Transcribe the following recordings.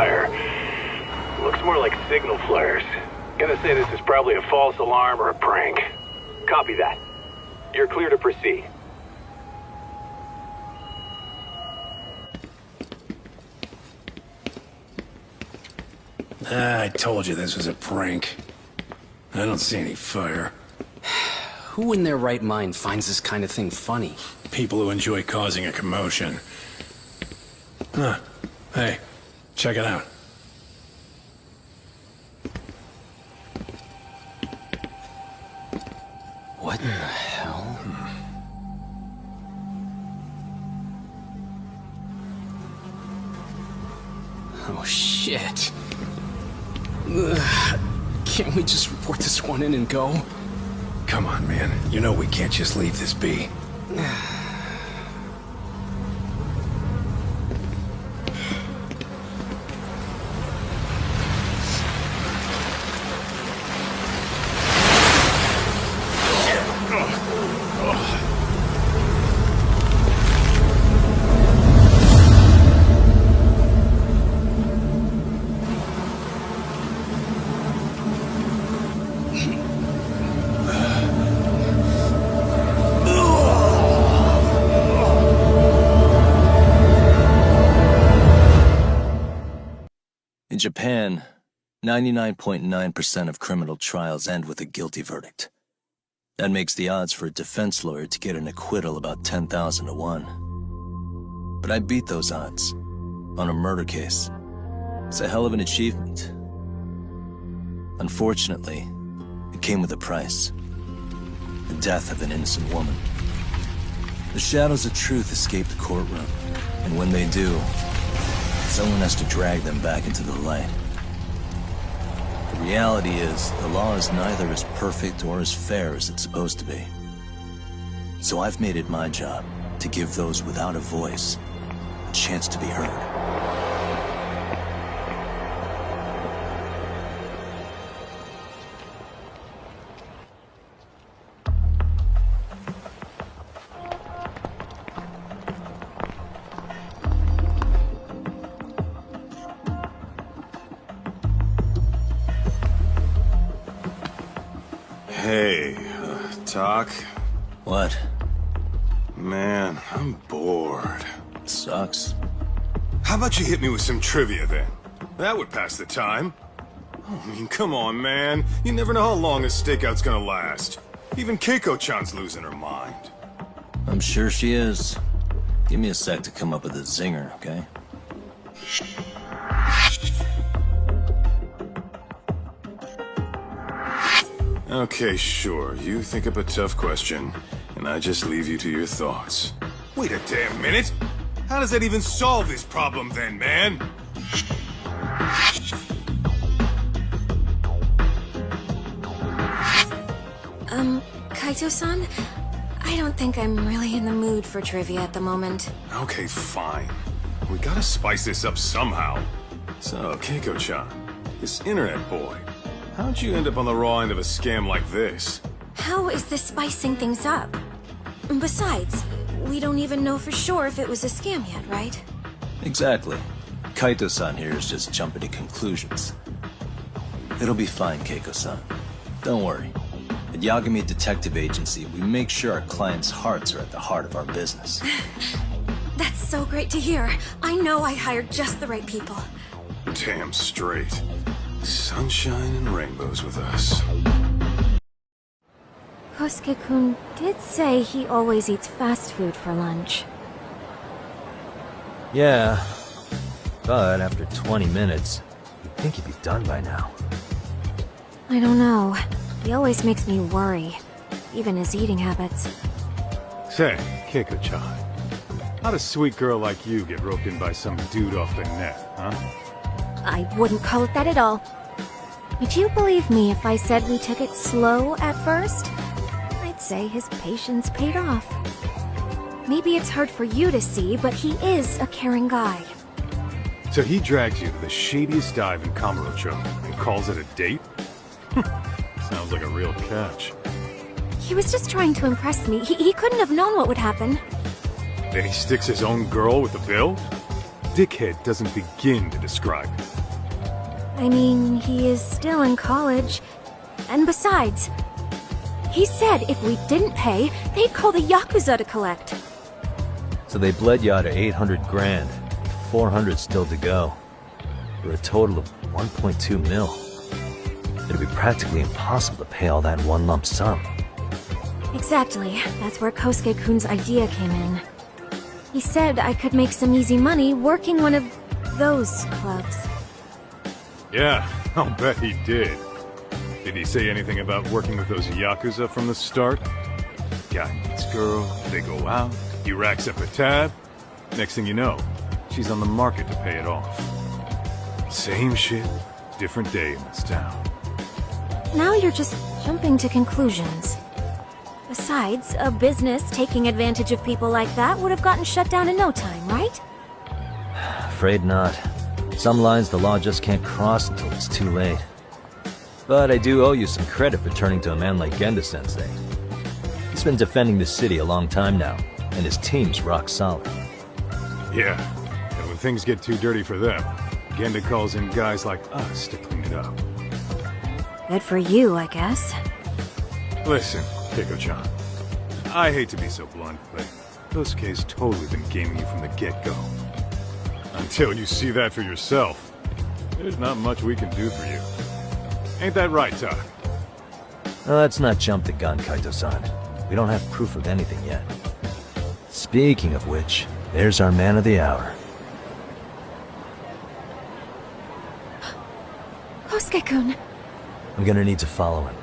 fire. Looks more like signal flares. Gonna say this is probably a false alarm or a prank. Copy that. You're clear to proceed. I told you this was a prank. I don't see any fire. Who in their right mind finds this kind of thing funny? People who enjoy causing a commotion. Huh. Hey, check it out. What in the hell? Oh, shit. Ugh. Can't we just report this one in and go? Come on, man. You know we can't just leave this be. In Japan, 99.9% of criminal trials end with a guilty verdict. That makes the odds for a defense lawyer to get an acquittal about 10,000 to 1. But I beat those odds on a murder case. It's a hell of an achievement. Unfortunately, it came with a price. The death of an innocent woman. The shadows of truth escape the courtroom, and when they do, someone has to drag them back into the light. The reality is, the law is neither as perfect or as fair as it's supposed to be. So I've made it my job to give those without a voice a chance to be heard. Hey, Doc? What? Man, I'm bored. Sucks. How about you hit me with some trivia then? That would pass the time. I mean, come on, man. You never know how long this stakeout's gonna last. Even Keiko-chan's losing her mind. I'm sure she is. Give me a sec to come up with a zinger, okay? Okay, sure. You think up a tough question, and I just leave you to your thoughts. Wait a damn minute! How does that even solve this problem then, man? Kaito-san? I don't think I'm really in the mood for trivia at the moment. Okay, fine. We gotta spice this up somehow. So, Keiko-chan, this internet boy, how'd you end up on the raw end of a scam like this? How is this spicing things up? Besides, we don't even know for sure if it was a scam yet, right? Exactly. Kaito-san here is just jumping to conclusions. It'll be fine, Keiko-san. Don't worry. At Yagami Detective Agency, we make sure our clients' hearts are at the heart of our business. That's so great to hear. I know I hired just the right people. Damn straight. Sunshine and rainbows with us. Kosuke-kun did say he always eats fast food for lunch. Yeah, but after 20 minutes, you'd think he'd be done by now. I don't know. He always makes me worry. Even his eating habits. Say, Keiko-chan, how'd a sweet girl like you get roped in by some dude off the net, huh? I wouldn't call it that at all. Would you believe me if I said we took it slow at first? I'd say his patience paid off. Maybe it's hard for you to see, but he is a caring guy. So he drags you to the shadiest dive in Kamurocho and calls it a date? Sounds like a real catch. He was just trying to impress me. He couldn't have known what would happen. Then he sticks his own girl with the bill? dickhead doesn't begin to describe it. I mean, he is still in college. And besides, he said if we didn't pay, they'd call the Yakuza to collect. So they bled you out of 800 grand. 400 still to go. For a total of 1.2 mil. It'd be practically impossible to pay all that in one lump sum. Exactly. That's where Kosuke-kun's idea came in. He said I could make some easy money working one of those clubs. Yeah, I'll bet he did. Did he say anything about working with those Yakuza from the start? Guy meets girl, they go out, he racks up a tab. Next thing you know, she's on the market to pay it off. Same shit, different day in this town. Now you're just jumping to conclusions. Besides, a business taking advantage of people like that would have gotten shut down in no time, right? Afraid not. Some lines the law just can't cross until it's too late. But I do owe you some credit for turning to a man like Genda-sensei. He's been defending this city a long time now, and his team's rock solid. Yeah, and when things get too dirty for them, Genda calls in guys like us to clean it up. Good for you, I guess. Listen, Keiko-chan, I hate to be so blunt, but Kosuke's totally been gaming you from the get-go. Until you see that for yourself, there's not much we can do for you. Ain't that right, Tak? Well, let's not jump the gun, Kaito-san. We don't have proof of anything yet. Speaking of which, there's our man of the hour. Kosuke-kun. I'm gonna need to follow him.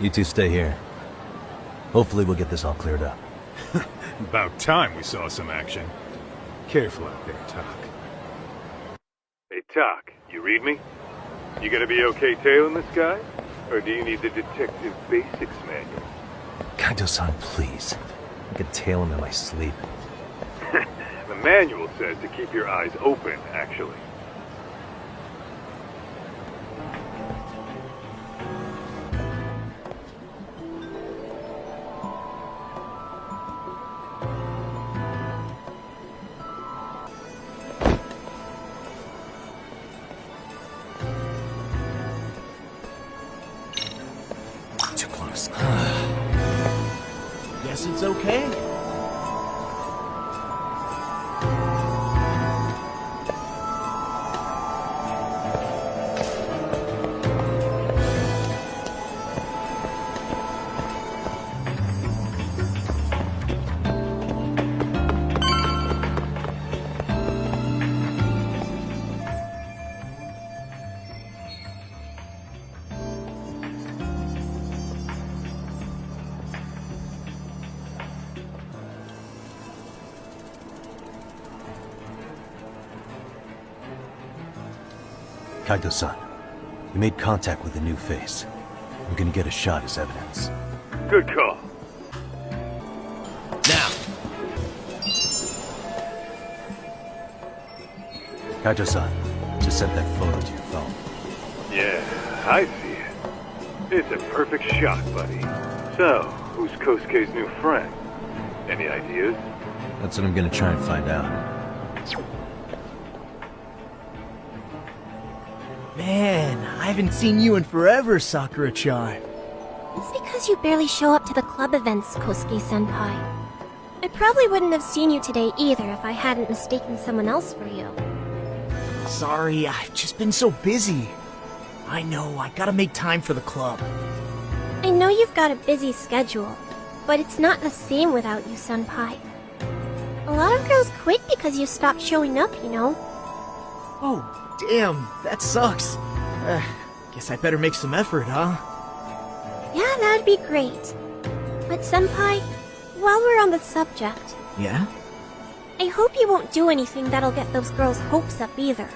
You two stay here. Hopefully we'll get this all cleared up. About time we saw some action. Careful out there, Tak. Hey, Tak, you read me? You gonna be okay tailing this guy? Or do you need the Detective Basics manual? Kaito-san, please. I could tail him in my sleep. The manual says to keep your eyes open, actually. Too close. Guess it's okay. Kaito-san, we made contact with a new face. I'm gonna get a shot as evidence. Good call. Now, Kaito-san, just sent that photo to your phone. Yeah, I see it. It's a perfect shot, buddy. So, who's Kosuke's new friend? Any ideas? That's what I'm gonna try and find out. man, I haven't seen you in forever, Sakura-chan. It's because you barely show up to the club events, Kosuke-senpai. I probably wouldn't have seen you today either if I hadn't mistaken someone else for you. Sorry, I've just been so busy. I know, I gotta make time for the club. I know you've got a busy schedule, but it's not the same without you, senpai. A lot of girls quit because you stopped showing up, you know. Oh, damn, that sucks. Guess I better make some effort, huh? Yeah, that'd be great. But senpai, while we're on the subject, Yeah? I hope you won't do anything that'll get those girls' hopes up either.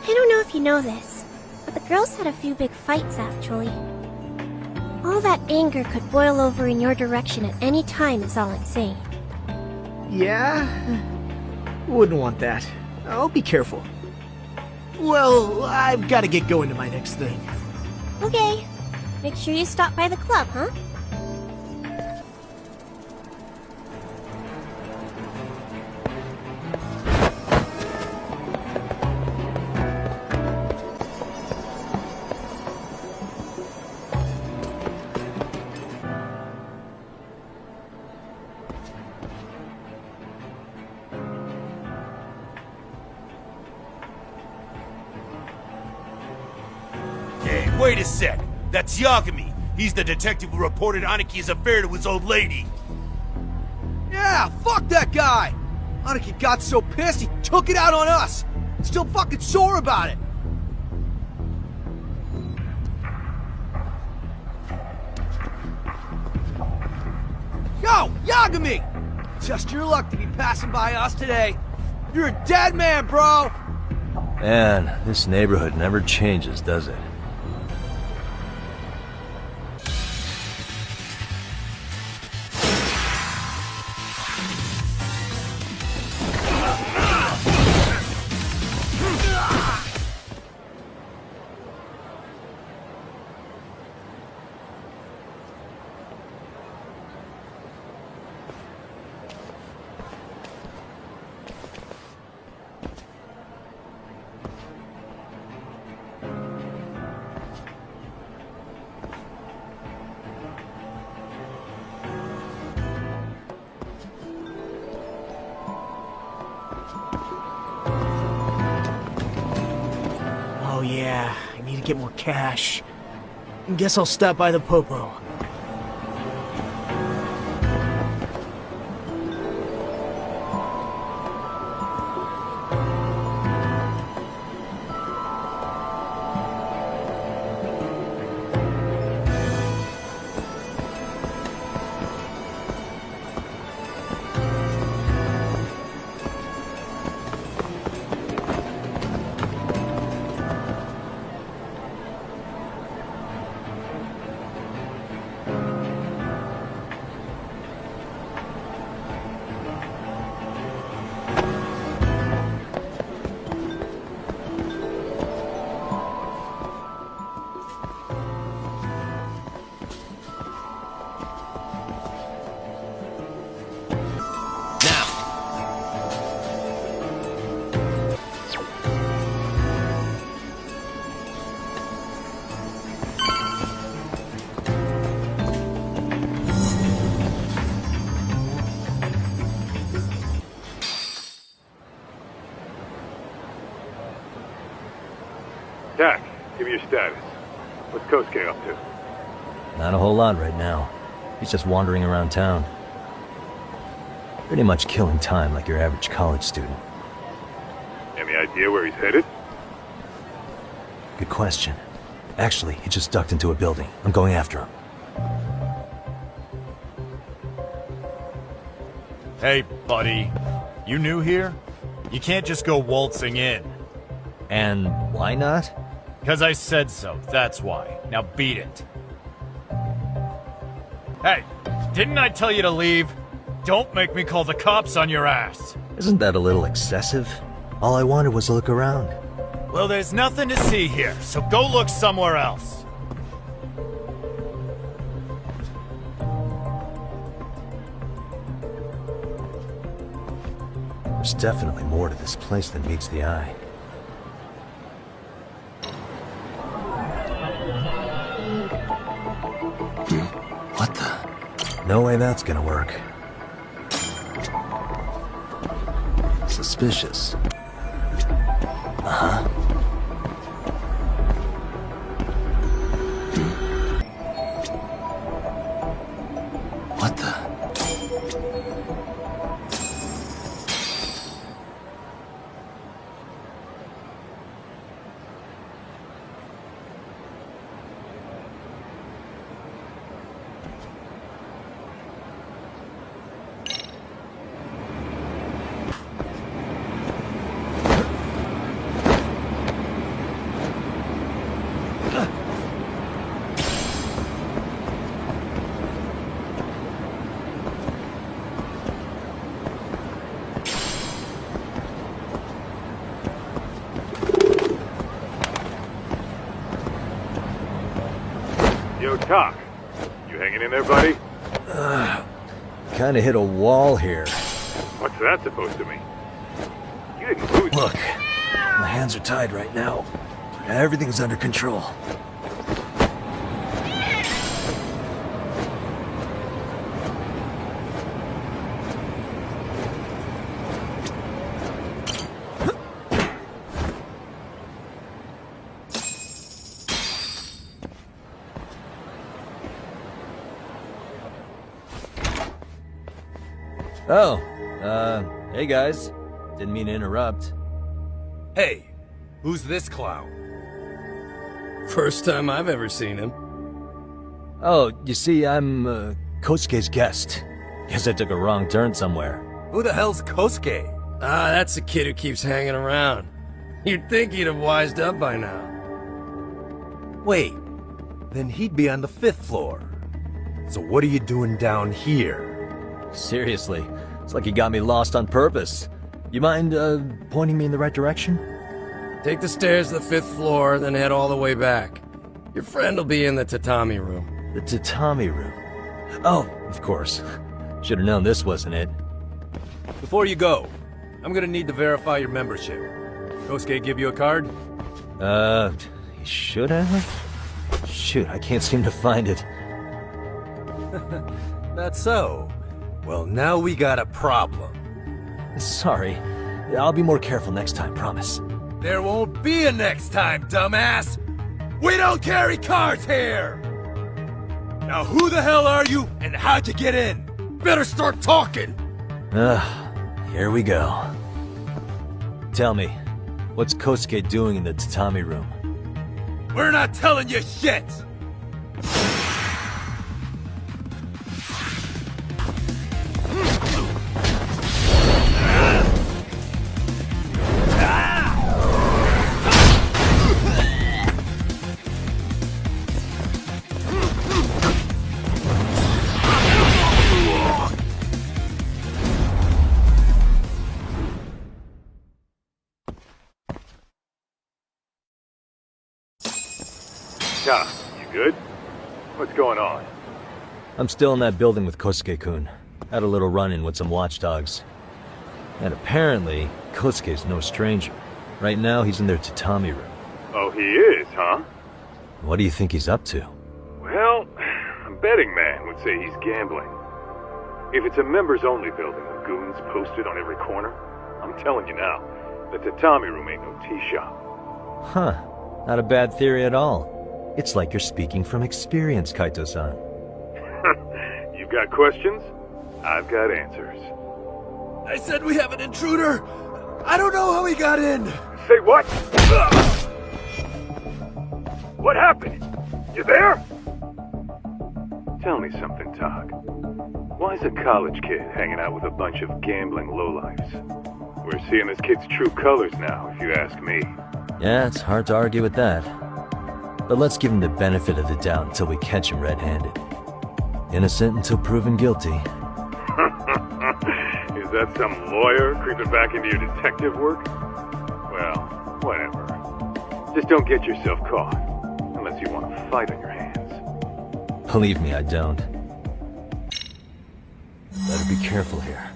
I don't know if you know this, but the girls had a few big fights actually. All that anger could boil over in your direction at any time is all I'm saying. Yeah? Wouldn't want that. I'll be careful. Well, I've gotta get going to my next thing. Okay, make sure you stop by the club, huh? Wait a sec. That's Yagami. He's the detective who reported Aniki's affair to his old lady. Yeah, fuck that guy! Aniki got so pissed he took it out on us! Still fucking sore about it! Yo, Yagami! Just your luck to be passing by us today. You're a dead man, bro! Man, this neighborhood never changes, does it? Oh yeah, I need to get more cash. Guess I'll stop by the Popo. Dak, give me your status. What's Kosuke up to? Not a whole lot right now. He's just wandering around town. Pretty much killing time like your average college student. Any idea where he's headed? Good question. Actually, he just ducked into a building. I'm going after him. Hey, buddy. You new here? You can't just go waltzing in. And why not? 'Cause I said so, that's why. Now beat it. Hey, didn't I tell you to leave? Don't make me call the cops on your ass. Isn't that a little excessive? All I wanted was to look around. Well, there's nothing to see here, so go look somewhere else. There's definitely more to this place than meets the eye. What the? No way that's gonna work. Suspicious. Uh-huh. What the? Yo, Doc. You hanging in there, buddy? Kinda hit a wall here. What's that supposed to mean? You didn't lose. Look, my hands are tied right now. Everything's under control. Oh, hey guys. Didn't mean to interrupt. Hey, who's this clown? First time I've ever seen him. Oh, you see, I'm, Kosuke's guest. Guess I took a wrong turn somewhere. Who the hell's Kosuke? Ah, that's the kid who keeps hanging around. You'd think he'd have wised up by now. Wait, then he'd be on the 5th floor. So what are you doing down here? Seriously, it's like you got me lost on purpose. You mind, pointing me in the right direction? Take the stairs to the 5th floor, then head all the way back. Your friend will be in the tatami room. The tatami room? Oh, of course. Should've known this wasn't it. Before you go, I'm gonna need to verify your membership. Kosuke give you a card? He should have? Shoot, I can't seem to find it. That's so. Well, now we got a problem. Sorry. I'll be more careful next time, promise. There won't be a next time, dumbass! We don't carry cards here! Now who the hell are you, and how'd you get in? Better start talking! Here we go. Tell me, what's Kosuke doing in the tatami room? We're not telling you shit! Doc, you good? What's going on? I'm still in that building with Kosuke-kun. Had a little run-in with some watchdogs. And apparently, Kosuke's no stranger. Right now, he's in their tatami room. Oh, he is, huh? What do you think he's up to? Well, a betting man would say he's gambling. If it's a members-only building with goons posted on every corner, I'm telling you now, the tatami room ain't no tea shop. Huh. Not a bad theory at all. It's like you're speaking from experience, Kaito-san. You've got questions? I've got answers. I said we have an intruder! I don't know how he got in! Say what? What happened? You there? Tell me something, Tog. Why is a college kid hanging out with a bunch of gambling lowlifes? We're seeing this kid's true colors now, if you ask me. Yeah, it's hard to argue with that. But let's give him the benefit of the doubt until we catch him red-handed. Innocent until proven guilty. Is that some lawyer creeping back into your detective work? Well, whatever. Just don't get yourself caught. Unless you want a fight on your hands. Believe me, I don't. Better be careful here.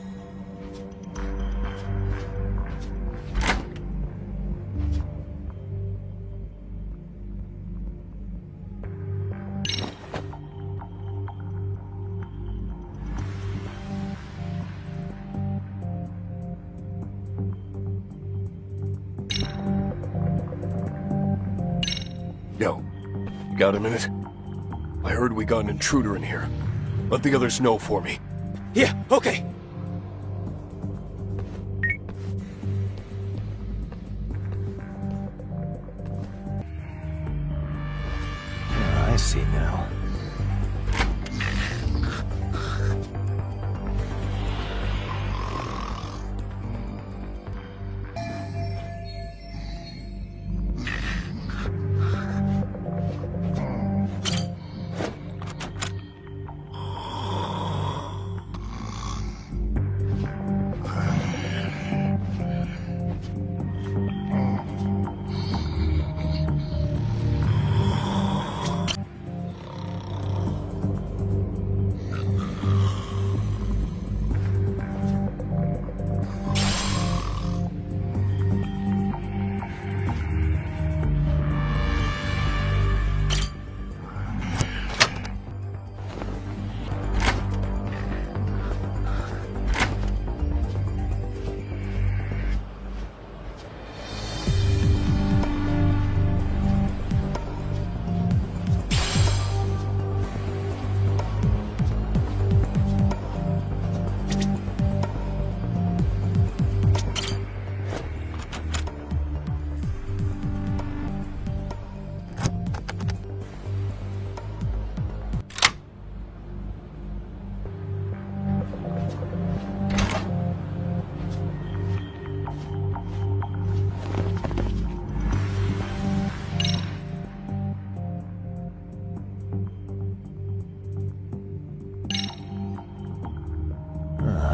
Yo, you got a minute? I heard we got an intruder in here. Let the others know for me. Yeah, okay. I see now.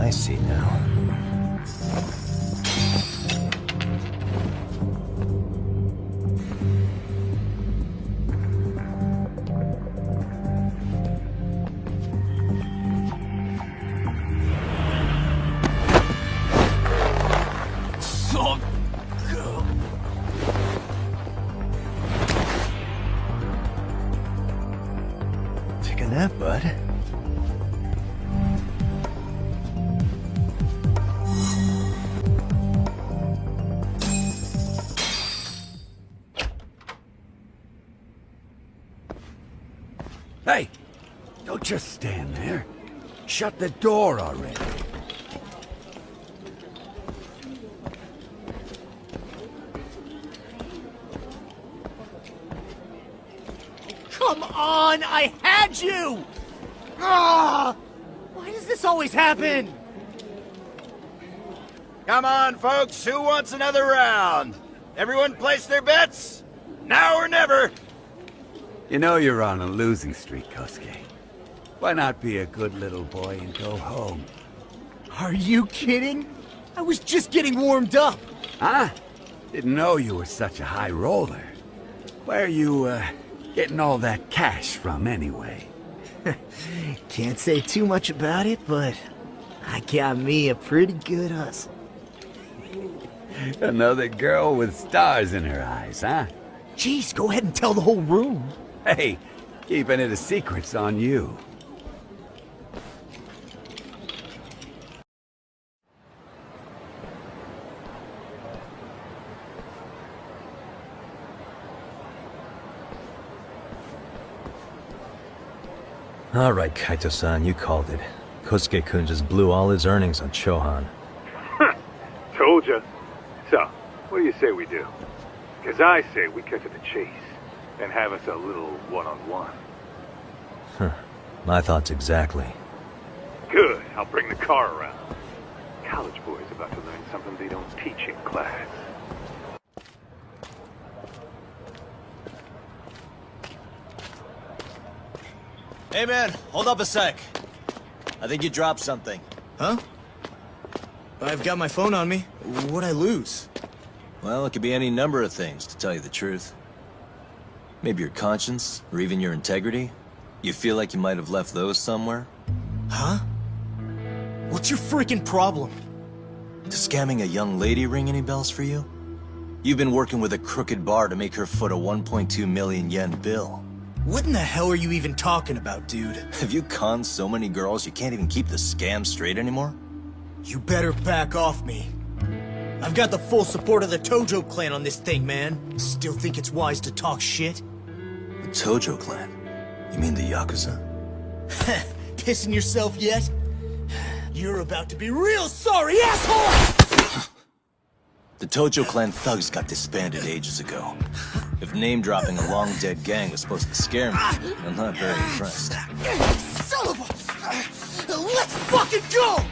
I see now. Take a nap, bud. Hey! Don't just stand there. Shut the door already. Come on! I had you! Ah! Why does this always happen? Come on, folks. Who wants another round? Everyone place their bets? Now or never. You know you're on a losing streak, Kosuke. Why not be a good little boy and go home? Are you kidding? I was just getting warmed up. Huh? Didn't know you were such a high roller. Where are you, getting all that cash from, anyway? Can't say too much about it, but I got me a pretty good hustle. Another girl with stars in her eyes, huh? Jeez, go ahead and tell the whole room. Hey, keeping it a secret's on you. All right, Kaito-san, you called it. Kosuke-kun just blew all his earnings on Chohan. Told ya. So, what do you say we do? Because I say we cut to the chase and have us a little one-on-one. Huh. My thoughts exactly. Good. I'll bring the car around. College boys about to learn something they don't teach in class. Hey man, hold up a sec. I think you dropped something. Huh? I've got my phone on me. What'd I lose? Well, it could be any number of things, to tell you the truth. Maybe your conscience, or even your integrity. You feel like you might have left those somewhere? Huh? What's your freaking problem? Does scamming a young lady ring any bells for you? You've been working with a crooked bar to make her foot a 1.2 million yen bill. What in the hell are you even talking about, dude? Have you conned so many girls you can't even keep the scam straight anymore? You better back off me. I've got the full support of the Tojo clan on this thing, man. Still think it's wise to talk shit? The Tojo clan? You mean the Yakuza? Pissing yourself yet? You're about to be real sorry, asshole! The Tojo clan thugs got disbanded ages ago. If name-dropping a long-dead gang was supposed to scare me, I'm not very impressed. Son of a... Let's fucking go!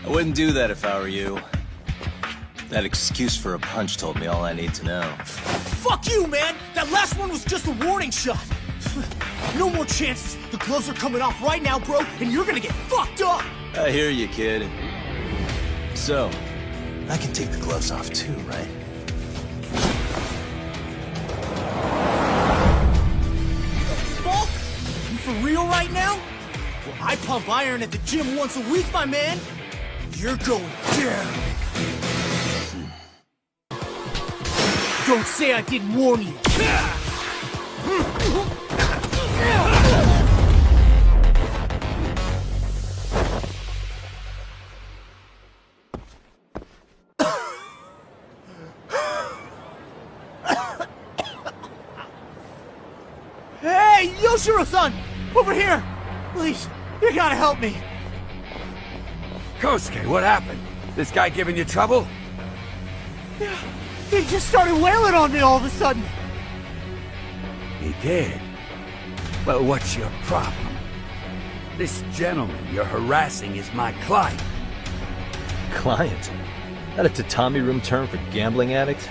I wouldn't do that if I were you. That excuse for a punch told me all I need to know. Fuck you, man! That last one was just a warning shot! No more chances! The gloves are coming off right now, bro, and you're gonna get fucked up! I hear you, kid. So, I can take the gloves off too, right? Fuck? You for real right now? Well, I pump iron at the gym once a week, my man! You're going down! Don't say I didn't warn you! Hey, Yoshiro-san! Over here! Please, you gotta help me! Kosuke, what happened? This guy giving you trouble? Yeah, he just started wailing on me all of a sudden! He did? Well, what's your problem? This gentleman you're harassing is my client. Client? That a tatami room term for gambling addict?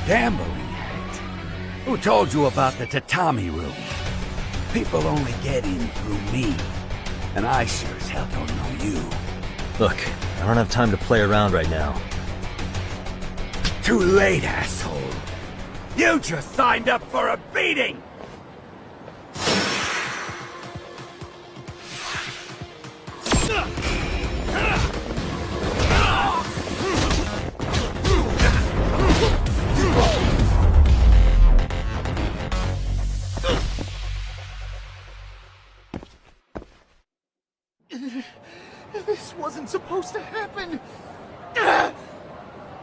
Gambling addict? Who told you about the tatami room? People only get in through me. And I sure as hell don't know you. Look, I don't have time to play around right now. Too late, asshole. You just signed up for a beating! This wasn't supposed to happen.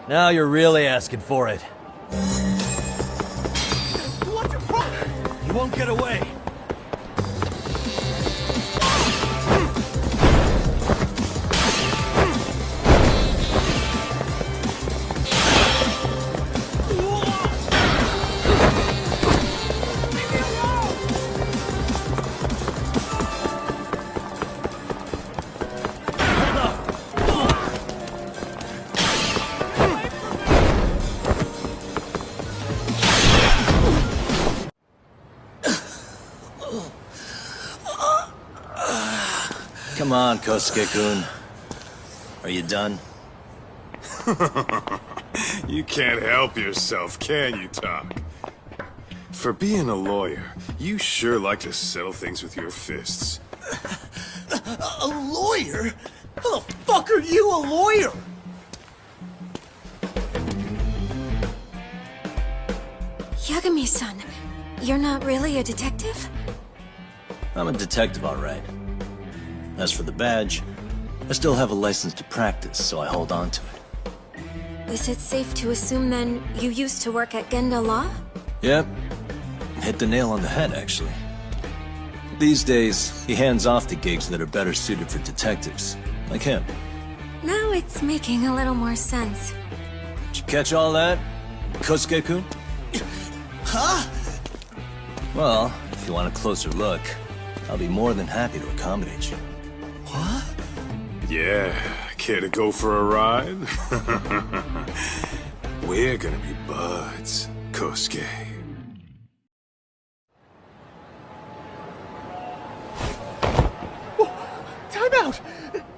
Now you're really asking for it. What's your problem? You won't get away. Come on, Kosuke-kun. Are you done? You can't help yourself, can you, Tak? For being a lawyer, you sure like to settle things with your fists. A lawyer? How the fuck are you a lawyer? Yagami-san, you're not really a detective? I'm a detective, all right. As for the badge, I still have a license to practice, so I hold on to it. Is it safe to assume then you used to work at Genda Law? Yep. Hit the nail on the head, actually. These days, he hands off to gigs that are better suited for detectives, like him. Now it's making a little more sense. Did you catch all that, Kosuke-kun? Huh? Well, if you want a closer look, I'll be more than happy to accommodate you. What? Yeah, care to go for a ride? We're gonna be buds, Kosuke. Time out!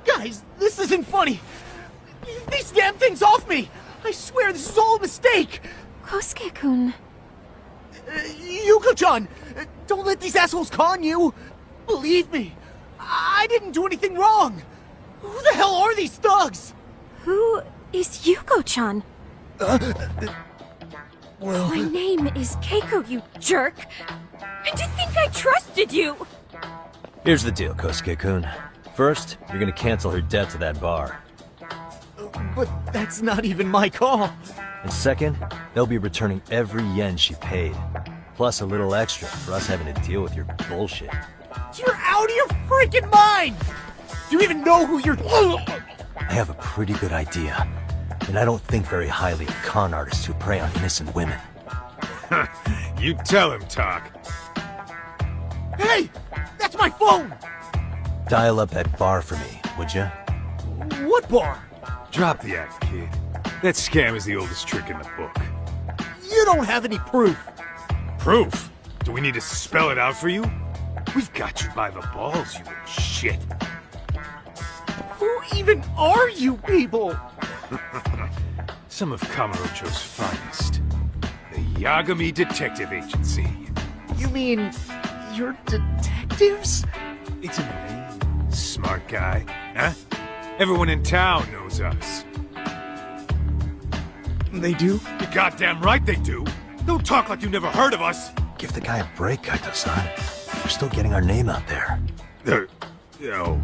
Guys, this isn't funny! These damn things off me! I swear this is all a mistake! Kosuke-kun. Yuko-chan! Don't let these assholes con you! Believe me, I didn't do anything wrong! Who the hell are these thugs? Who is Yuko-chan? Well... My name is Keiko, you jerk! And to think I trusted you! Here's the deal, Kosuke-kun. First, you're gonna cancel her debt to that bar. But that's not even my call. And second, they'll be returning every yen she paid. Plus a little extra for us having to deal with your bullshit. You're out of your freaking mind! Do you even know who you're... I have a pretty good idea. And I don't think very highly of con artists who prey on innocent women. You tell him, Tak. Hey! That's my phone! Dial up that bar for me, would ya? What bar? Drop the act, kid. That scam is the oldest trick in the book. You don't have any proof. Proof? Do we need to spell it out for you? We've got you by the balls, you little shit. Who even are you people? Some of Kamurocho's finest. The Yagami Detective Agency. You mean... you're detectives? It's a name. Smart guy, huh? Everyone in town knows us. They do? You're goddamn right they do. Don't talk like you never heard of us. Give the guy a break, Kaito-san. We're still getting our name out there. Oh.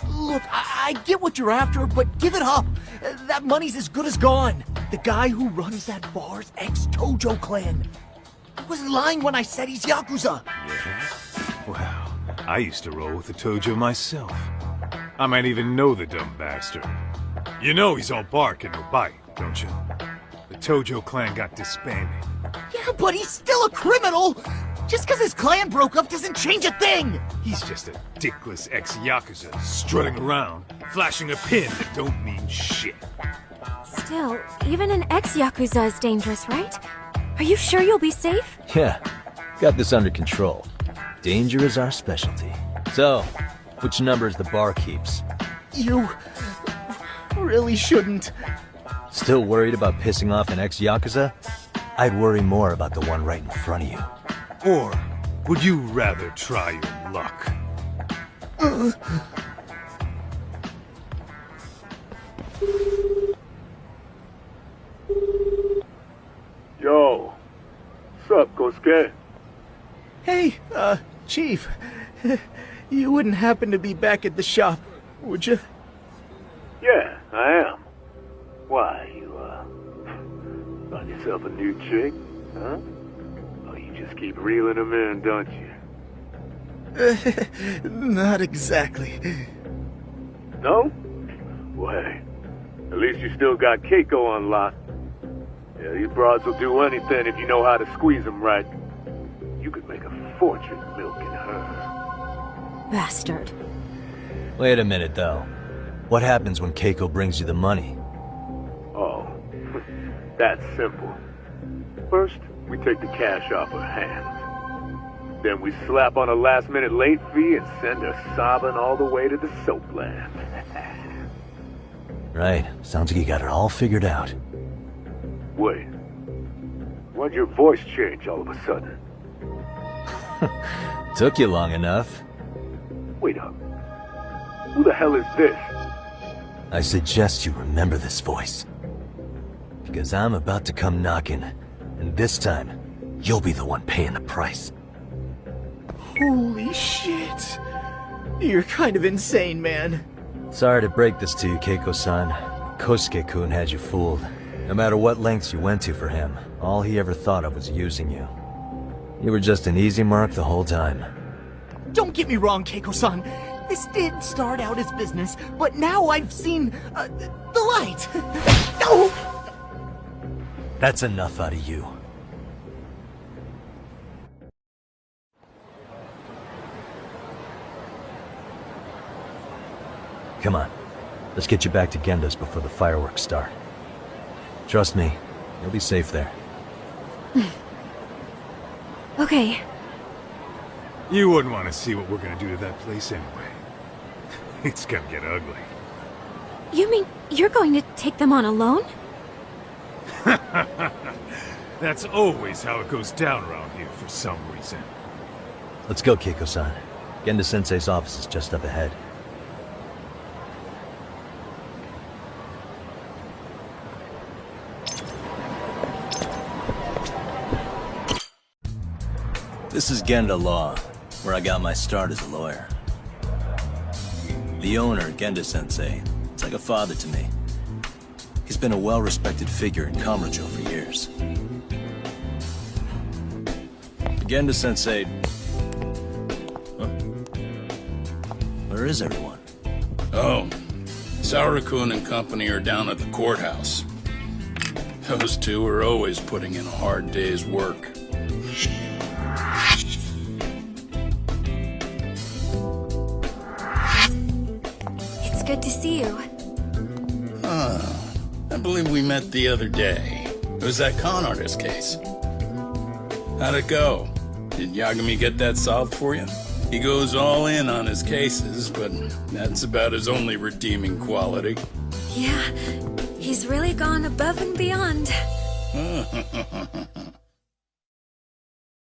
Look, I get what you're after, but give it up. That money's as good as gone. The guy who runs that bar's ex-Tojo clan. I wasn't lying when I said he's Yakuza. Yeah? Well, I used to roll with the Tojo myself. I might even know the dumb bastard. You know he's all bark and no bite, don't you? The Tojo clan got disbanded. Yeah, but he's still a criminal! Just because his clan broke up doesn't change a thing! He's just a dickless ex-Yakuza strutting around, flashing a pin that don't mean shit. Still, even an ex-Yakuza is dangerous, right? Are you sure you'll be safe? Yeah, got this under control. Danger is our specialty. So, which number is the bar keeps? You really shouldn't. Still worried about pissing off an ex-Yakuza? I'd worry more about the one right in front of you. Or would you rather try your luck? Yo, what's up, Kosuke? Hey, Chief. You wouldn't happen to be back at the shop, would you? Yeah, I am. Why, you, found yourself a new chick, huh? Oh, you just keep reeling them in, don't you? Not exactly. No? Well, hey, at least you still got Keiko on lock. Yeah, these broads will do anything if you know how to squeeze them right. You could make a fortune milking her. Bastard. Wait a minute, though. What happens when Keiko brings you the money? Oh, that's simple. First, we take the cash off her hands. Then we slap on a last-minute late fee and send her sobbing all the way to the soapland. Right. Sounds like you got it all figured out. Wait. Why'd your voice change all of a sudden? Took you long enough. Wait up. Who the hell is this? I suggest you remember this voice. Because I'm about to come knocking, and this time, you'll be the one paying the price. Holy shit. You're kind of insane, man. Sorry to break this to you, Keiko-san. Kosuke-kun had you fooled. No matter what lengths you went to for him, all he ever thought of was using you. You were just an easy mark the whole time. Don't get me wrong, Keiko-san. This did start out as business, but now I've seen, the light. No! That's enough out of you. Come on. Let's get you back to Genda's before the fireworks start. Trust me, you'll be safe there. Okay. You wouldn't want to see what we're gonna do to that place anyway. It's gonna get ugly. You mean you're going to take them on alone? That's always how it goes down around here for some reason. Let's go, Keiko-san. Genda-sensei's office is just up ahead. This is Genda Law, where I got my start as a lawyer. The owner, Genda-sensei, is like a father to me. He's been a well-respected figure in Kamurocho for years. Genda-sensei... Huh? Where is everyone? Oh, Saura-kun and company are down at the courthouse. Those two are always putting in a hard day's work. It's good to see you. I believe we met the other day. It was that con artist case. How'd it go? Did Yagami get that solved for you? He goes all in on his cases, but that's about his only redeeming quality. Yeah, he's really gone above and beyond.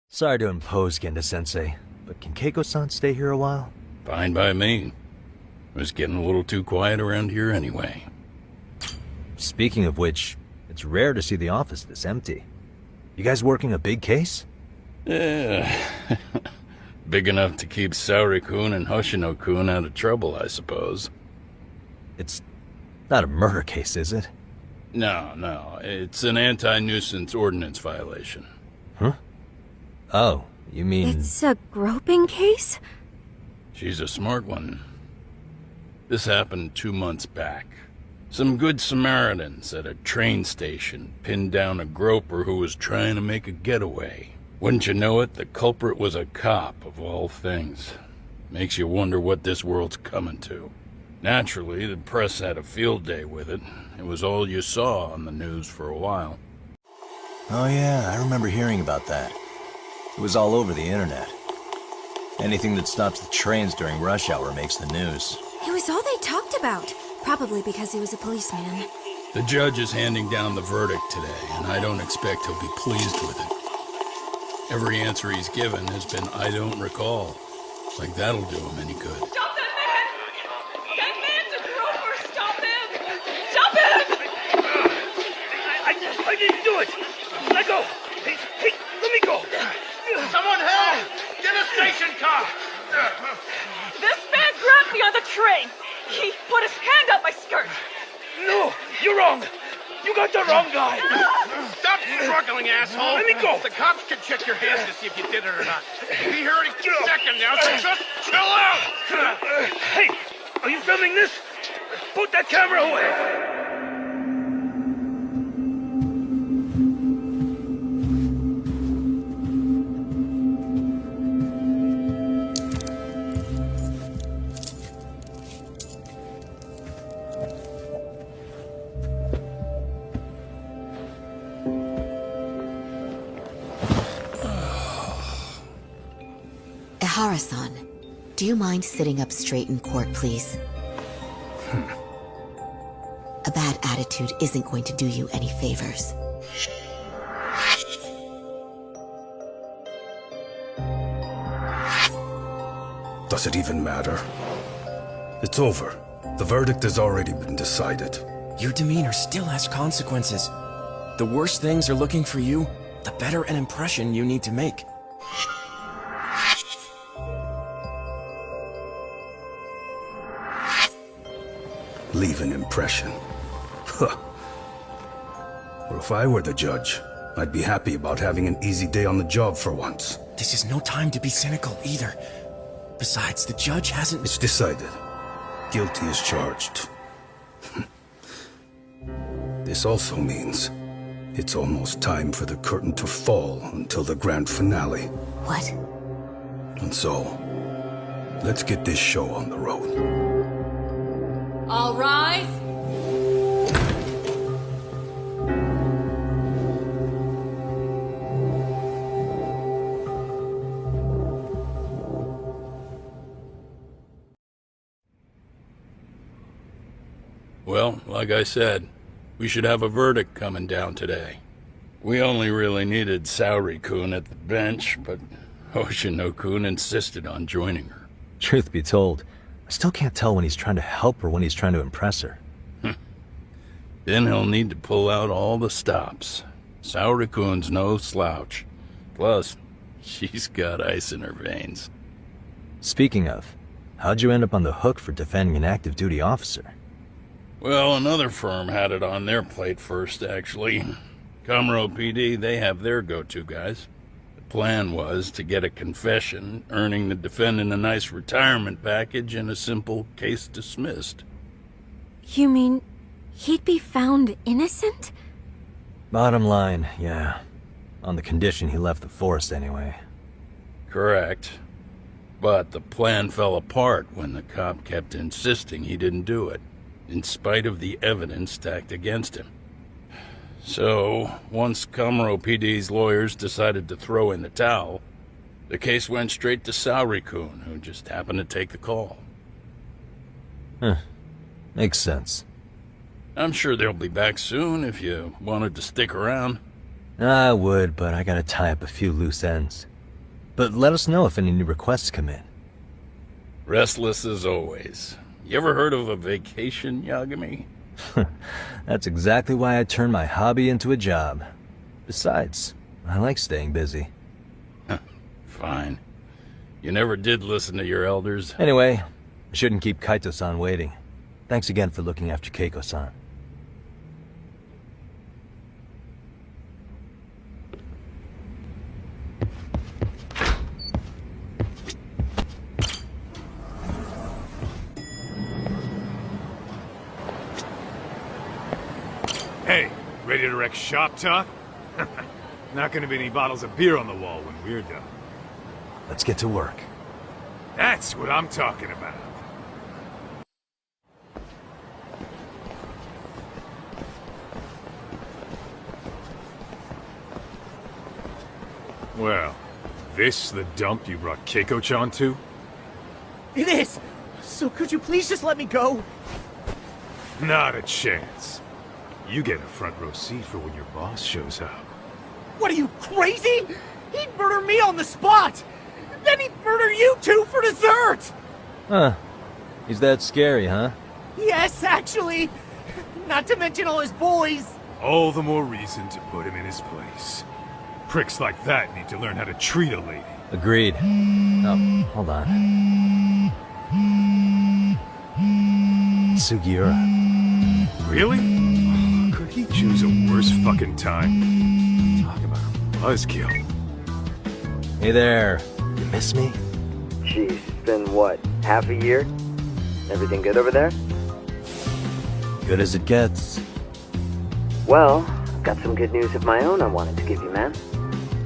Sorry to impose, Genda-sensei, but can Keiko-san stay here a while? Fine by me. It was getting a little too quiet around here anyway. Speaking of which, it's rare to see the office this empty. You guys working a big case? Yeah. Big enough to keep Saori-kun and Hoshino-kun out of trouble, I suppose. It's not a murder case, is it? No. It's an anti-nuisance ordinance violation. Huh? Oh, you mean... It's a groping case? She's a smart one. This happened 2 months back. Some good Samaritans at a train station pinned down a groper who was trying to make a getaway. Wouldn't you know it, the culprit was a cop, of all things. Makes you wonder what this world's coming to. Naturally, the press had a field day with it. It was all you saw on the news for a while. Oh yeah, I remember hearing about that. It was all over the internet. Anything that stops the trains during rush hour makes the news. It was all they talked about. Probably because he was a policeman. The judge is handing down the verdict today, and I don't expect he'll be pleased with it. Every answer he's given has been, I don't recall. Like that'll do him any good. Stop that man! That man's a groper! Stop him! Stop him! I didn't do it! Let go! Hey, let me go! Someone help! Get a station car! This man grabbed me on the train! He put his hand up my skirt! No! You're wrong! You got the wrong guy! Stop struggling, asshole! Let me go! The cops can check your hands to see if you did it or not. Be here any second now, so just chill out! Hey! Are you filming this? Put that camera away! Ihara-san, do you mind sitting up straight in court, please? A bad attitude isn't going to do you any favors. Does it even matter? It's over. The verdict has already been decided. Your demeanor still has consequences. The worse things are looking for you, the better an impression you need to make. Leave an impression. Huh. Well, if I were the judge, I'd be happy about having an easy day on the job for once. This is no time to be cynical either. Besides, the judge hasn't... It's decided. Guilty is charged. This also means it's almost time for the curtain to fall until the grand finale. What? And so, let's get this show on the road. All rise! Well, like I said, we should have a verdict coming down today. We only really needed Saori-kun at the bench, but Hoshino-kun insisted on joining her. Truth be told, I still can't tell when he's trying to help or when he's trying to impress her. Then he'll need to pull out all the stops. Saori-kun's no slouch. Plus, she's got ice in her veins. Speaking of, how'd you end up on the hook for defending an active duty officer? Well, another firm had it on their plate first, actually. Comro PD, they have their go-to guys. The plan was to get a confession, earning the defendant a nice retirement package and a simple case dismissed. You mean he'd be found innocent? Bottom line, yeah. On the condition he left the force anyway. Correct. But the plan fell apart when the cop kept insisting he didn't do it, in spite of the evidence stacked against him. So, once Comro PD's lawyers decided to throw in the towel, the case went straight to Saori-kun, who just happened to take the call. Huh. Makes sense. I'm sure they'll be back soon if you wanted to stick around. I would, but I gotta tie up a few loose ends. But let us know if any new requests come in. Restless as always. You ever heard of a vacation, Yagami? That's exactly why I turned my hobby into a job. Besides, I like staying busy. Fine. You never did listen to your elders. Anyway, I shouldn't keep Kaito-san waiting. Thanks again for looking after Keiko-san. Hey, ready to wreck shop talk? Not gonna be any bottles of beer on the wall when we're done. Let's get to work. That's what I'm talking about. Well, This the dump you brought Keiko-chan to? It is! So could you please just let me go? Not a chance. You get a front row seat for when your boss shows up. What are you, crazy? He'd murder me on the spot! Then he'd murder you two for dessert! Huh. He's that scary, huh? Yes, actually. Not to mention all his boys. All the more reason to put him in his place. Pricks like that need to learn how to treat a lady. Agreed. Oh, hold on. Sugiura. Really? Could he choose a worse fucking time? Talk about a buzzkill. Hey there. You miss me? Jeez, it's been what, half a year? Everything good over there? Good as it gets. Well, I've got some good news of my own I wanted to give you, man.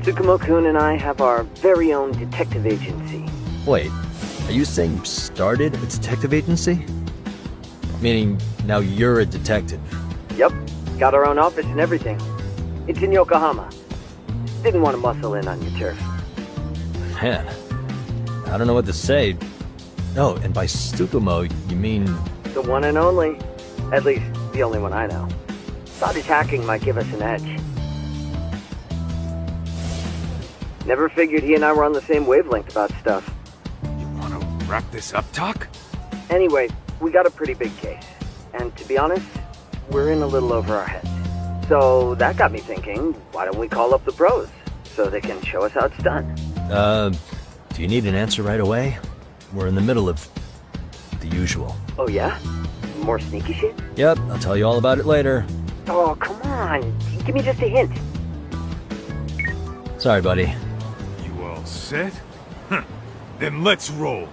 Tsukumo-kun and I have our very own detective agency. Wait, are you saying you started a detective agency? Meaning, now you're a detective? Yep, got our own office and everything. It's in Yokohama. Didn't want to muscle in on your turf. Man, I don't know what to say. Oh, and by Tsukumo, you mean... The one and only. At least, the only one I know. Thought his hacking might give us an edge. Never figured he and I were on the same wavelength about stuff. You wanna wrap this up, Doc? Anyway, we got a pretty big case. And to be honest, we're in a little over our heads. So that got me thinking, why don't we call up the pros? So they can show us how it's done. Do you need an answer right away? We're in the middle of the usual. Oh yeah? More sneaky shit? Yep, I'll tell you all about it later. Oh, come on. Give me just a hint. Sorry, buddy. You all set? Huh. Then let's roll.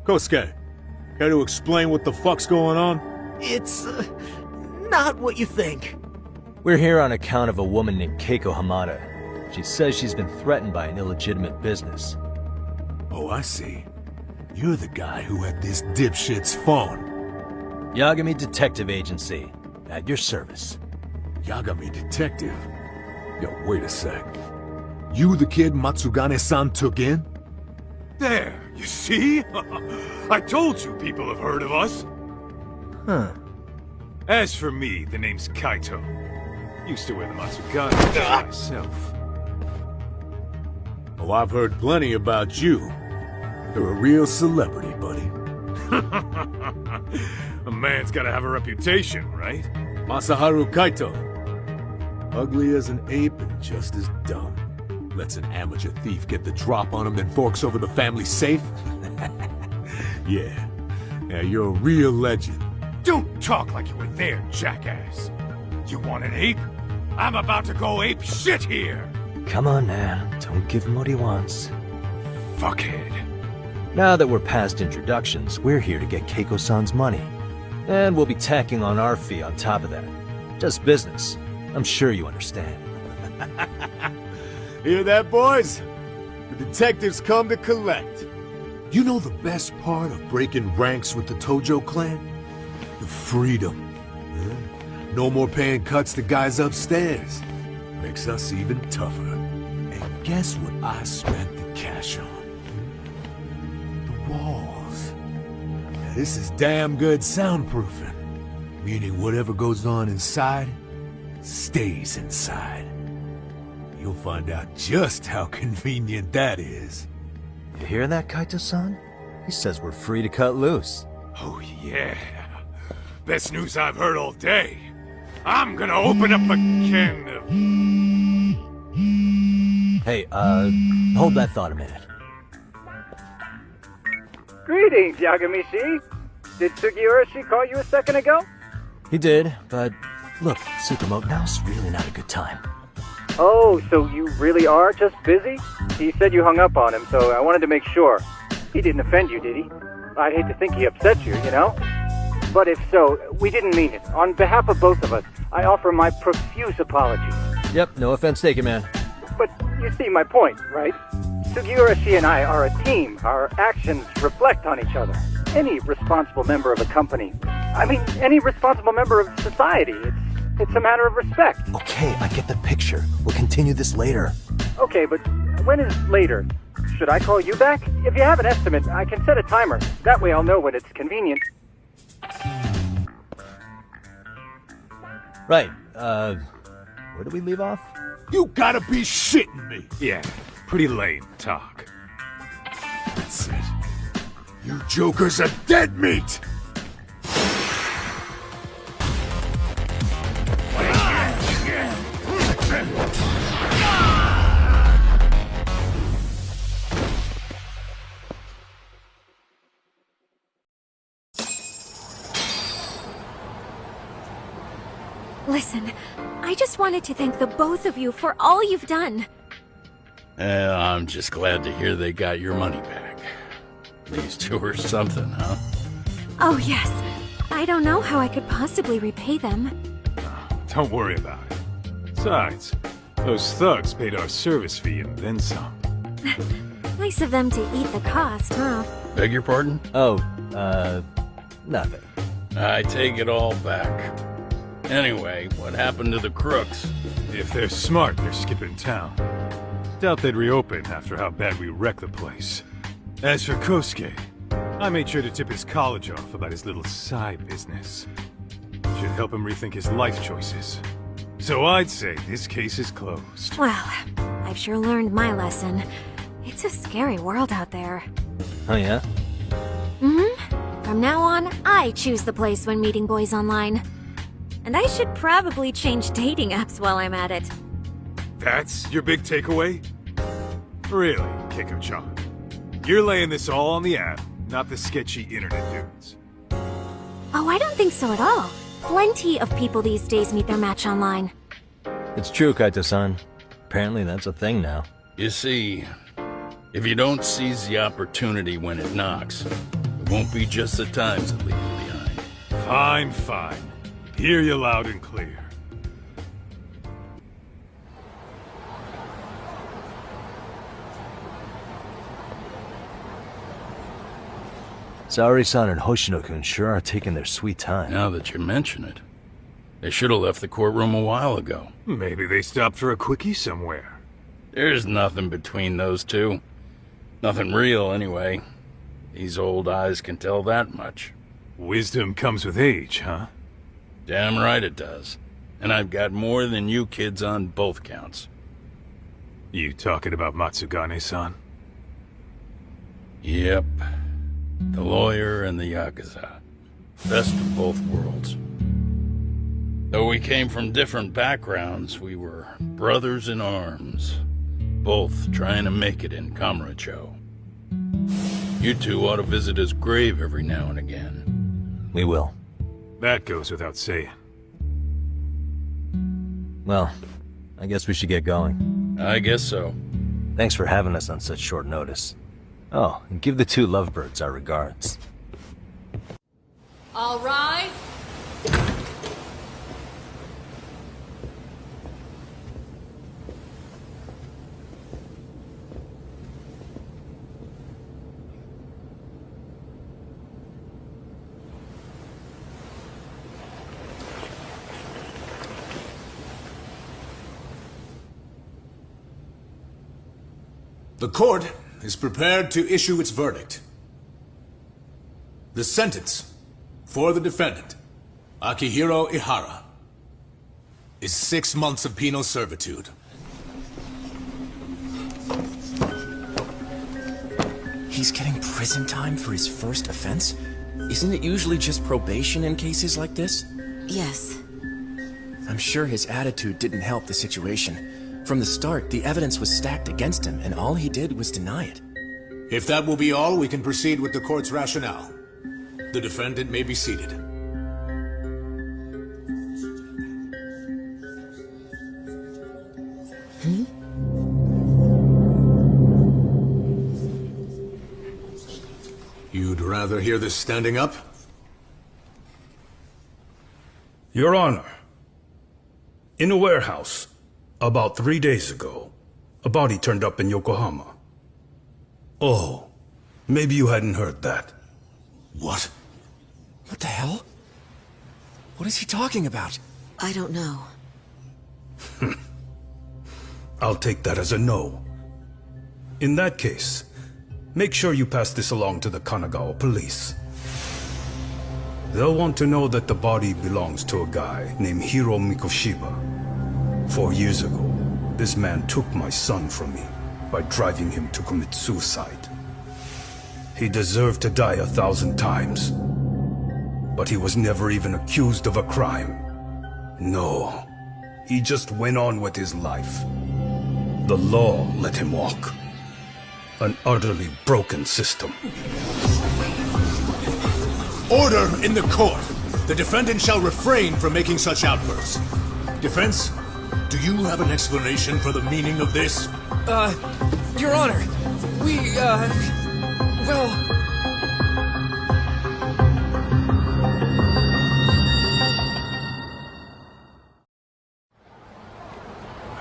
Kosuke, care to explain what the fuck's going on? It's, not what you think. We're here on account of a woman named Keiko Hamada. She says she's been threatened by an illegitimate business. Oh, I see. You're the guy who had this dipshit's phone. Yagami Detective Agency. At your service. Yagami Detective? Yo, wait a sec. You the kid Matsugane-san took in? There, you see? I told you people have heard of us. Huh. As for me, the name's Kaito. Used to wear the Matsugane myself. Oh, I've heard plenty about you. You're a real celebrity, buddy. A man's gotta have a reputation, right? Masaharu Kaito. Ugly as an ape and just as dumb. Lets an amateur thief get the drop on him, then forks over the family safe? Yeah, you're a real legend. Don't talk like you were there, jackass. You want an ape? I'm about to go ape shit here! Come on, man. Don't give him what he wants. Fuckhead. Now that we're past introductions, we're here to get Keiko-san's money. And we'll be tacking on our fee on top of that. Just business. I'm sure you understand. Hear that, boys? The detectives come to collect. You know the best part of breaking ranks with the Tojo clan? The freedom. No more paying cuts to guys upstairs. Makes us even tougher. And guess what I spent the cash on? The walls. Now this is damn good soundproofing. Meaning whatever goes on inside, stays inside. You'll find out just how convenient that is. You hear that, Kaito-san? He says we're free to cut loose. Oh yeah. Best news I've heard all day. I'm gonna open up a can of... Hey, hold that thought a minute. Greetings, Yagami-shi. Did Sugiura-shi call you a second ago? He did, but look, Tsukumo, now's really not a good time. Oh, so you really are just busy? He said you hung up on him, so I wanted to make sure. He didn't offend you, did he? I'd hate to think he upset you, you know? But if so, we didn't mean it. On behalf of both of us, I offer my profuse apologies. Yep, no offense taken, man. But you see my point, right? Sugiura and I are a team. Our actions reflect on each other. Any responsible member of a company, any responsible member of society, it's a matter of respect. Okay, I get the picture. We'll continue this later. Okay, but when is later? Should I call you back? If you have an estimate, I can set a timer. That way I'll know when it's convenient. Right, where did we leave off? You gotta be shitting me! Yeah, pretty lame talk. That's it. You jokers are dead meat! Listen, I just wanted to thank the both of you for all you've done. I'm just glad to hear they got your money back. These two are something, huh? Oh, yes. I don't know how I could possibly repay them. Don't worry about it. Besides, those thugs paid our service fee and then some. Nice of them to eat the cost, huh? Beg your pardon? Oh, nothing. I take it all back. Anyway, what happened to the crooks? If they're smart, they're skipping town. Doubt they'd reopen after how bad we wrecked the place. As for Kosuke, I made sure to tip his college off about his little side business. Should help him rethink his life choices. So I'd say this case is closed. Well, I've sure learned my lesson. It's a scary world out there. Oh yeah? Mm-hmm. From now on, I choose the place when meeting boys online. And I should probably change dating apps while I'm at it. That's your big takeaway? Really, Keiko-chan? You're laying this all on the app, not the sketchy internet dudes. Oh, I don't think so at all. Plenty of people these days meet their match online. It's true, Kaito-san. Apparently that's a thing now. You see, if you don't seize the opportunity when it knocks, it won't be just the times that leave you behind. Fine, fine. Hear you loud and clear. Saori-san and Hoshino-kun sure are taking their sweet time. Now that you mention it, they should have left the courtroom a while ago. Maybe they stopped for a quickie somewhere. There's nothing between those two. Nothing real, anyway. These old eyes can tell that much. Wisdom comes with age, huh? Damn right it does. And I've got more than you kids on both counts. You talking about Matsugane-san? Yep. The lawyer and the Yakuza. Best of both worlds. Though we came from different backgrounds, we were brothers in arms. Both trying to make it in Kamurocho. You two ought to visit his grave every now and again. We will. That goes without saying. Well, I guess we should get going. I guess so. Thanks for having us on such short notice. Oh, and give the two lovebirds our regards. All rise. The court is prepared to issue its verdict. The sentence for the defendant, Akihiro Ihara, is 6 months of penal servitude. He's getting prison time for his first offense? Isn't it usually just probation in cases like this? Yes. I'm sure his attitude didn't help the situation. From the start, the evidence was stacked against him, and all he did was deny it. If that will be all, we can proceed with the court's rationale. The defendant may be seated. You'd rather hear this standing up? Your Honor, in a warehouse, about 3 days ago, a body turned up in Yokohama. Oh, maybe you hadn't heard that. What? What the hell? What is he talking about? I don't know. I'll take that as a no. In that case, make sure you pass this along to the Kanagawa police. They'll want to know that the body belongs to a guy named Hiro Mikoshiba. 4 years ago, this man took my son from me by driving him to commit suicide. He deserved to die 1,000 times. But he was never even accused of a crime. No, he just went on with his life. The law let him walk. An utterly broken system. Order in the court. The defendant shall refrain from making such outbursts. Defense, do you have an explanation for the meaning of this? Your Honor, well...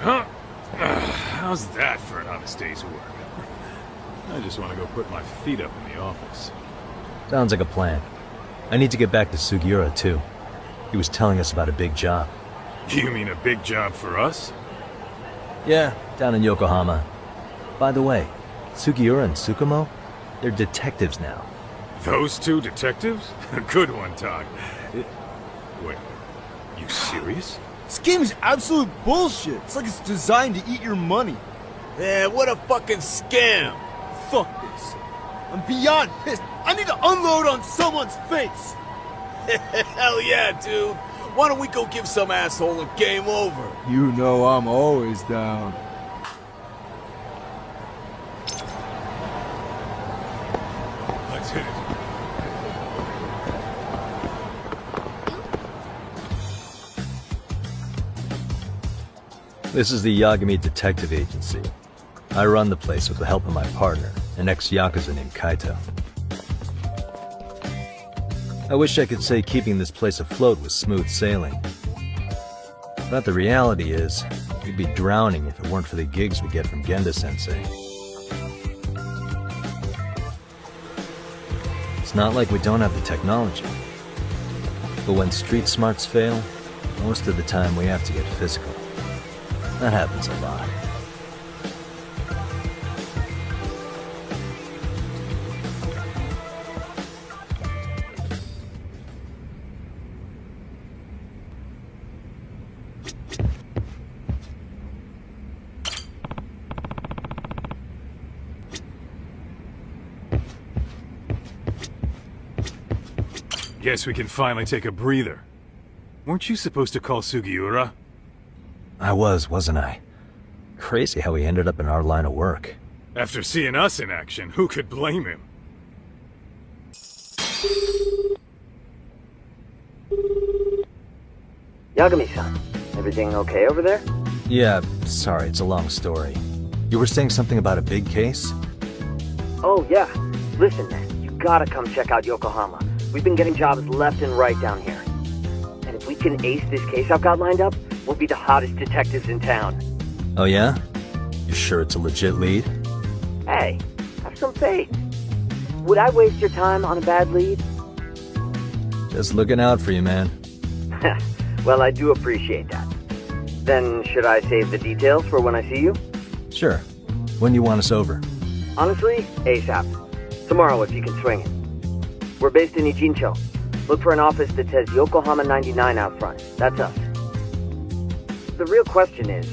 Huh? How's that for an honest day's work? I just want to go put my feet up in the office. Sounds like a plan. I need to get back to Sugiura, too. He was telling us about a big job. You mean a big job for us? Yeah, down in Yokohama. By the way, Sugiura and Tsukumo, they're detectives now. Those two detectives? A good one, Todd. Wait, you serious? This game is absolute bullshit. It's like it's designed to eat your money. Yeah, what a fucking scam! Fuck this. I'm beyond pissed. I need to unload on someone's face. Hell yeah, dude. Why don't we go give some asshole a game over? You know I'm always down. Let's hit it. This is the Yagami Detective Agency. I run the place with the help of my partner, an ex-Yakuza named Kaito. I wish I could say keeping this place afloat was smooth sailing. But the reality is, we'd be drowning if it weren't for the gigs we get from Genda-sensei. It's not like we don't have the technology. But when street smarts fail, most of the time we have to get physical. That happens a lot. Guess we can finally take a breather. Weren't you supposed to call Sugiura? I was, wasn't I? Crazy how he ended up in our line of work. After seeing us in action, who could blame him? Yagami-san, everything okay over there? Yeah, sorry, it's a long story. You were saying something about a big case? Oh, yeah. Listen, man, you gotta come check out Yokohama. We've been getting jobs left and right down here. And if we can ace this case I've got lined up, we'll be the hottest detectives in town. Oh yeah? You sure it's a legit lead? Hey, have some faith. Would I waste your time on a bad lead? Just looking out for you, man. Well, I do appreciate that. Then, should I save the details for when I see you? Sure. When do you want us over? Honestly, ASAP. Tomorrow if you can swing it. We're based in Ijincho. Look for an office that says Yokohama 99 out front. That's us. The real question is,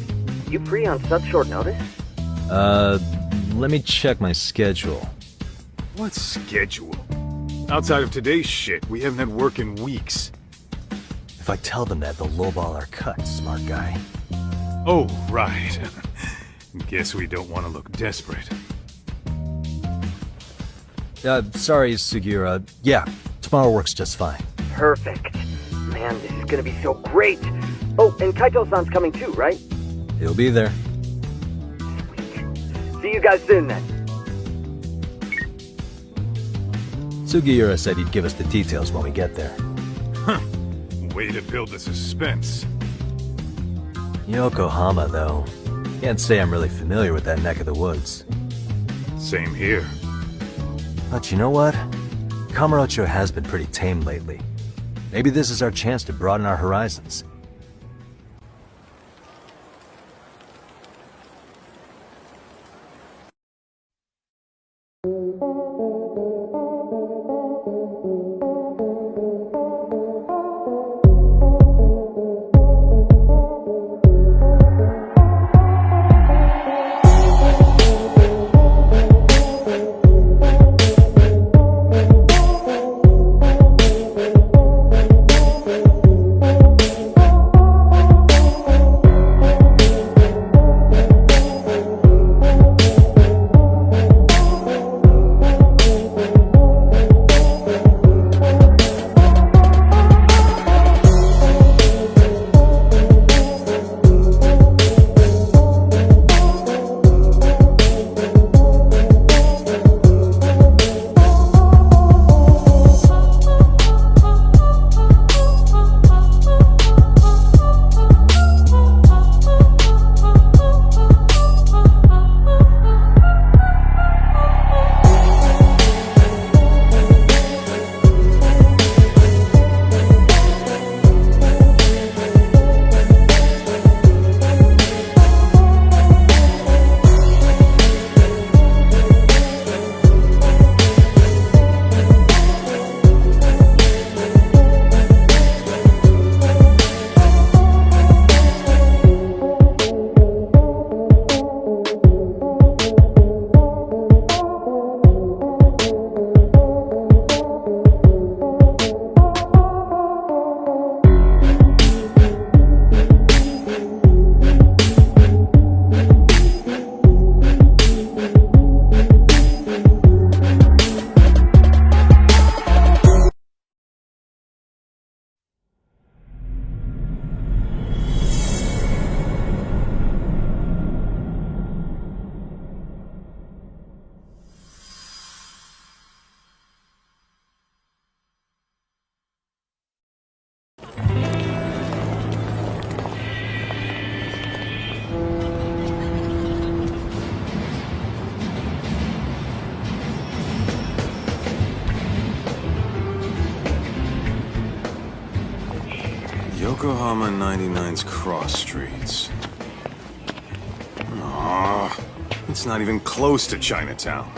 you free on such short notice? Let me check my schedule. What schedule? Outside of today's shit, we haven't had work in weeks. If I tell them that, they'll lowball our cut, smart guy. Oh, right. Guess we don't want to look desperate. Sorry, Sugiura. Yeah, tomorrow works just fine. Perfect. Man, this is gonna be so great. Oh, and Kaito-san's coming too, right? He'll be there. See you guys soon then. Sugiura said he'd give us the details when we get there. Huh. Way to build the suspense. Yokohama, though. Can't say I'm really familiar with that neck of the woods. Same here. But you know what? Kamurocho has been pretty tame lately. Maybe this is our chance to broaden our horizons. Yokohama 99's cross streets. Aw, it's not even close to Chinatown.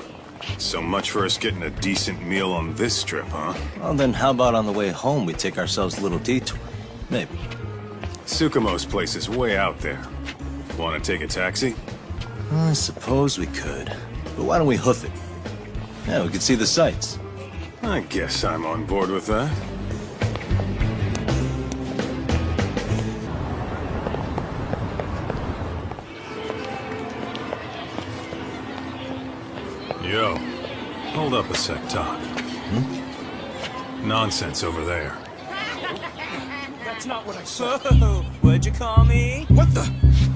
So much for us getting a decent meal on this trip, huh? Well, then how about on the way home we take ourselves a little detour? Maybe. Tsukumo's place is way out there. Want to take a taxi? I suppose we could. But why don't we hoof it? Yeah, we could see the sights. I guess I'm on board with that. Yo, hold up a sec, Todd. Nonsense over there. That's not what I said. What'd you call me? What the?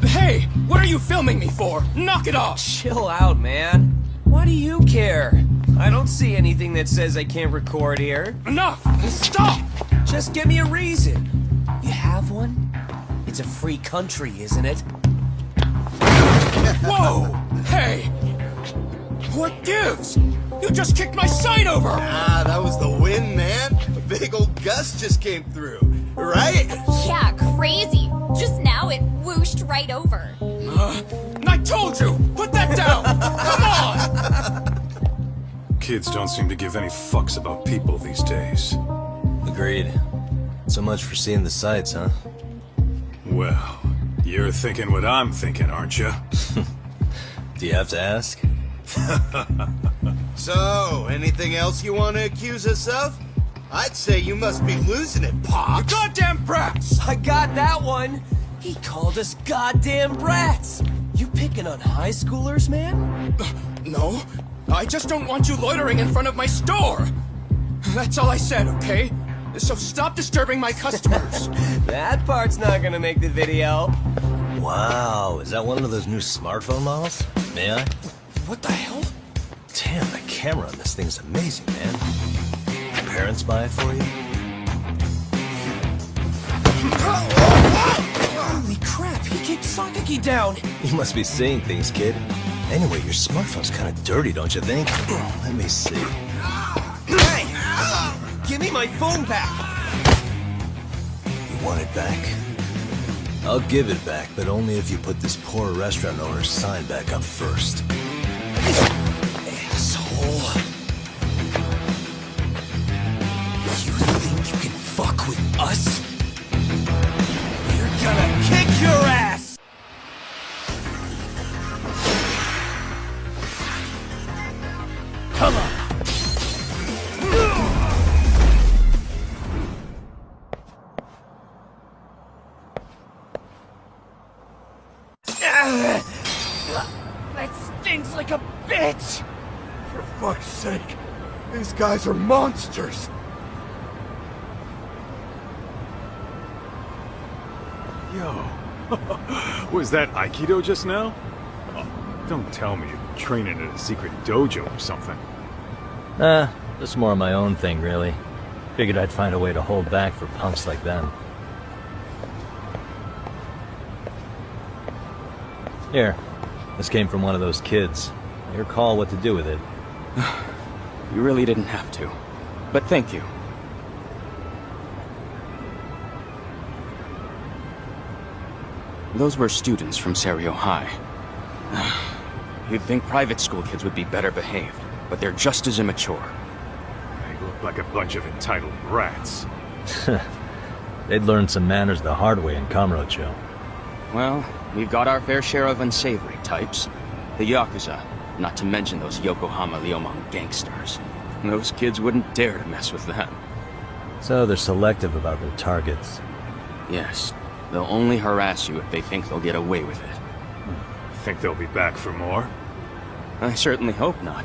Hey, what are you filming me for? Knock it off! Chill out, man. Why do you care? I don't see anything that says I can't record here. Enough! Stop! Just give me a reason. You have one? It's a free country, isn't it? Whoa! Hey! What gives? You just kicked my sign over! Ah, that was the wind, man. A big old gust just came through, right? Yeah, crazy. Just now it whooshed right over. I told you! Put that down! Come on! Kids don't seem to give any fucks about people these days. Agreed. So much for seeing the sights, huh? Well, you're thinking what I'm thinking, aren't you? Do you have to ask? So, anything else you want to accuse us of? I'd say you must be losing it, Pop. You goddamn brats! I got that one! He called us goddamn brats! You picking on high schoolers, man? No, I just don't want you loitering in front of my store! That's all I said, okay? So stop disturbing my customers! That part's not gonna make the video. Wow, is that one of those new smartphone models? May I? What the hell? Damn, the camera on this thing's amazing, man. Parents buy it for you? Holy crap, he kicked Sakaki down! You must be seeing things, kid. Anyway, your smartphone's kind of dirty, don't you think? Let me see. Hey! Give me my phone back! You want it back? I'll give it back, but only if you put this poor restaurant owner's sign back up first. Asshole. You think you can fuck with us? We're gonna kick your ass! Come on! That stinks like a bitch! For fuck's sake, these guys are monsters! Yo, was that Aikido just now? Oh, don't tell me you're training at a secret dojo or something. Just more of my own thing, really. Figured I'd find a way to hold back for punks like them. Here, this came from one of those kids. Your call what to do with it. You really didn't have to. But thank you. Those were students from Serio High. You'd think private school kids would be better behaved, but they're just as immature. They look like a bunch of entitled brats. They'd learned some manners the hard way in Kamurocho. Well, we've got our fair share of unsavory types. The Yakuza, not to mention those Yokohama Liomon gangsters. Those kids wouldn't dare to mess with them. So they're selective about their targets. Yes, they'll only harass you if they think they'll get away with it. Think they'll be back for more? I certainly hope not.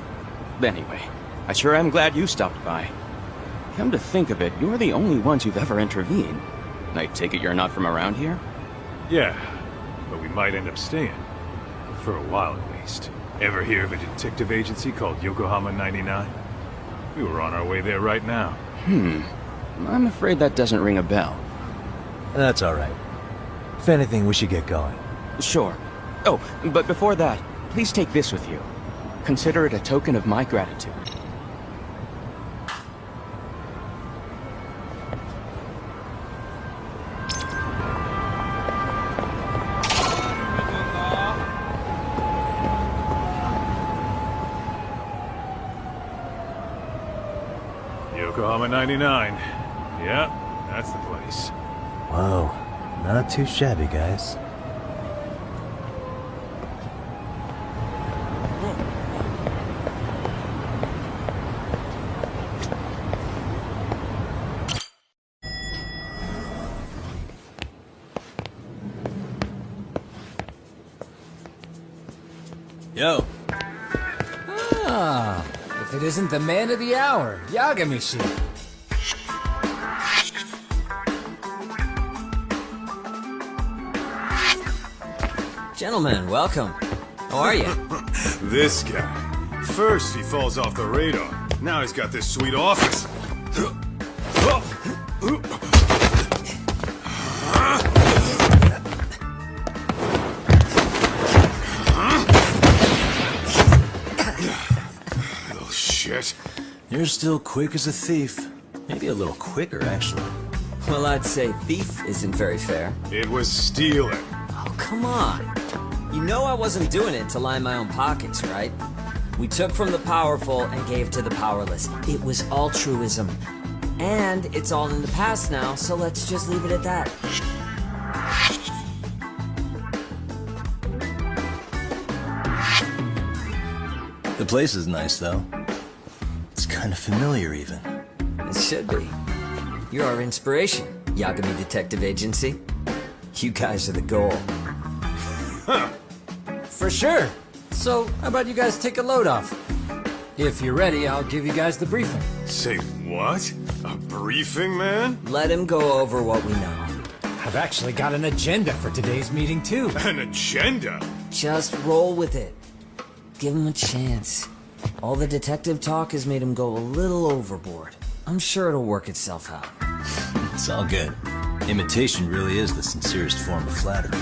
Anyway, I sure am glad you stopped by. Come to think of it, you're the only ones who've ever intervened. I take it you're not from around here? Yeah, but we might end up staying. For a while at least. Ever hear of a detective agency called Yokohama 99? We were on our way there right now. I'm afraid that doesn't ring a bell. That's alright. If anything, we should get going. Sure. Oh, but before that, please take this with you. Consider it a token of my gratitude. Yokohama 99. Yep, that's the place. Whoa, not too shabby, guys. Yo. Ah, if it isn't the man of the hour, Yagamishi. Gentlemen, welcome. How are you? This guy. First he falls off the radar. Now he's got this sweet office. Little shit. You're still quick as a thief. Maybe a little quicker, actually. Well, I'd say thief isn't very fair. It was stealing. Oh, come on. You know I wasn't doing it to line my own pockets, right? We took from the powerful and gave to the powerless. It was altruism. And it's all in the past now, so let's just leave it at that. The place is nice, though. It's kind of familiar, even. It should be. You're our inspiration, Yagami Detective Agency. You guys are the goal. Huh. For sure. So, how about you guys take a load off? If you're ready, I'll give you guys the briefing. Say what? A briefing, man? Let him go over what we know. I've actually got an agenda for today's meeting, too. An agenda? Just roll with it. Give him a chance. All the detective talk has made him go a little overboard. I'm sure it'll work itself out. It's all good. Imitation really is the sincerest form of flattery.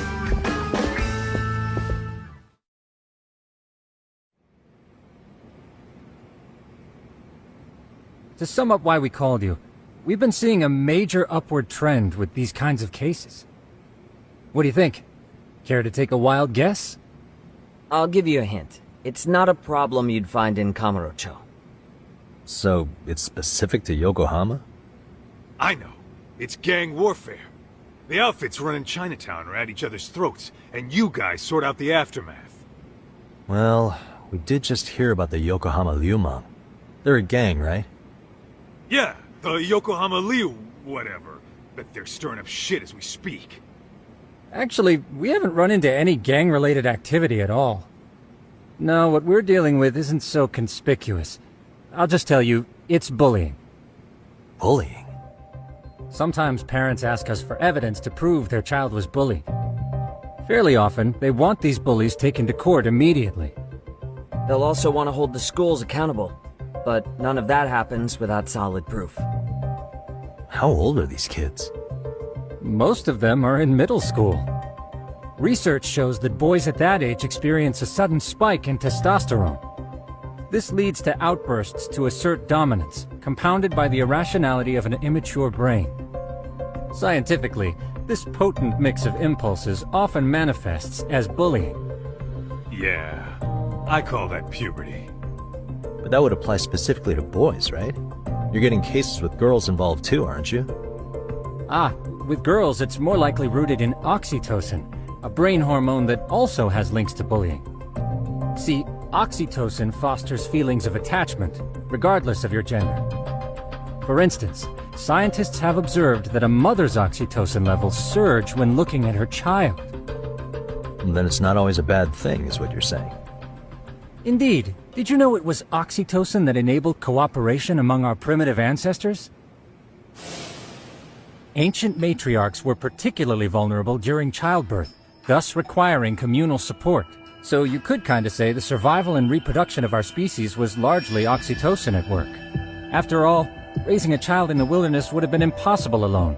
To sum up why we called you, we've been seeing a major upward trend with these kinds of cases. What do you think? Care to take a wild guess? I'll give you a hint. It's not a problem you'd find in Kamurocho. So, it's specific to Yokohama? I know. It's gang warfare. The outfits running Chinatown are at each other's throats, and you guys sort out the aftermath. Well, we did just hear about the Yokohama Liumang. They're a gang, right? Yeah, the Yokohama Liu, whatever. But they're stirring up shit as we speak. Actually, we haven't run into any gang-related activity at all. No, what we're dealing with isn't so conspicuous. I'll just tell you, it's bullying. Bullying? Sometimes parents ask us for evidence to prove their child was bullied. Fairly often, they want these bullies taken to court immediately. They'll also want to hold the schools accountable, but none of that happens without solid proof. How old are these kids? Most of them are in middle school. Research shows that boys at that age experience a sudden spike in testosterone. This leads to outbursts to assert dominance, compounded by the irrationality of an immature brain. Scientifically, this potent mix of impulses often manifests as bullying. Yeah, I call that puberty. But that would apply specifically to boys, right? You're getting cases with girls involved too, aren't you? Ah, with girls it's more likely rooted in oxytocin, a brain hormone that also has links to bullying. See, oxytocin fosters feelings of attachment, regardless of your gender. For instance, scientists have observed that a mother's oxytocin levels surge when looking at her child. And then it's not always a bad thing, is what you're saying. Indeed. Did you know it was oxytocin that enabled cooperation among our primitive ancestors? Ancient matriarchs were particularly vulnerable during childbirth, thus requiring communal support. So you could kinda say the survival and reproduction of our species was largely oxytocin at work. After all, raising a child in the wilderness would have been impossible alone.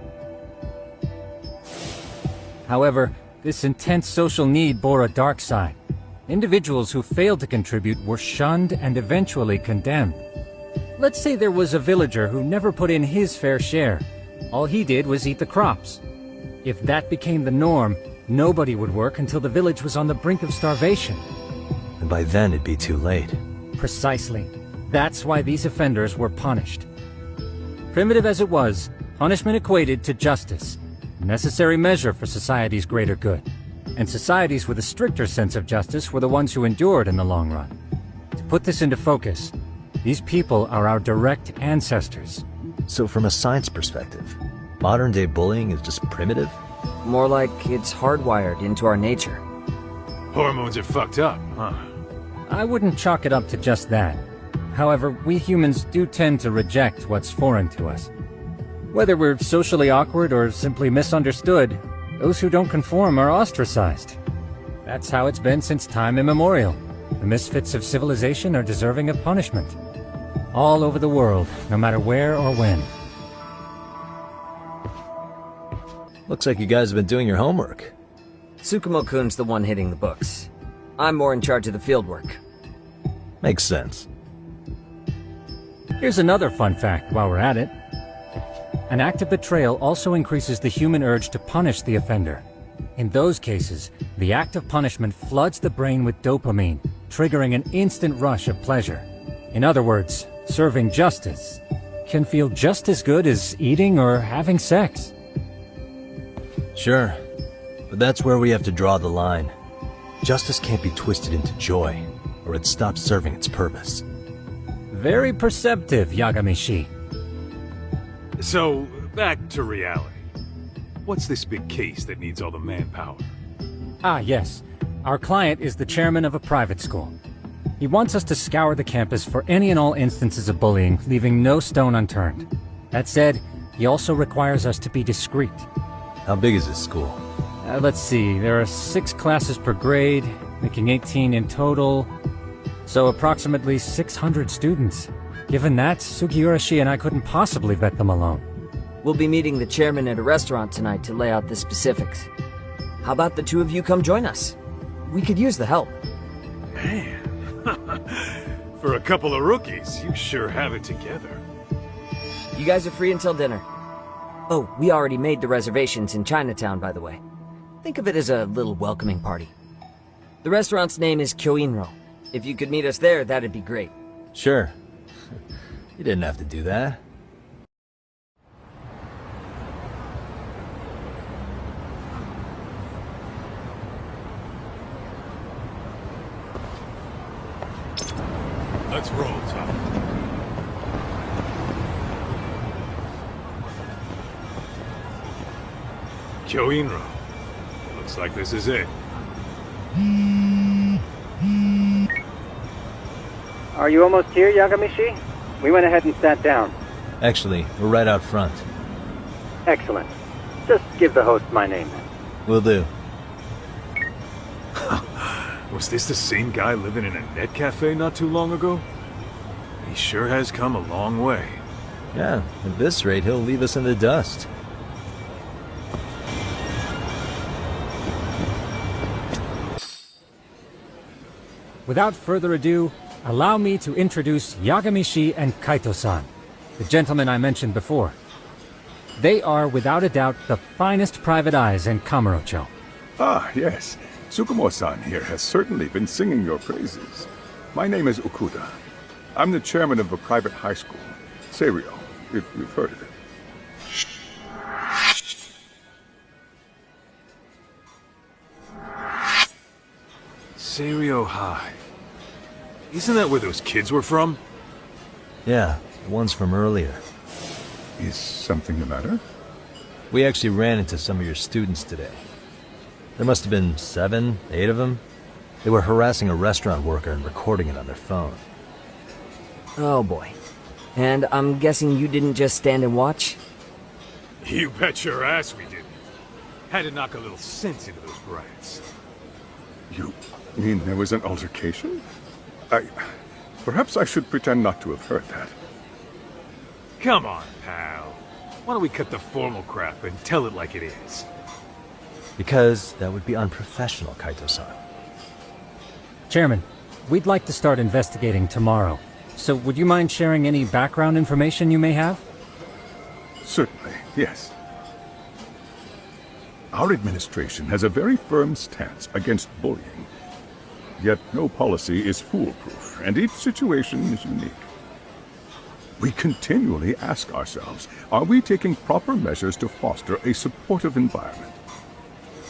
However, this intense social need bore a dark side. Individuals who failed to contribute were shunned and eventually condemned. Let's say there was a villager who never put in his fair share. All he did was eat the crops. If that became the norm, nobody would work until the village was on the brink of starvation. And by then it'd be too late. Precisely. That's why these offenders were punished. Primitive as it was, punishment equated to justice, a necessary measure for society's greater good. And societies with a stricter sense of justice were the ones who endured in the long run. To put this into focus, these people are our direct ancestors. So from a science perspective, modern-day bullying is just primitive? More like it's hardwired into our nature. Hormones are fucked up, huh? I wouldn't chalk it up to just that. However, we humans do tend to reject what's foreign to us. Whether we're socially awkward or simply misunderstood, those who don't conform are ostracized. That's how it's been since time immemorial. The misfits of civilization are deserving of punishment. All over the world, no matter where or when. Looks like you guys have been doing your homework. Tsukumo-kun's the one hitting the books. I'm more in charge of the fieldwork. Makes sense. Here's another fun fact while we're at it. An act of betrayal also increases the human urge to punish the offender. In those cases, the act of punishment floods the brain with dopamine, triggering an instant rush of pleasure. In other words, serving justice can feel just as good as eating or having sex. Sure, but that's where we have to draw the line. Justice can't be twisted into joy, or it stops serving its purpose. Very perceptive, Yagami-shi. So, back to reality. What's this big case that needs all the manpower? Ah, yes. Our client is the chairman of a private school. He wants us to scour the campus for any and all instances of bullying, leaving no stone unturned. That said, he also requires us to be discreet. How big is this school? Let's see, there are 6 classes per grade, making 18 in total. So approximately 600 students. Given that, Sugiurashi and I couldn't possibly vet them alone. We'll be meeting the chairman at a restaurant tonight to lay out the specifics. How about the two of you come join us? We could use the help. Man, for a couple of rookies, you sure have it together. You guys are free until dinner. Oh, we already made the reservations in Chinatown, by the way. Think of it as a little welcoming party. The restaurant's name is Kyoinro. If you could meet us there, that'd be great. Sure. You didn't have to do that. Let's roll, Tom. Kyoinro. Looks like this is it. Are you almost here, Yagamishi? We went ahead and sat down. Actually, we're right out front. Excellent. Just give the host my name. Will do. Was this the same guy living in a net cafe not too long ago? He sure has come a long way. Yeah, at this rate, he'll leave us in the dust. Without further ado, allow me to introduce Yagamishi and Kaito-san, the gentlemen I mentioned before. They are, without a doubt, the finest private eyes in Kamurocho. Ah, yes. Tsukumo-san here has certainly been singing your praises. My name is Okuda. I'm the chairman of a private high school, Seirio, if you've heard of it. Seirio High. Isn't that where those kids were from? Yeah, the ones from earlier. Is something the matter? We actually ran into some of your students today. There must have been 7, 8 of them. They were harassing a restaurant worker and recording it on their phone. Oh boy. And I'm guessing you didn't just stand and watch? You bet your ass we didn't. Had to knock a little sense into those brats. You mean there was an altercation? Perhaps I should pretend not to have heard that. Come on, pal. Why don't we cut the formal crap and tell it like it is? Because that would be unprofessional, Kaito-san. Chairman, we'd like to start investigating tomorrow. So would you mind sharing any background information you may have? Certainly, yes. Our administration has a very firm stance against bullying. Yet no policy is foolproof, and each situation is unique. We continually ask ourselves, are we taking proper measures to foster a supportive environment?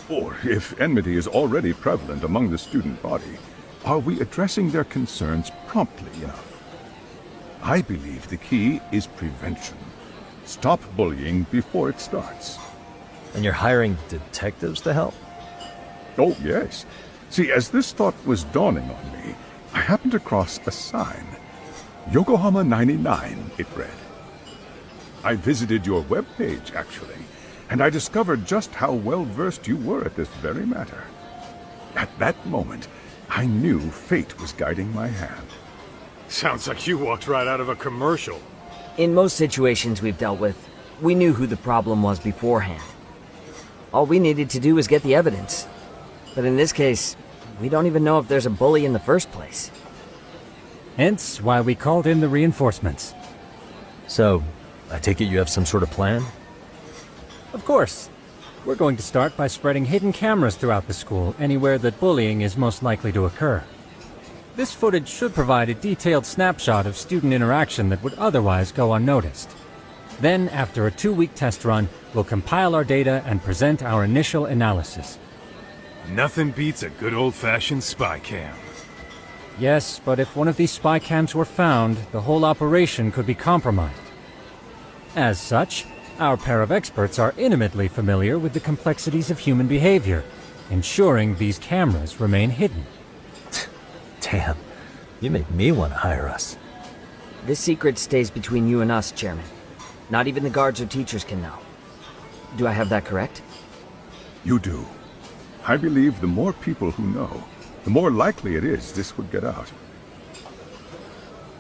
Or, if enmity is already prevalent among the student body, are we addressing their concerns promptly enough? I believe the key is prevention. Stop bullying before it starts. And you're hiring detectives to help? Oh, yes. See, as this thought was dawning on me, I happened across a sign. Yokohama 99, it read. I visited your webpage, actually, and I discovered just how well-versed you were at this very matter. At that moment, I knew fate was guiding my hand. Sounds like you walked right out of a commercial. In most situations we've dealt with, we knew who the problem was beforehand. All we needed to do was get the evidence. But in this case, we don't even know if there's a bully in the first place. Hence why we called in the reinforcements. So, I take it you have some sort of plan? Of course. We're going to start by spreading hidden cameras throughout the school, anywhere that bullying is most likely to occur. This footage should provide a detailed snapshot of student interaction that would otherwise go unnoticed. Then, after a 2-week test run, we'll compile our data and present our initial analysis. Nothing beats a good old-fashioned spy cam. Yes, but if one of these spy cams were found, the whole operation could be compromised. As such, our pair of experts are intimately familiar with the complexities of human behavior, ensuring these cameras remain hidden. Damn, you make me want to hire us. This secret stays between you and us, Chairman. Not even the guards or teachers can know. Do I have that correct? You do. I believe the more people who know, the more likely it is this would get out.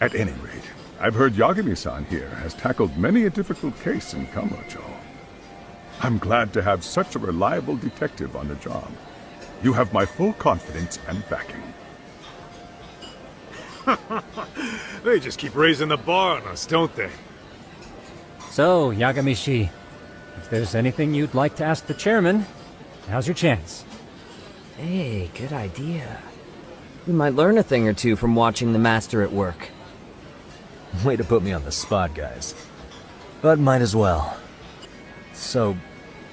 At any rate, I've heard Yagami-san here has tackled many a difficult case in Kamurocho. I'm glad to have such a reliable detective on the job. You have my full confidence and backing. They just keep raising the bar on us, don't they? So, Yagami-shi, if there's anything you'd like to ask the chairman, now's your chance. Hey, good idea. We might learn a thing or two from watching the master at work. Way to put me on the spot, guys. But might as well. So,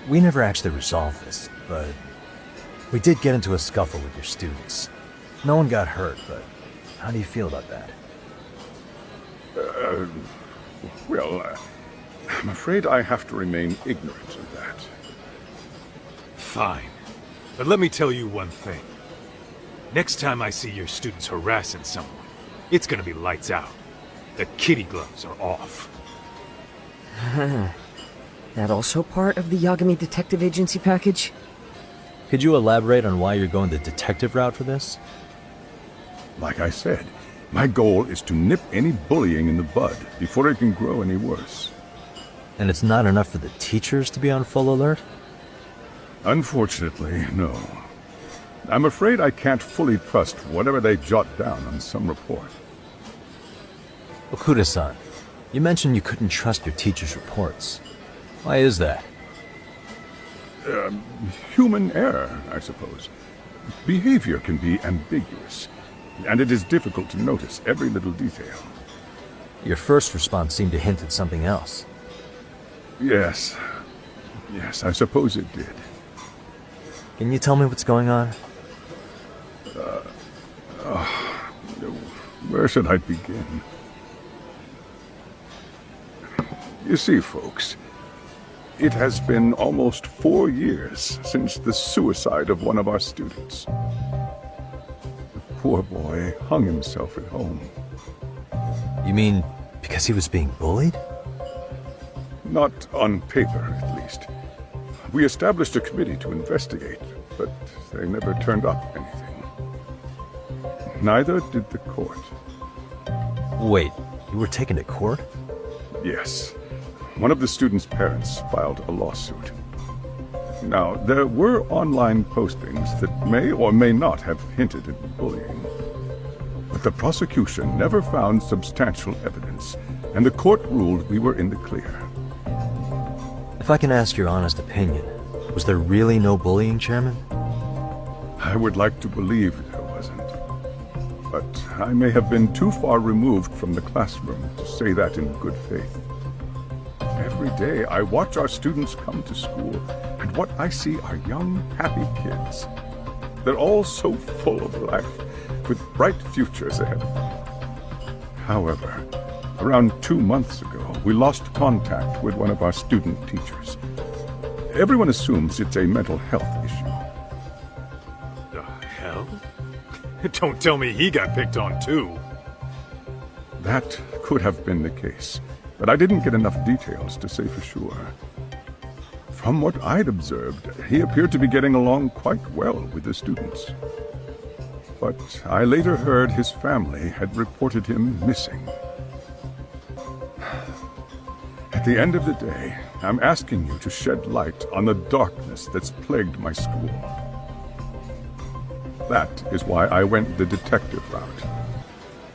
we never actually resolved this, but we did get into a scuffle with your students. No one got hurt, but how do you feel about that? I'm afraid I have to remain ignorant of that. Fine. But let me tell you one thing. Next time I see your students harassing someone, it's gonna be lights out. The kitty gloves are off. That also part of the Yagami Detective Agency package? Could you elaborate on why you're going the detective route for this? Like I said, my goal is to nip any bullying in the bud before it can grow any worse. And it's not enough for the teachers to be on full alert? Unfortunately, no. I'm afraid I can't fully trust whatever they jot down on some report. Okuda-san, you mentioned you couldn't trust your teacher's reports. Why is that? Human error, I suppose. Behavior can be ambiguous, and it is difficult to notice every little detail. Your first response seemed to hint at something else. Yes, I suppose it did. Can you tell me what's going on? Where should I begin? You see, folks, it has been almost 4 years since the suicide of one of our students. The poor boy hung himself at home. You mean because he was being bullied? Not on paper, at least. We established a committee to investigate, but they never turned up anything. Neither did the court. Wait, you were taken to court? Yes. One of the students' parents filed a lawsuit. Now, there were online postings that may or may not have hinted at bullying. But the prosecution never found substantial evidence, and the court ruled we were in the clear. If I can ask your honest opinion, was there really no bullying, Chairman? I would like to believe there wasn't. But I may have been too far removed from the classroom to say that in good faith. Every day I watch our students come to school, and what I see are young, happy kids. They're all so full of life, with bright futures ahead of them. However, around 2 months ago, we lost contact with one of our student teachers. Everyone assumes it's a mental health issue. The hell? Don't tell me he got picked on too. That could have been the case, but I didn't get enough details to say for sure. From what I'd observed, he appeared to be getting along quite well with the students. But I later heard his family had reported him missing. At the end of the day, I'm asking you to shed light on the darkness that's plagued my school. That is why I went the detective route.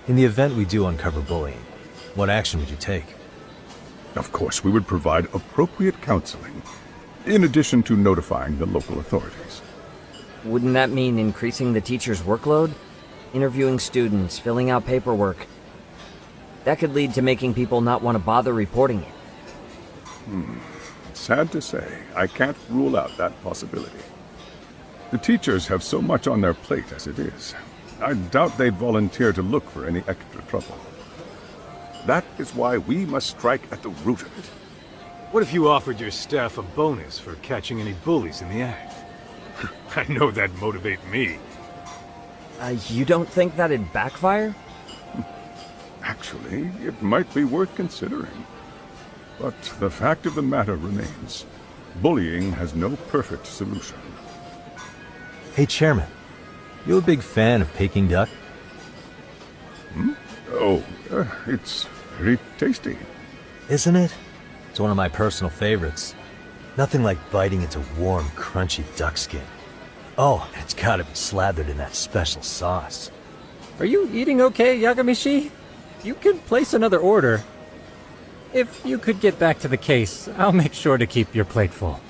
In the event we do uncover bullying, what action would you take? Of course, we would provide appropriate counseling, in addition to notifying the local authorities. Wouldn't that mean increasing the teacher's workload? Interviewing students, filling out paperwork. That could lead to making people not want to bother reporting it. Sad to say, I can't rule out that possibility. The teachers have so much on their plate as it is. I doubt they'd volunteer to look for any extra trouble. That is why we must strike at the root of it. What if you offered your staff a bonus for catching any bullies in the act? I know that'd motivate me. You don't think that'd backfire? Actually, it might be worth considering. But the fact of the matter remains, bullying has no perfect solution. Hey, Chairman, you a big fan of Peking duck? Oh, it's Very tasty. Isn't it? It's one of my personal favorites. Nothing like biting into warm, crunchy duck skin. Oh, and it's gotta be slathered in that special sauce. Are you eating okay, Yagamishi? You can place another order. If you could get back to the case, I'll make sure to keep your plate full.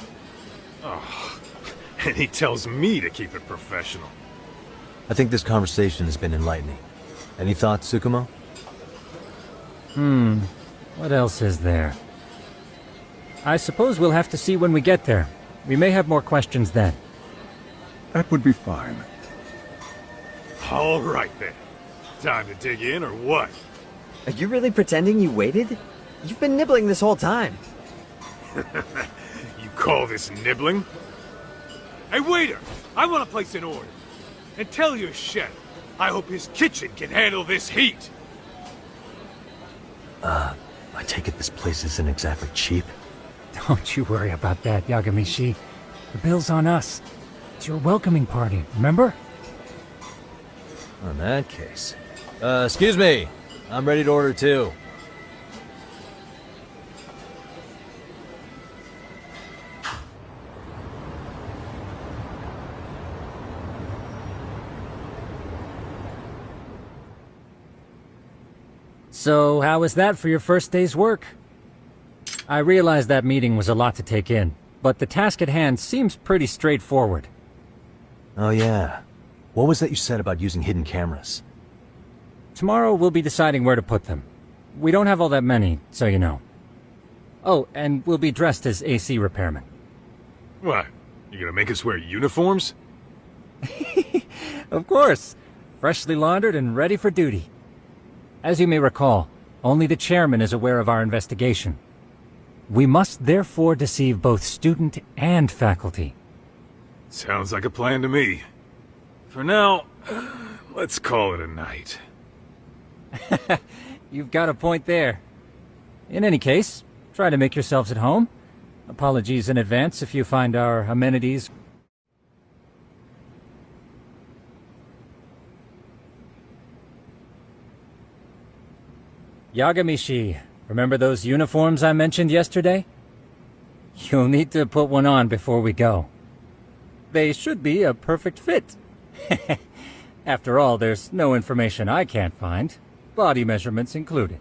Oh, and he tells me to keep it professional. I think this conversation has been enlightening. Any thoughts, Tsukumo? What else is there? I suppose we'll have to see when we get there. We may have more questions then. That would be fine. All right then. Time to dig in or what? Are you really pretending you waited? You've been nibbling this whole time. You call this nibbling? Hey waiter, I want to place an order. And tell your chef, I hope his kitchen can handle this heat. I take it this place isn't exactly cheap? Don't you worry about that, Yagamishi. The bill's on us. It's your welcoming party, remember? In that case. Excuse me. I'm ready to order too. So, how was that for your first day's work? I realize that meeting was a lot to take in, but the task at hand seems pretty straightforward. Oh yeah. What was that you said about using hidden cameras? Tomorrow we'll be deciding where to put them. We don't have all that many, so you know. Oh, and we'll be dressed as AC repairmen. What? You gonna make us wear uniforms? Of course. Freshly laundered and ready for duty. As you may recall, only the chairman is aware of our investigation. We must therefore deceive both student and faculty. Sounds like a plan to me. For now, let's call it a night. You've got a point there. In any case, try to make yourselves at home. Apologies in advance if you find our amenities. Yagamishi, remember those uniforms I mentioned yesterday? You'll need to put one on before we go. They should be a perfect fit. After all, there's no information I can't find, body measurements included.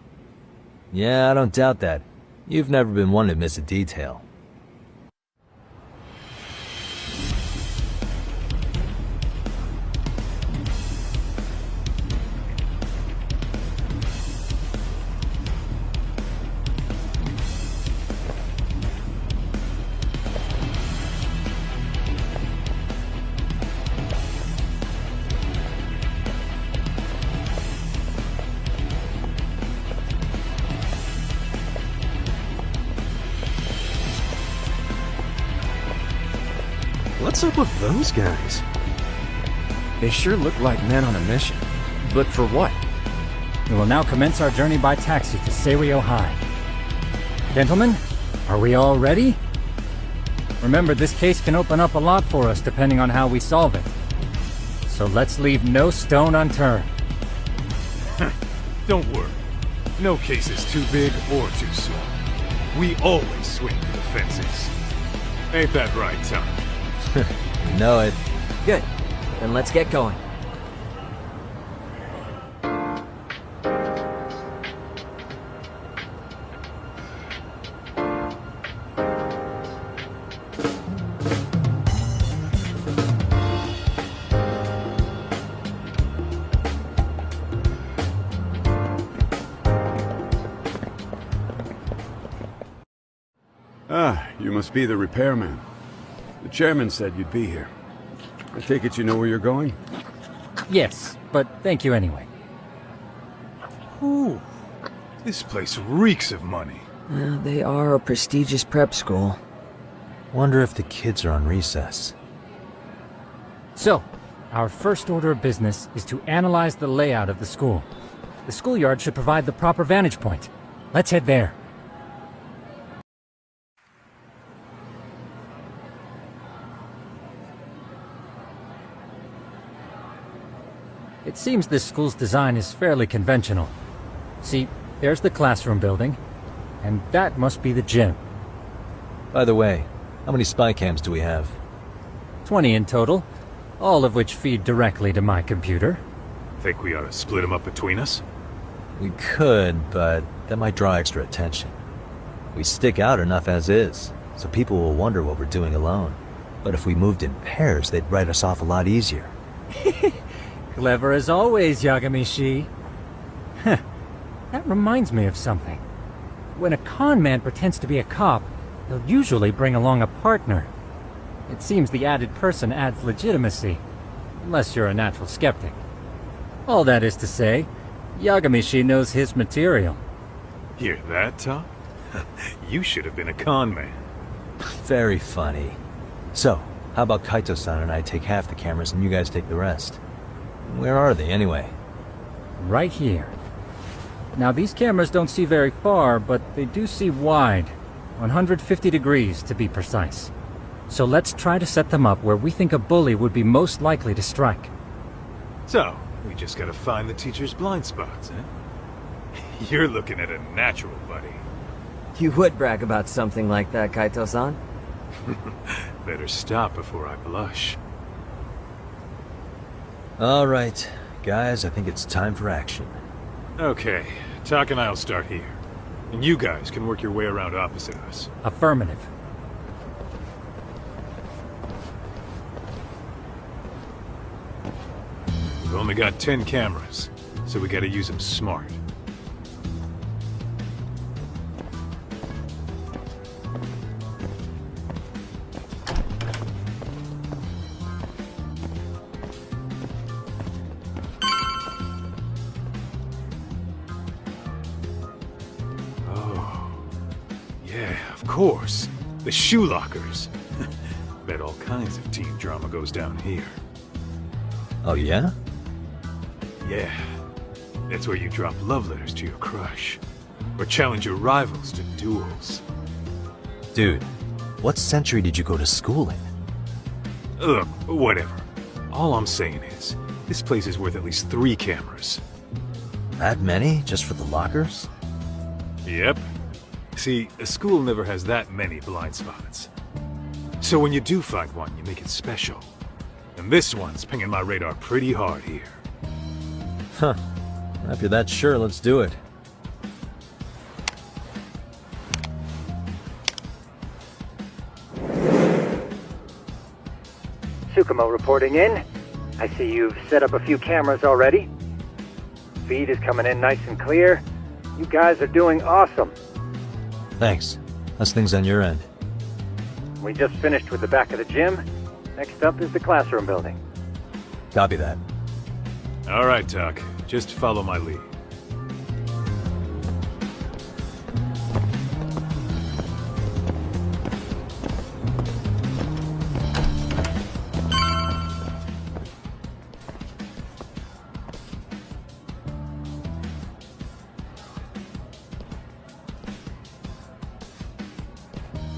Yeah, I don't doubt that. You've never been one to miss a detail. What's up with those guys? They sure look like men on a mission. But for what? We will now commence our journey by taxi to Seiryo High. Gentlemen, are we all ready? Remember, this case can open up a lot for us depending on how we solve it. So let's leave no stone unturned. Don't worry. No case is too big or too small. We always swing for the fences. Ain't that right, Tom? You know it. Good. Then let's get going. Ah, you must be the repairman. The chairman said you'd be here. I take it you know where you're going? Yes, but thank you anyway. Ooh, this place reeks of money. They are a prestigious prep school. Wonder if the kids are on recess. So, our first order of business is to analyze the layout of the school. The schoolyard should provide the proper vantage point. Let's head there. It seems this school's design is fairly conventional. See, There's the classroom building, and that must be the gym. By the way, how many spy cams do we have? 20 in total, all of which feed directly to my computer. Think we ought to split them up between us? We could, but that might draw extra attention. We stick out enough as is, so people will wonder what we're doing alone. But if we moved in pairs, they'd write us off a lot easier. Clever as always, Yagami-shi. That reminds me of something. When a con man pretends to be a cop, they'll usually bring along a partner. It seems the added person adds legitimacy, unless you're a natural skeptic. All that is to say, Yagami-shi knows his material. Hear that, Tom? You should have been a con man. Very funny. So, how about Kaito-san and I take half the cameras and you guys take the rest? Where are they, anyway? Right here. Now, these cameras don't see very far, but they do see wide. 150 degrees, to be precise. So let's try to set them up where we think a bully would be most likely to strike. So, we just gotta find the teacher's blind spots, eh? You're looking at a natural, buddy. You would brag about something like that, Kaito-san. Better stop before I blush. Alright, guys, I think it's time for action. Okay, Tak and I'll start here. And you guys can work your way around opposite us. Affirmative. We've only got 10 cameras, so we gotta use them smart. Of course, the shoe lockers. Bet all kinds of teen drama goes down here. Oh yeah? Yeah. That's where you drop love letters to your crush. Or challenge your rivals to duels. Dude, what century did you go to school in? Look, whatever. All I'm saying is, this place is worth at least 3 cameras. That many? Just for the lockers? Yep. See, a school never has that many blind spots. So when you do find one, you make it special. And this one's pinging my radar pretty hard here. Huh. If you're that sure, let's do it. Tsukumo reporting in. I see you've set up a few cameras already. Feed is coming in nice and clear. You guys are doing awesome. Thanks. How's things on your end? We just finished with the back of the gym. Next up is the classroom building. Copy that. All right, Tak. Just follow my lead.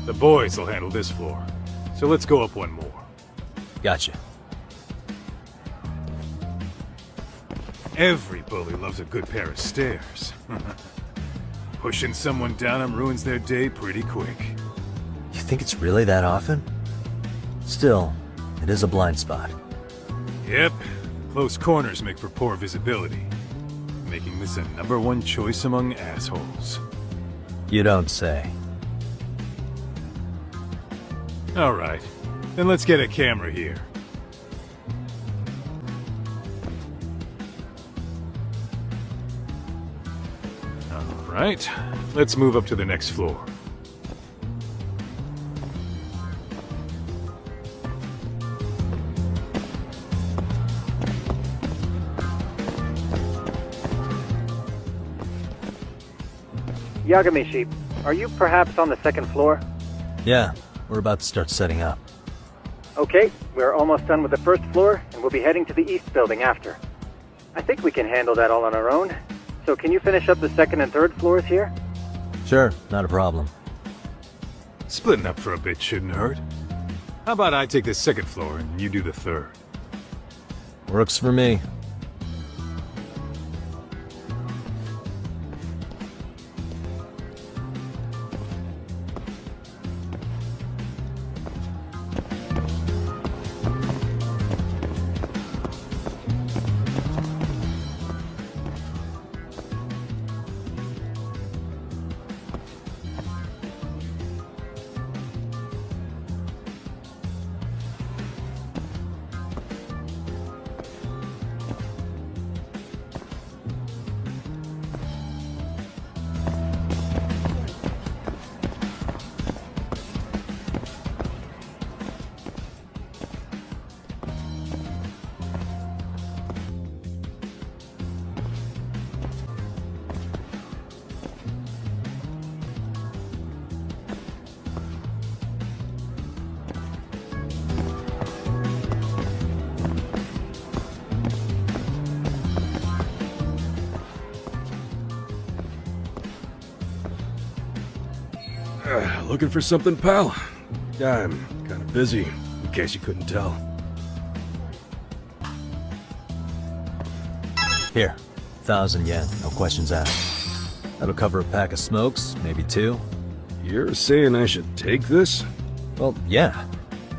The boys will handle this floor, so let's go up one more. Gotcha. Every bully loves a good pair of stairs. Pushing someone down them ruins their day pretty quick. You think it's really that often? Still, it is a blind spot. Yep, close corners make for poor visibility, making this a #1 choice among assholes. You don't say. All right, then let's get a camera here. All right, let's move up to the next floor. Yagami-shi, are you perhaps on the second floor? Yeah, we're about to start setting up. Okay, we're almost done with the first floor, and we'll be heading to the east building after. I think we can handle that all on our own. So can you finish up the second and third floors here? Sure, not a problem. Splitting up for a bit shouldn't hurt. How about I take the second floor and you do the third? Works for me. Looking for something, pal? I'm kind of busy, in case you couldn't tell. Here, 1,000 yen, no questions asked. That'll cover a pack of smokes, maybe 2. You're saying I should take this? Well, yeah.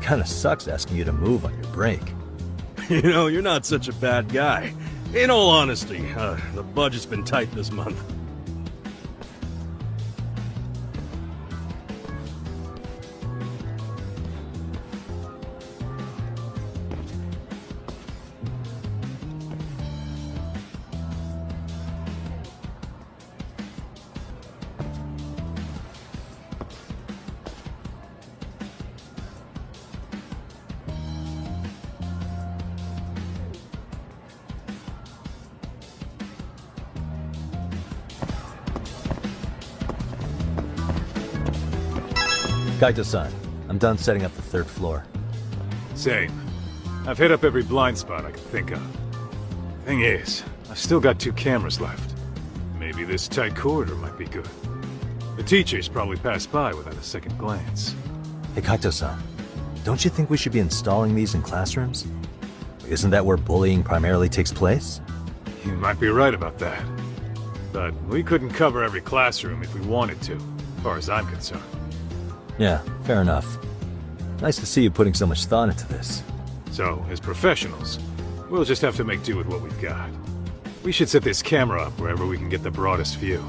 Kinda sucks asking you to move on your break. You know, you're not such a bad guy. In all honesty, the budget's been tight this month. Kaito-san, I'm done setting up the 3rd floor. Same. I've hit up every blind spot I can think of. Thing is, I've still got 2 cameras left. Maybe this tight corridor might be good. The teachers probably passed by without a second glance. Hey Kaito-san, don't you think we should be installing these in classrooms? Isn't that where bullying primarily takes place? You might be right about that. But we couldn't cover every classroom if we wanted to, as far as I'm concerned. Yeah, fair enough. Nice to see you putting so much thought into this. So, as professionals, we'll just have to make do with what we've got. We should set this camera up wherever we can get the broadest view.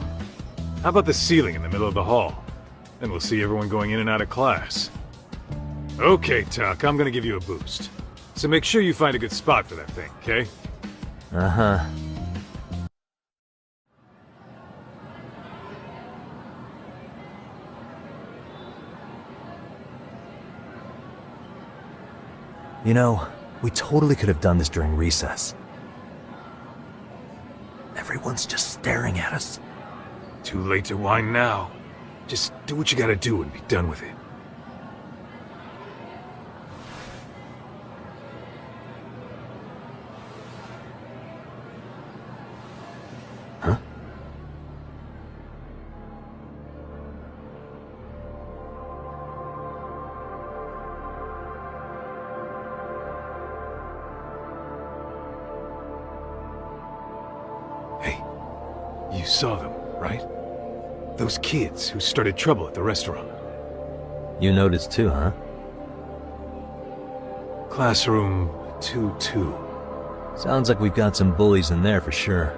How about the ceiling in the middle of the hall? Then we'll see everyone going in and out of class. Okay, Tuck, I'm gonna give you a boost. So make sure you find a good spot for that thing, okay? Uh-huh. You know, we totally could have done this during recess. Everyone's just staring at us. Too late to whine now. Just do what you gotta do and be done with it. Huh? You saw them, right? Those kids who started trouble at the restaurant. You noticed too, huh? Classroom 2-2. Sounds like we've got some bullies in there for sure.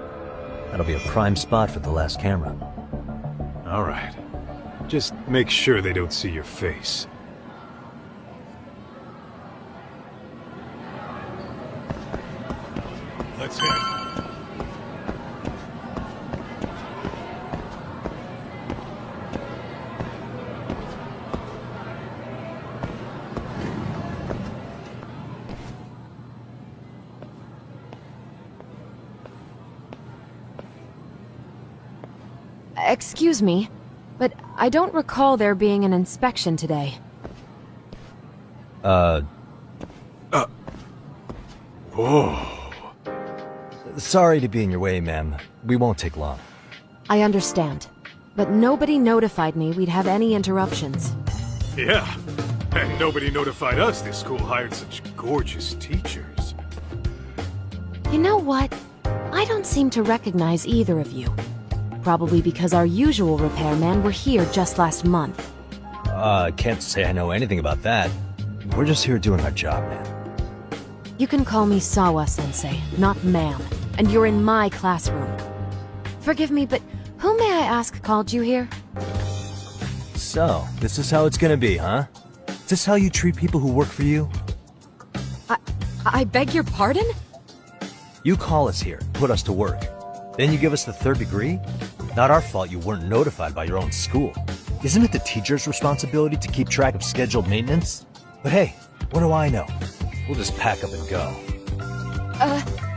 That'll be a prime spot for the last camera. Alright. Just make sure they don't see your face. Let's hit it. Excuse me, but I don't recall there being an inspection today. Whoa. Sorry to be in your way, ma'am. We won't take long. I understand, but nobody notified me we'd have any interruptions. Yeah, and nobody notified us this school hired such gorgeous teachers. You know what? I don't seem to recognize either of you. Probably because our usual repairmen were here just last month. I can't say I know anything about that. We're just here doing our job, man. You can call me Sawa-sensei, not ma'am, and you're in my classroom. Forgive me, but who may I ask called you here? So, this is how it's gonna be, huh? Is this how you treat people who work for you? I beg your pardon? You call us here, put us to work. Then you give us the 3rd degree? Not our fault you weren't notified by your own school. Isn't it the teacher's responsibility to keep track of scheduled maintenance? But hey, what do I know? We'll just pack up and go.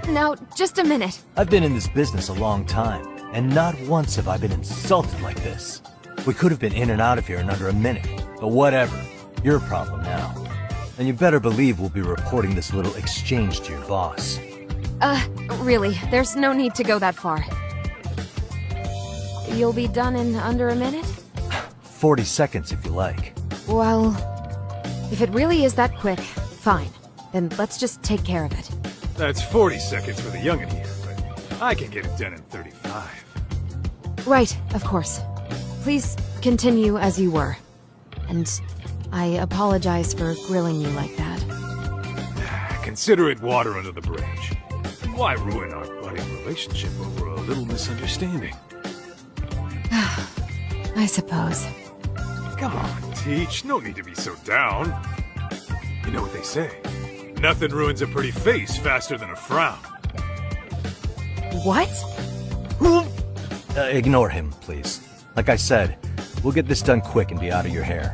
Now, just a minute. I've been in this business a long time, and not once have I been insulted like this. We could have been in and out of here in under a minute, but whatever. Your problem now. And you better believe we'll be reporting this little exchange to your boss. Really, there's no need to go that far. You'll be done in under a minute? 40 seconds if you like. Well, if it really is that quick, fine. Then let's just take care of it. That's 40 seconds for the youngin' here, but I can get it done in 35. Right, of course. Please continue as you were. And I apologize for grilling you like that. Consider it water under the bridge. Why ruin our budding relationship over a little misunderstanding? I suppose. Come on, Teach. No need to be so down. You know what they say. Nothing ruins a pretty face faster than a frown. What? Ignore him, please. Like I said, we'll get this done quick and be out of your hair.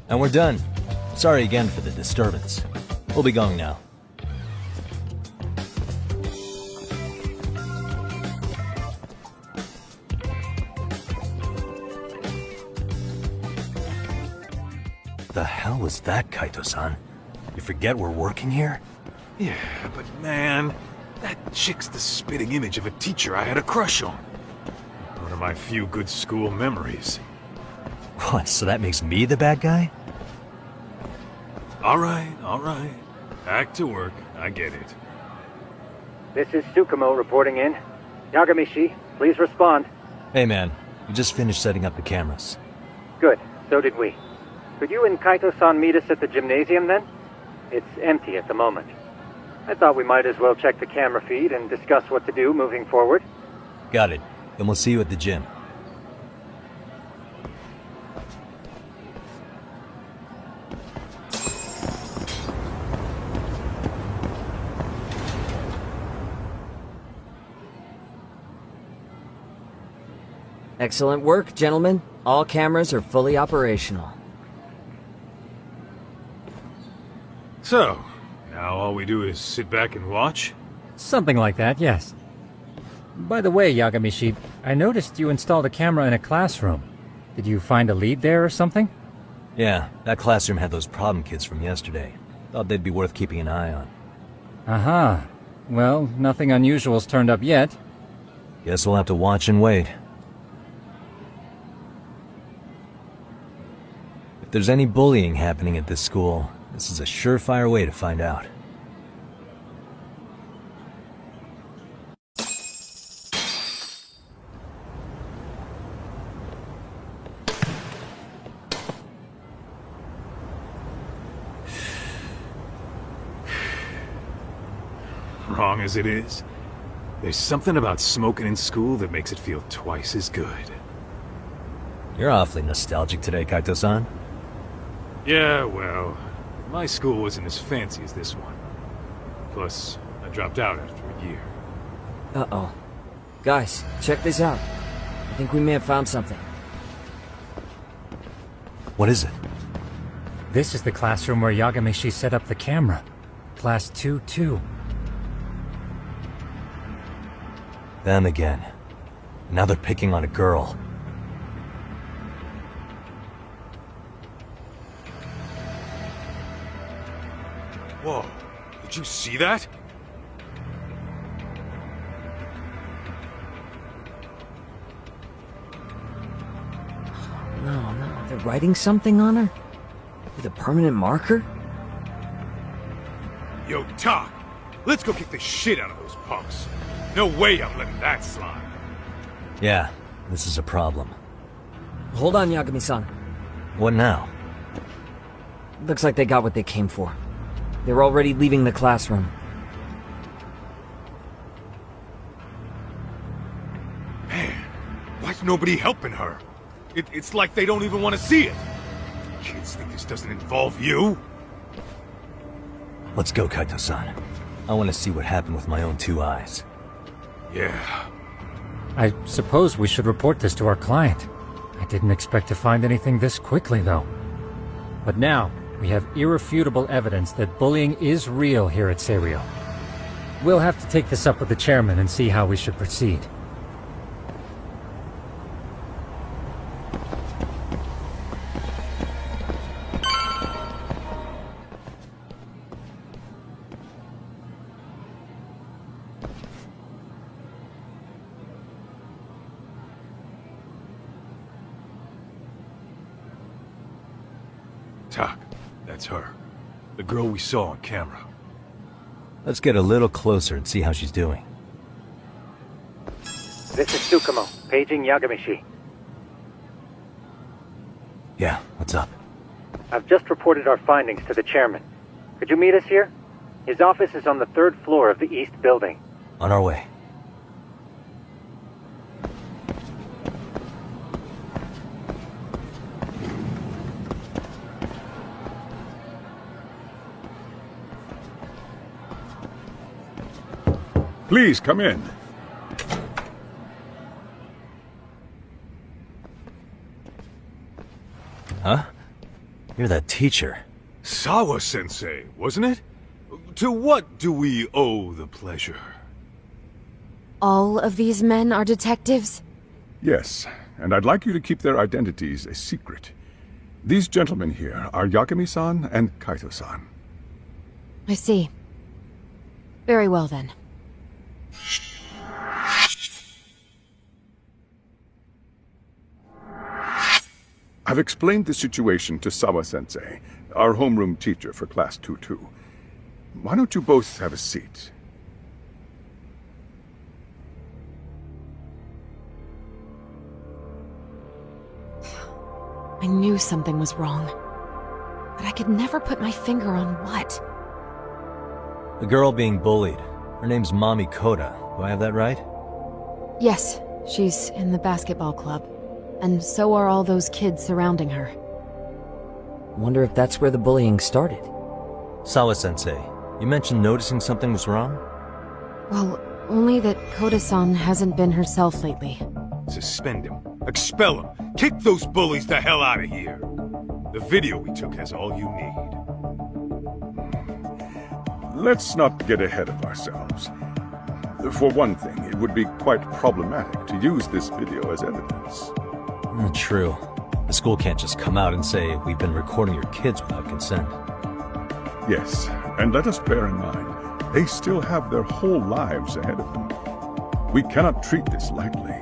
And we're done. Sorry again for the disturbance. We'll be going now. The hell was that, Kaito-san? You forget we're working here? Yeah, but man, that chick's the spitting image of a teacher I had a crush on. One of my few good school memories. What, so that makes me the bad guy? All right. Back to work. I get it. This is Tsukumo reporting in. Yagamishi, please respond. Hey man, we just finished setting up the cameras. Good, so did we. Could you and Kaito-san meet us at the gymnasium then? It's empty at the moment. I thought we might as well check the camera feed and discuss what to do moving forward. Got it. Then we'll see you at the gym. Excellent work, gentlemen. All cameras are fully operational. So, now all we do is sit back and watch? Something like that, yes. By the way, Yagamishi, I noticed you installed a camera in a classroom. Did you find a lead there or something? Yeah, that classroom had those problem kids from yesterday. Thought they'd be worth keeping an eye on. Aha. Well, nothing unusual's turned up yet. Guess we'll have to watch and wait. If there's any bullying happening at this school, this is a surefire way to find out. Wrong as it is, there's something about smoking in school that makes it feel twice as good. You're awfully nostalgic today, Kaito-san. Yeah, well, my school wasn't as fancy as this one. Plus, I dropped out after a year. Uh-oh. Guys, check this out. I think we may have found something. What is it? This is the classroom where Yagamishi set up the camera. Class 2-2. Them again. Now they're picking on a girl. Whoa, did you see that? No, they're writing something on her? With a permanent marker? Yo, Talk, let's go kick the shit out of those punks. No way I'm letting that slide. Yeah, this is a problem. Hold on, Yagami-san. What now? Looks like they got what they came for. They're already leaving the classroom. Man, why's nobody helping her? It's like they don't even want to see it. Kids think this doesn't involve you? Let's go, Kaito-san. I want to see what happened with my own two eyes. Yeah. I suppose we should report this to our client. I didn't expect to find anything this quickly, though. But now, we have irrefutable evidence that bullying is real here at Serio. We'll have to take this up with the chairman and see how we should proceed. That's her. The girl we saw on camera. Let's get a little closer and see how she's doing. This is Tsukumo, paging Yagamishi. Yeah, what's up? I've just reported our findings to the chairman. Could you meet us here? His office is on the 3rd floor of the east building. On our way. Please, come in. Huh? You're that teacher. Sawa-sensei, wasn't it? To what do we owe the pleasure? All of these men are detectives? Yes, and I'd like you to keep their identities a secret. These gentlemen here are Yagami-san and Kaito-san. I see. Very well then. I've explained the situation to Sawa-sensei, our homeroom teacher for Class 2-2. Why don't you both have a seat? I knew something was wrong, but I could never put my finger on what. The girl being bullied. Her name's Mami Koda. Do I have that right? Yes, she's in the basketball club. And so are all those kids surrounding her. Wonder if that's where the bullying started. Sawa-sensei, you mentioned noticing something was wrong? Well, only that Koda-san hasn't been herself lately. Suspend him. Expel him. Kick those bullies the hell out of here. The video we took has all you need. Let's not get ahead of ourselves. For one thing, it would be quite problematic to use this video as evidence. True. The school can't just come out and say, we've been recording your kids without consent. Yes, and let us bear in mind, they still have their whole lives ahead of them. We cannot treat this lightly.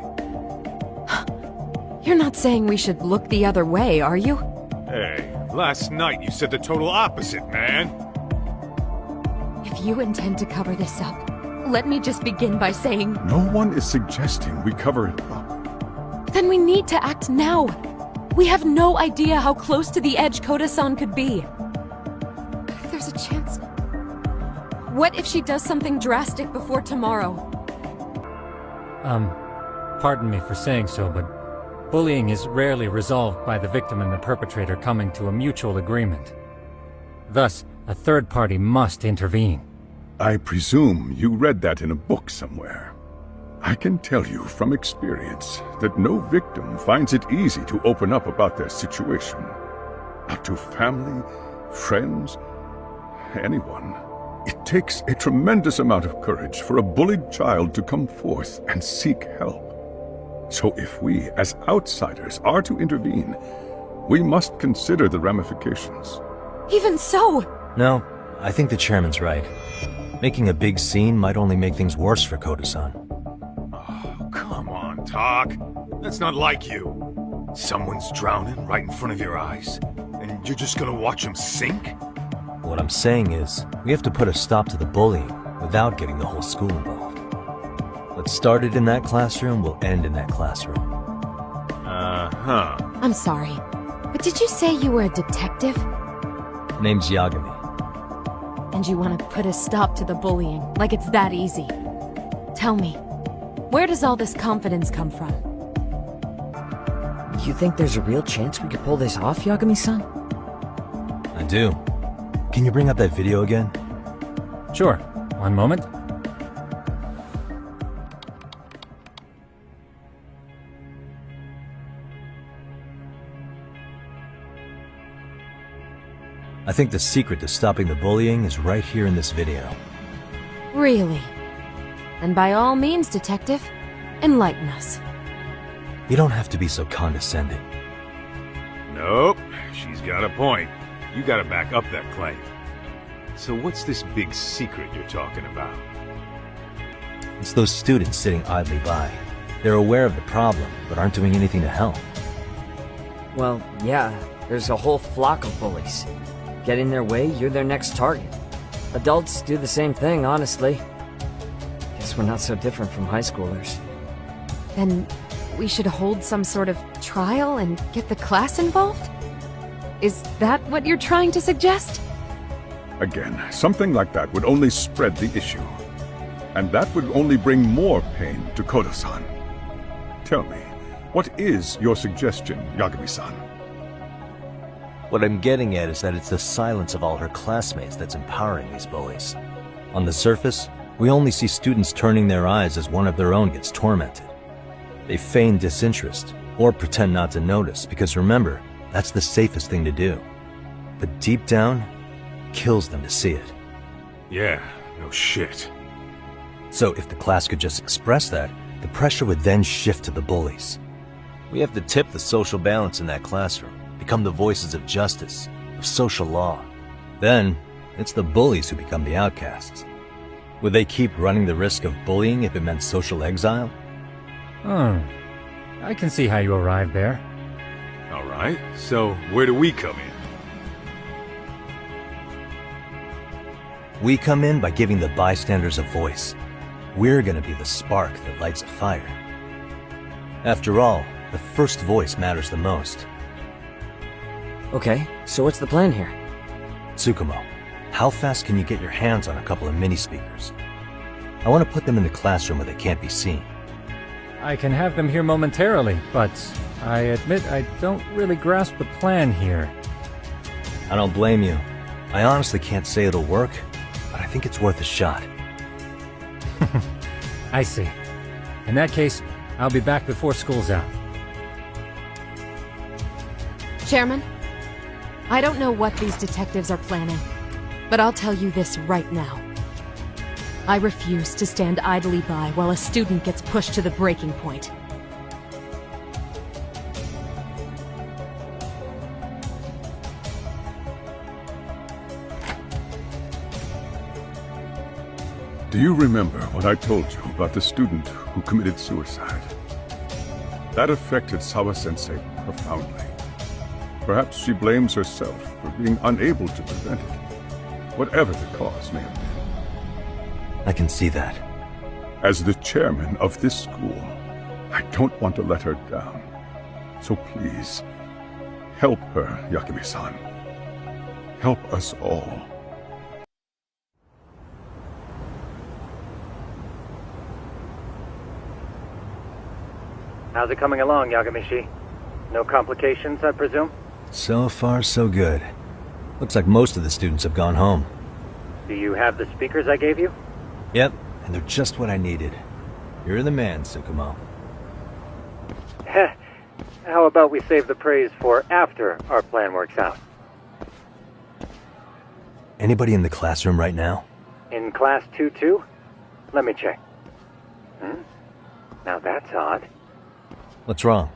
You're not saying we should look the other way, are you? Hey, last night you said the total opposite, man. If you intend to cover this up, let me just begin by saying... No one is suggesting we cover it up. Then we need to act now. We have no idea how close to the edge Koda-san could be. If there's a chance... What if she does something drastic before tomorrow? Pardon me for saying so, but bullying is rarely resolved by the victim and the perpetrator coming to a mutual agreement. Thus, a third party must intervene. I presume you read that in a book somewhere. I can tell you from experience that no victim finds it easy to open up about their situation. Not to family, friends, anyone. It takes a tremendous amount of courage for a bullied child to come forth and seek help. So if we, as outsiders, are to intervene, we must consider the ramifications. Even so! No, I think the chairman's right. Making a big scene might only make things worse for Koda-san. Oh, come on, Talk. That's not like you. Someone's drowning right in front of your eyes, and you're just gonna watch him sink? What I'm saying is, we have to put a stop to the bullying without getting the whole school involved. What started in that classroom will end in that classroom. Uh-huh. I'm sorry, but did you say you were a detective? Name's Yagami. And you want to put a stop to the bullying, like it's that easy. Tell me, where does all this confidence come from? You think there's a real chance we could pull this off, Yagami-san? I do. Can you bring up that video again? Sure. One moment. I think the secret to stopping the bullying is right here in this video. Really? And by all means, detective, enlighten us. You don't have to be so condescending. Nope, she's got a point. You gotta back up that claim. So what's this big secret you're talking about? It's those students sitting idly by. They're aware of the problem, but aren't doing anything to help. Well, yeah, there's a whole flock of bullies. get in their way, you're their next target. Adults do the same thing, honestly. Guess we're not so different from high schoolers. Then we should hold some sort of trial and get the class involved? Is that what you're trying to suggest? Again, something like that would only spread the issue. And that would only bring more pain to Koto-san. Tell me, what is your suggestion, Yagami-san? What I'm getting at is that it's the silence of all her classmates that's empowering these bullies. On the surface, we only see students turning their eyes as one of their own gets tormented. They feign disinterest, or pretend not to notice, because remember, that's the safest thing to do. But deep down, it kills them to see it. Yeah, no shit. So if the class could just express that, the pressure would then shift to the bullies. We have to tip the social balance in that classroom, become the voices of justice, of social law. Then, it's the bullies who become the outcasts. Would they keep running the risk of bullying if it meant social exile? I can see how you arrived there. Alright, so where do we come in? We come in by giving the bystanders a voice. We're gonna be the spark that lights a fire. After all, the first voice matters the most. Okay, so what's the plan here? Tsukumo, how fast can you get your hands on a couple of mini-speakers? I want to put them in the classroom where they can't be seen. I can have them here momentarily, but I admit I don't really grasp the plan here. I don't blame you. I honestly can't say it'll work, but I think it's worth a shot. I see. In that case, I'll be back before school's out. Chairman, I don't know what these detectives are planning, but I'll tell you this right now. I refuse to stand idly by while a student gets pushed to the breaking point. Do you remember what I told you about the student who committed suicide? That affected Sawa-sensei profoundly. Perhaps she blames herself for being unable to prevent it, whatever the cause may have been. I can see that. As the chairman of this school, I don't want to let her down. So please, help her, Yagami-san. Help us all. How's it coming along, Yagamishi? No complications, I presume? So far, so good. Looks like most of the students have gone home. Do you have the speakers I gave you? Yep, and they're just what I needed. You're the man, Tsukumo. Heh. How about we save the praise for after our plan works out? Anybody in the classroom right now? In class 2-2? Let me check. Now that's odd. What's wrong?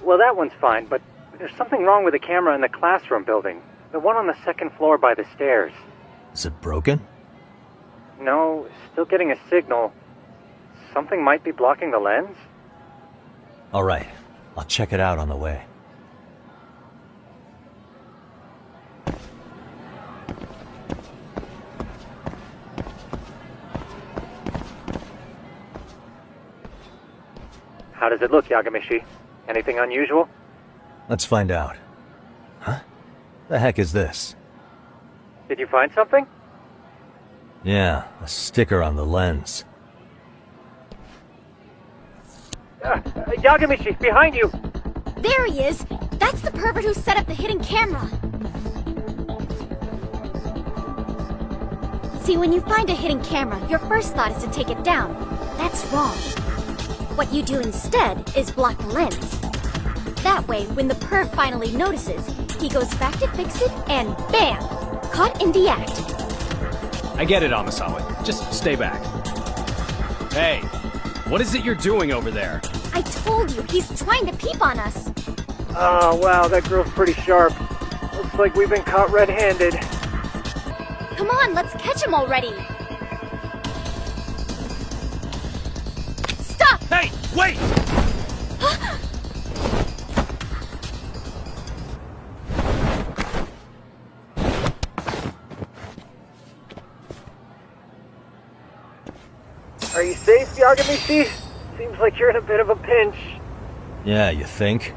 Well, that one's fine, but there's something wrong with the camera in the classroom building. The one on the second floor by the stairs. Is it broken? No, still getting a signal. Something might be blocking the lens? Alright, I'll check it out on the way. How does it look, Yagamishi? Anything unusual? Let's find out. Huh? The heck is this? Did you find something? Yeah, a sticker on the lens. Yagamishi, behind you! There he is! That's the pervert who set up the hidden camera! See, when you find a hidden camera, your first thought is to take it down. That's wrong. What you do instead is block the lens. That way, when the perv finally notices, he goes back to fix it and BAM! Caught in the act. I get it, Amasawa. Just stay back. Hey, what is it you're doing over there? I told you, he's trying to peep on us. Oh, wow, that girl's pretty sharp. Looks like we've been caught red-handed. Come on, let's catch him already. Stop! Hey, wait! Are you safe, Yagamishi? Seems like you're in a bit of a pinch. Yeah, you think?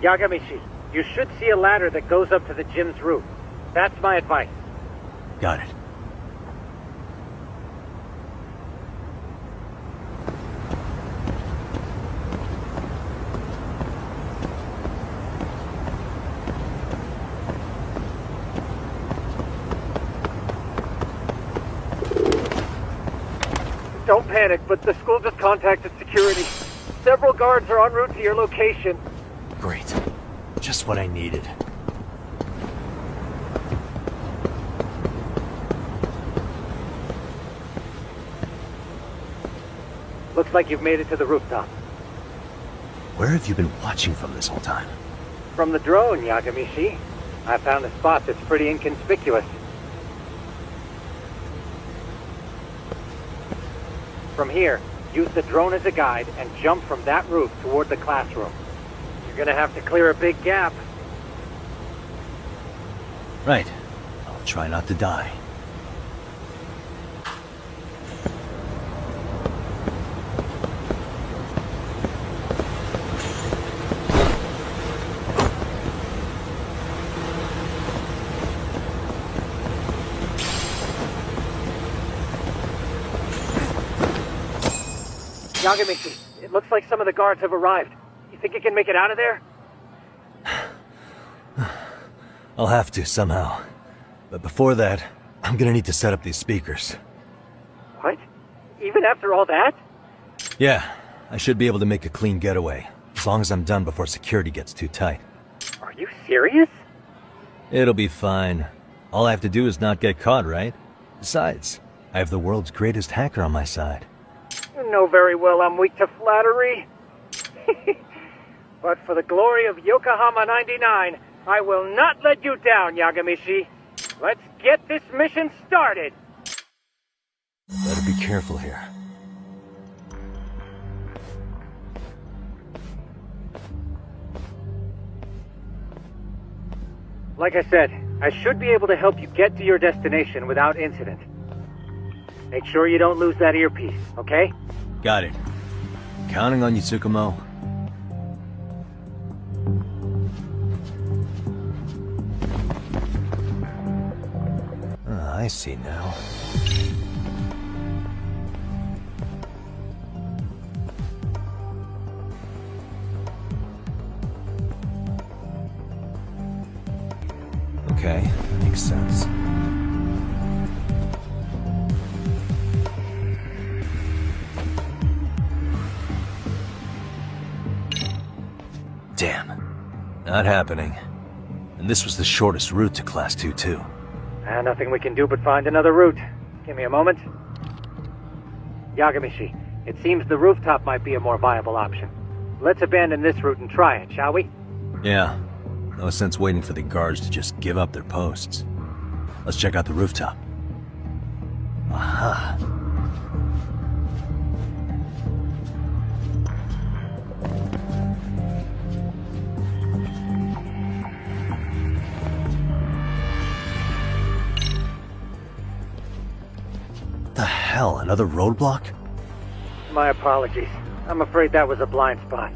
Yagamishi, you should see a ladder that goes up to the gym's roof. That's my advice. Got it. Don't panic, but the school just contacted security. Several guards are en route to your location. Great. Just what I needed. Looks like you've made it to the rooftop. Where have you been watching from this whole time? From the drone, Yagamishi. I found a spot that's pretty inconspicuous. From here, use the drone as a guide and jump from that roof toward the classroom. You're gonna have to clear a big gap. Right. I'll try not to die. Yagamishi, it looks like some of the guards have arrived. You think you can make it out of there? I'll have to, somehow. But before that, I'm gonna need to set up these speakers. What? Even after all that? Yeah, I should be able to make a clean getaway, as long as I'm done before security gets too tight. Are you serious? It'll be fine. All I have to do is not get caught, right? Besides, I have the world's greatest hacker on my side. You know very well I'm weak to flattery. But for the glory of Yokohama 99, I will not let you down, Yagamishi. Let's get this mission started. Better be careful here. Like I said, I should be able to help you get to your destination without incident. Make sure you don't lose that earpiece, okay? Got it. Counting on you, Tsukumo. I see now. Okay, makes sense. Damn. Not happening. And this was the shortest route to Class 2, too. Nothing we can do but find another route. Give me a moment. Yagamishi, it seems the rooftop might be a more viable option. Let's abandon this route and try it, shall we? Yeah. No sense waiting for the guards to just give up their posts. Let's check out the rooftop. Aha. The hell, another roadblock? My apologies. I'm afraid that was a blind spot.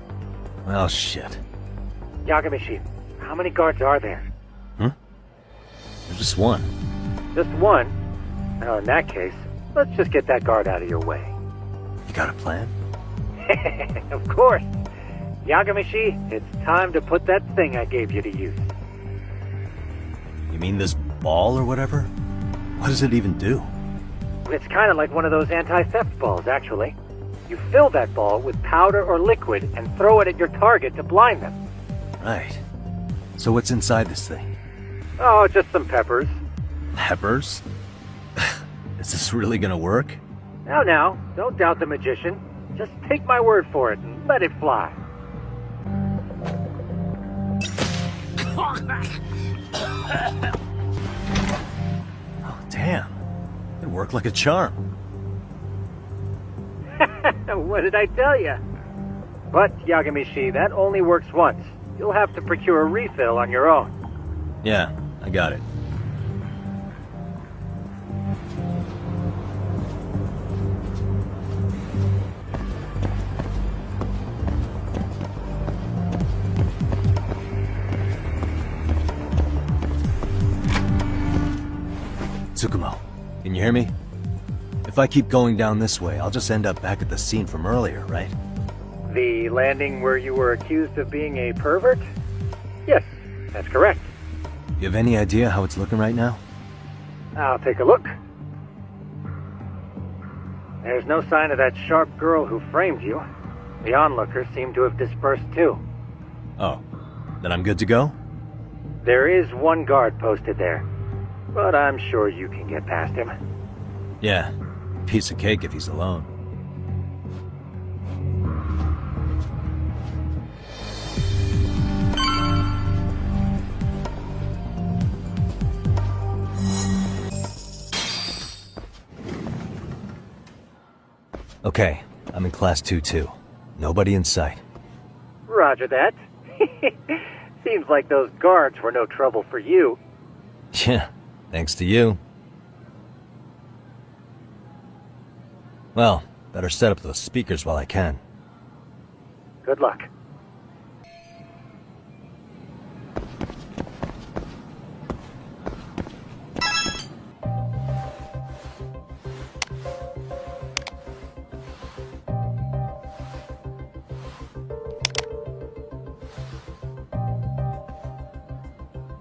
Well, shit. Yagamishi, how many guards are there? There's just one. Just one? Well, in that case, let's just get that guard out of your way. You got a plan? Of course. Yagamishi, it's time to put that thing I gave you to use. You mean this ball or whatever? What does it even do? It's kind of like one of those anti-theft balls, actually. You fill that ball with powder or liquid and throw it at your target to blind them. Right. So what's inside this thing? Oh, just some peppers. Peppers? Is this really gonna work? Now, don't doubt the magician. Just take my word for it and let it fly. Oh, damn. It worked like a charm. What did I tell you? But, Yagamishi, that only works once. You'll have to procure a refill on your own. Yeah, I got it. Tsukumo, can you hear me? If I keep going down this way, I'll just end up back at the scene from earlier, right? The landing where you were accused of being a pervert? Yes, that's correct. You have any idea how it's looking right now? I'll take a look. There's no sign of that sharp girl who framed you. The onlookers seem to have dispersed too. Oh, then I'm good to go? There is one guard posted there, but I'm sure you can get past him. Yeah, piece of cake if he's alone. Okay, I'm in Class 2-2. Nobody in sight. Roger that. Seems like those guards were no trouble for you. Yeah, thanks to you. Well, better set up those speakers while I can. Good luck.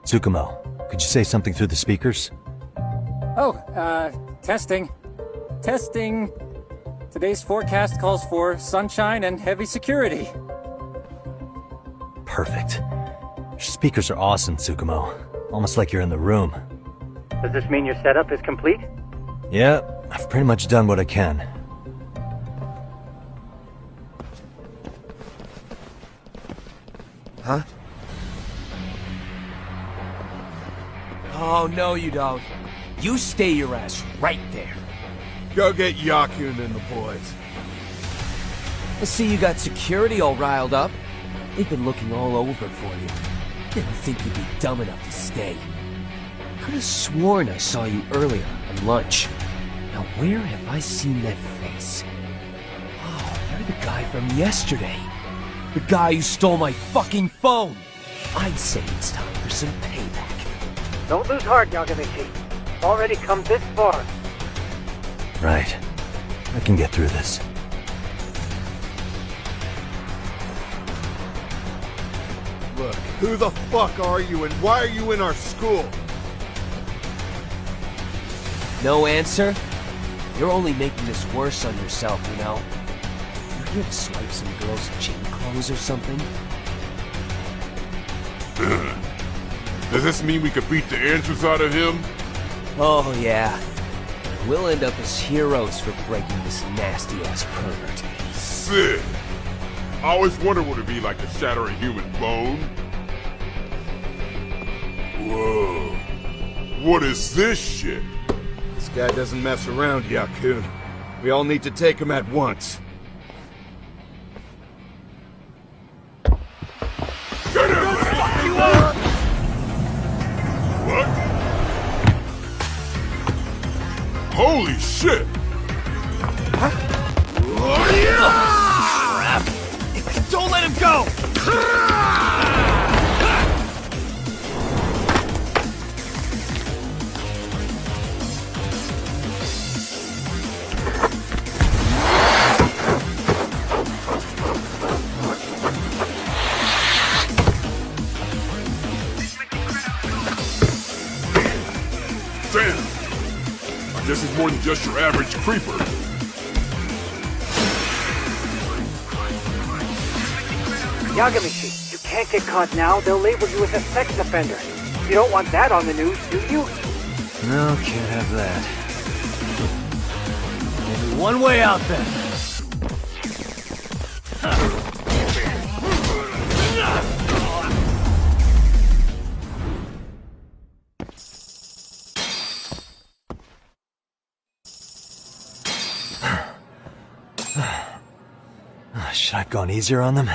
Tsukumo, could you say something through the speakers? Oh, testing. Testing. Today's forecast calls for sunshine and heavy security. Perfect. Your speakers are awesome, Tsukumo. Almost like you're in the room. Does this mean your setup is complete? Yeah, I've pretty much done what I can. Huh? Oh, no you don't. You stay your ass right there. Go get Yakun and the boys. I see you got security all riled up. They've been looking all over for you. Didn't think you'd be dumb enough to stay. Could have sworn I saw you earlier on lunch. Now where have I seen that face? Oh, you're the guy from yesterday. The guy who stole my fucking phone. I'd say it's time for some payback. Don't lose heart, Yagamichi. Already come this far. Right. I can get through this. Look, who the fuck are you and why are you in our school? No answer? You're only making this worse on yourself, you know? You're here to swipe some girl's gym clothes or something? Does this mean we could beat the answers out of him? Oh, yeah. We'll end up as heroes for breaking this nasty-ass pervert. Sick! I always wondered what it'd be like to shatter a human bone. Whoa. What is this shit? This guy doesn't mess around, Yakun. We all need to take him at once. What? Holy shit! Crap! Don't let him go! Damn! I guess he's more than just your average creeper. Yagamishi, you can't get caught now. They'll label you as a sex offender. You don't want that on the news, do you? No, can't have that. Only one way out then. Should I have gone easier on them?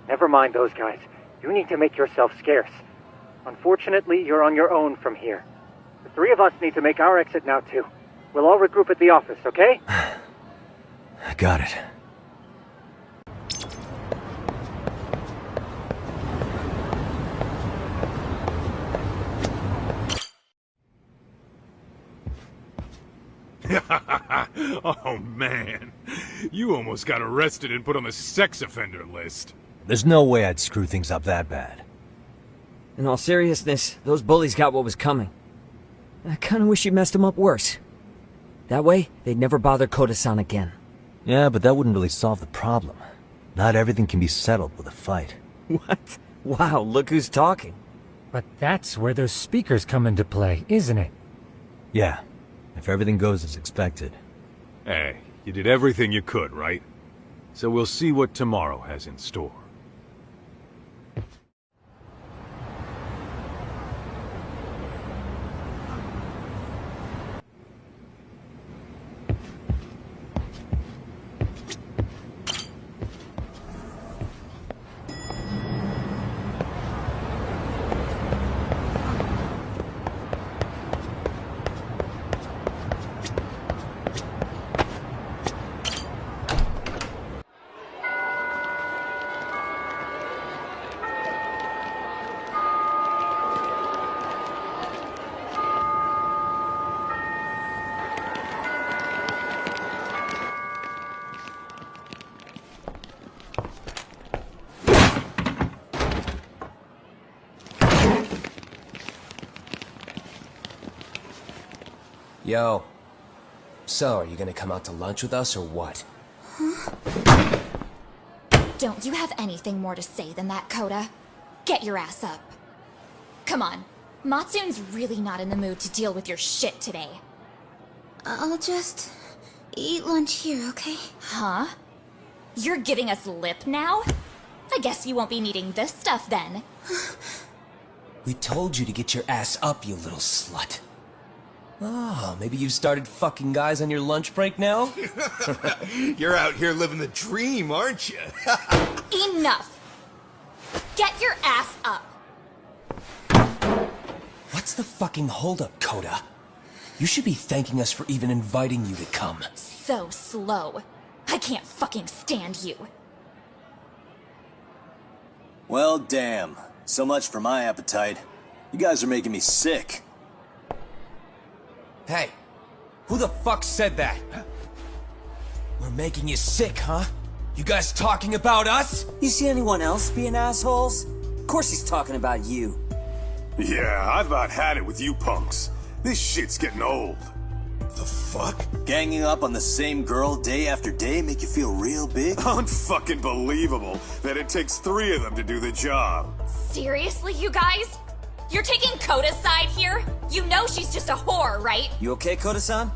Never mind those guys. You need to make yourself scarce. Unfortunately, you're on your own from here. The three of us need to make our exit now, too. We'll all regroup at the office, okay? Got it. Oh, man. You almost got arrested and put on the sex offender list. There's no way I'd screw things up that bad. In all seriousness, those bullies got what was coming. I kinda wish you messed them up worse. That way, they'd never bother Koda-san again. Yeah, but that wouldn't really solve the problem. Not everything can be settled with a fight. What? Wow, look who's talking. But that's where those speakers come into play, isn't it? Yeah, if everything goes as expected. Hey, you did everything you could, right? So we'll see what tomorrow has in store. Yo. So, are you gonna come out to lunch with us or what? Huh? Don't you have anything more to say than that, Koda? Get your ass up. Come on. Matsun's really not in the mood to deal with your shit today. I'll just eat lunch here, okay? Huh? You're giving us lip now? I guess you won't be needing this stuff then. We told you to get your ass up, you little slut. Oh, maybe you've started fucking guys on your lunch break now? You're out here living the dream, aren't you? Enough! Get your ass up! What's the fucking holdup, Koda? You should be thanking us for even inviting you to come. So slow. I can't fucking stand you. Well, damn. So much for my appetite. You guys are making me sick. Hey, who the fuck said that? We're making you sick, huh? You guys talking about us? You see anyone else being assholes? Of course he's talking about you. Yeah, I've about had it with you punks. This shit's getting old. The fuck? Ganging up on the same girl day after day make you feel real big? Unfucking believable that it takes 3 of them to do the job. Seriously, you guys? You're taking Koda's side here? You know she's just a whore, right? You okay, Koda-san?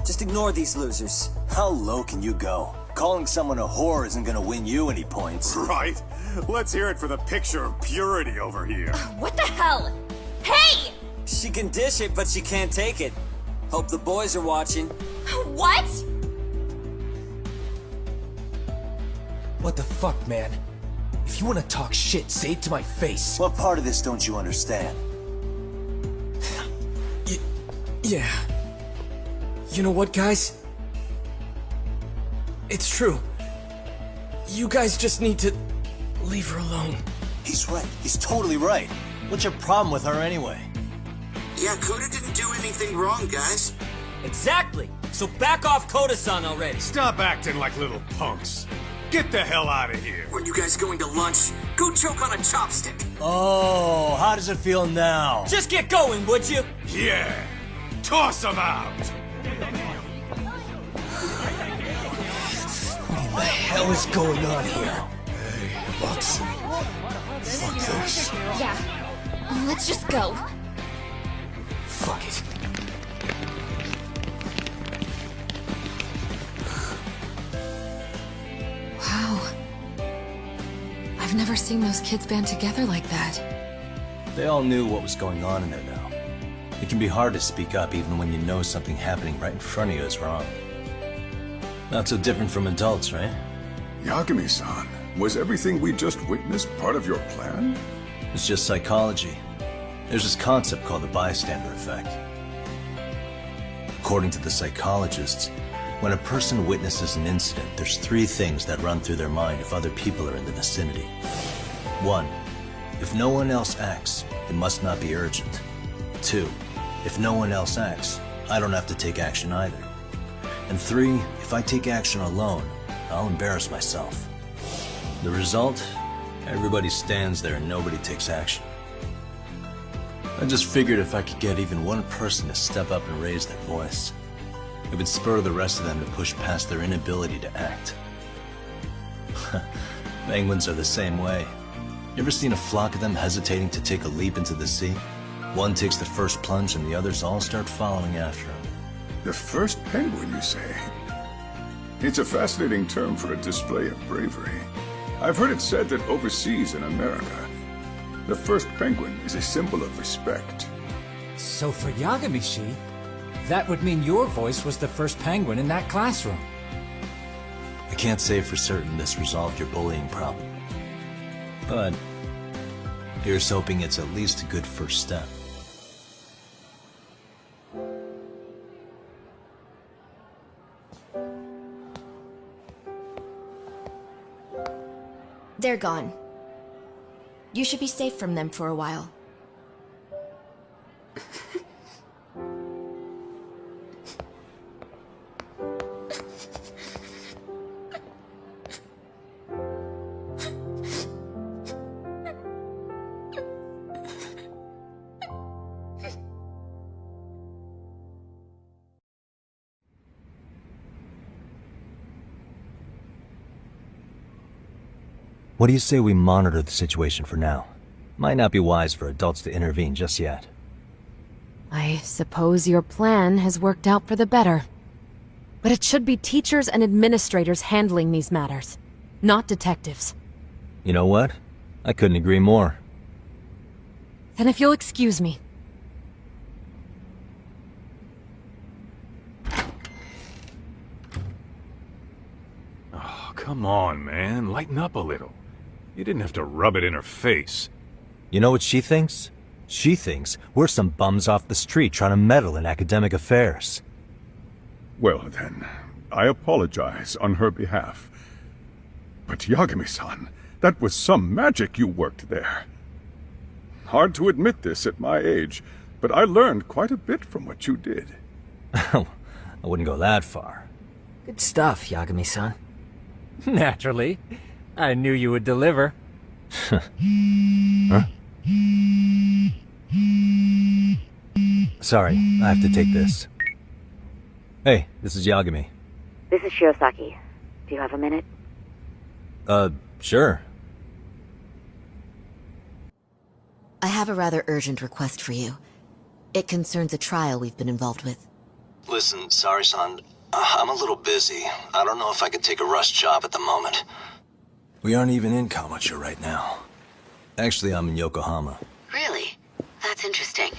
Just ignore these losers. How low can you go? Calling someone a whore isn't gonna win you any points. Right? Let's hear it for the picture of purity over here. What the hell? Hey! She can dish it, but she can't take it. Hope the boys are watching. What? What the fuck, man? If you want to talk shit, say it to my face. What part of this don't you understand? Yeah. You know what, guys? It's true. You guys just need to leave her alone. He's right. He's totally right. What's your problem with her anyway? Yeah, Koda didn't do anything wrong, guys. Exactly. So back off Koda-san already. Stop acting like little punks. Get the hell out of here. When you guys going to lunch, go choke on a chopstick. Oh, how does it feel now? Just get going, would you? Yeah. Toss them out. What in the hell is going on here? Hey, Matsu. Fuck this. Yeah. Let's just go. Fuck it. Wow. I've never seen those kids band together like that. They all knew what was going on in there now. It can be hard to speak up even when you know something happening right in front of you is wrong. Not so different from adults, right? Yagami-san, was everything we just witnessed part of your plan? It's just psychology. There's this concept called the bystander effect. According to the psychologists, when a person witnesses an incident, there's 3 things that run through their mind if other people are in the vicinity. 1. If no one else acts, it must not be urgent. 2. If no one else acts, I don't have to take action either. And 3, if I take action alone, I'll embarrass myself. The result? Everybody stands there and nobody takes action. I just figured if I could get even one person to step up and raise their voice, it would spur the rest of them to push past their inability to act. Penguins are the same way. You ever seen a flock of them hesitating to take a leap into the sea? One takes the first plunge and the others all start following after him. The first penguin, you say? It's a fascinating term for a display of bravery. I've heard it said that overseas in America, the first penguin is a symbol of respect. So for Yagami-shi, that would mean your voice was the first penguin in that classroom. I can't say for certain this resolved your bullying problem. But here's hoping it's at least a good first step. They're gone. You should be safe from them for a while. What do you say we monitor the situation for now? Might not be wise for adults to intervene just yet. I suppose your plan has worked out for the better. But it should be teachers and administrators handling these matters, not detectives. You know what? I couldn't agree more. Then if you'll excuse me. Oh, come on, man. Lighten up a little. You didn't have to rub it in her face. You know what she thinks? She thinks we're some bums off the street trying to meddle in academic affairs. Well then, I apologize on her behalf. But Yagami-san, that was some magic you worked there. Hard to admit this at my age, but I learned quite a bit from what you did. I wouldn't go that far. Good stuff, Yagami-san. Naturally. I knew you would deliver. Huh? Sorry, I have to take this. Hey, this is Yagami. This is Shirosaki. Do you have a minute? Sure. I have a rather urgent request for you. It concerns a trial we've been involved with. Listen, sorry-san, I'm a little busy. I don't know if I could take a rush job at the moment. We aren't even in Kawachi right now. Actually, I'm in Yokohama. Really? That's interesting.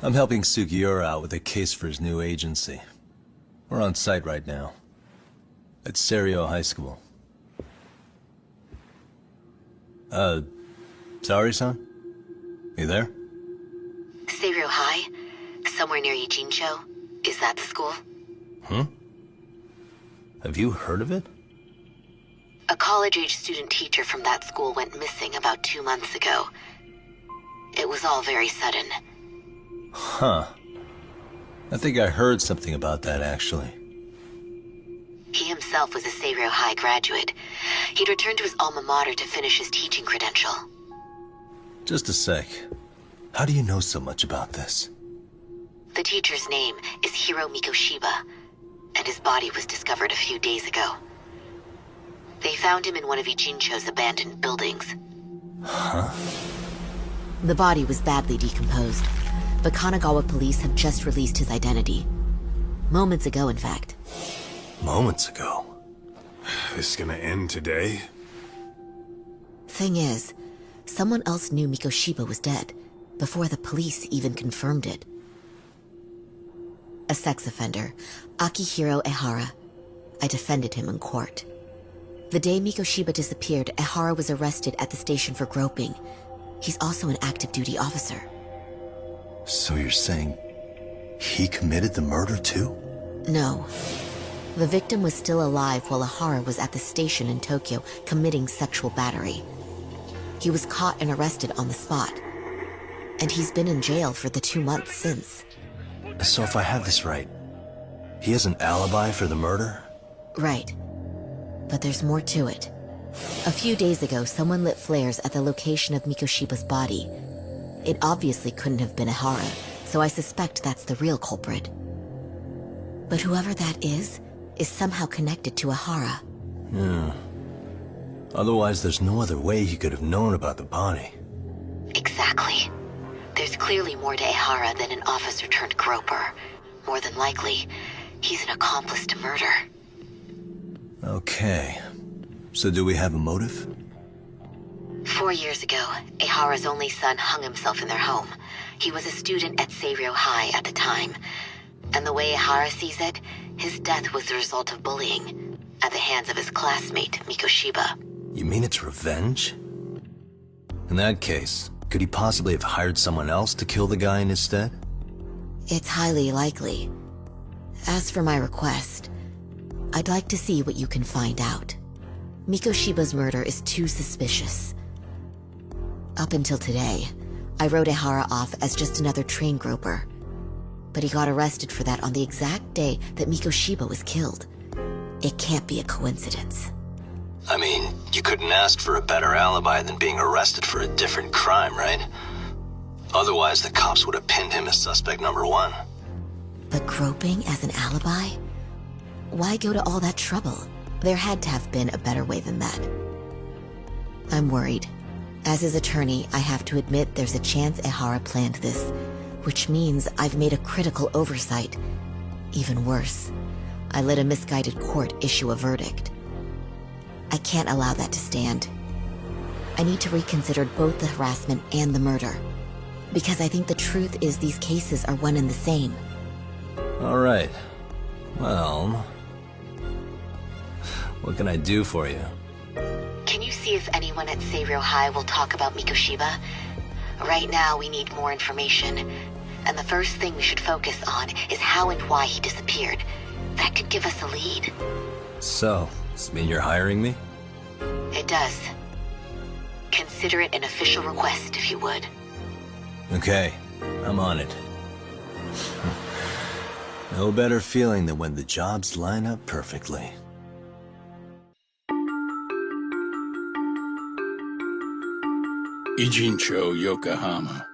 I'm helping Sugiura out with a case for his new agency. We're on site right now. At Serio High School. Sorry-san? You there? Serio High? Somewhere near Ijincho? Is that the school? Have you heard of it? A college-age student teacher from that school went missing about 2 months ago. It was all very sudden. Huh. I think I heard something about that, actually. He himself was a Serio High graduate. He'd returned to his alma mater to finish his teaching credential. Just a sec. How do you know so much about this? The teacher's name is Hiro Mikoshiba, and his body was discovered a few days ago. They found him in one of Ijincho's abandoned buildings. Huh? The body was badly decomposed. but Kanagawa police have just released his identity. Moments ago, in fact. Moments ago? This is gonna end today? Thing is, someone else knew Mikoshiba was dead, before the police even confirmed it. A sex offender, Akihiro Ehara. I defended him in court. The day Mikoshiba disappeared, Ehara was arrested at the station for groping. He's also an active duty officer. So you're saying he committed the murder too? No. The victim was still alive while Ehara was at the station in Tokyo committing sexual battery. He was caught and arrested on the spot. And he's been in jail for the 2 months since. So if I have this right, he has an alibi for the murder? Right. But there's more to it. A few days ago, someone lit flares at the location of Mikoshiba's body. It obviously couldn't have been Ehara, so I suspect that's the real culprit. But whoever that is somehow connected to Ehara. Yeah. Otherwise, there's no other way he could have known about the body. Exactly. There's clearly more to Ehara than an officer turned groper. More than likely, he's an accomplice to murder. Okay. So do we have a motive? 4 years ago, Ehara's only son hung himself in their home. He was a student at Seiryō High at the time. And the way Ehara sees it, his death was the result of bullying at the hands of his classmate, Mikoshiba. You mean it's revenge? In that case, could he possibly have hired someone else to kill the guy in his stead? It's highly likely. As for my request, I'd like to see what you can find out. Mikoshiba's murder is too suspicious. Up until today, I wrote Ehara off as just another train groper. But he got arrested for that on the exact day that Mikoshiba was killed. It can't be a coincidence. I mean, you couldn't ask for a better alibi than being arrested for a different crime, right? Otherwise, the cops would have pinned him as suspect number 1. But groping as an alibi? Why go to all that trouble? There had to have been a better way than that. I'm worried. As his attorney, I have to admit there's a chance Ehara planned this, which means I've made a critical oversight. Even worse, I let a misguided court issue a verdict. I can't allow that to stand. I need to reconsider both the harassment and the murder, because I think the truth is these cases are one and the same. All right. Well, what can I do for you? Can you see if anyone at Seiryō High will talk about Mikoshiba? Right now, we need more information. And the first thing we should focus on is how and why he disappeared. That could give us a lead. So, does it mean you're hiring me? It does. Consider it an official request, if you would. Okay, I'm on it. No better feeling than when the jobs line up perfectly. Ijincho, Yokohama.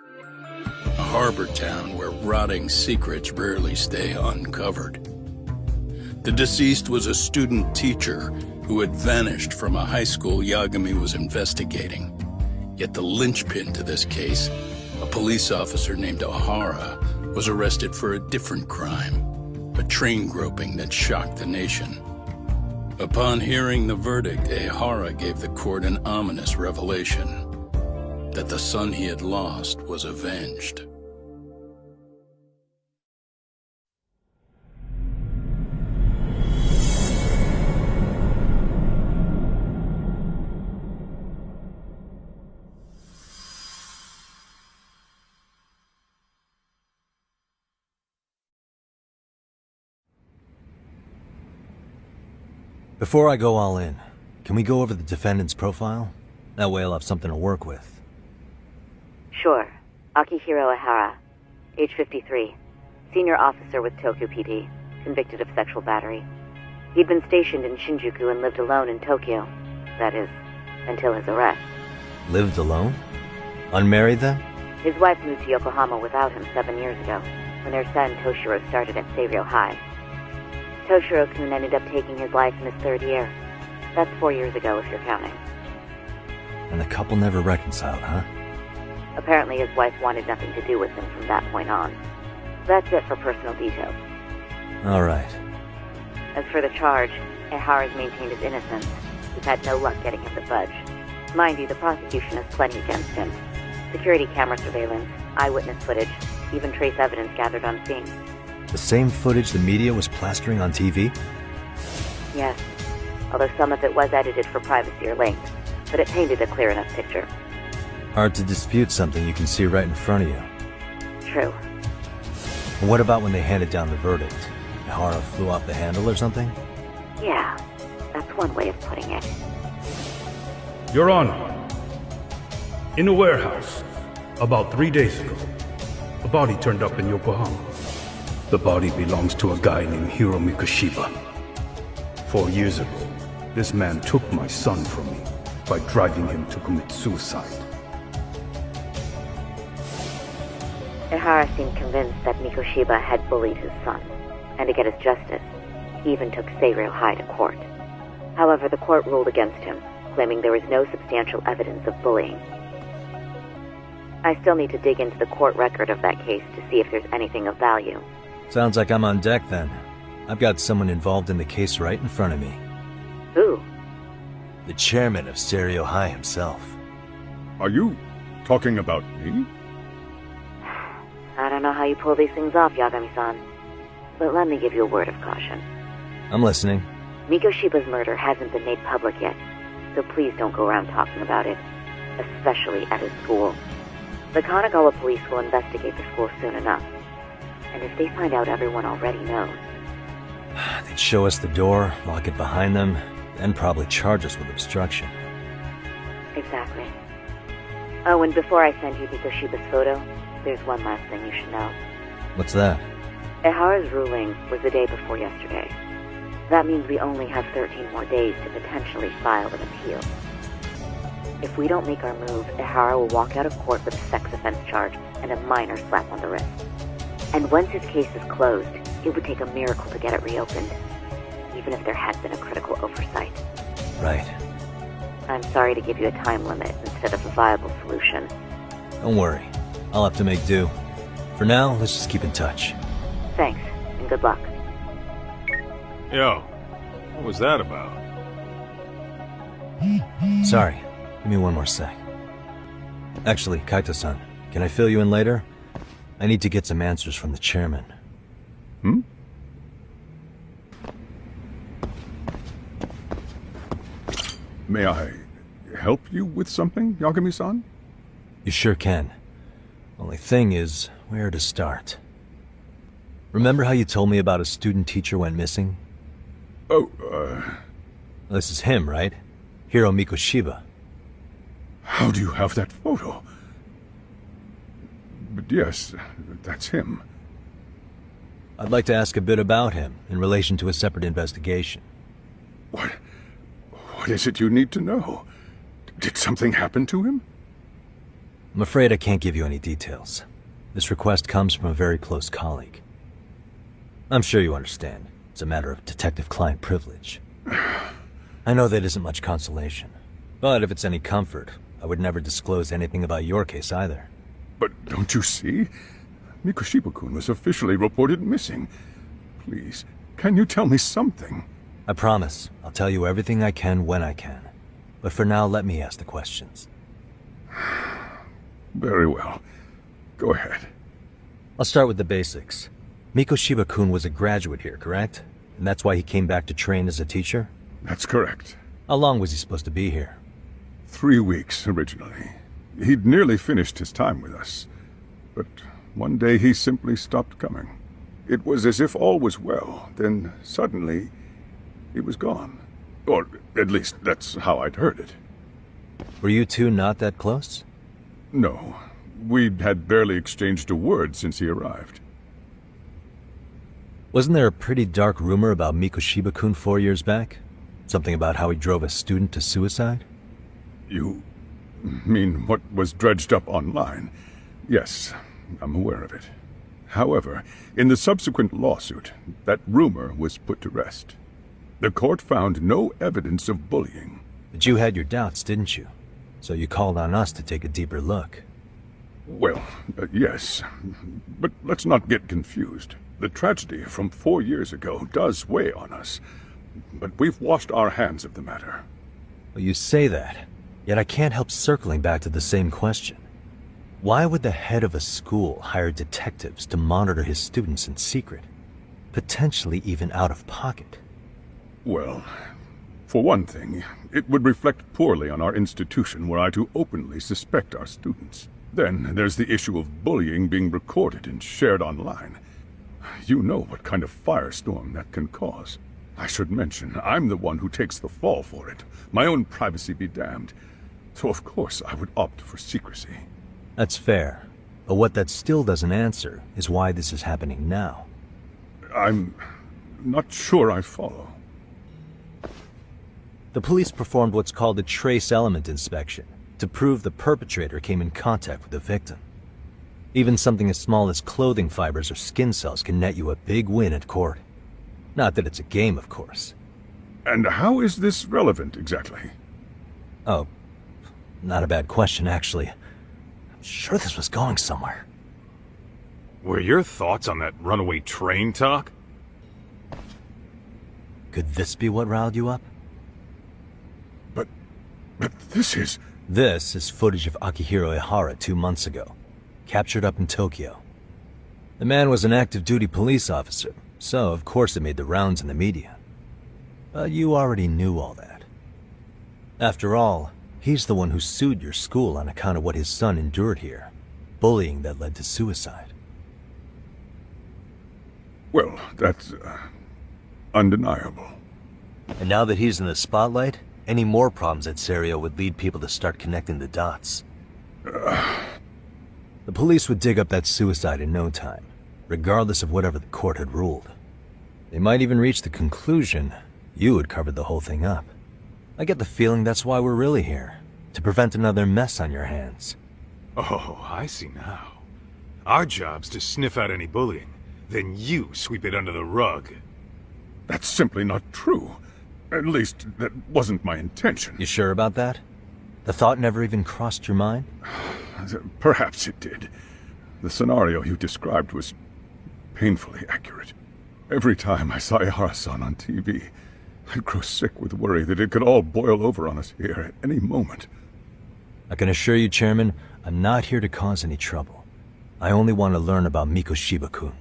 A harbor town where rotting secrets rarely stay uncovered. The deceased was a student teacher who had vanished from a high school Yagami was investigating. Yet the linchpin to this case, a police officer named Ehara, was arrested for a different crime, a train groping that shocked the nation. Upon hearing the verdict, Ehara gave the court an ominous revelation, that the son he had lost was avenged. Before I go all in, can we go over the defendant's profile? That way I'll have something to work with. Sure. Akihiro Ehara, age 53, senior officer with Tokyo PD, convicted of sexual battery. He'd been stationed in Shinjuku and lived alone in Tokyo. That is, until his arrest. Lived alone? Unmarried then? His wife moved to Yokohama without him 7 years ago, when their son Toshiro started at Seiryō High. Toshiro-kun ended up taking his life in his 3rd year. That's 4 years ago if you're counting. And the couple never reconciled, huh? Apparently his wife wanted nothing to do with him from that point on. That's it for personal details. Alright. As for the charge, Ehara's maintained his innocence. We've had no luck getting him to budge. Mind you, the prosecution has plenty against him. Security camera surveillance, eyewitness footage, even trace evidence gathered on scene. The same footage the media was plastering on TV? Yes, although some of it was edited for privacy or length, but it painted a clear enough picture. Hard to dispute something you can see right in front of you. True. And what about when they handed down the verdict? Ehara flew off the handle or something? Yeah, that's one way of putting it. Your Honor, in a warehouse, about 3 days ago, a body turned up in Yokohama. The body belongs to a guy named Hiro Mikoshiba. 4 years ago, this man took my son from me by driving him to commit suicide. Ehara seemed convinced that Mikoshiba had bullied his son, and to get his justice, he even took Seiryō High to court. However, the court ruled against him, claiming there was no substantial evidence of bullying. I still need to dig into the court record of that case to see if there's anything of value. Sounds like I'm on deck then. I've got someone involved in the case right in front of me. Who? The chairman of Seiryō High himself. Are you talking about me? I don't know how you pull these things off, Yagami-san, but let me give you a word of caution. I'm listening. Mikoshiba's murder hasn't been made public yet, so please don't go around talking about it, especially at his school. The Kanagawa police will investigate the school soon enough, and if they find out everyone already knows... They'd show us the door, lock it behind them, then probably charge us with obstruction. Exactly. Oh, and before I send you Mikoshiba's photo, there's one last thing you should know. What's that? Ehara's ruling was the day before yesterday. That means we only have 13 more days to potentially file an appeal. If we don't make our move, Ehara will walk out of court with a sex offense charge and a minor slap on the wrist. And once his case is closed, it would take a miracle to get it reopened, even if there had been a critical oversight. Right. I'm sorry to give you a time limit instead of a viable solution. Don't worry. I'll have to make do. For now, let's just keep in touch. Thanks, and good luck. Yo, what was that about? Sorry. Give me one more sec. Actually, Kaito-san, can I fill you in later? I need to get some answers from the chairman. Hmm? May I help you with something, Yagami-san? You sure can. Only thing is, where to start? Remember how you told me about a student teacher went missing? Oh, This is him, right? Hiro Mikoshiba. How do you have that photo? But yes, that's him. I'd like to ask a bit about him in relation to a separate investigation. What is it you need to know? Did something happen to him? I'm afraid I can't give you any details. This request comes from a very close colleague. I'm sure you understand. It's a matter of detective-client privilege. I know that isn't much consolation. But if it's any comfort, I would never disclose anything about your case either. But don't you see? Mikoshiba-kun was officially reported missing. Please, can you tell me something? I promise. I'll tell you everything I can when I can. But for now, let me ask the questions. Very well. Go ahead. I'll start with the basics. Mikoshiba-kun was a graduate here, correct? And that's why he came back to train as a teacher? That's correct. How long was he supposed to be here? 3 weeks, originally. He'd nearly finished his time with us. But one day he simply stopped coming. It was as if all was well, then suddenly he was gone. Or at least that's how I'd heard it. Were you two not that close? No. We'd had barely exchanged a word since he arrived. Wasn't there a pretty dark rumor about Mikoshiba-kun 4 years back? Something about how he drove a student to suicide? You mean what was dredged up online? Yes, I'm aware of it. However, in the subsequent lawsuit, that rumor was put to rest. The court found no evidence of bullying. But you had your doubts, didn't you? So you called on us to take a deeper look. Well, yes. But let's not get confused. The tragedy from 4 years ago does weigh on us. But we've washed our hands of the matter. Well, you say that, yet I can't help circling back to the same question. Why would the head of a school hire detectives to monitor his students in secret? Potentially even out of pocket. Well, for one thing, it would reflect poorly on our institution were I to openly suspect our students. Then there's the issue of bullying being recorded and shared online. You know what kind of firestorm that can cause. I should mention, I'm the one who takes the fall for it. My own privacy be damned. So of course I would opt for secrecy. That's fair. But what that still doesn't answer is why this is happening now. I'm not sure I follow. The police performed what's called a trace element inspection to prove the perpetrator came in contact with the victim. Even something as small as clothing fibers or skin cells can net you a big win at court. Not that it's a game, of course. And how is this relevant, exactly? Oh, not a bad question, actually. I'm sure this was going somewhere. Were your thoughts on that runaway train talk? Could this be what riled you up? But this is... This is footage of Akihiro Ihara 2 months ago, captured up in Tokyo. The man was an active duty police officer, so of course it made the rounds in the media. But you already knew all that. After all, he's the one who sued your school on account of what his son endured here. Bullying that led to suicide. Well, that's undeniable. And now that he's in the spotlight, any more problems at Serio would lead people to start connecting the dots. The police would dig up that suicide in no time, regardless of whatever the court had ruled. They might even reach the conclusion you had covered the whole thing up. I get the feeling that's why we're really here, to prevent another mess on your hands. Oh, I see now. Our job's to sniff out any bullying, then you sweep it under the rug. That's simply not true. At least, that wasn't my intention. You sure about that? The thought never even crossed your mind? Perhaps it did. The scenario you described was painfully accurate. Every time I saw Ihara-san on TV, I'd grow sick with worry that it could all boil over on us here at any moment. I can assure you, Chairman, I'm not here to cause any trouble. I only want to learn about Mikoshiba-kun.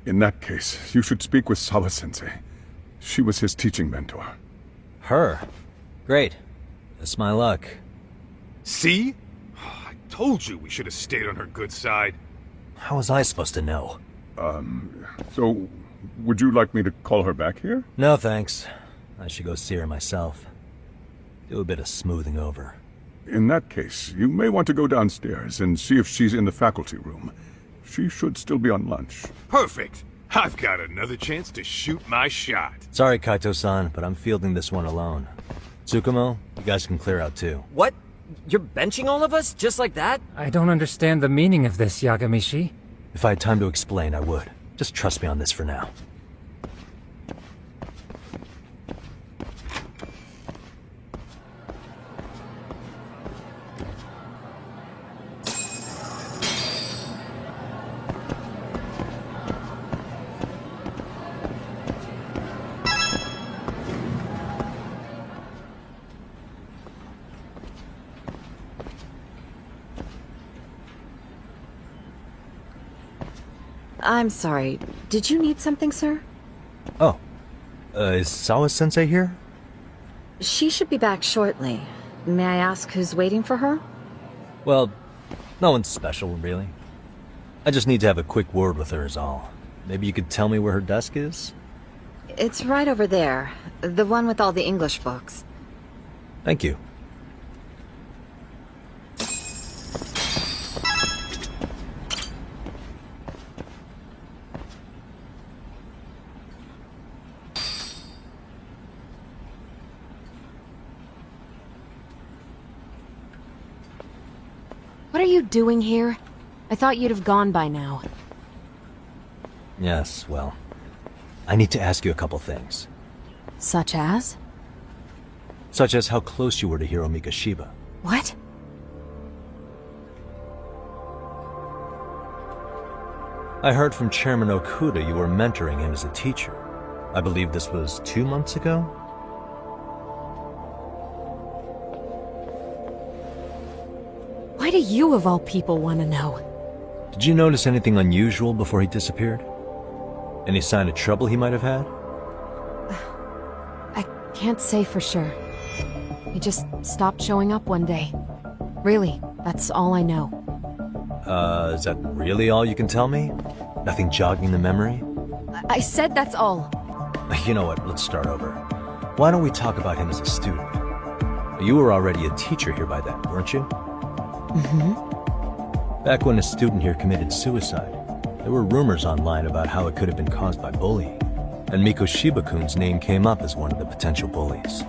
In that case, you should speak with Sawa-sensei. She was his teaching mentor. Her? Great. That's my luck. See? I told you we should have stayed on her good side. How was I supposed to know? So, would you like me to call her back here? No, thanks. I should go see her myself. Do a bit of smoothing over. In that case, you may want to go downstairs and see if she's in the faculty room. She should still be on lunch. Perfect! I've got another chance to shoot my shot. Sorry, Kaito-san, but I'm fielding this one alone. Tsukumo, you guys can clear out too. What? You're benching all of us? Just like that? I don't understand the meaning of this, Yagamishi. If I had time to explain, I would. Just trust me on this for now. I'm sorry. Did you need something, sir? Oh. Is Sawa-sensei here? She should be back shortly. May I ask who's waiting for her? Well, no one's special, really. I just need to have a quick word with her is all. Maybe you could tell me where her desk is? It's right over there. The one with all the English books. Thank you. What are you doing here? I thought you'd have gone by now. Yes, well, I need to ask you a couple things. Such as? Such as how close you were to Hiro Mikoshiba. What? I heard from Chairman Okuda you were mentoring him as a teacher. I believe this was 2 months ago? Why do you, of all people, want to know? Did you notice anything unusual before he disappeared? Any sign of trouble he might have had? I can't say for sure. He just stopped showing up one day. Really, that's all I know. Is that really all you can tell me? Nothing jogging the memory? I said that's all. You know what, let's start over. Why don't we talk about him as a student? You were already a teacher here by then, weren't you? Mm-hmm. Back when a student here committed suicide, there were rumors online about how it could have been caused by bullying, and Mikoshiba-kun's name came up as one of the potential bullies.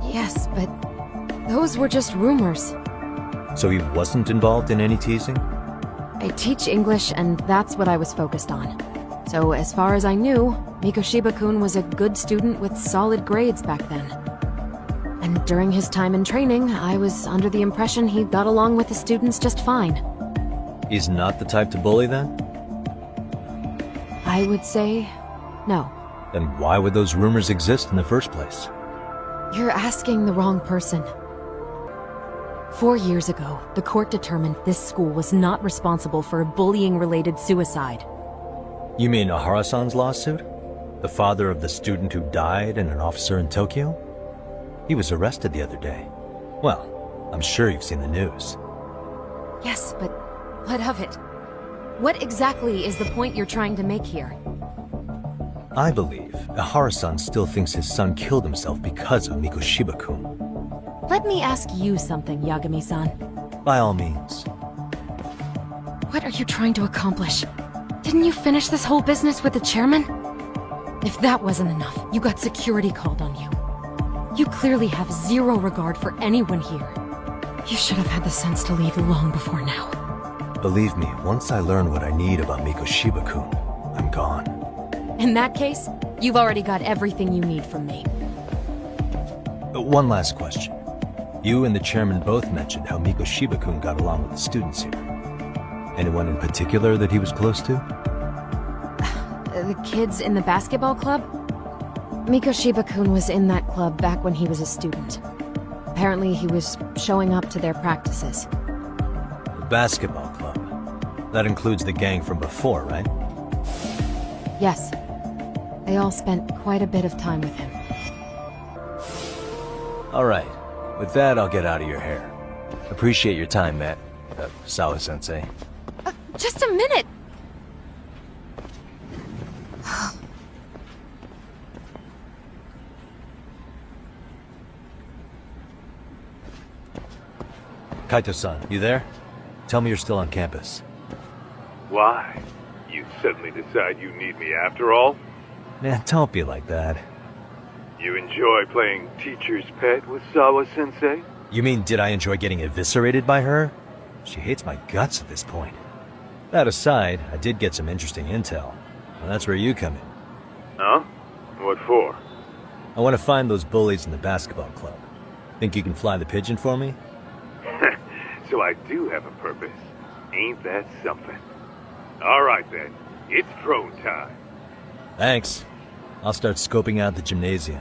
Yes, but those were just rumors. So he wasn't involved in any teasing? I teach English, and that's what I was focused on. So as far as I knew, Mikoshiba-kun was a good student with solid grades back then. And during his time in training, I was under the impression he got along with the students just fine. He's not the type to bully then? I would say no. Then why would those rumors exist in the first place? You're asking the wrong person. 4 years ago, the court determined this school was not responsible for a bullying-related suicide. You mean Ahara-san's lawsuit? The father of the student who died and an officer in Tokyo? He was arrested the other day. Well, I'm sure you've seen the news. Yes, but what of it? What exactly is the point you're trying to make here? I believe Ahara-san still thinks his son killed himself because of Mikoshiba-kun. Let me ask you something, Yagami-san. By all means. What are you trying to accomplish? Didn't you finish this whole business with the chairman? If that wasn't enough, you got security called on you. You clearly have zero regard for anyone here. You should have had the sense to leave long before now. Believe me, once I learn what I need about Mikoshiba-kun, I'm gone. In that case, you've already got everything you need from me. One last question. You and the chairman both mentioned how Mikoshiba-kun got along with the students here. Anyone in particular that he was close to? The kids in the basketball club? Mikoshiba-kun was in that club back when he was a student. Apparently he was showing up to their practices. The basketball club. That includes the gang from before, right? Yes. They all spent quite a bit of time with him. Alright. With that, I'll get out of your hair. Appreciate your time, Matt. Sawa-sensei. Just a minute! Kaito-san, you there? Tell me you're still on campus. Why? You suddenly decide you need me after all? Man, don't be like that. You enjoy playing teacher's pet with Sawa-sensei? You mean, did I enjoy getting eviscerated by her? She hates my guts at this point. That aside, I did get some interesting intel. And that's where you come in. Huh? What for? I want to find those bullies in the basketball club. Think you can fly the pigeon for me? So I do have a purpose. Ain't that something? Alright then, it's drone time. Thanks. I'll start scoping out the gymnasium.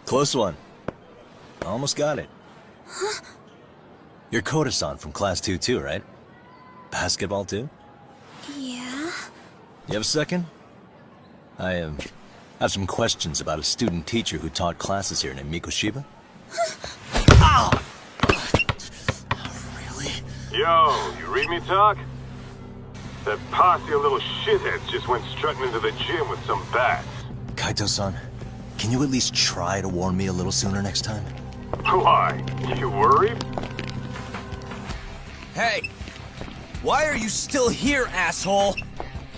Close one. Almost got it. Huh? You're Koda-san from Class 2 too, right? Basketball too? Yeah? You have a second? I have some questions about a student teacher who taught classes here named Mikoshiba. Ow! Really? Yo, you read me talk? That posse of little shitheads just went strutting into the gym with some bats. Kaito-san, can you at least try to warn me a little sooner next time? Why? You worried? Hey! Why are you still here, asshole?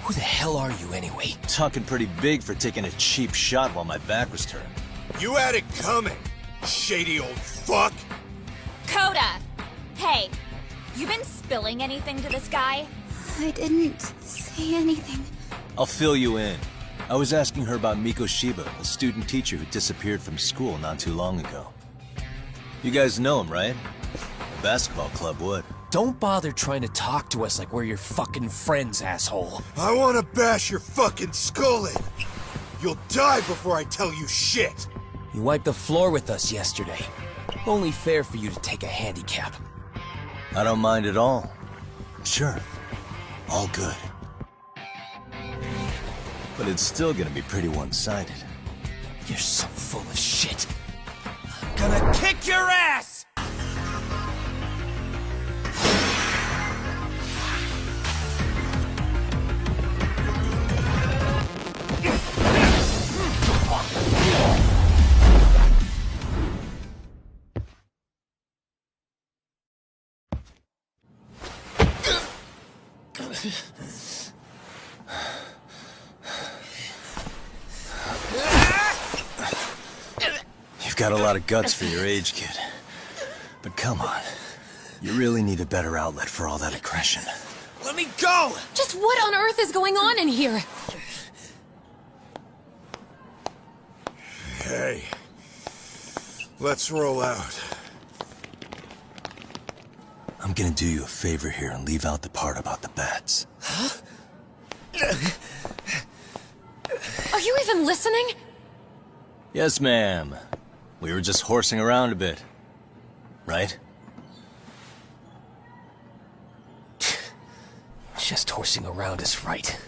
Who the hell are you anyway? Talking pretty big for taking a cheap shot while my back was turned. You had it coming, shady old fuck! Coda! Hey, you been spilling anything to this guy? I didn't say anything. I'll fill you in. I was asking her about Miko Shiba, a student teacher who disappeared from school not too long ago. You guys know him, right? A basketball club would. Don't bother trying to talk to us like we're your fucking friends, asshole. I wanna bash your fucking skull in. You'll die before I tell you shit. You wiped the floor with us yesterday. Only fair for you to take a handicap. I don't mind at all. Sure. All good. But it's still gonna be pretty one-sided. You're so full of shit. I'm gonna kick your ass! You've got a lot of guts for your age, kid. But come on. You really need a better outlet for all that aggression. Let me go! Just what on earth is going on in here? Hey. Let's roll out. I'm gonna do you a favor here and leave out the part about the bats. Huh? Are you even listening? Yes, ma'am. We were just horsing around a bit. Right? Just horsing around is right.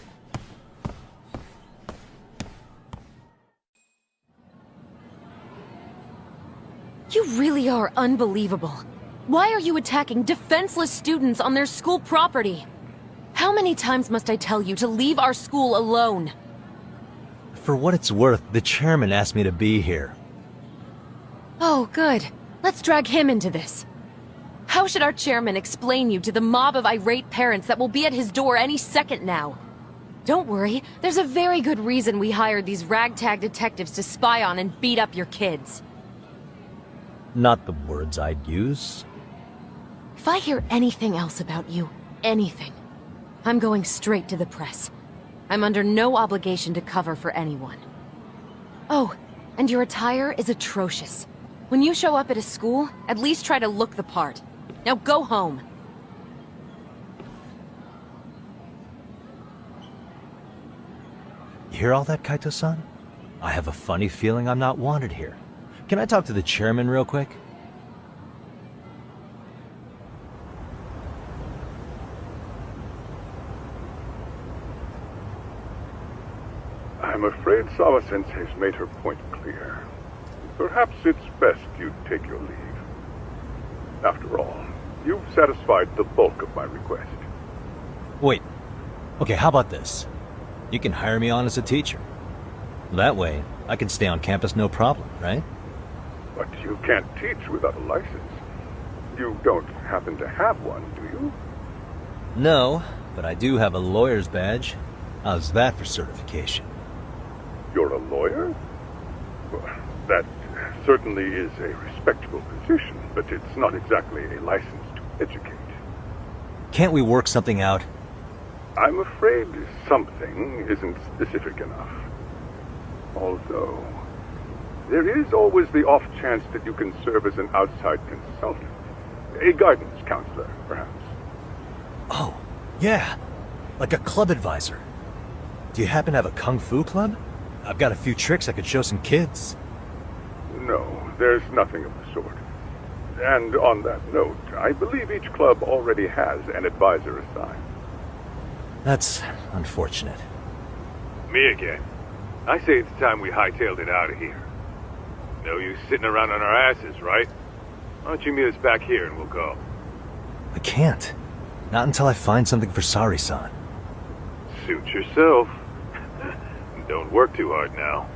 You really are unbelievable. Why are you attacking defenseless students on their school property? How many times must I tell you to leave our school alone? For what it's worth, the chairman asked me to be here. Oh, good. Let's drag him into this. How should our chairman explain you to the mob of irate parents that will be at his door any second now? Don't worry, there's a very good reason we hired these ragtag detectives to spy on and beat up your kids. Not the words I'd use. If I hear anything else about you, anything, I'm going straight to the press. I'm under no obligation to cover for anyone. Oh, and your attire is atrocious. When you show up at a school, at least try to look the part. Now go home. You hear all that, Kaito-san? I have a funny feeling I'm not wanted here. Can I talk to the chairman real quick? I'm afraid Sawa-sensei's made her point clear. Perhaps it's best you take your leave. After all, you've satisfied the bulk of my request. Wait. Okay, how about this? You can hire me on as a teacher. That way, I can stay on campus no problem, right? But you can't teach without a license. You don't happen to have one, do you? No, but I do have a lawyer's badge. How's that for certification? You're a lawyer? Well, that certainly is a respectable position, but it's not exactly a license to educate. Can't we work something out? I'm afraid something isn't specific enough. Although, there is always the off chance that you can serve as an outside consultant. A guidance counselor, perhaps. Oh, yeah. Like a club advisor. Do you happen to have a kung fu club? I've got a few tricks I could show some kids. No, there's nothing of the sort. And on that note, I believe each club already has an advisor assigned. That's unfortunate. Me again. I say it's time we hightailed it out of here. No use sitting around on our asses, right? Why don't you meet us back here and we'll go? I can't. Not until I find something for Sari-san. Suit yourself. Don't work too hard now.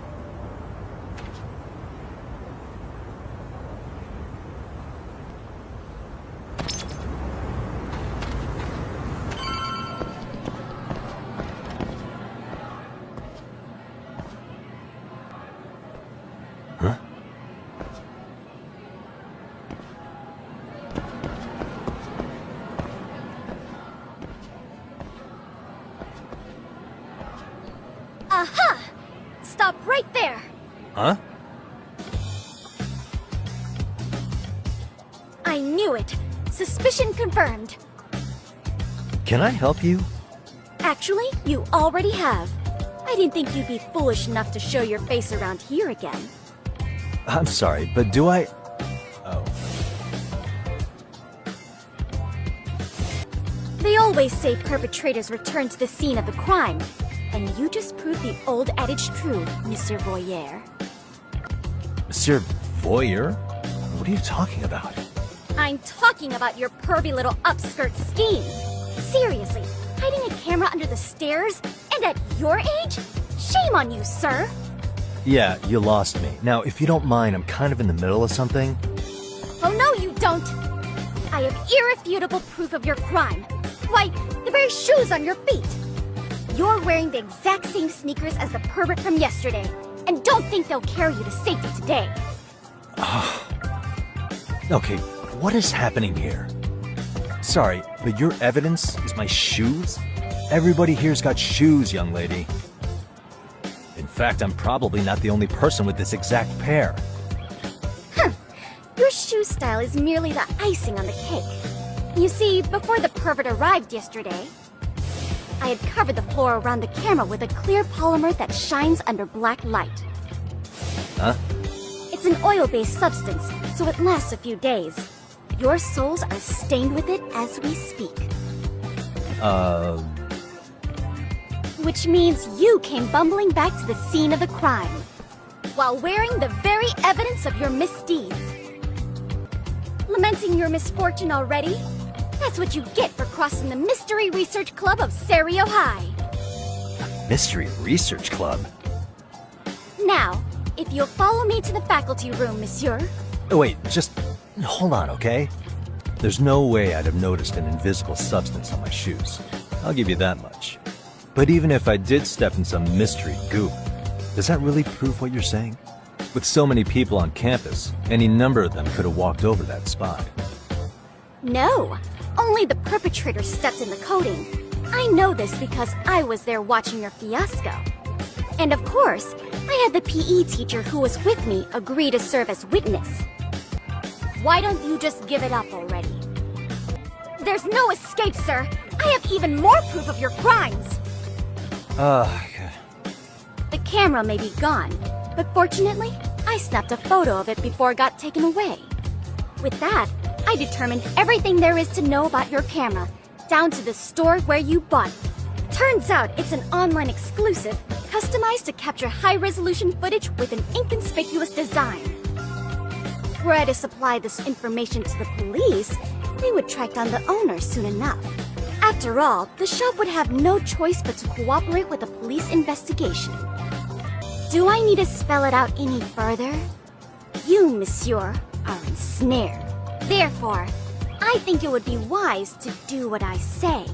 Aha! Stop right there! Huh? I knew it! Suspicion confirmed. Can I help you? Actually, you already have. I didn't think you'd be foolish enough to show your face around here again. I'm sorry, but do I... Oh. They always say perpetrators return to the scene of the crime. And you just proved the old adage true, Monsieur Voyeur. Monsieur Voyeur? What are you talking about? I'm talking about your pervy little upskirt scheme. Seriously, hiding a camera under the stairs? And at your age? Shame on you, sir! Yeah, you lost me. Now, if you don't mind, I'm kind of in the middle of something. Oh no, you don't! I have irrefutable proof of your crime. Why, the very shoes on your feet! You're wearing the exact same sneakers as the pervert from yesterday, and don't think they'll carry you to safety today. Okay, what is happening here? Sorry, but your evidence is my shoes? Everybody here's got shoes, young lady. In fact, I'm probably not the only person with this exact pair. Your shoe style is merely the icing on the cake. You see, before the pervert arrived yesterday, I had covered the floor around the camera with a clear polymer that shines under black light. Huh? It's an oil-based substance, so it lasts a few days. Your soles are stained with it as we speak. Which means you came bumbling back to the scene of the crime, while wearing the very evidence of your misdeeds. Lamenting your misfortune already? That's what you get for crossing the Mystery Research Club of Serio High. Mystery Research Club? Now, if you'll follow me to the faculty room, monsieur. Oh, wait, just hold on, okay? There's no way I'd have noticed an invisible substance on my shoes. I'll give you that much. But even if I did step in some mystery goop, does that really prove what you're saying? With so many people on campus, any number of them could have walked over that spot. No, only the perpetrator stepped in the coating. I know this because I was there watching your fiasco. And of course, I had the PE teacher who was with me agree to serve as witness. Why don't you just give it up already? There's no escape, sir! I have even more proof of your crimes! Okay. The camera may be gone, but fortunately, I snapped a photo of it before it got taken away. With that, I determined everything there is to know about your camera, down to the store where you bought it. Turns out it's an online exclusive, customized to capture high-resolution footage with an inconspicuous design. Were I to supply this information to the police, they would track down the owner soon enough. After all, the shop would have no choice but to cooperate with the police investigation. Do I need to spell it out any further? You, monsieur, are ensnared. Therefore, I think it would be wise to do what I say.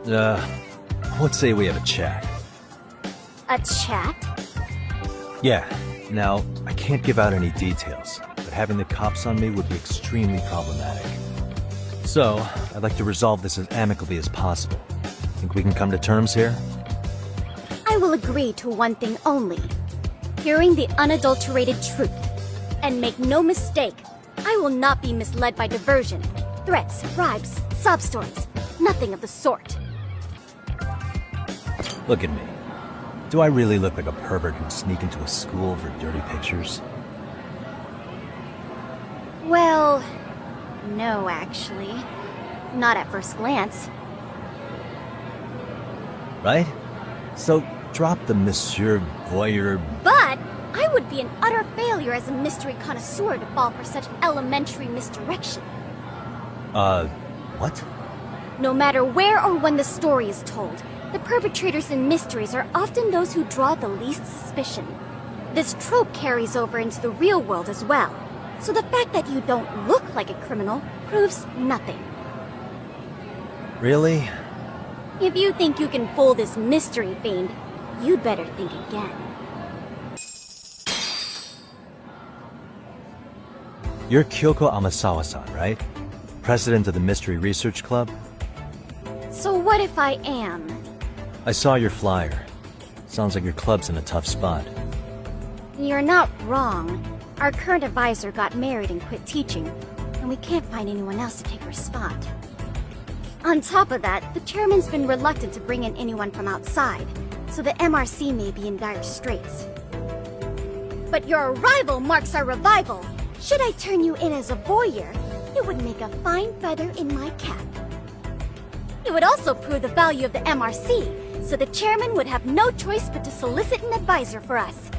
Let's say we have a chat. A chat? Yeah. Now, I can't give out any details, but having the cops on me would be extremely problematic. So, I'd like to resolve this as amicably as possible. Think we can come to terms here? I will agree to one thing only. Hearing the unadulterated truth. And make no mistake, I will not be misled by diversion, threats, bribes, sob stories. Nothing of the sort. Look at me. Do I really look like a pervert who'd sneak into a school for dirty pictures? Well, no, actually. Not at first glance. Right? So, drop the Monsieur Voyeur... But I would be an utter failure as a mystery connoisseur to fall for such elementary misdirection. What? No matter where or when the story is told, the perpetrators in mysteries are often those who draw the least suspicion. This trope carries over into the real world as well, so the fact that you don't look like a criminal proves nothing. Really? If you think you can fool this mystery fiend, you'd better think again. You're Kyoko Amasawa-san, right? President of the Mystery Research Club? So what if I am? I saw your flyer. Sounds like your club's in a tough spot. You're not wrong. Our current advisor got married and quit teaching, and we can't find anyone else to take her spot. On top of that, the chairman's been reluctant to bring in anyone from outside, so the MRC may be in dire straits. But your arrival marks our revival. Should I turn you in as a voyeur, it would make a fine feather in my cap. It would also prove the value of the MRC, so the chairman would have no choice but to solicit an advisor for us.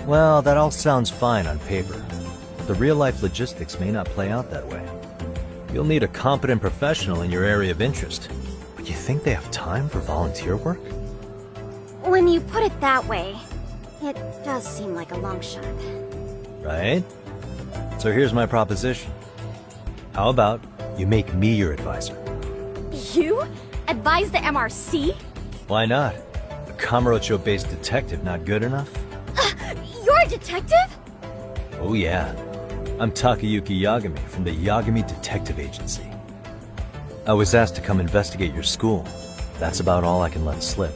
Well, that all sounds fine on paper. But the real-life logistics may not play out that way. You'll need a competent professional in your area of interest. But you think they have time for volunteer work? When you put it that way, it does seem like a long shot. Right? So here's my proposition. How about you make me your advisor? You? Advise the MRC? Why not? A Kamurocho-based detective not good enough? You're a detective? Oh yeah. I'm Takayuki Yagami from the Yagami Detective Agency. I was asked to come investigate your school. That's about all I can let slip.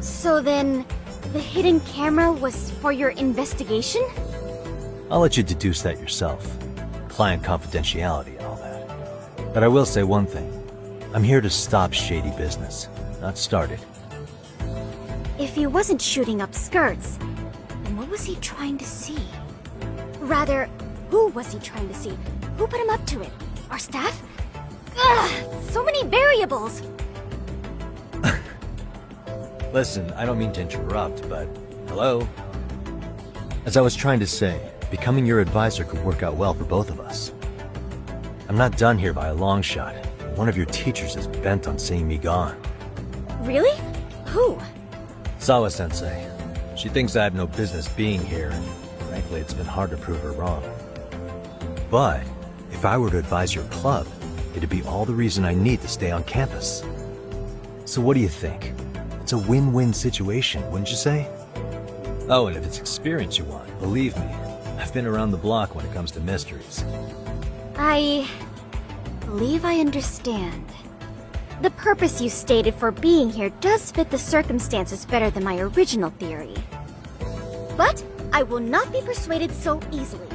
So then, the hidden camera was for your investigation? I'll let you deduce that yourself. Client confidentiality and all that. But I will say one thing. I'm here to stop shady business, not start it. If he wasn't shooting up skirts, then what was he trying to see? Rather, who was he trying to see? Who put him up to it? Our staff? Ugh, so many variables! Listen, I don't mean to interrupt, but hello? As I was trying to say, becoming your advisor could work out well for both of us. I'm not done here by a long shot. One of your teachers is bent on seeing me gone. Really? Who? Sawa-sensei. She thinks I have no business being here, and frankly, it's been hard to prove her wrong. But if I were to advise your club, it'd be all the reason I need to stay on campus. So what do you think? It's a win-win situation, wouldn't you say? Oh, and if it's experience you want, believe me, I've been around the block when it comes to mysteries. I believe I understand. The purpose you stated for being here does fit the circumstances better than my original theory. But I will not be persuaded so easily.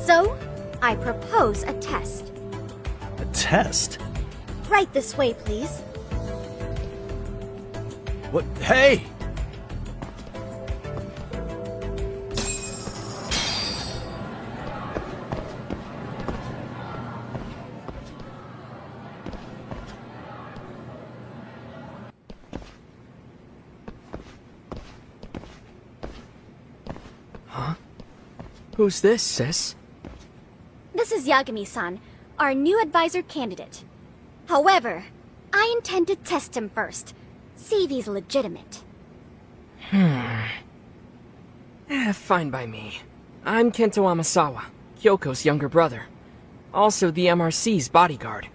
So, I propose a test. A test? Right this way, please. What? Hey! Huh? Who's this, sis? This is Yagami-san, our new advisor candidate. However, I intend to test him first. See if he's legitimate. Fine by me. I'm Kento Amasawa, Kyoko's younger brother. Also the MRC's bodyguard.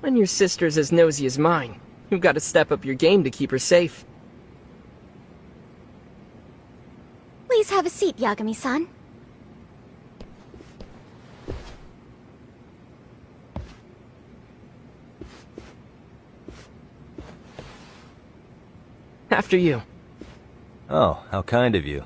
When your sister's as nosy as mine, you've got to step up your game to keep her safe. Please have a seat, Yagami-san. After you. Oh, how kind of you.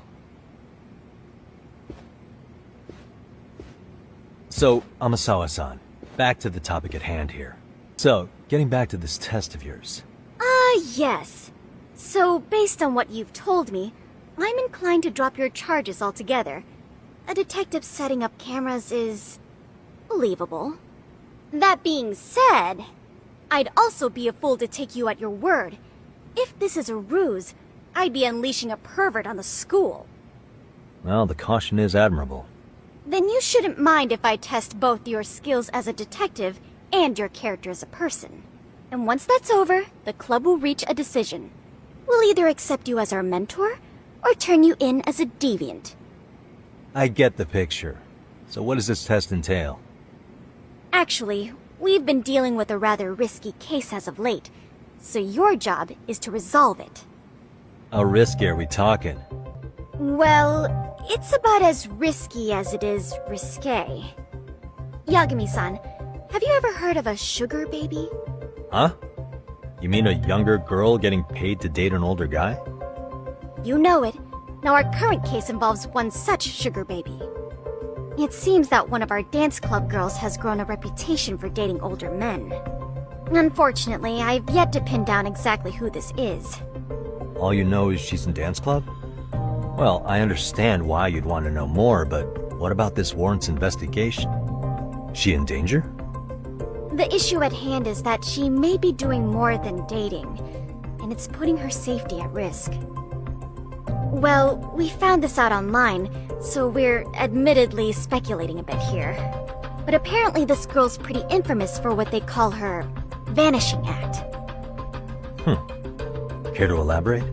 So, Amasawa-san, back to the topic at hand here. So, getting back to this test of yours. Yes. So, based on what you've told me, I'm inclined to drop your charges altogether. A detective setting up cameras is believable. That being said, I'd also be a fool to take you at your word. If this is a ruse, I'd be unleashing a pervert on the school. Well, the caution is admirable. Then you shouldn't mind if I test both your skills as a detective and your character as a person. And once that's over, the club will reach a decision. We'll either accept you as our mentor, or turn you in as a deviant. I get the picture. So what does this test entail? Actually, we've been dealing with a rather risky case as of late, so your job is to resolve it. How risky are we talking? Well, it's about as risky as it is risque. Yagami-san, have you ever heard of a sugar baby? Huh? You mean a younger girl getting paid to date an older guy? You know it. Now our current case involves one such sugar baby. It seems that one of our dance club girls has grown a reputation for dating older men. Unfortunately, I've yet to pin down exactly who this is. All you know is she's in dance club? Well, I understand why you'd want to know more, but what about this warrants investigation? She in danger? The issue at hand is that she may be doing more than dating, and it's putting her safety at risk. Well, we found this out online, so we're admittedly speculating a bit here. But apparently this girl's pretty infamous for what they call her vanishing act. Care to elaborate?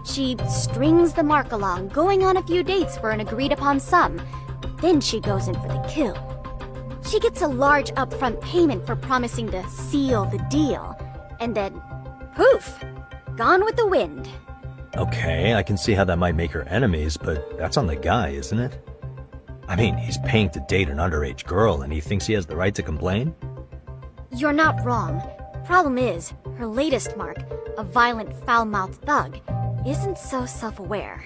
She strings the mark along, going on a few dates for an agreed-upon sum. Then she goes in for the kill. She gets a large upfront payment for promising to seal the deal. And then, poof! Gone with the wind. Okay, I can see how that might make her enemies, but that's on the guy, isn't it? I mean, he's paying to date an underage girl and he thinks he has the right to complain? You're not wrong. Problem is, her latest mark, a violent, foul-mouthed thug, isn't so self-aware.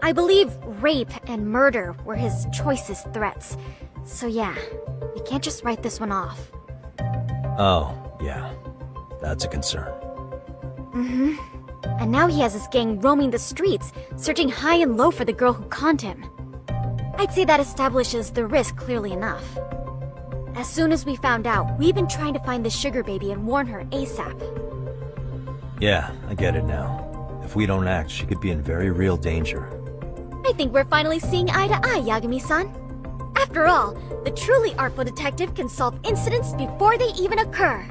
I believe rape and murder were his choicest threats. So yeah, we can't just write this one off. Oh, yeah. That's a concern. Mm-hmm. And now he has his gang roaming the streets, searching high and low for the girl who conned him. I'd say that establishes the risk clearly enough. As soon as we found out, we've been trying to find the sugar baby and warn her ASAP. Yeah, I get it now. If we don't act, she could be in very real danger. I think we're finally seeing eye to eye, Yagami-san. After all, the truly artful detective can solve incidents before they even occur.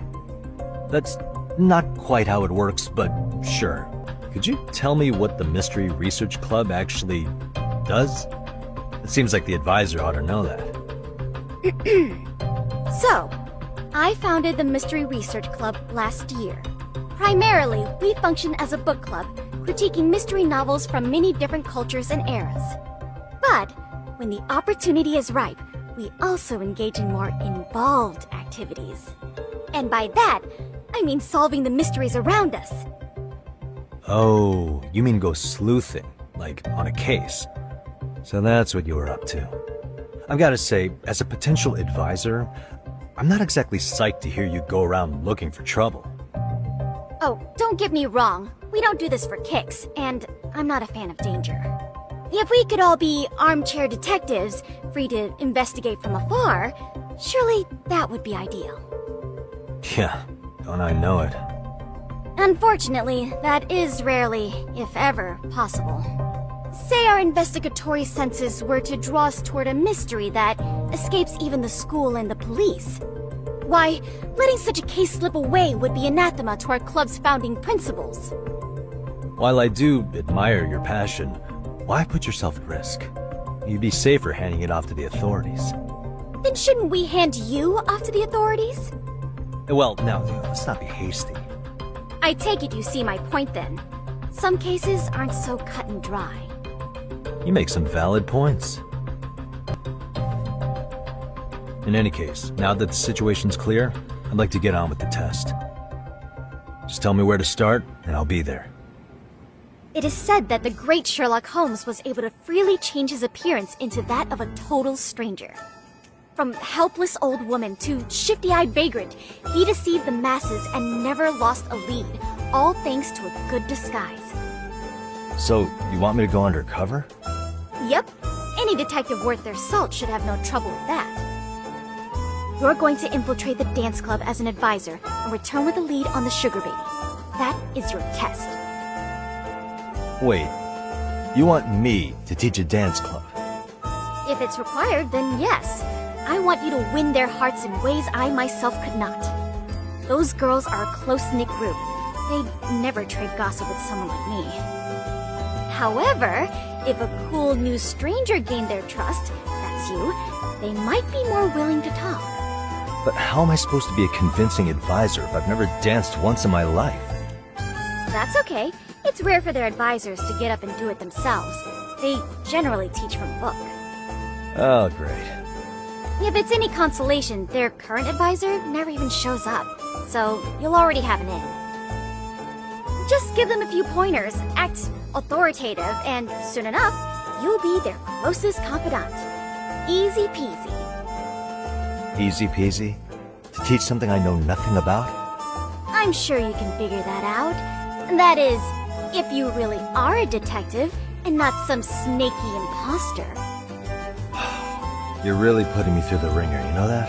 That's not quite how it works, but sure. Could you tell me what the Mystery Research Club actually does? It seems like the advisor ought to know that. So, I founded the Mystery Research Club last year. Primarily, we function as a book club, critiquing mystery novels from many different cultures and eras. But, when the opportunity is ripe, we also engage in more involved activities. And by that, I mean solving the mysteries around us. Oh, you mean go sleuthing, like on a case. So that's what you were up to. I've got to say, as a potential advisor, I'm not exactly psyched to hear you go around looking for trouble. Oh, don't get me wrong. We don't do this for kicks, and I'm not a fan of danger. If we could all be armchair detectives, free to investigate from afar, surely that would be ideal. Yeah, don't I know it. Unfortunately, that is rarely, if ever, possible. Say our investigatory senses were to draw us toward a mystery that escapes even the school and the police. Why, letting such a case slip away would be anathema to our club's founding principles. While I do admire your passion, why put yourself at risk? You'd be safer handing it off to the authorities. Then shouldn't we hand you off to the authorities? Well, now, let's not be hasty. I take it you see my point then. Some cases aren't so cut and dry. You make some valid points. In any case, now that the situation's clear, I'd like to get on with the test. Just tell me where to start, and I'll be there. It is said that the great Sherlock Holmes was able to freely change his appearance into that of a total stranger. From helpless old woman to shifty-eyed vagrant, he deceived the masses and never lost a lead, all thanks to a good disguise. So, you want me to go undercover? Yep, any detective worth their salt should have no trouble with that. You're going to infiltrate the dance club as an advisor and return with a lead on the sugar baby. That is your test. Wait, you want me to teach a dance club? If If it's required, then yes. I want you to win their hearts in ways I myself could not. Those girls are a close-knit group. They'd never trade gossip with someone like me. However, if a cool new stranger gained their trust, that's you, they might be more willing to talk. But how am I supposed to be a convincing advisor if I've never danced once in my life? That's okay. It's rare for their advisors to get up and do it themselves. They generally teach from a book. Oh, great. If it's any consolation, their current advisor never even shows up, so you'll already have an in. Just give them a few pointers, act authoritative, and soon enough, you'll be their closest confidant. Easy peasy. Easy peasy? To teach something I know nothing about? I'm sure you can figure that out. That is, if you really are a detective and not some snaky imposter. You're really putting me through the ringer, you know that?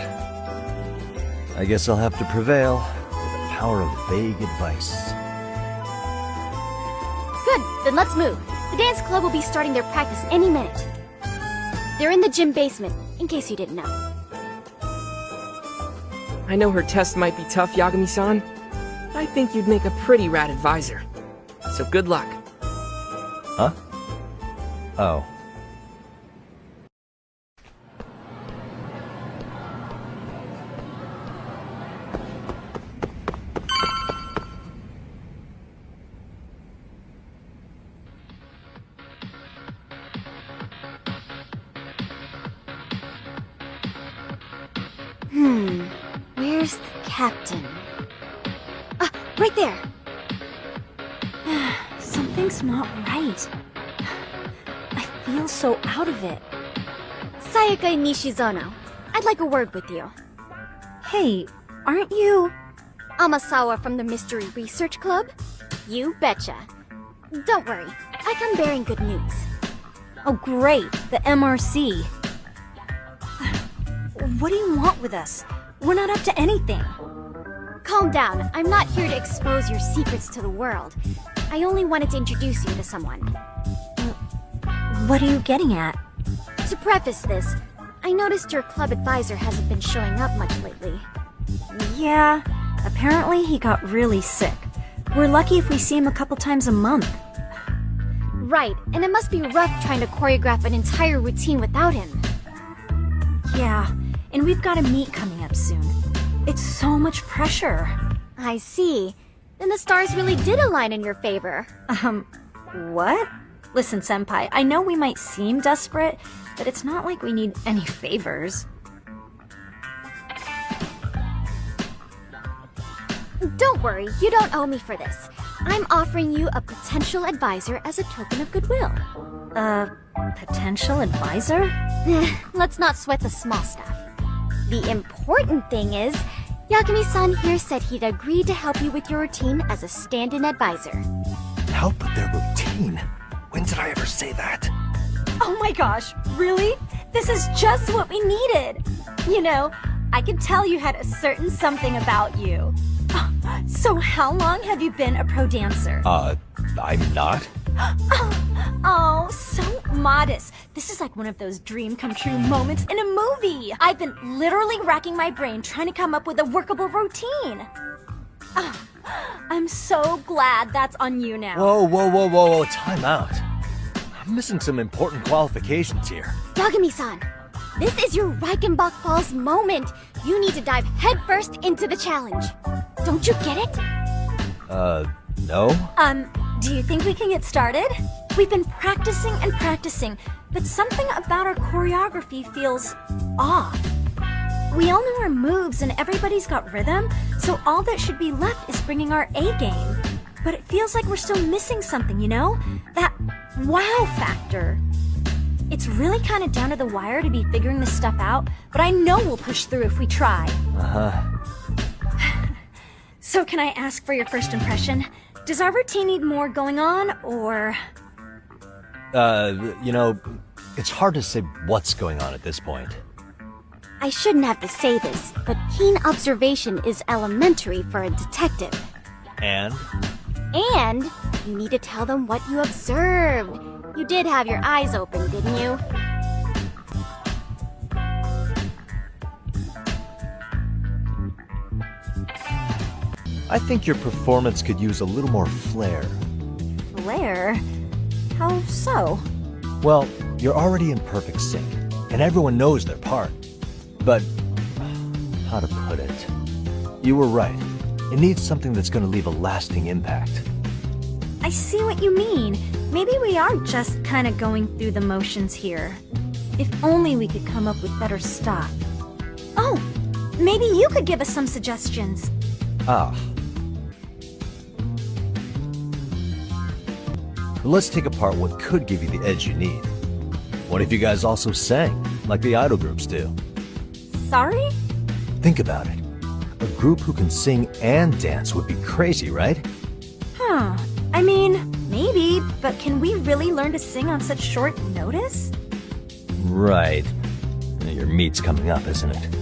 I guess I'll have to prevail with the power of vague advice. Good, then let's move. The dance club will be starting their practice any minute. They're in the gym basement, in case you didn't know. I know her test might be tough, Yagami-san, but I think you'd make a pretty rad advisor. So good luck. Huh? Oh. Where's the captain? Ah, right there! Something's not right. I feel so out of it. Sayaka Nishizono, I'd like a word with you. Hey, aren't you... Amasawa from the Mystery Research Club? You betcha. Don't worry, I come bearing good news. Oh great, the MRC. What do you want with us? We're not up to anything. Calm down, I'm not here to expose your secrets to the world. I only wanted to introduce you to someone. What are you getting at? To preface this, I noticed your club advisor hasn't been showing up much lately. Yeah, apparently he got really sick. We're lucky if we see him a couple times a month. Right, and it must be rough trying to choreograph an entire routine without him. Yeah, and we've got a meet coming up soon. It's so much pressure. I see. Then the stars really did align in your favor. What? Listen, Senpai, I know we might seem desperate, but it's not like we need any favors. Don't worry, you don't owe me for this. I'm offering you a potential advisor as a token of goodwill. Potential advisor? Let's not sweat the small stuff. The important thing is, Yagami-san here said he'd agreed to help you with your routine as a stand-in advisor. Help with their routine? When did I ever say that? Oh my gosh, really? This is just what we needed! You know, I could tell you had a certain something about you. So how long have you been a pro dancer? I'm not. Oh, so modest. This is like one of those dream come true moments in a movie. I've been literally racking my brain trying to come up with a workable routine. I'm so glad that's on you now. Whoa, time out. I'm missing some important qualifications here. Yagami-san, this is your Reichenbach Falls moment. You need to dive headfirst into the challenge. Don't you get it? No? Do you think we can get started? We've been practicing and practicing, but something about our choreography feels off. We all know our moves and everybody's got rhythm, so all that should be left is bringing our A game. But it feels like we're still missing something, you know? That wow factor. It's really kind of down to the wire to be figuring this stuff out, but I know we'll push through if we try. So can I ask for your first impression? Does our routine need more going on, or...? You know, it's hard to say what's going on at this point. I shouldn't have to say this, but keen observation is elementary for a detective. And? And you need to tell them what you observed. You did have your eyes open, didn't you? I think your performance could use a little more flair. Blair? How so? Well, you're already in perfect sync, and everyone knows their part. But, how to put it? You were right. It needs something that's gonna leave a lasting impact. I see what you mean. Maybe we are just kind of going through the motions here. If only we could come up with better stuff. Oh, maybe you could give us some suggestions. Ah. Let's take apart what could give you the edge you need. What if you guys also sang, like the idol groups do? Sorry? Think about it. A group who can sing and dance would be crazy, right? Huh. I mean, maybe, but can we really learn to sing on such short notice? Right. Your meat's coming up, isn't it?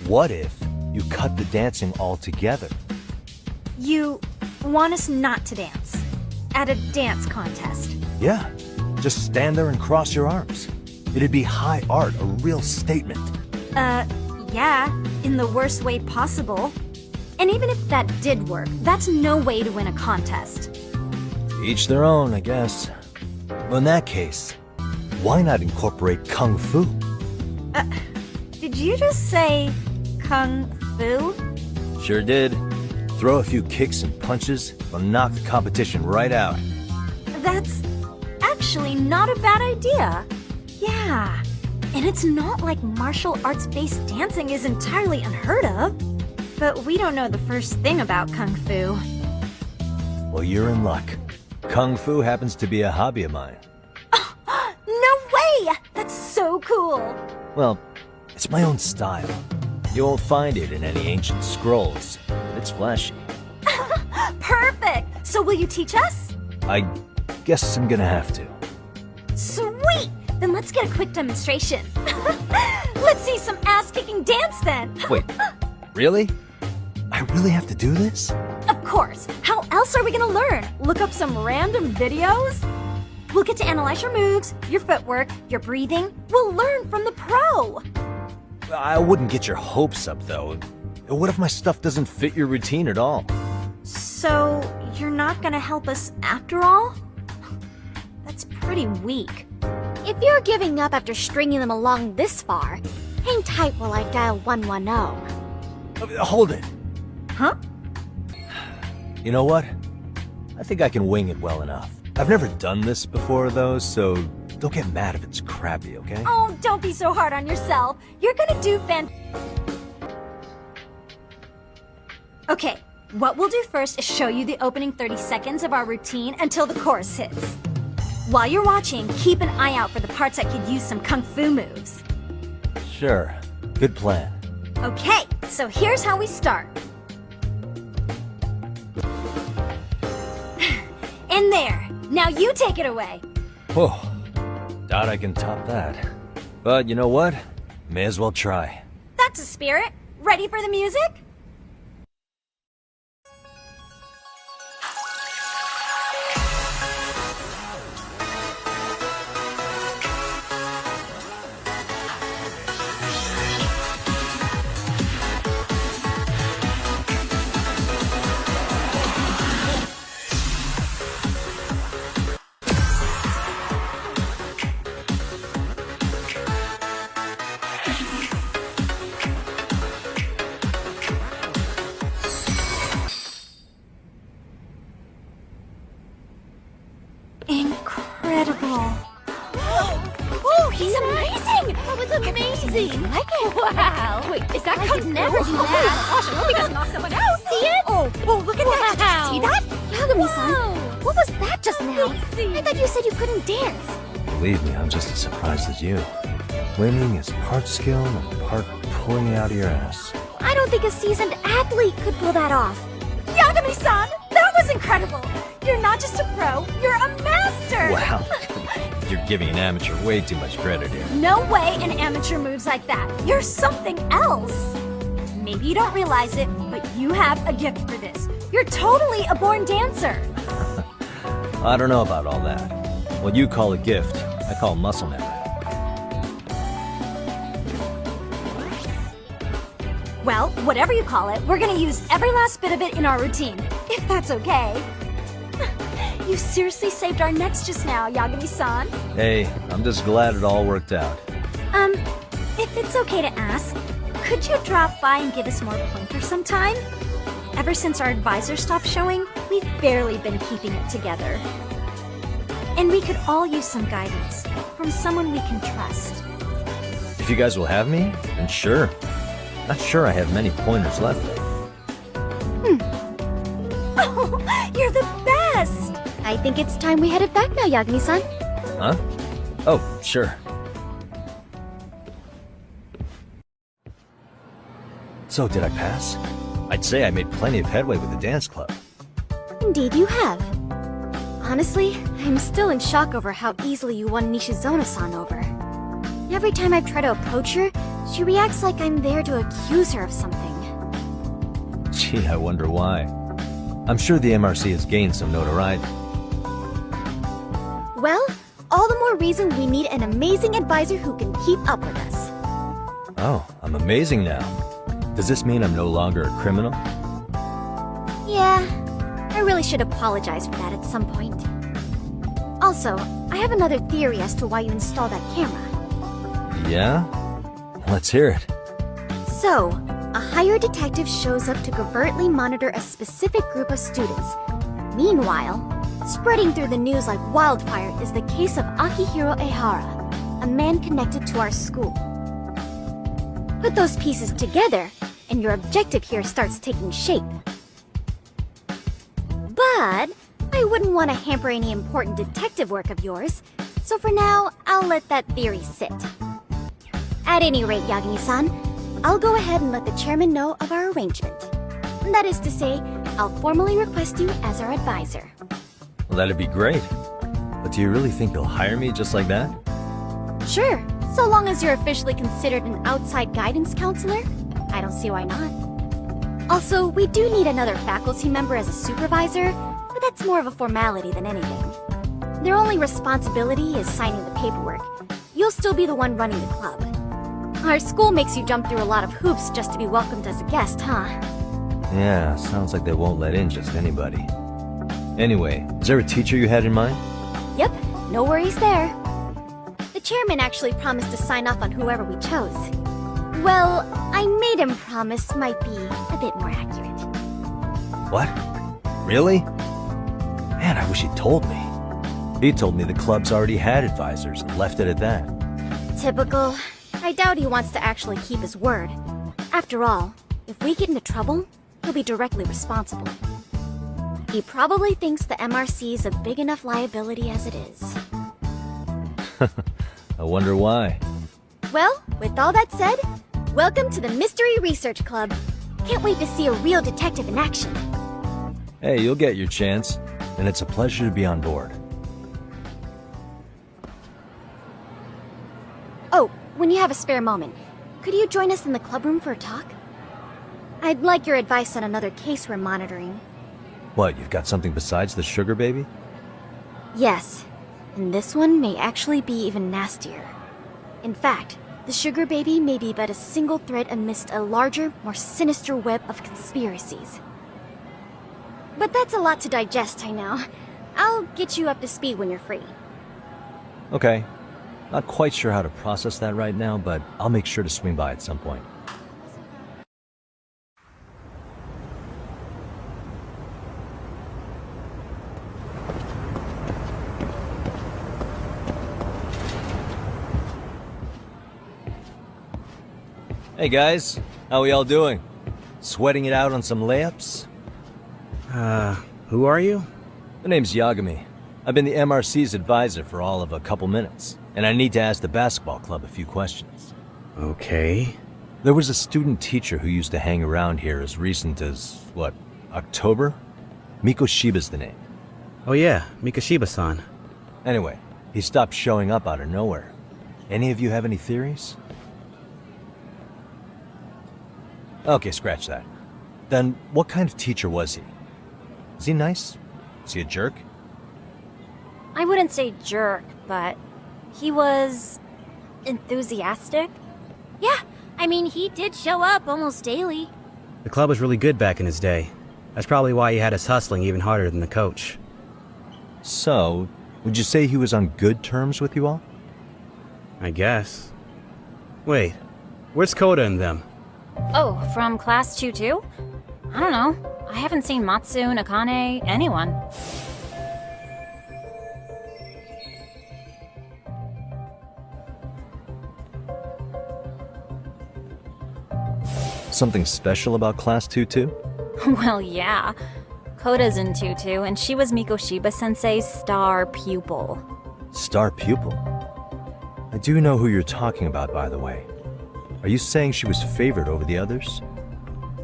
What if you cut the dancing altogether? You want us not to dance? At a dance contest? Yeah. Just stand there and cross your arms. It'd be high art, a real statement. Yeah, in the worst way possible. And even if that did work, that's no way to win a contest. Each their own, I guess. Well, in that case, why not incorporate Kung Fu? Did you just say Kung Fu? Sure did. Throw a few kicks and punches, will knock the competition right out. That's actually not a bad idea. Yeah. And it's not like martial arts-based dancing is entirely unheard of. But we don't know the first thing about Kung Fu. Well, you're in luck. Kung Fu happens to be a hobby of mine. No way! That's so cool! Well, it's my own style. You won't find it in any ancient scrolls, but it's flashy. Perfect! So will you teach us? I guess I'm gonna have to. Sweet! Then let's get a quick demonstration. Let's see some ass-kicking dance then! Wait, really? I really have to do this? Of course! How else are we gonna learn? Look up some random videos? We'll get to analyze your moves, your footwork, your breathing. We'll learn from the pro! I wouldn't get your hopes up, though. What if my stuff doesn't fit your routine at all? So, you're not gonna help us after all? That's pretty weak. If you're giving up after stringing them along this far, hang tight while I dial 110. Hold it. Huh? You know what? I think I can wing it well enough. I've never done this before, though, so don't get mad if it's crappy, okay? Oh, don't be so hard on yourself. You're gonna do Okay, what we'll do first is show you the opening 30 seconds of our routine until the chorus hits. While you're watching, keep an eye out for the parts that could use some kung fu moves. Sure. Good plan. Okay, so here's how we start. And there. Now you take it away. Whoa. Doubt I can top that. But you know what? May as well try. That's a spirit. Ready for the music? Incredible. Oh, he's amazing! That was amazing! Like it? Wow! Wait, is that I could never do that. Gosh, I hope he doesn't knock someone out! See it? Oh, look at that! Did you see that? Yagami-san, what was that just now? I thought you said you couldn't dance. Believe me, I'm just as surprised as you. Winning is part skill and part pulling it out of your ass. I don't think a seasoned athlete could pull that off. Yagami-san, that was incredible! You're not just a pro, you're a master! Wow. You're giving an amateur way too much credit here. No way an amateur moves like that. You're something else. Maybe you don't realize it, but you have a gift for this. You're totally a born dancer. I don't know about all that. What you call a gift, I call muscle memory. Well, whatever you call it, we're gonna use every last bit of it in our routine, if that's okay. You seriously saved our necks just now, Yagami-san. Hey, I'm just glad it all worked out. If it's okay to ask, could you drop by and give us more pointers sometime? Ever since our advisor stopped showing, we've barely been keeping it together. And we could all use some guidance from someone we can trust. If you guys will have me, then sure. Not sure I have many pointers left. Oh, you're the best! I think it's time we headed back now, Yagami-san. Huh? Oh, sure. So, did I pass? I'd say I made plenty of headway with the dance club. Indeed you have. Honestly, I'm still in shock over how easily you won Nishizona-san over. Every time I try to approach her, she reacts like I'm there to accuse her of something. Gee, I wonder why. I'm sure the MRC has gained some notoriety. Well, all the more reason we need an amazing advisor who can keep up with us. Oh, I'm amazing now. Does this mean I'm no longer a criminal? Yeah, I really should apologize for that at some point. Also, I have another theory as to why you installed that camera. Yeah? Let's hear it. So, a hired detective shows up to covertly monitor a specific group of students. Meanwhile, spreading through the news like wildfire is the case of Akihiro Ehara, a man connected to our school. Put those pieces together, and your objective here starts taking shape. But I wouldn't want to hamper any important detective work of yours, so for now, I'll let that theory sit. At any rate, Yagami-san, I'll go ahead and let the chairman know of our arrangement. That is to say, I'll formally request you as our advisor. Well, that'd be great. But do you really think they'll hire me just like that? Sure, so long as you're officially considered an outside guidance counselor, I don't see why not. Also, we do need another faculty member as a supervisor, but that's more of a formality than anything. Their only responsibility is signing the paperwork. You'll still be the one running the club. Our school makes you jump through a lot of hoops just to be welcomed as a guest, huh? Yeah, sounds like they won't let in just anybody. Anyway, is there a teacher you had in mind? Yep, no worries there. The chairman actually promised to sign off on whoever we chose. Well, I made him promise might be a bit more accurate. What? Really? Man, I wish he'd told me. He told me the club's already had advisors and left it at that. Typical. I doubt he wants to actually keep his word. After all, if we get into trouble, he'll be directly responsible. He probably thinks the MRC is a big enough liability as it is. I wonder why. Well, with all that said, welcome to the Mystery Research Club. Can't wait to see a real detective in action. Hey, you'll get your chance, and it's a pleasure to be on board. Oh, when you have a spare moment, could you join us in the clubroom for a talk? I'd like your advice on another case we're monitoring. What, you've got something besides the sugar baby? Yes, and this one may actually be even nastier. In fact, the sugar baby may be but a single thread amidst a larger, more sinister web of conspiracies. But that's a lot to digest, I know. I'll get you up to speed when you're free. Okay. Not quite sure how to process that right now, but I'll make sure to swing by at some point. Hey guys, how we all doing? Sweating it out on some layups? Who are you? The name's Yagami. I've been the MRC's advisor for all of a couple minutes, and I need to ask the basketball club a few questions. Okay. There was a student teacher who used to hang around here as recent as, what, October? Mikoshiba's the name. Oh yeah, Mikoshiba-san. Anyway, he stopped showing up out of nowhere. Any of you have any theories? Okay, scratch that. Then, what kind of teacher was he? Was he nice? Was he a jerk? I wouldn't say jerk, but he was enthusiastic. Yeah, I mean, he did show up almost daily. The club was really good back in his day. That's probably why he had us hustling even harder than the coach. So, would you say he was on good terms with you all? I guess. Wait, where's Koda and them? Oh, from Class 2 too? I don't know. I haven't seen Matsu, Nakane, anyone. Something special about Class 2 too? Well, yeah. Koda's in 2-2, and she was Mikoshiba-sensei's star pupil. Star pupil? I do know who you're talking about, by the way. Are you saying she was favored over the others?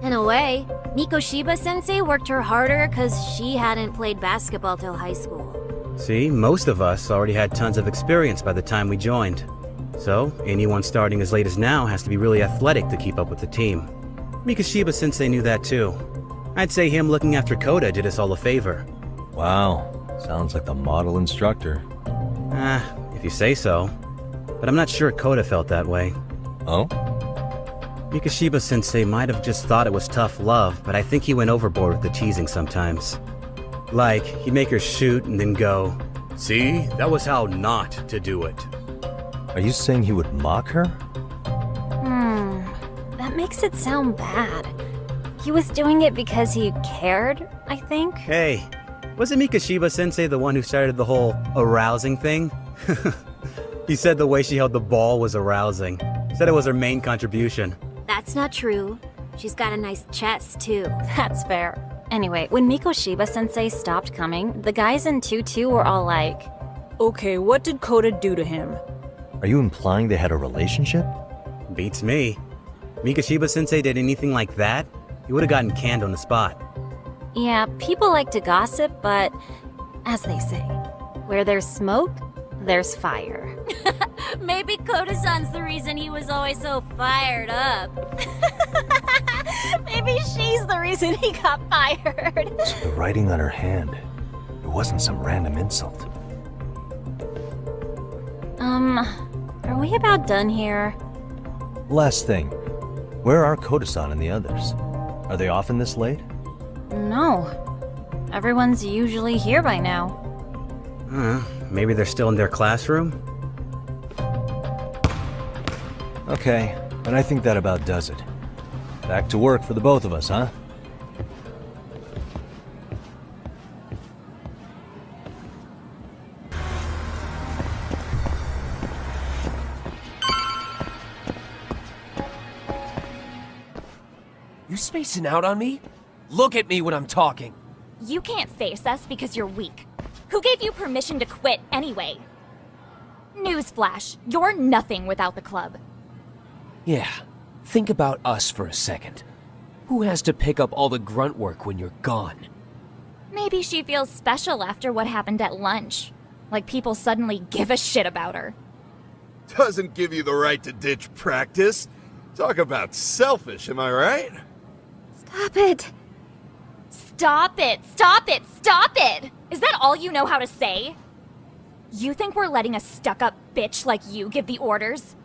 In a way, Mikoshiba-sensei worked her harder because she hadn't played basketball till high school. See, most of us already had tons of experience by the time we joined. So, anyone starting as late as now has to be really athletic to keep up with the team. Mikoshiba-sensei knew that too. I'd say him looking after Koda did us all a favor. Wow, sounds like the model instructor. If you say so. But I'm not sure Koda felt that way. Oh? Mikoshiba-sensei might have just thought it was tough love, but I think he went overboard with the teasing sometimes. Like, he'd make her shoot and then go, "See, that was how not to do it." Are you saying he would mock her? That makes it sound bad. He was doing it because he cared, I think. Hey, wasn't Mikoshiba-sensei the one who started the whole arousing thing? He said the way she held the ball was arousing. Said it was her main contribution. That's not true. She's got a nice chest, too. That's fair. Anyway, when Mikoshiba-sensei stopped coming, the guys in 2-2 were all like, Okay, what did Koda do to him? Are you implying they had a relationship? Beats me. Mikoshiba-sensei did anything like that, he would have gotten canned on the spot. yeah, people like to gossip, but as they say, where there's smoke, there's fire. Maybe Koda-san's the reason he was always so fired up. Maybe she's the reason he got fired. So the writing on her hand, it wasn't some random insult. Are we about done here? Last thing, where are Koda-san and the others? Are they often this late? No. Everyone's usually here by now. Maybe they're still in their classroom? Okay, but I think that about does it. Back to work for the both of us, huh? You spacing out on me? Look at me when I'm talking. You can't face us because you're weak. Who gave you permission to quit anyway? Newsflash, you're nothing without the club. Yeah, think about us for a second. Who has to pick up all the grunt work when you're gone? Maybe she feels special after what happened at lunch. Like people suddenly give a shit about her. Doesn't give you the right to ditch practice. Talk about selfish, am I right? Stop it. Stop it! Stop it! Stop it! Is that all you know how to say? You think we're letting a stuck-up bitch like you give the orders?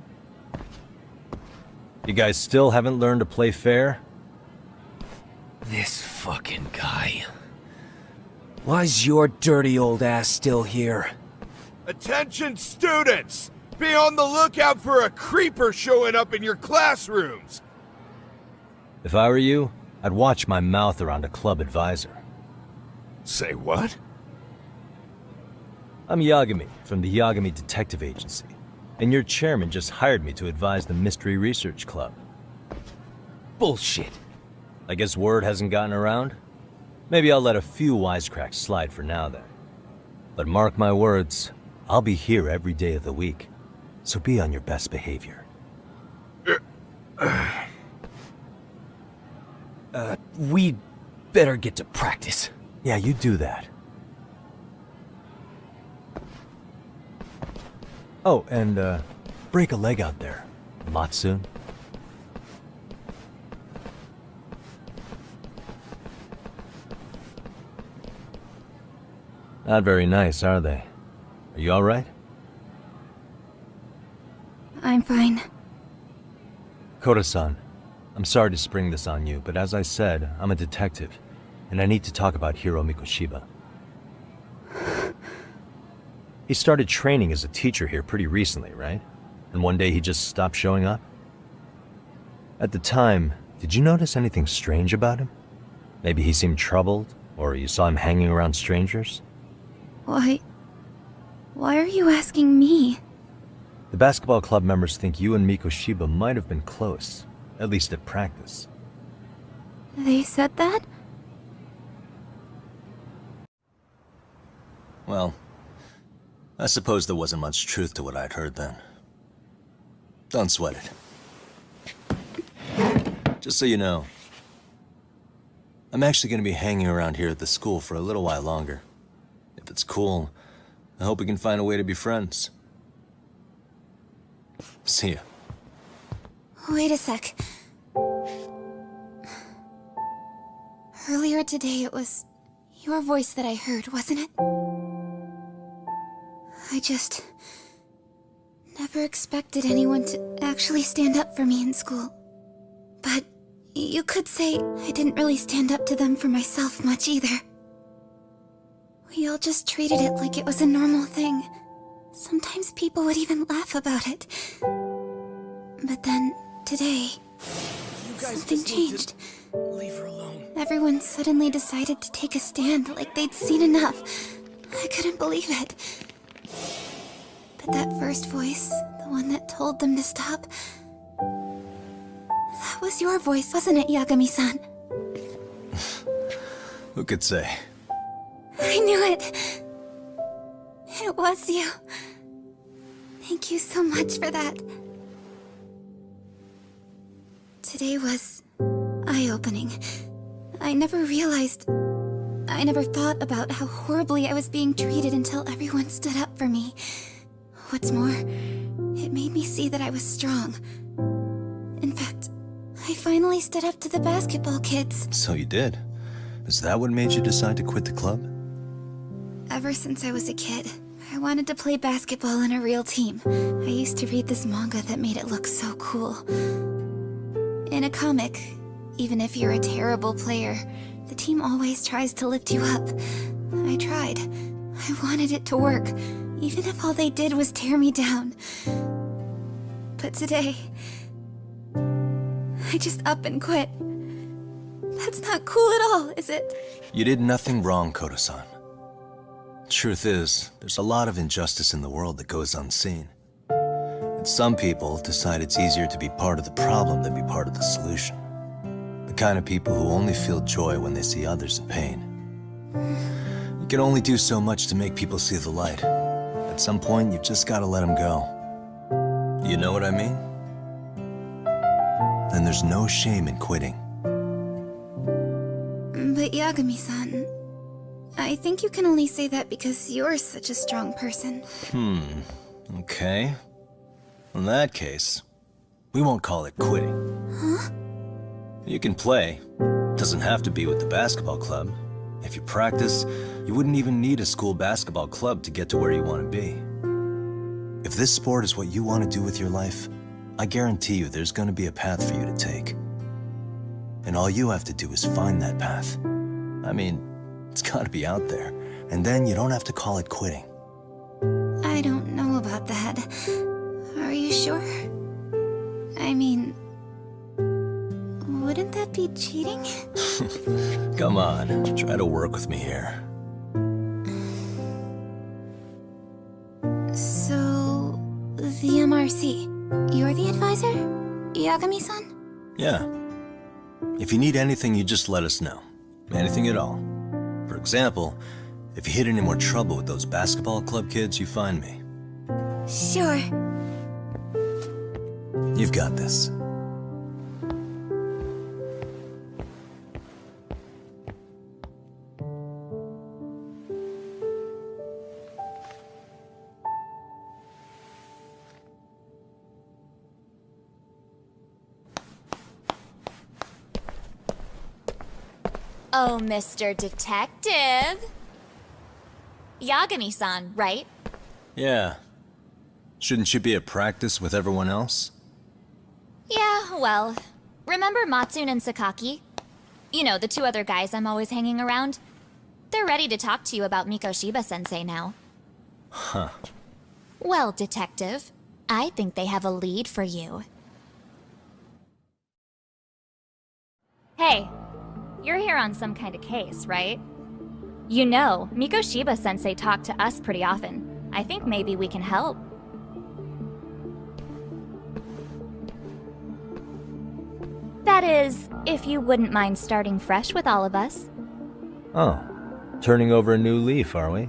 You guys still haven't learned to play fair? This fucking guy. Why's your dirty old ass still here? Attention students! Be on the lookout for a creeper showing up in your classrooms! If I were you, I'd watch my mouth around a club advisor. Say what? I'm Yagami, from the Yagami Detective Agency, and your chairman just hired me to advise the Mystery Research Club. Bullshit. I guess word hasn't gotten around? Maybe I'll let a few wisecracks slide for now then. But mark my words, I'll be here every day of the week, so be on your best behavior. We'd better get to practice. Yeah, you do that. Oh, and, break a leg out there, Matsun. Not very nice, are they? Are you alright? I'm fine. Koda-san, I'm sorry to spring this on you, but as I said, I'm a detective, and I need to talk about Hiro Mikoshiba. He started training as a teacher here pretty recently, right? And one day he just stopped showing up? At the time, did you notice anything strange about him? Maybe he seemed troubled, or you saw him hanging around strangers? Why are you asking me? The basketball club members think you and Mikoshiba might have been close, at least at practice. They said that? Well, I suppose there wasn't much truth to what I'd heard then. Don't sweat it. Just so you know, I'm actually going to be hanging around here at the school for a little while longer. If it's cool, I hope we can find a way to be friends. See ya. Wait a sec. Earlier today it was your voice that I heard, wasn't it? I just never expected anyone to actually stand up for me in school. But you could say I didn't really stand up to them for myself much either. We all just treated it like it was a normal thing. Sometimes people would even laugh about it. But then, today, something changed. Leave her alone. Everyone suddenly decided to take a stand like they'd seen enough. I couldn't believe it. But that first voice, the one that told them to stop, that was your voice, wasn't it, Yagami-san? Who could say? I knew it. It was you. Thank you so much for that. Today was eye-opening. I never thought about how horribly I was being treated until everyone stood up for me. What's more, it made me see that I was strong. In fact, I finally stood up to the basketball kids. So you did. Is that what made you decide to quit the club? Ever since I was a kid, I wanted to play basketball on a real team. I used to read this manga that made it look so cool. In a comic, even if you're a terrible player, the team always tries to lift you up. I tried. I wanted it to work, even if all they did was tear me down. But today, I just up and quit. That's not cool at all, is it? You did nothing wrong, Koda-san. Truth is, there's a lot of injustice in the world that goes unseen. And some people decide it's easier to be part of the problem than be part of the solution. The kind of people who only feel joy when they see others in pain. You can only do so much to make people see the light. At some point, you've just got to let them go. You know what I mean? Then there's no shame in quitting. But Yagami-san, I think you can only say that because you're such a strong person. Okay. In that case, we won't call it quitting. Huh? You can play. Doesn't have to be with the basketball club. If you practice, you wouldn't even need a school basketball club to get to where you want to be. If this sport is what you want to do with your life, I guarantee you there's going to be a path for you to take. And all you have to do is find that path. I mean, it's got to be out there. And then you don't have to call it quitting. I don't know about that. Are you sure? I mean, wouldn't that be cheating? Come on, try to work with me here. So, the MRC, you're the advisor? Yagami-san? Yeah. If you need anything, you just let us know. Anything at all. For example, if you hit any more trouble with those basketball club kids, you find me. Sure. You've got this. Oh, Mr. Detective. Yagami-san, right? Yeah. Shouldn't you be at practice with everyone else? Yeah, Well, remember Matsune and Sakaki? You know, the two other guys I'm always hanging around? They're ready to talk to you about Mikoshiba-sensei now. Huh. Well, Detective, I think they have a lead for you. Hey, you're here on some kind of case, right? You know, Mikoshiba-sensei talked to us pretty often. I think maybe we can help. That is, if you wouldn't mind starting fresh with all of us. Oh, turning over a new leaf, are we?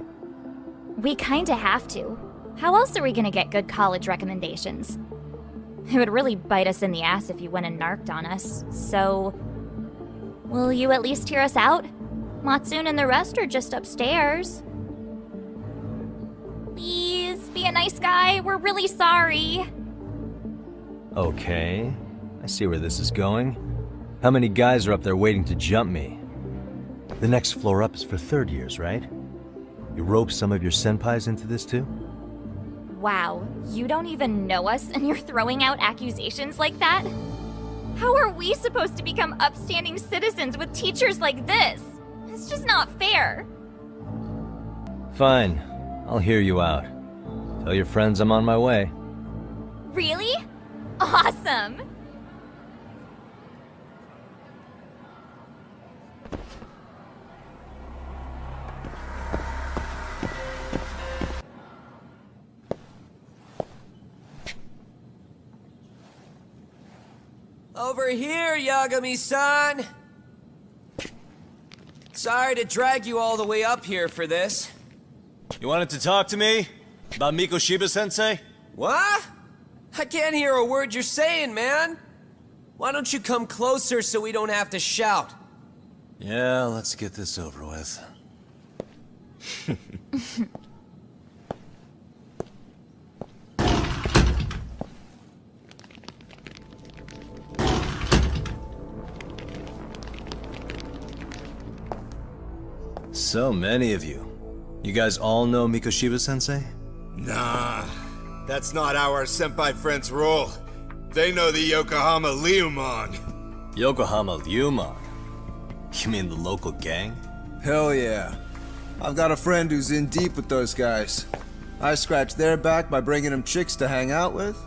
We kinda have to. How else are we gonna get good college recommendations? It would really bite us in the ass if you went and narked on us, so... Will you at least hear us out? Matsune and the rest are just upstairs. Please, be a nice guy, we're really sorry. Okay, I see where this is going. How many guys are up there waiting to jump me? The next floor up is for third years, right? You rope some of your senpais into this too? Wow, you don't even know us and you're throwing out accusations like that? How are we supposed to become upstanding citizens with teachers like this? It's just not fair. Fine, I'll hear you out. Tell your friends I'm on my way. Really? Awesome! Over here, Yagami-san! Sorry to drag you all the way up here for this. You wanted to talk to me? About Mikoshiba-sensei? What? I can't hear a word you're saying, man! Why don't you come closer so we don't have to shout? Yeah, let's get this over with. So many of you. You guys all know Mikoshiba-sensei? Nah, that's not how our senpai friends roll. They know the Yokohama Ryumon. Yokohama Ryumon? You mean the local gang? Hell yeah. I've got a friend who's in deep with those guys. I scratch their back by bringing them chicks to hang out with,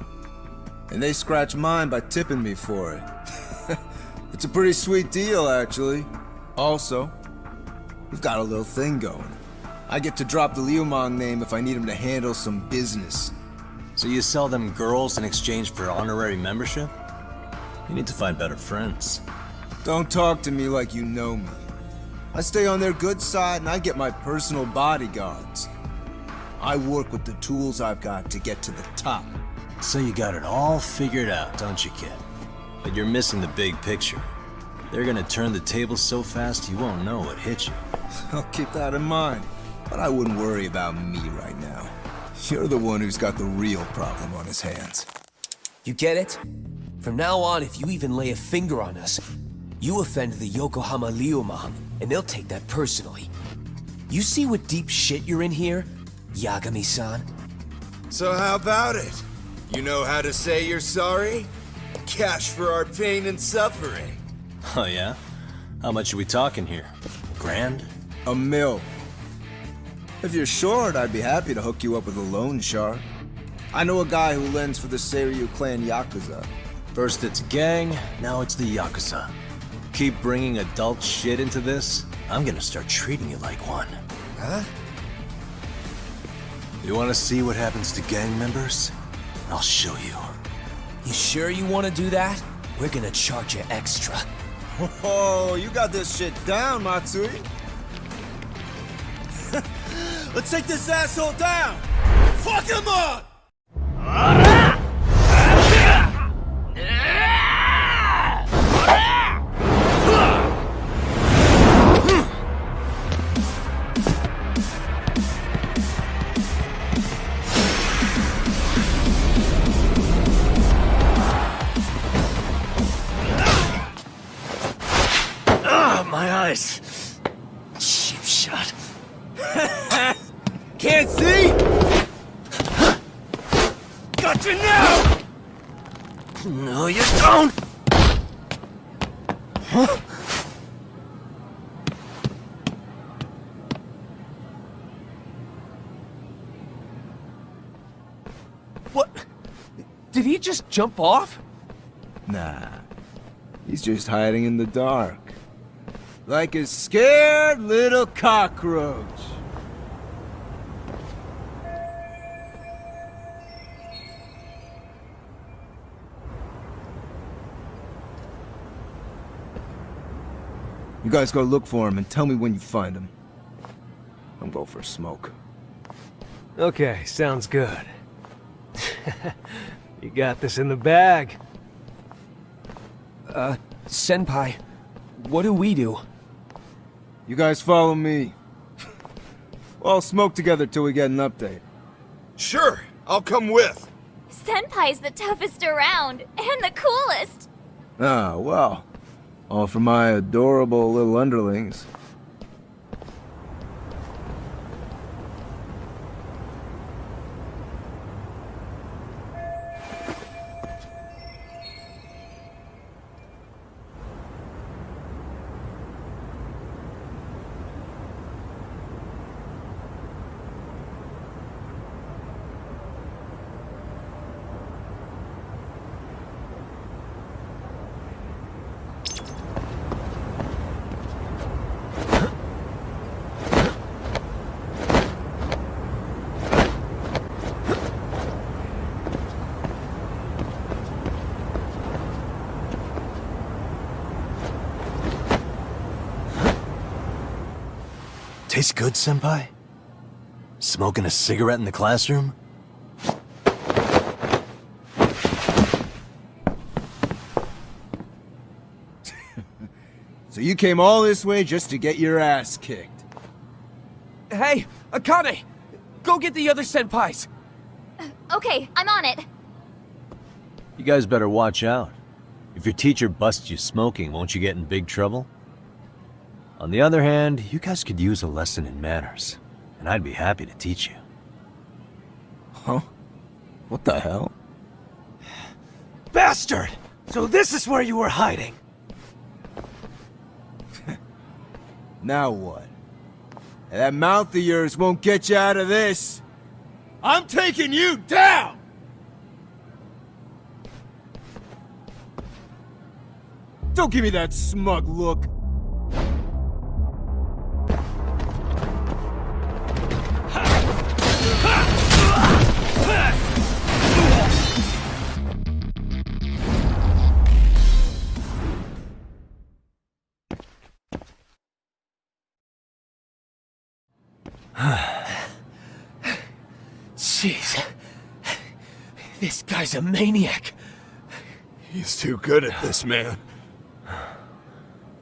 and they scratch mine by tipping me for it. It's a pretty sweet deal, actually. Also, we've got a little thing going. I get to drop the Ryumon name if I need him to handle some business. So you sell them girls in exchange for honorary membership? You need to find better friends. Don't talk to me like you know me. I stay on their good side and I get my personal bodyguards. I work with the tools I've got to get to the top. So you got it all figured out, don't you, kid? But you're missing the big picture. They're gonna turn the tables so fast you won't know what hit you. I'll keep that in mind. But I wouldn't worry about me right now. You're the one who's got the real problem on his hands. You get it? From now on, if you even lay a finger on us, you offend the Yokohama Ryumon, and they'll take that personally. You see what deep shit you're in here, Yagami-san? So how about it? You know how to say you're sorry? Cash for our pain and suffering. Oh yeah? How much are we talking here? $1,000? $1 million. If you're short, I'd be happy to hook you up with a loan shark. I know a guy who lends for the Seiryu clan Yakuza. First it's gang, now it's the Yakuza. Keep bringing adult shit into this, I'm gonna start treating you like one. Huh? You wanna see what happens to gang members? I'll show you. You sure you want to do that? We're gonna charge you extra. Oh, you got this shit down, Matsui. Let's take this asshole down! Fuck him up! My eyes. Cheap shot. Can't see? Got you now! No, you don't! What? Did he just jump off? Nah. He's just hiding in the dark. Like a scared little cockroach. You guys go look for him and tell me when you find him. I'm going for a smoke. Okay, sounds good. You got this in the bag. Senpai, what do we do? You guys follow me. We'll all smoke together till we get an update. Sure, I'll come with. Senpai's the toughest around, and the coolest. Ah, well. All for my adorable little underlings. Tastes good, Senpai? Smoking a cigarette in the classroom? So you came all this way just to get your ass kicked? Hey, Akane! Go get the other senpais! Okay, I'm on it. You guys better watch out. If your teacher busts you smoking, won't you get in big trouble? On the other hand, you guys could use a lesson in manners, and I'd be happy to teach you. Huh? What the hell? Bastard! So this is where you were hiding! Now what? That mouth of yours won't get you out of this! I'm taking you down! Don't give me that smug look! Jeez. This guy's a maniac. He's too good at this, man.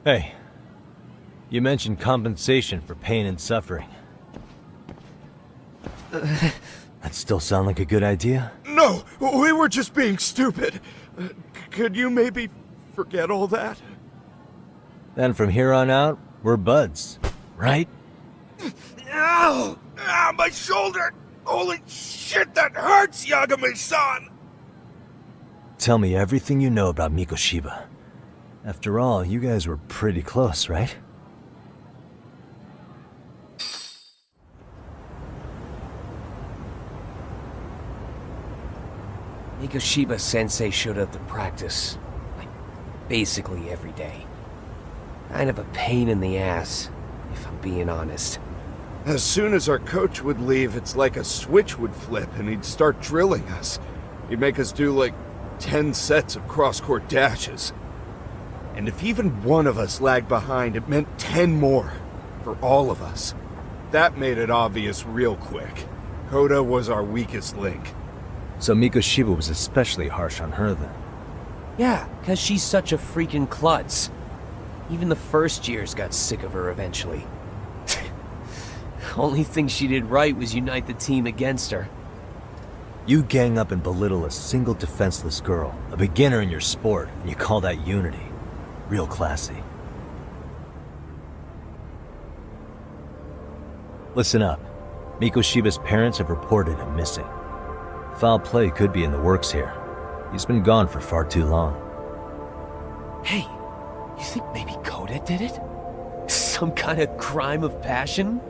Hey, you mentioned compensation for pain and suffering. That still sound like a good idea? No, we were just being stupid. Could you maybe forget all that? Then from here on out, we're buds, right? Ow! Ow, my shoulder! Holy shit, that hurts, Yagami-san! Tell me everything you know about Mikoshiba. After all, you guys were pretty close, right? Mikoshiba Sensei showed up to practice, like, basically every day. Kind of a pain in the ass, if I'm being honest. As soon as our coach would leave, it's like a switch would flip and he'd start drilling us. He'd make us do like 10 sets of cross-court dashes. And if even one of us lagged behind, it meant 10 more. For all of us. That made it obvious real quick. Koda was our weakest link. So Mikoshiba was especially harsh on her then? Yeah, cause she's such a freaking klutz. Even the first years got sick of her eventually. Only thing she did right was unite the team against her. You gang up and belittle a single defenseless girl, a beginner in your sport, and you call that unity. Real classy. Listen up. Mikoshiba's parents have reported him missing. Foul play could be in the works here. He's been gone for far too long. Hey, you think maybe Koda did it? Some kind of crime of passion?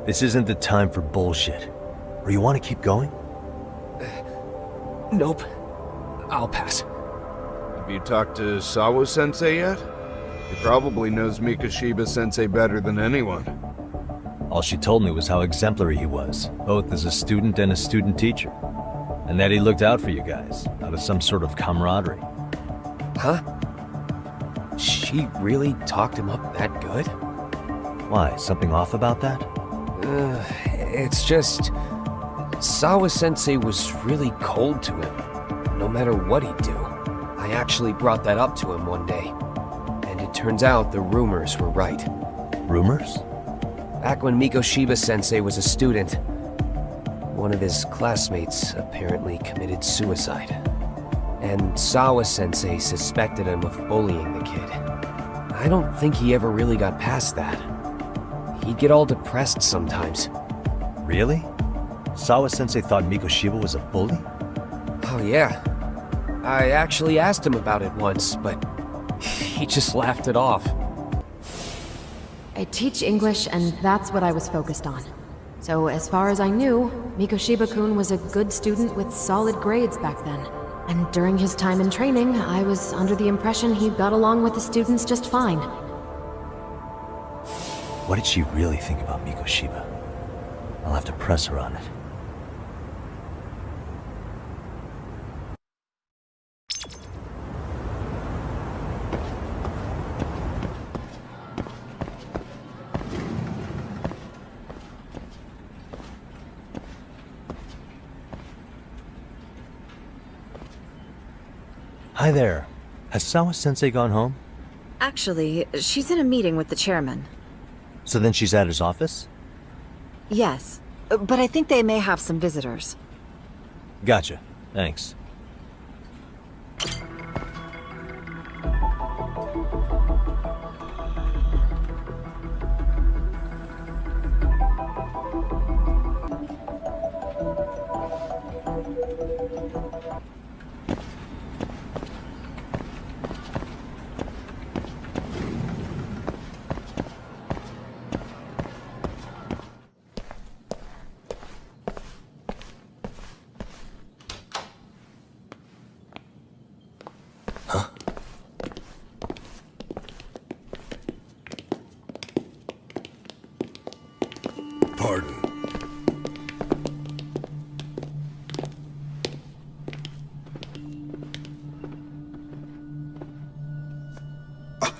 This isn't the time for bullshit. Or you want to keep going? Nope. I'll pass. Have you talked to Sawa-sensei yet? He probably knows Mikashiba-sensei better than anyone. All she told me was how exemplary he was, both as a student and a student teacher. And that he looked out for you guys, out of some sort of camaraderie. Huh? She really talked him up that good? Why, something off about that? It's just... Sawa-sensei was really cold to him, no matter what he'd do. I actually brought that up to him one day. And it turns out the rumors were right. Rumors? Back when Mikoshiba-sensei was a student, one of his classmates apparently committed suicide. And Sawa-sensei suspected him of bullying the kid. I don't think he ever really got past that. He'd get all depressed sometimes. Really? Sawa-sensei thought Mikoshiba was a bully? Oh yeah. I actually asked him about it once, but he just laughed it off. I teach English, and that's what I was focused on. So as far as I knew, Mikoshiba-kun was a good student with solid grades back then. And during his time in training, I was under the impression he got along with the students just fine. What did she really think about Mikoshiba? I'll have to press her on it. Hi there. Has Sawa-sensei gone home? Actually, she's in a meeting with the chairman. So then she's at his office? Yes, but I think they may have some visitors. Gotcha. Thanks. Pardon.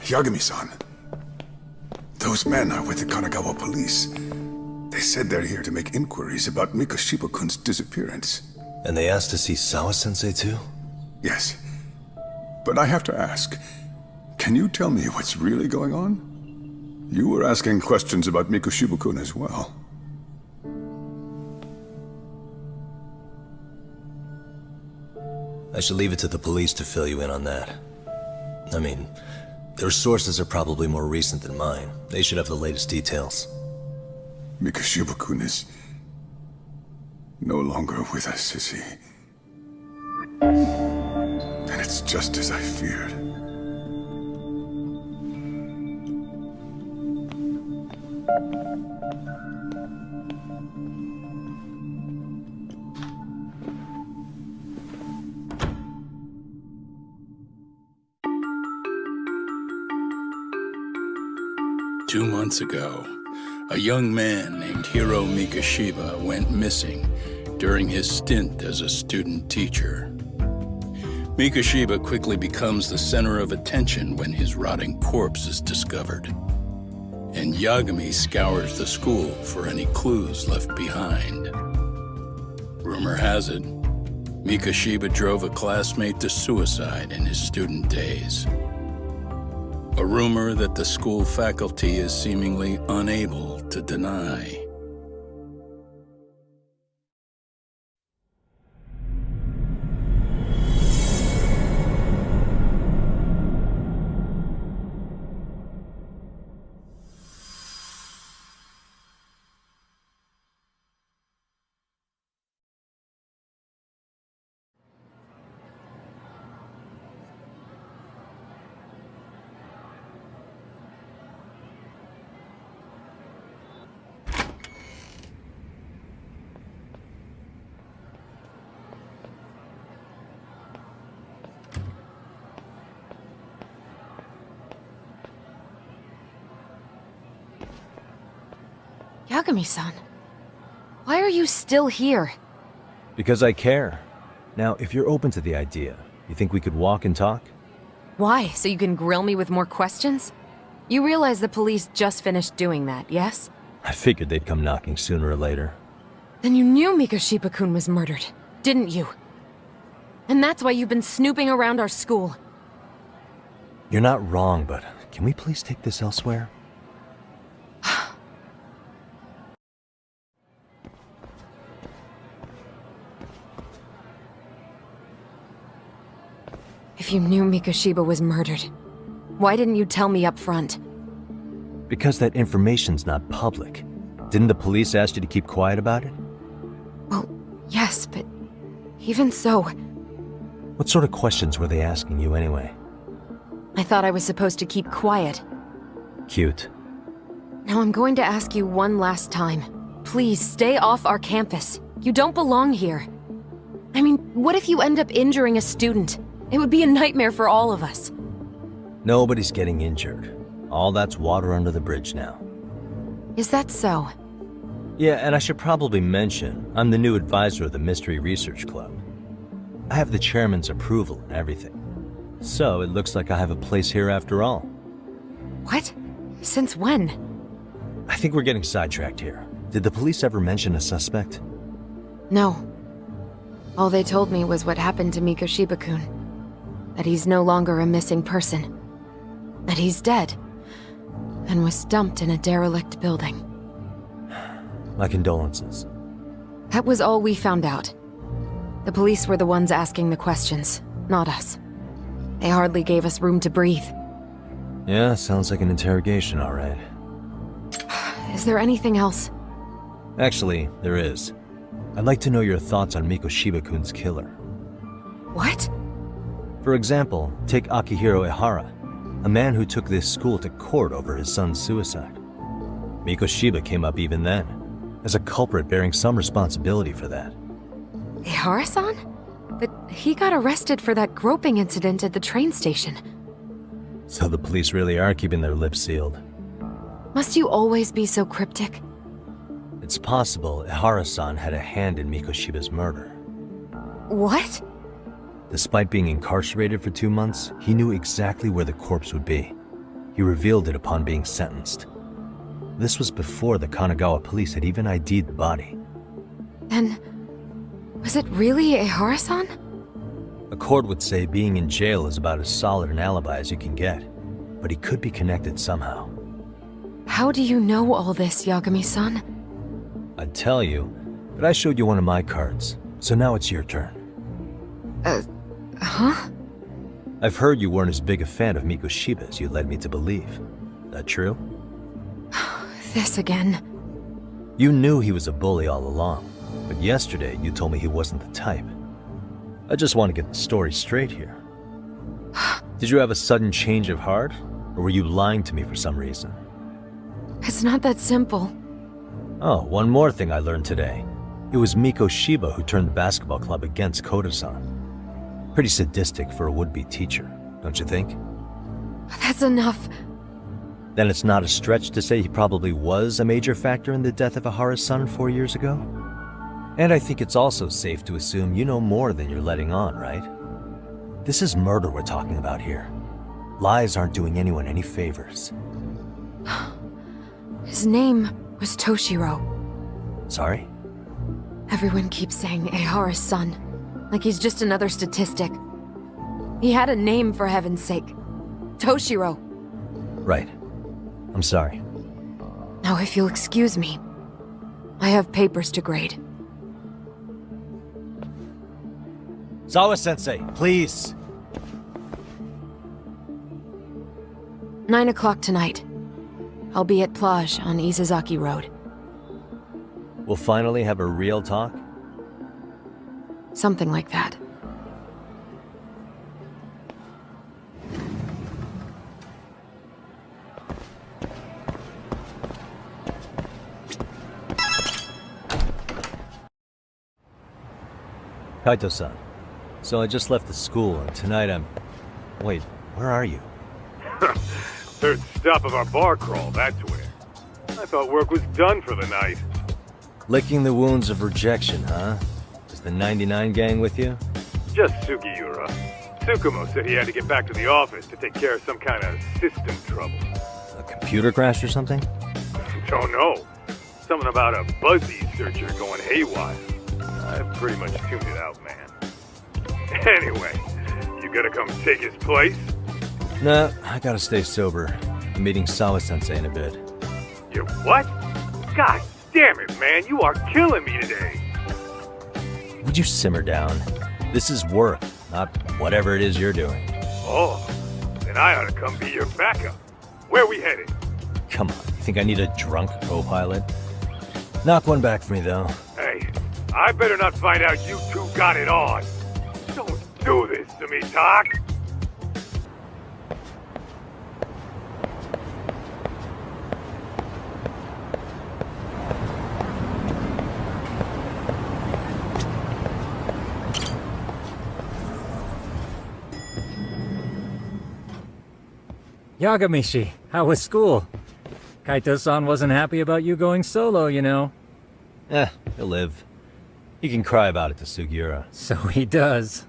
Yagami-san. Those men are with the Kanagawa police. They said they're here to make inquiries about Mikoshiba-kun's disappearance. And they asked to see Sawa-sensei too? Yes. But I have to ask, can you tell me what's really going on? You were asking questions about Mikoshiba-kun as well. I should leave it to the police to fill you in on that. I mean, their sources are probably more recent than mine. They should have the latest details. Mikoshiba-kun is no longer with us, is he? And it's just as I feared. Two months ago, a young man named Hiro Mikoshiba went missing during his stint as a student teacher. Mikoshiba quickly becomes the center of attention when his rotting corpse is discovered. And Yagami scours the school for any clues left behind. Rumor has it, Mikoshiba drove a classmate to suicide in his student days. A rumor that the school faculty is seemingly unable to deny. Yagami-san, why are you still here? Because I care. Now, if you're open to the idea, you think we could walk and talk? Why? So you can grill me with more questions? You realize the police just finished doing that, yes? I figured they'd come knocking sooner or later. Then you knew Mikoshiba-kun was murdered, didn't you? And that's why you've been snooping around our school. You're not wrong, but can we please take this elsewhere? If you knew Mikoshiba was murdered, why didn't you tell me up front? Because that information's not public. Didn't the police ask you to keep quiet about it? Well, yes, but even so... What sort of questions were they asking you anyway? I thought I was supposed to keep quiet. Cute. Now I'm going to ask you one last time. Please, stay off our campus. You don't belong here. I mean, what if you end up injuring a student? It would be a nightmare for all of us. Nobody's getting injured. All that's water under the bridge now. Is that so? Yeah, and I should probably mention, I'm the new advisor of the Mystery Research Club. I have the chairman's approval and everything. So, it looks like I have a place here after all. What? Since when? I think we're getting sidetracked here. Did the police ever mention a suspect? No. All they told me was what happened to Mikoshiba-kun. That he's no longer a missing person. That he's dead. And was dumped in a derelict building. My condolences. That was all we found out. The police were the ones asking the questions, not us. They hardly gave us room to breathe. Yeah, sounds like an interrogation, all right. Is there anything else? Actually, there is. I'd like to know your thoughts on Mikoshiba-kun's killer. What? For example, take Akihiro Ehara, a man who took this school to court over his son's suicide. Mikoshiba came up even then, as a culprit bearing some responsibility for that. Ehara-san? But he got arrested for that groping incident at the train station. So the police really are keeping their lips sealed. Must you always be so cryptic? It's possible Ehara-san had a hand in Mikoshiba's murder. What? Despite being incarcerated for 2 months, he knew exactly where the corpse would be. He revealed it upon being sentenced. This was before the Kanagawa police had even ID'd the body. Then, was it really Ehara-san? A court would say being in jail is about as solid an alibi as you can get, but he could be connected somehow. How do you know all this, Yagami-san? I'd tell you, but I showed you one of my cards, so now it's your turn. Huh? I've heard you weren't as big a fan of Mikoshiba as you led me to believe. That true? This again. You knew he was a bully all along, but yesterday you told me he wasn't the type. I just want to get the story straight here. Did you have a sudden change of heart, or were you lying to me for some reason? It's not that simple. Oh, one more thing I learned today. It was Mikoshiba who turned the basketball club against Koda-san. Pretty sadistic for a would-be teacher, don't you think? That's enough. Then it's not a stretch to say he probably was a major factor in the death of Ehara's son 4 years ago? And I think it's also safe to assume you know more than you're letting on, right? This is murder we're talking about here. Lies aren't doing anyone any favors. His name was Toshiro. Sorry? Everyone keeps saying Ehara's son, like he's just another statistic. He had a name, for heaven's sake. Toshiro. Right. I'm sorry. Now, if you'll excuse me, I have papers to grade. Zawa-sensei, please! 9 o'clock tonight. I'll be at Plage on Isazaki Road. We'll finally have a real talk? Something like that. Kaito-san, so I just left the school, and tonight I'm... Wait, where are you? Third stop of our bar crawl, that's where. I thought work was done for the night. Licking the wounds of rejection, huh? Is the 99 gang with you? Just Sugiura. Tsukumo said he had to get back to the office to take care of some kind of system trouble. A computer crash or something? Don't know. Something about a Buzzy searcher going haywire. I've pretty much tuned it out, man. Anyway, you gonna come take his place? Nah, I gotta stay sober. I'm meeting Sawa-sensei in a bit. You what? God damn it, man, you are killing me today. Would you simmer down? This is work, not whatever it is you're doing. Oh, then I ought to come be your backup. Where we headed? Come on, you think I need a drunk co-pilot? Knock one back for me, though. Hey, I better not find out you two got it on. Don't do this to me, Doc. Yagamishi, how was school? Kaito-san wasn't happy about you going solo, you know. He'll live. He can cry about it to Sugiura. So he does.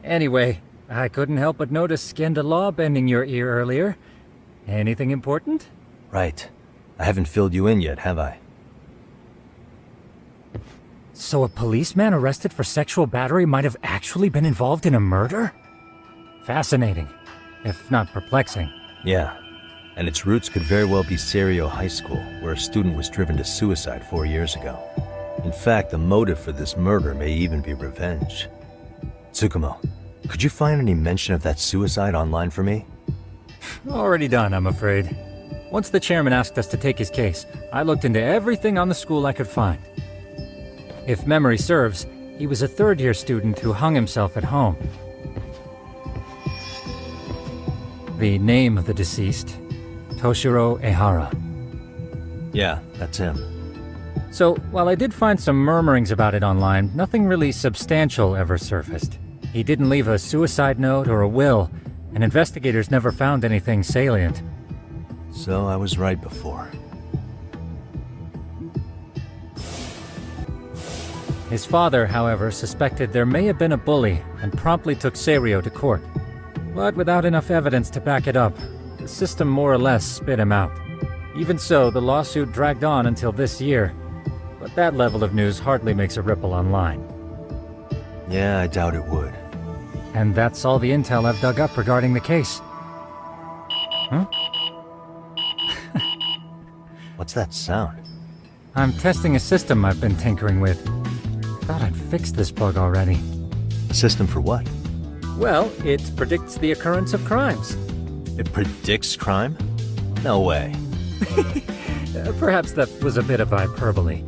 Anyway, I couldn't help but notice Skenda Law bending your ear earlier. Anything important? Right. I haven't filled you in yet, have I? So a policeman arrested for sexual battery might have actually been involved in a murder? Fascinating, if not perplexing. Yeah. And its roots could very well be Serio High School, where a student was driven to suicide 4 years ago. In fact, the motive for this murder may even be revenge. Tsukumo, could you find any mention of that suicide online for me? Already done, I'm afraid. Once the chairman asked us to take his case, I looked into everything on the school I could find. If memory serves, he was a third-year student who hung himself at home. The name of the deceased, Toshiro Ehara. Yeah, that's him. So, while I did find some murmurings about it online, nothing really substantial ever surfaced. He didn't leave a suicide note or a will, and investigators never found anything salient. So I was right before. His father, however, suspected there may have been a bully and promptly took Serio to court. But without enough evidence to back it up, the system more or less spit him out. Even so, the lawsuit dragged on until this year. But that level of news hardly makes a ripple online. Yeah, I doubt it would. And that's all the intel I've dug up regarding the case. Huh? What's that sound? I'm testing a system I've been tinkering with. Thought I'd fixed this bug already. A system for what? Well, it predicts the occurrence of crimes. It predicts crime? No way. Perhaps that was a bit of hyperbole,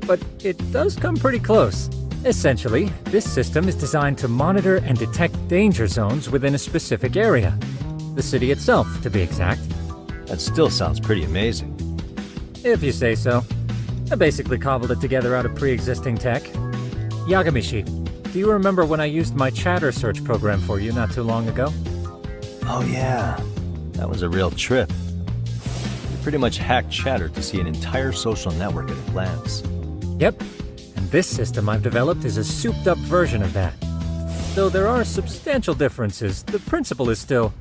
but it does come pretty close. Essentially, this system is designed to monitor and detect danger zones within a specific area. The city itself, to be exact. That still sounds pretty amazing. If you say so. I basically cobbled it together out of pre-existing tech. Yagamishi, do you remember when I used my chatter search program for you not too long ago? Oh yeah, that was a real trip. You pretty much hacked Chatter to see an entire social network at a glance. Yep, and this system I've developed is a souped-up version of that. Though there are substantial differences, the principle is still...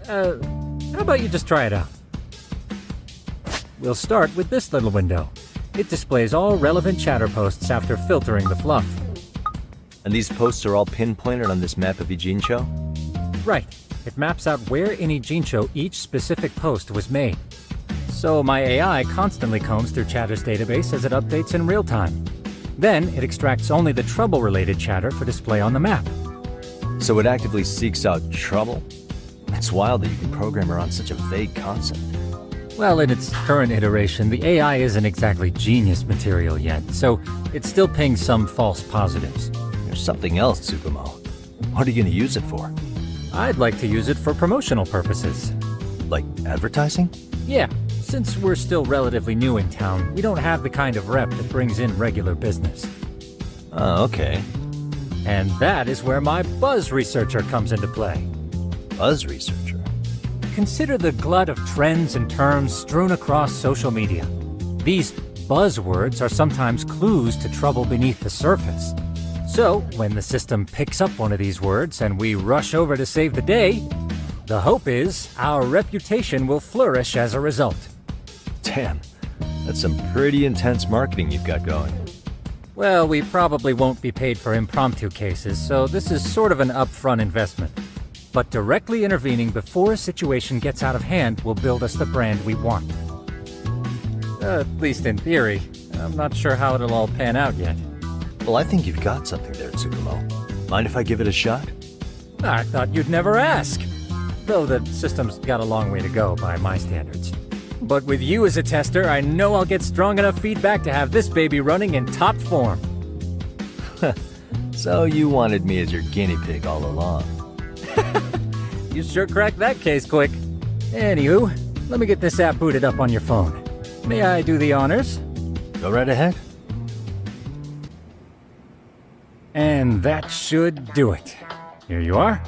how about you just try it out? We'll start with this little window. It displays all relevant chatter posts after filtering the fluff. And these posts are all pinpointed on this map of Ijincho? Right. It maps out where in Ijincho each specific post was made. So my AI constantly combs through Chatter's database as it updates in real time. Then it extracts only the trouble-related chatter for display on the map. So it actively seeks out trouble? It's wild that you can program around such a vague concept. Well, in its current iteration, the AI isn't exactly genius material yet, so it still pings some false positives. There's something else, Tsukumo. What are you going to use it for? I'd like to use it for promotional purposes. Like advertising? Yeah, since we're still relatively new in town, we don't have the kind of rep that brings in regular business. Oh, okay. And that is where my buzz researcher comes into play. Buzz researcher? consider the glut of trends and terms strewn across social media. These buzzwords are sometimes clues to trouble beneath the surface. So, when the system picks up one of these words and we rush over to save the day, the hope is our reputation will flourish as a result. Damn, that's some pretty intense marketing you've got going. Well, we probably won't be paid for impromptu cases, so this is sort of an upfront investment. But directly intervening before a situation gets out of hand will build us the brand we want. At least in theory. I'm not sure how it'll all pan out yet. Well, I think you've got something there, Tsukumo. Mind if I give it a shot? I thought you'd never ask. Though the system's got a long way to go by my standards. But with you as a tester, I know I'll get strong enough feedback to have this baby running in top form. So you wanted me as your guinea pig all along. You sure cracked that case quick. Anywho, let me get this app booted up on your phone. May I do the honors? Go right ahead. And that should do it. Here you are.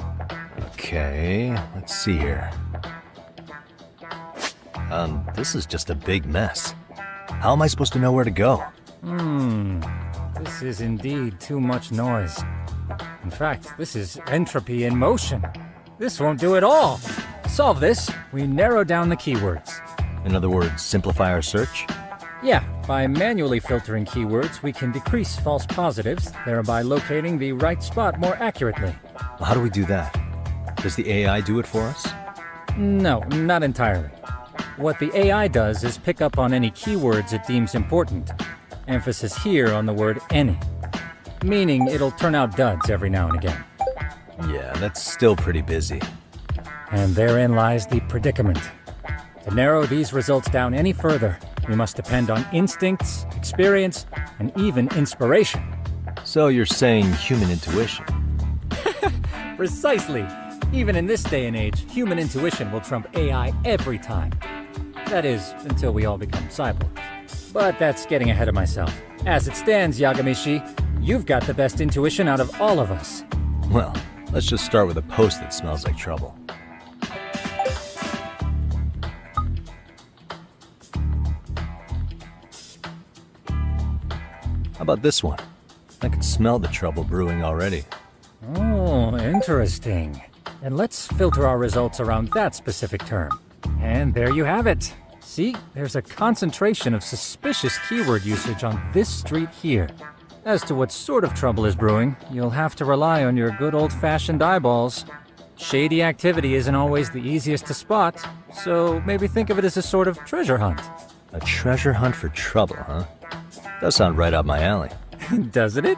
Okay, let's see here. This is just a big mess. How am I supposed to know where to go? This is indeed too much noise. In fact, this is entropy in motion. This won't do it all. To solve this, we narrow down the keywords. In other words, simplify our search? Yeah, by manually filtering keywords, we can decrease false positives, thereby locating the right spot more accurately. Well, how do we do that? Does the AI do it for us? No, not entirely. What the AI does is pick up on any keywords it deems important. Emphasis here on the word any. Meaning it'll turn out duds every now and again. Yeah, that's still pretty busy. And therein lies the predicament. To narrow these results down any further, we must depend on instincts, experience, and even inspiration. So you're saying human intuition? Precisely. Even in this day and age, human intuition will trump AI every time. That is, until we all become cyborgs. But that's getting ahead of myself. As it stands, Yagamishi, you've got the best intuition out of all of us. Well, let's just start with a post that smells like trouble. How about this one? I can smell the trouble brewing already. Oh, interesting. And let's filter our results around that specific term. And there you have it. See, there's a concentration of suspicious keyword usage on this street here. As to what sort of trouble is brewing, you'll have to rely on your good old-fashioned eyeballs. Shady activity isn't always the easiest to spot, so maybe think of it as a sort of treasure hunt. A treasure hunt for trouble, huh? Does sound right up my alley. Doesn't it?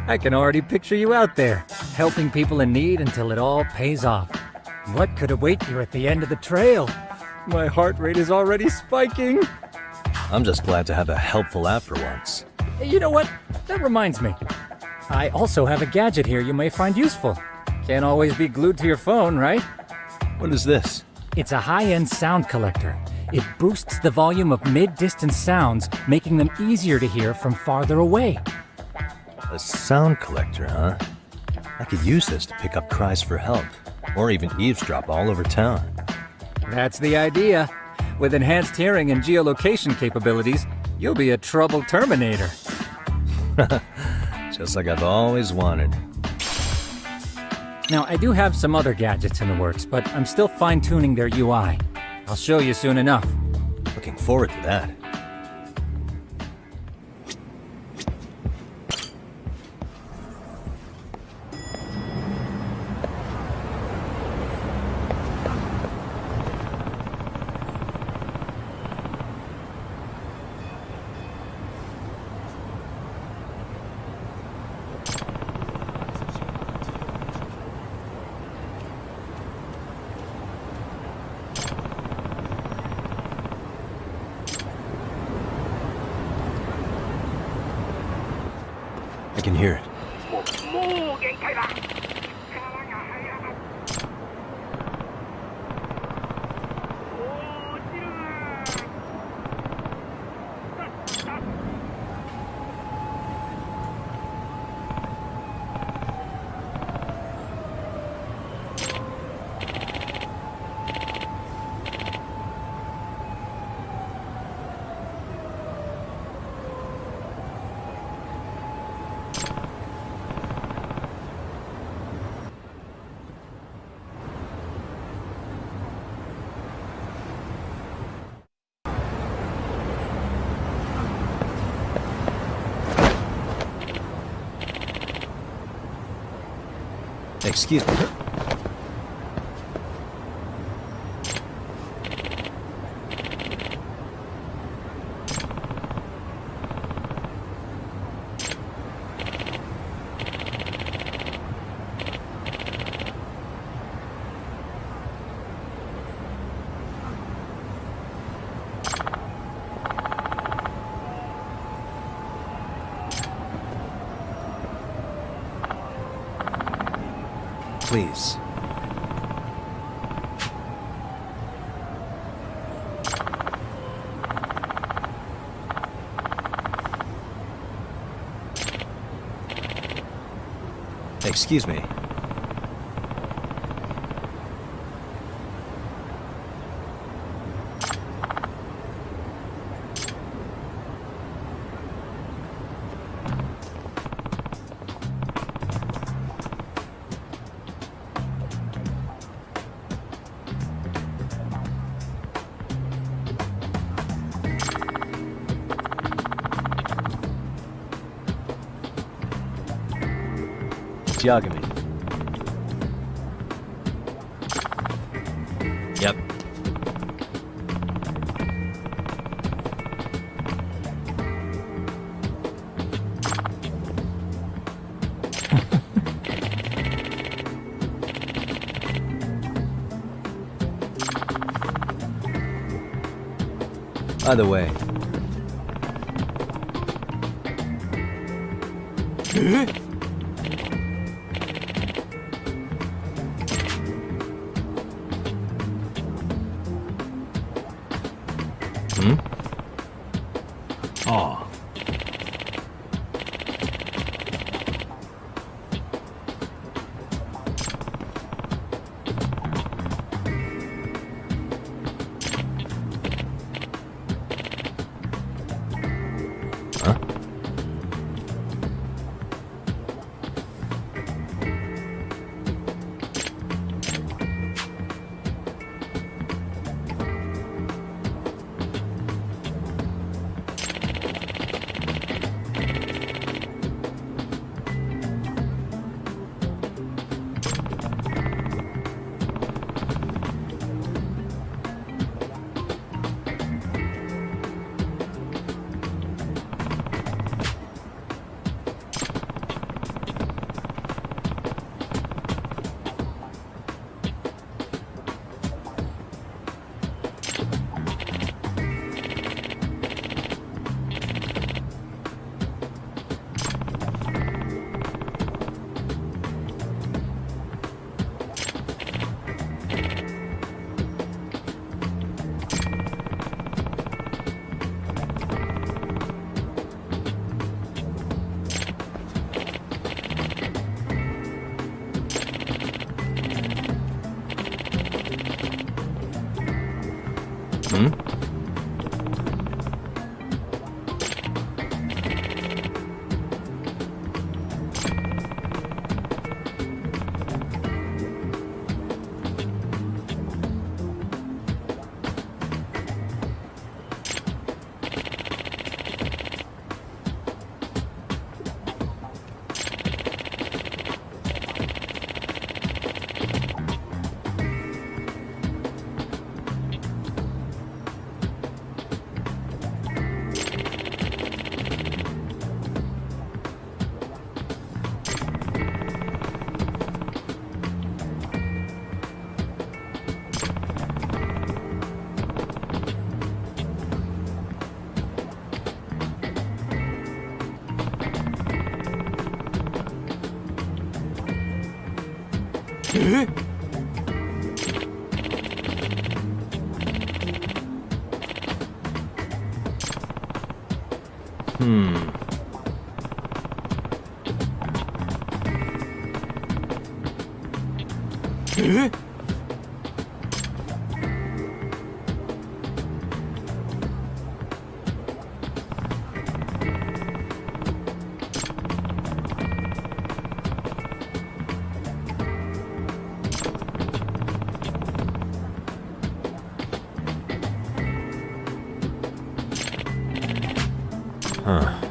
I can already picture you out there, helping people in need until it all pays off. What could await you at the end of the trail? My heart rate is already spiking. I'm just glad to have a helpful app for once. You know what? That reminds me. I also have a gadget here you may find useful. Can't always be glued to your phone, right? What is this? It's a high-end sound collector. It boosts the volume of mid-distance sounds, making them easier to hear from farther away. A sound collector, huh? I could use this to pick up cries for help, or even eavesdrop all over town. That's the idea. With enhanced hearing and geolocation capabilities, you'll be a trouble terminator. Just like I've always wanted. Now, I do have some other gadgets in the works, but I'm still fine-tuning their UI. I'll show you soon enough. Looking forward to that. I can hear it. Excuse me. Please. Excuse me. Yagami. Yep. Either way. Hmm? Aw. Huh? Hmm? Huh.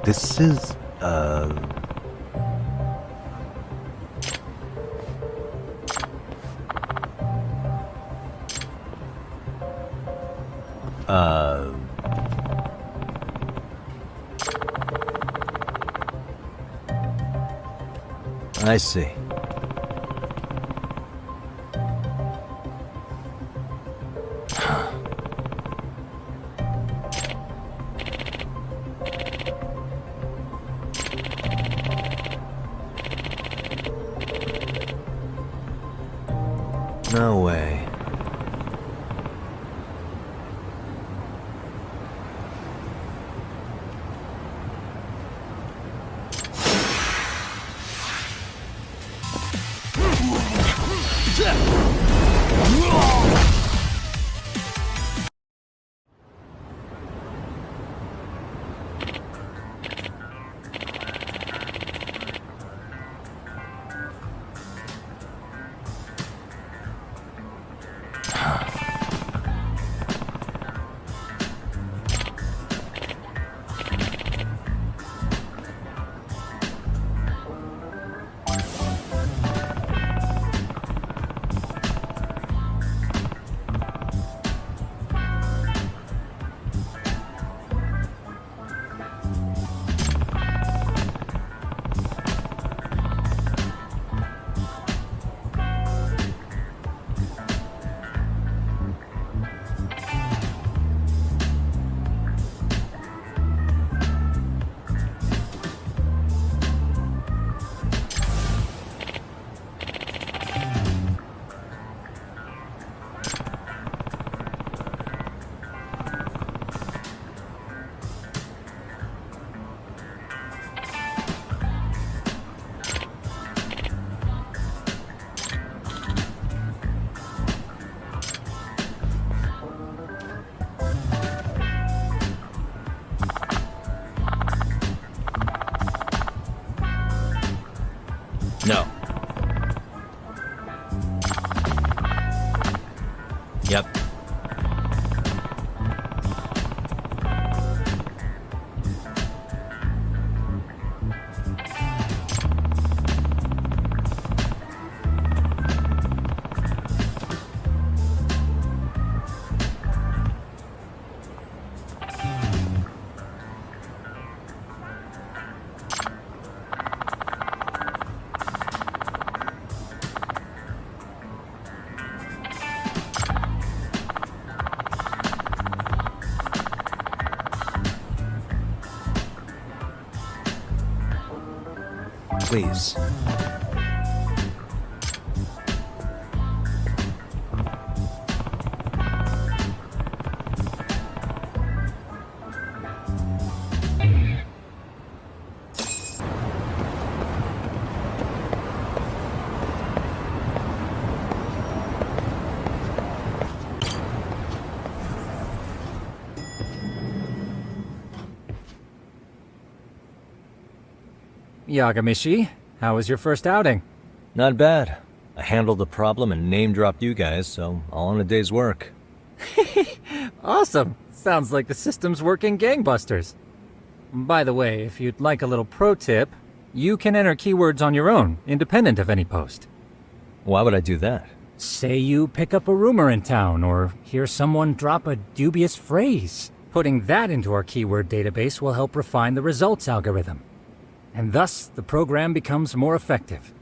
This is, I see. No way. No. Yep. Please. Yagamishi, how was your first outing? Not bad. I handled the problem and name-dropped you guys, so all in a day's work. Awesome! Sounds like the system's working gangbusters. By the way, if you'd like a little pro tip, you can enter keywords on your own, independent of any post. Why would I do that? Say you pick up a rumor in town, or hear someone drop a dubious phrase. Putting that into our keyword database will help refine the results algorithm. And thus, the program becomes more effective.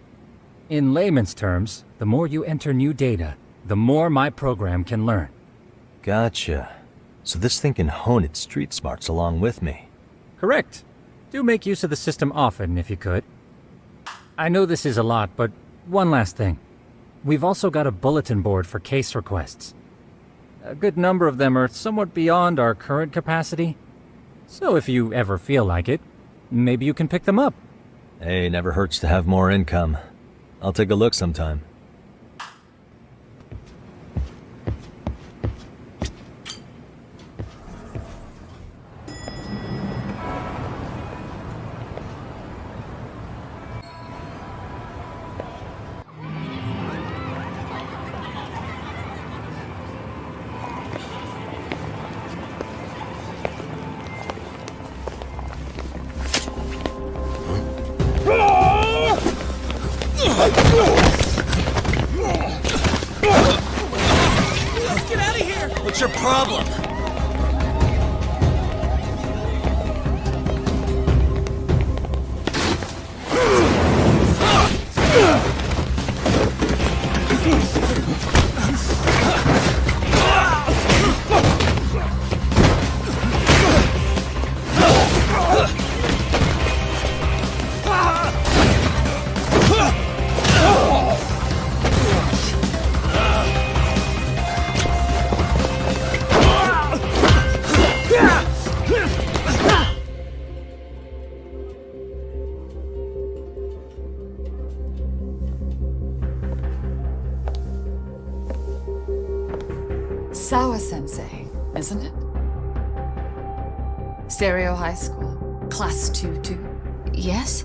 In layman's terms, the more you enter new data, the more my program can learn. Gotcha. So this thing can hone its street smarts along with me. Correct. Do make use of the system often, if you could. I know this is a lot, but one last thing. We've also got a bulletin board for case requests. A good number of them are somewhat beyond our current capacity. So if you ever feel like it, maybe you can pick them up. Hey, never hurts to have more income. I'll take a look sometime. wasn't it? Stereo High School, Class 2-2. Yes?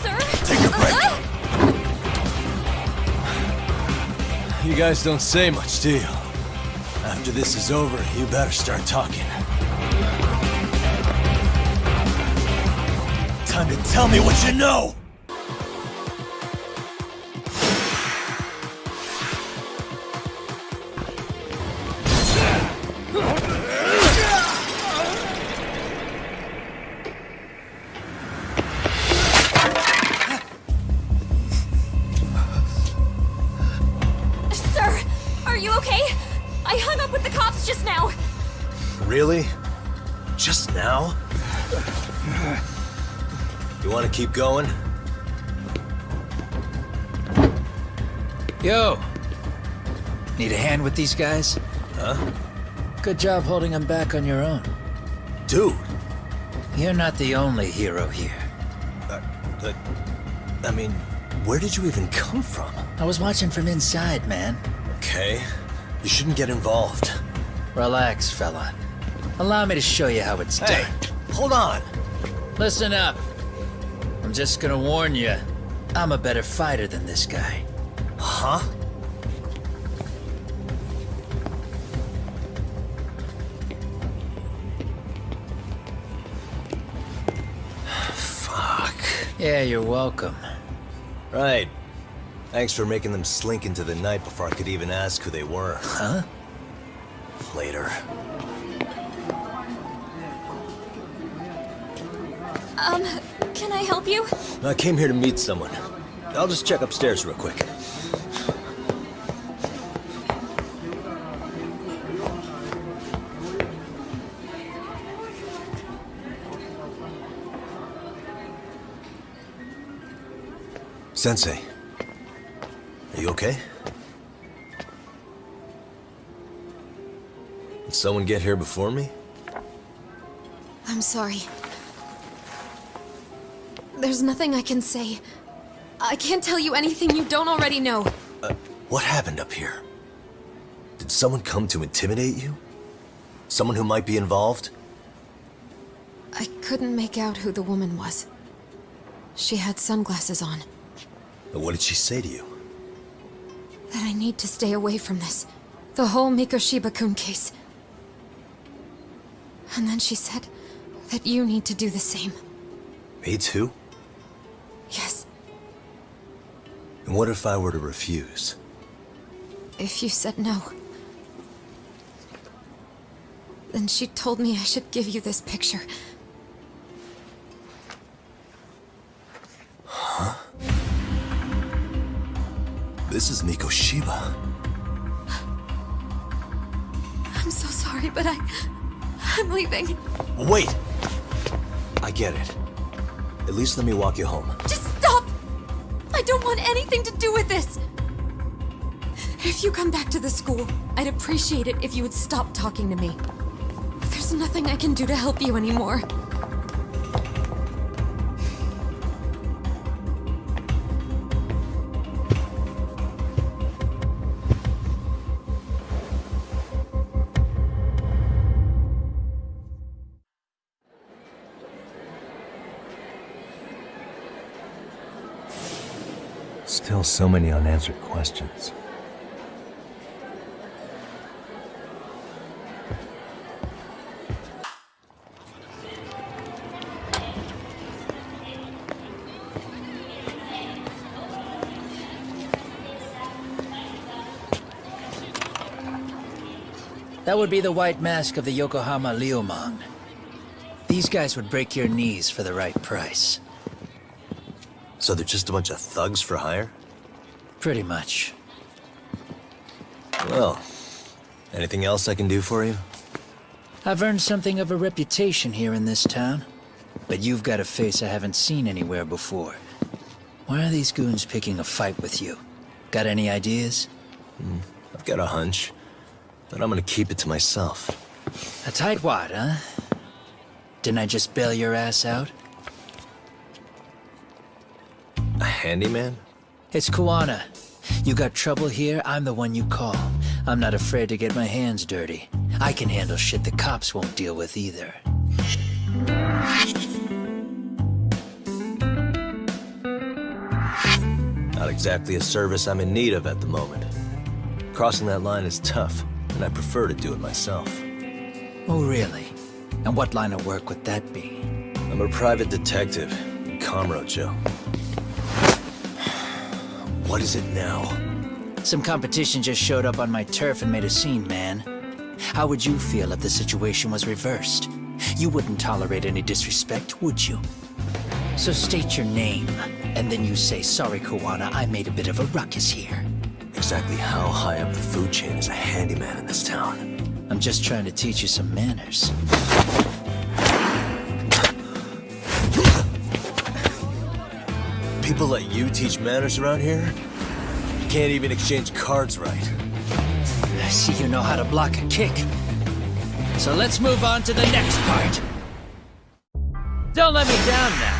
Sir? Take a break. You guys don't say much, do you? After this is over, you better start talking. Time to tell me what you know! Sir, are you okay? I hung up with the cops just now. Really? Just now? You want to keep going? Yo! Need a hand with these guys? Huh? Good job holding them back on your own. Dude! You're not the only hero here. I mean, where did you even come from? I was watching from inside, man. Okay. You shouldn't get involved. Relax, fella. Allow me to show you how it's Hey, done. hold on! Listen up. I'm just gonna warn you. I'm a better fighter than this guy. Huh? Fuck. Yeah, you're welcome. Right. Thanks for making them slink into the night before I could even ask who they were. Huh? Later. Can I help you? I came here to meet someone. I'll just check upstairs real quick. Sensei, are you okay? Did someone get here before me? I'm sorry. There's nothing I can say. I can't tell you anything you don't already know. What happened up here? Did someone come to intimidate you? Someone who might be involved? I couldn't make out who the woman was. She had sunglasses on. What did she say to you? That I need to stay away from this. The whole Mikoshiba-kun case. And then she said that you need to do the same. Me too? Yes. And what if I were to refuse? If you said no. Then she told me I should give you this picture. Huh? This is Mikoshiba. I'm so sorry, but I'm leaving. Wait! I get it. At least let me walk you home. Just stop! I don't want anything to do with this! If you come back to the school, I'd appreciate it if you would stop talking to me. There's nothing I can do to help you anymore. Still so many unanswered questions. That would be the white mask of the Yokohama Liumang. These guys would break your knees for the right price. So they're just a bunch of thugs for hire? Pretty much. Well, anything else I can do for you? I've earned something of a reputation here in this town. But you've got a face I haven't seen anywhere before. Why are these goons picking a fight with you? Got any ideas? I've got a hunch, but I'm gonna keep it to myself. A tightwad, huh? Didn't I just bail your ass out? A handyman? It's Kuwana. You got trouble here, I'm the one you call. I'm not afraid to get my hands dirty. I can handle shit the cops won't deal with either. Not exactly a service I'm in need of at the moment. Crossing that line is tough, and I prefer to do it myself. Oh, really? And what line of work would that be? I'm a private detective in Kamurocho. What is it now? Some competition just showed up on my turf and made a scene, man. How would you feel if the situation was reversed? You wouldn't tolerate any disrespect, would you? So state your name, and then you say, sorry, Kawana, I made a bit of a ruckus here. Exactly how high up the food chain is a handyman in this town? I'm just trying to teach you some manners. People let you teach manners around here? You can't even exchange cards right. I see you know how to block a kick. So let's move on to the next part. Don't let me down now.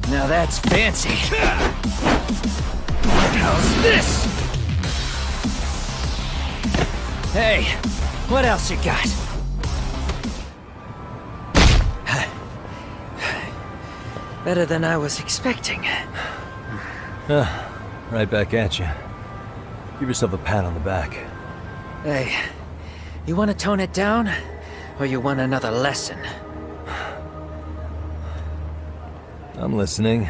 Now that's fancy. How's this? Hey, what else you got? Better than I was expecting. Right back at you. Give yourself a pat on the back. Hey, you want to tone it down? Or you want another lesson? I'm listening.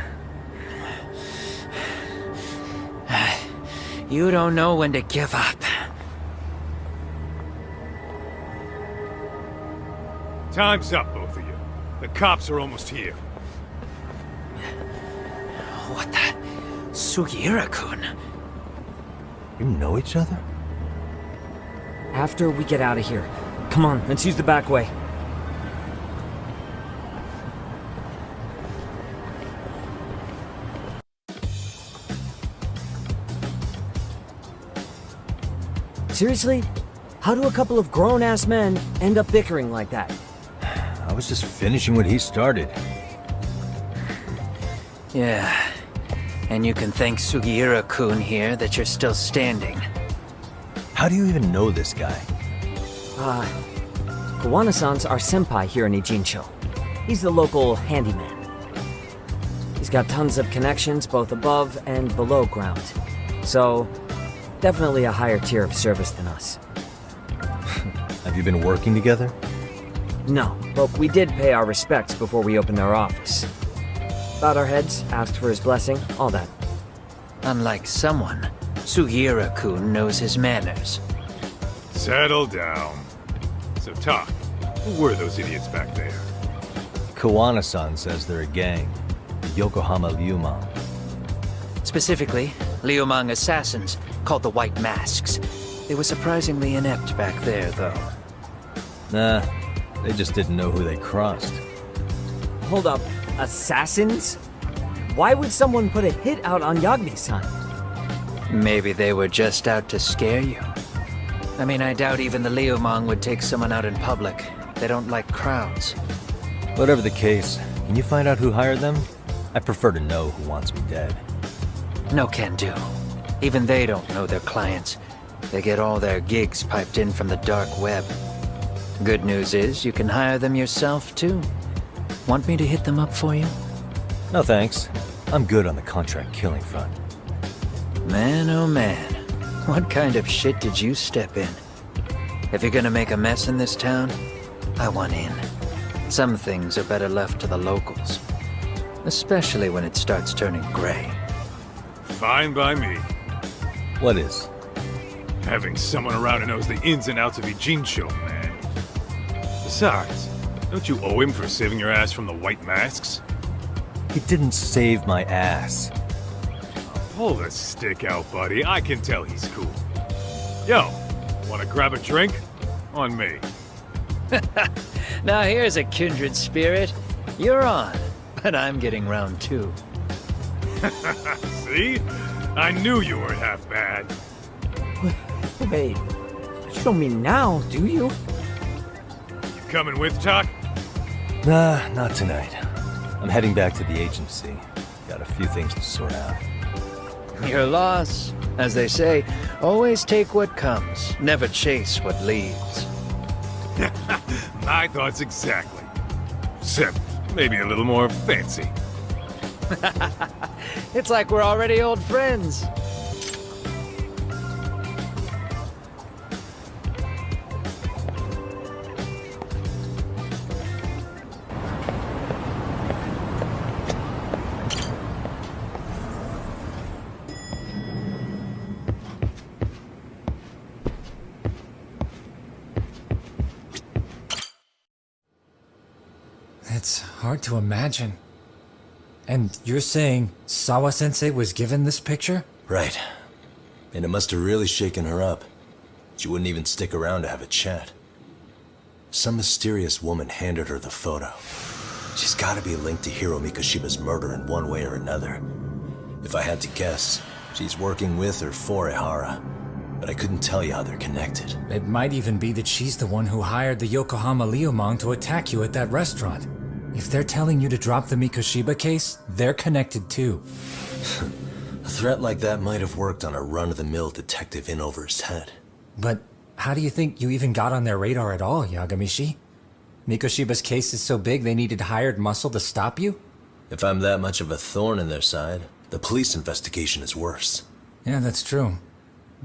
You don't know when to give up. Time's up, both of you. The cops are almost here. What the? Sugiura-kun? You know each other? After we get out of here. Come on, let's use the back way. Seriously? How do a couple of grown-ass men end up bickering like that? I was just finishing what he started. Yeah. And you can thank Sugiura-kun here that you're still standing. How do you even know this guy? Kawana-san's our senpai here in Ijincho. He's the local handyman. He's got tons of connections both above and below ground. So, definitely a higher tier of service than us. Have you been working together? No, but we did pay our respects before we opened our office. Bowed our heads, asked for his blessing, all that. Unlike someone, Sugiura-kun knows his manners. Settle down. So, talk. Who were those idiots back there? Kawana-san says they're a gang. The Yokohama Ryumang. Specifically, Ryumang assassins, called the White Masks. They were surprisingly inept back there, though. Nah, they just didn't know who they crossed. Hold up, assassins? Why would someone put a hit out on Yagami-san? Maybe they were just out to scare you. I mean, I doubt even the Ryumang would take someone out in public. They don't like crowds. Whatever the case, can you find out who hired them? I prefer to know who wants me dead. No can do. Even they don't know their clients. They get all their gigs piped in from the dark web. Good news is, you can hire them yourself, too. Want me to hit them up for you? No thanks. I'm good on the contract killing front. Man, oh man. What kind of shit did you step in? If you're gonna make a mess in this town, I want in. Some things are better left to the locals. Especially when it starts turning gray. Fine by me. What is? Having someone around who knows the ins and outs of Ijincho, man. Besides, don't you owe him for saving your ass from the White Masks? He didn't save my ass. Pull the stick out, buddy. I can tell he's cool. Yo, wanna grab a drink? On me. Now here's a kindred spirit. You're on, but I'm getting round two. See? I knew you weren't half bad. Wait, you don't mean now, do you? You coming with, Talk? Nah, not tonight. I'm heading back to the agency. Got a few things to sort out. Your loss. As they say, always take what comes, never chase what leaves. My thoughts exactly. Except maybe a little more fancy. It's like we're already old friends. It's hard to imagine. And you're saying Sawa-sensei was given this picture? Right. And it must have really shaken her up. She wouldn't even stick around to have a chat. Some mysterious woman handed her the photo. She's gotta be linked to Hiro Mikoshiba's murder in one way or another. If I had to guess, she's working with or for Ehara. But I couldn't tell you how they're connected. It might even be that she's the one who hired the Yokohama Liumang to attack you at that restaurant. If they're telling you to drop the Mikoshiba case, they're connected too. A threat like that might have worked on a run-of-the-mill detective in over his head. But how do you think you even got on their radar at all, Yagamishi? Mikoshiba's case is so big they needed hired muscle to stop you? If I'm that much of a thorn in their side, the police investigation is worse. Yeah, that's true.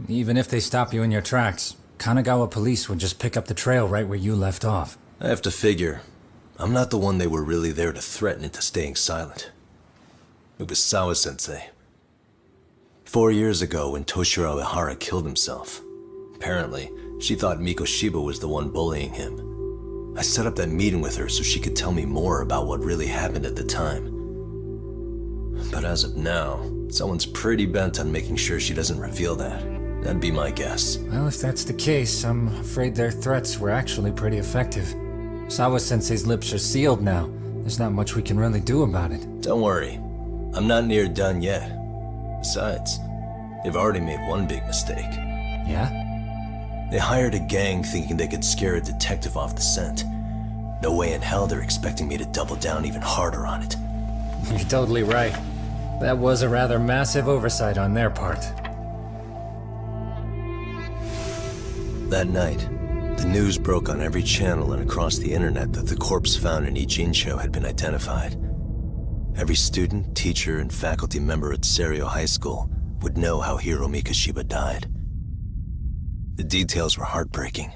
Even if they stop you in your tracks, Kanagawa police would just pick up the trail right where you left off. I have to figure, I'm not the one they were really there to threaten into staying silent. It was Sawa-sensei. 4 years ago, when Toshiro Ehara killed himself, apparently, she thought Mikoshiba was the one bullying him. I set up that meeting with her so she could tell me more about what really happened at the time. But as of now, someone's pretty bent on making sure she doesn't reveal that. That'd be my guess. Well, if that's the case, I'm afraid their threats were actually pretty effective. Sawa-sensei's lips are sealed now. There's not much we can really do about it. Don't worry. I'm not near done yet. Besides, they've already made one big mistake. Yeah? They hired a gang thinking they could scare a detective off the scent. No way in hell they're expecting me to double down even harder on it. You're totally right. That was a rather massive oversight on their part. That night, the news broke on every channel and across the internet that the corpse found in Ijincho had been identified. Every student, teacher, and faculty member at Seiryo High School would know how Hiro Mikoshiba died. The details were heartbreaking,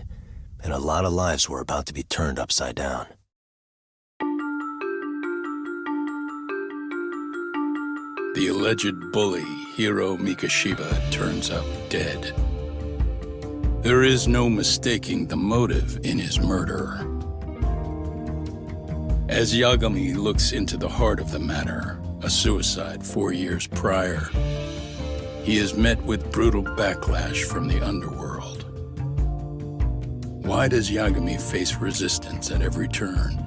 and a lot of lives were about to be turned upside down. The alleged bully, Hiro Mikoshiba, turns up dead. There is no mistaking the motive in his murder. As Yagami looks into the heart of the matter, a suicide 4 years prior, he is met with brutal backlash from the underworld. Why does Yagami face resistance at every turn?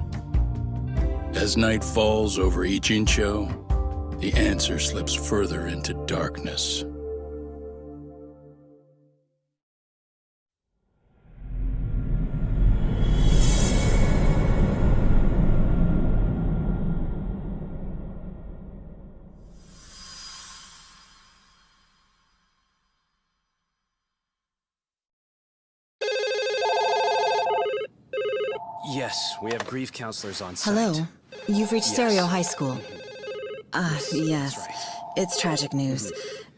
As night falls over Ijincho, the answer slips further into darkness. Yes, we have grief counselors on site. Hello. You've reached Yes. Seiryo High School. Yes. It's tragic news.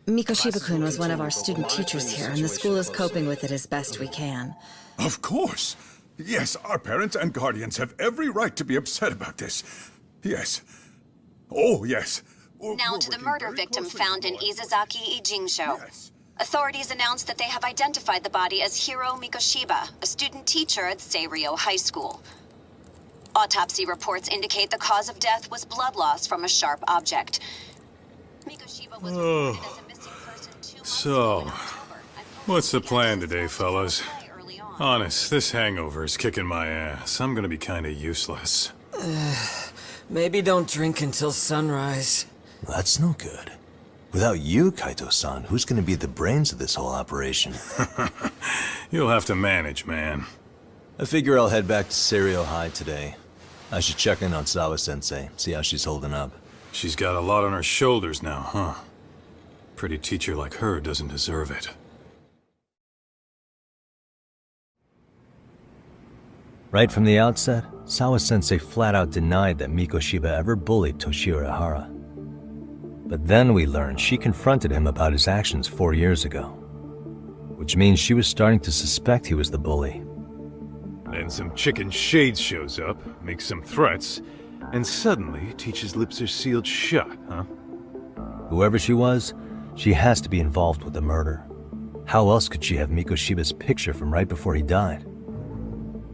Mikoshiba-kun was one of our student teachers here, and the school is coping with it as best we can. Of course. Yes, our parents and guardians have every right to be upset about this. Yes. Oh, yes. Now to the murder victim found in Izazaki Ijincho. Authorities announced that they have identified the body as Hiro Mikoshiba, a student teacher at Seiryo High School. Autopsy reports indicate the cause of death was blood loss from a sharp object. Mikoshiba was reported as a missing person 2 months So, what's the plan today, fellas? Honest, this hangover is kicking my ass. I'm gonna be kinda useless. Maybe don't drink until sunrise. That's no good. Without you, Kaito-san, who's gonna be the brains of this whole operation? You'll have to manage, man. I figure I'll head back to Seiryo High today. I should check in on Sawa-sensei, see how she's holding up. She's got a lot on her shoulders now, huh? Pretty teacher like her doesn't deserve it. Right from the outset, Sawa-sensei flat out denied that Mikoshiba ever bullied Toshiro Ihara. But then we learned she confronted him about his actions 4 years ago. Which means she was starting to suspect he was the bully. Then some chicken shades shows up, makes some threats, and suddenly teacher's lips are sealed shut, huh? Whoever she was, she has to be involved with the murder. How else could she have Mikoshiba's picture from right before he died?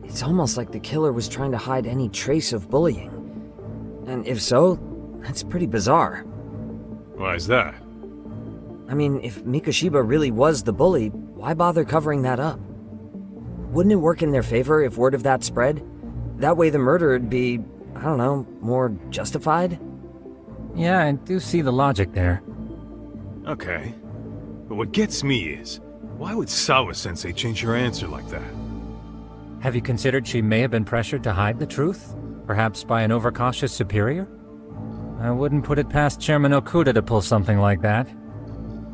It's almost like the killer was trying to hide any trace of bullying. And if so, that's pretty bizarre. Why is that? I mean, if Mikoshiba really was the bully, why bother covering that up? Wouldn't it work in their favor if word of that spread? That way the murder would be, I don't know, more justified? Yeah, I do see the logic there. Okay. But what gets me is, why would Sawa-sensei change her answer like that? Have you considered she may have been pressured to hide the truth? Perhaps by an overcautious superior? I wouldn't put it past Chairman Okuda to pull something like that.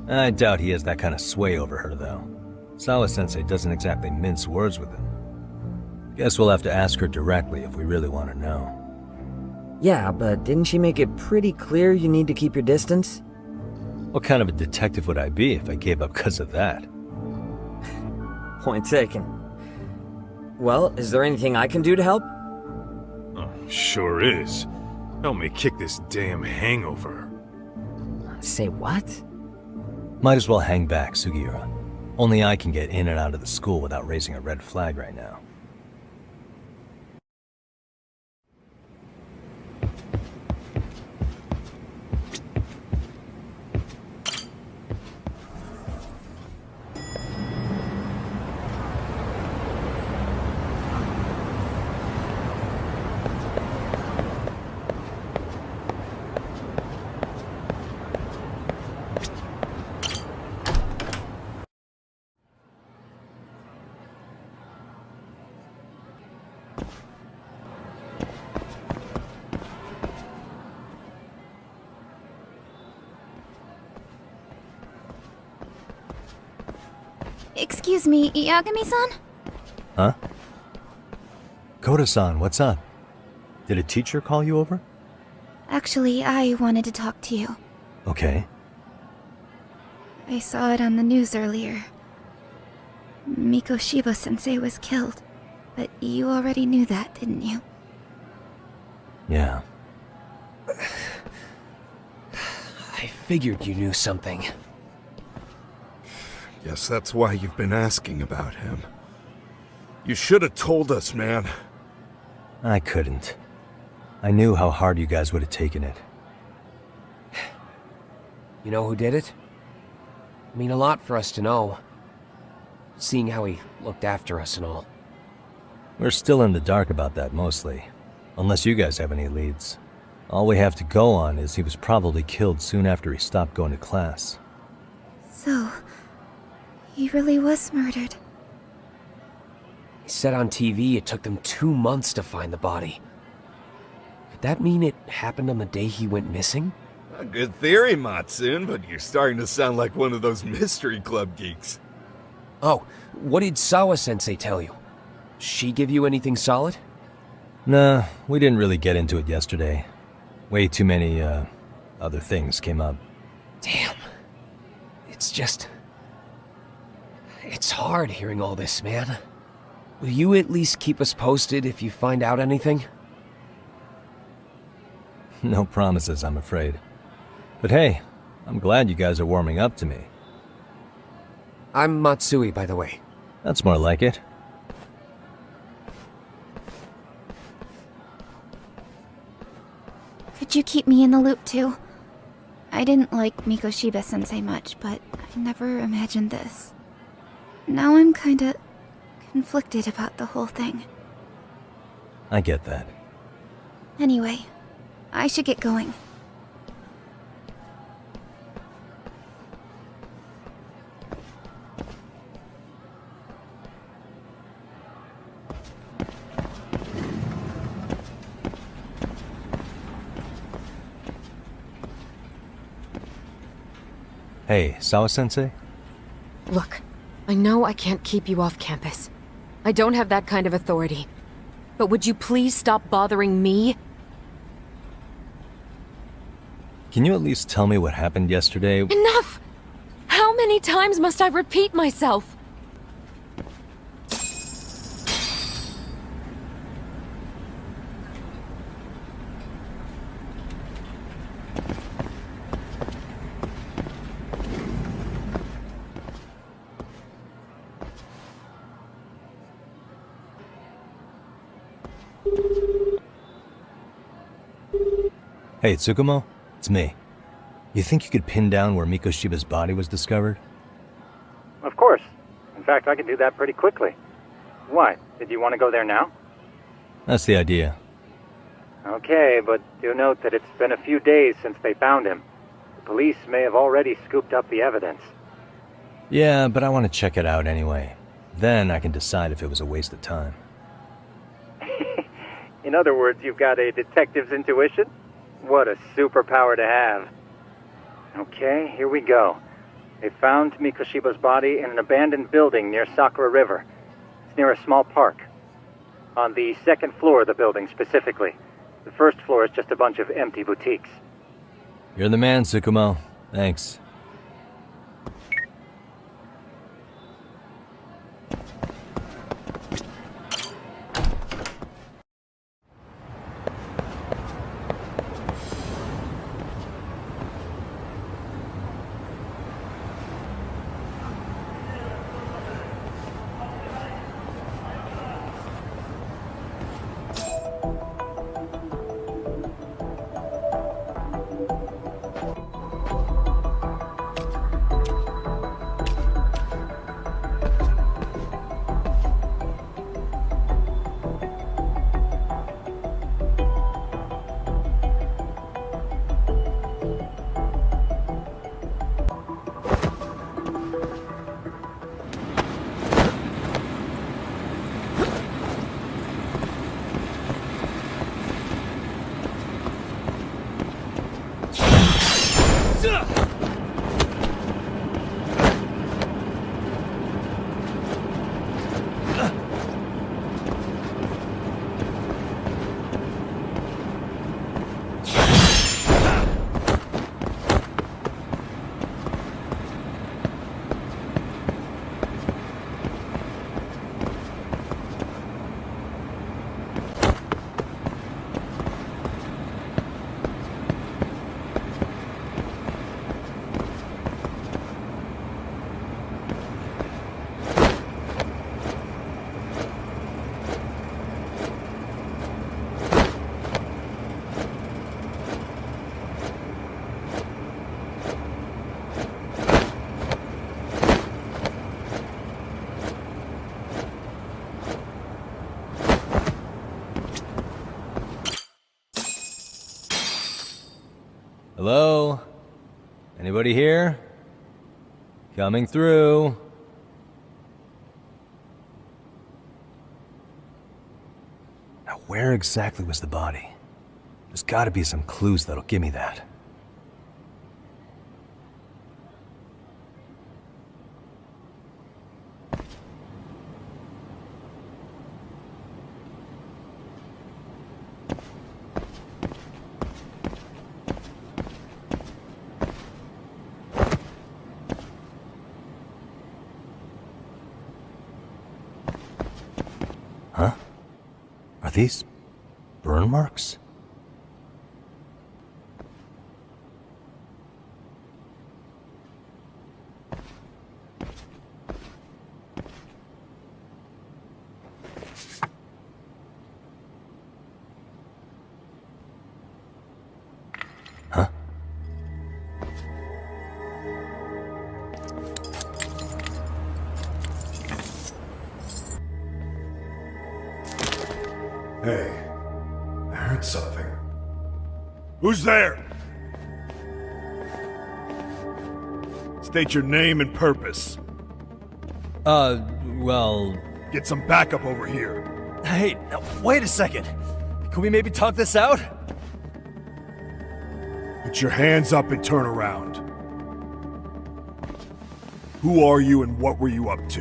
I doubt he has that kind of sway over her, though. Sawa-sensei doesn't exactly mince words with him. Guess we'll have to ask her directly if we really want to know. Yeah, but didn't she make it pretty clear you need to keep your distance? What kind of a detective would I be if I gave up because of that? Point taken. Well, is there anything I can do to help? Oh, sure is. Help me kick this damn hangover. Say what? Might as well hang back, Sugiura. Only I can get in and out of the school without raising a red flag right now. Excuse me, Yagami-san? Huh? Koda-san, what's up? Did a teacher call you over? Actually, I wanted to talk to you. Okay. I saw it on the news earlier. Mikoshiba-sensei was killed. But you already knew that, didn't you? Yeah. I figured you knew something. Guess that's why you've been asking about him. You should have told us, man. I couldn't. I knew how hard you guys would have taken it. You know who did it? I mean a lot for us to know. Seeing how he looked after us and all. We're still in the dark about that, mostly. Unless you guys have any leads. All we have to go on is he was probably killed soon after he stopped going to class. So, he really was murdered. He said on TV it took them 2 months to find the body. Could that mean it happened on the day he went missing? A good theory, Matsune, but you're starting to sound like one of those mystery club geeks. Oh, what did Sawa-sensei tell you? She give you anything solid? Nah, we didn't really get into it yesterday. Way too many, other things came up. Damn. It's just... It's hard hearing all this, man. Will you at least keep us posted if you find out anything? No promises, I'm afraid. But hey, I'm glad you guys are warming up to me. I'm Matsui, by the way. That's more like it. Could you keep me in the loop too? I didn't like Mikoshiba-sensei much, but I never imagined this. Now I'm kinda conflicted about the whole thing. I get that. Anyway, I should get going. Hey, Sawa-sensei? Look, I know I can't keep you off campus. I don't have that kind of authority. But would you please stop bothering me? Can you at least tell me what happened yesterday? Enough! How many times must I repeat myself? Hey, Tsukumo? It's me. You think you could pin down where Mikoshiba's body was discovered? Of course. In fact, I can do that pretty quickly. What? Did you want to go there now? That's the idea. Okay, but do note that it's been a few days since they found him. The police may have already scooped up the evidence. Yeah, but I want to check it out anyway. Then I can decide if it was a waste of time. In other words, you've got a detective's intuition? What a superpower to have. Okay, here we go. They found Mikoshiba's body in an abandoned building near Sakura River. It's near a small park. On the second floor of the building, specifically. The first floor is just a bunch of empty boutiques. You're the man, Tsukumo. Thanks. Hello? Anybody here? Coming through. Now, where exactly was the body? There's gotta be some clues that'll give me that. Huh? Are these burn marks? Huh? Hey, I heard something. Who's there? State your name and purpose. Well... Get some backup over here. Hey, now, wait a second. Can we maybe talk this out? Put your hands up and turn around. Who are you and what were you up to?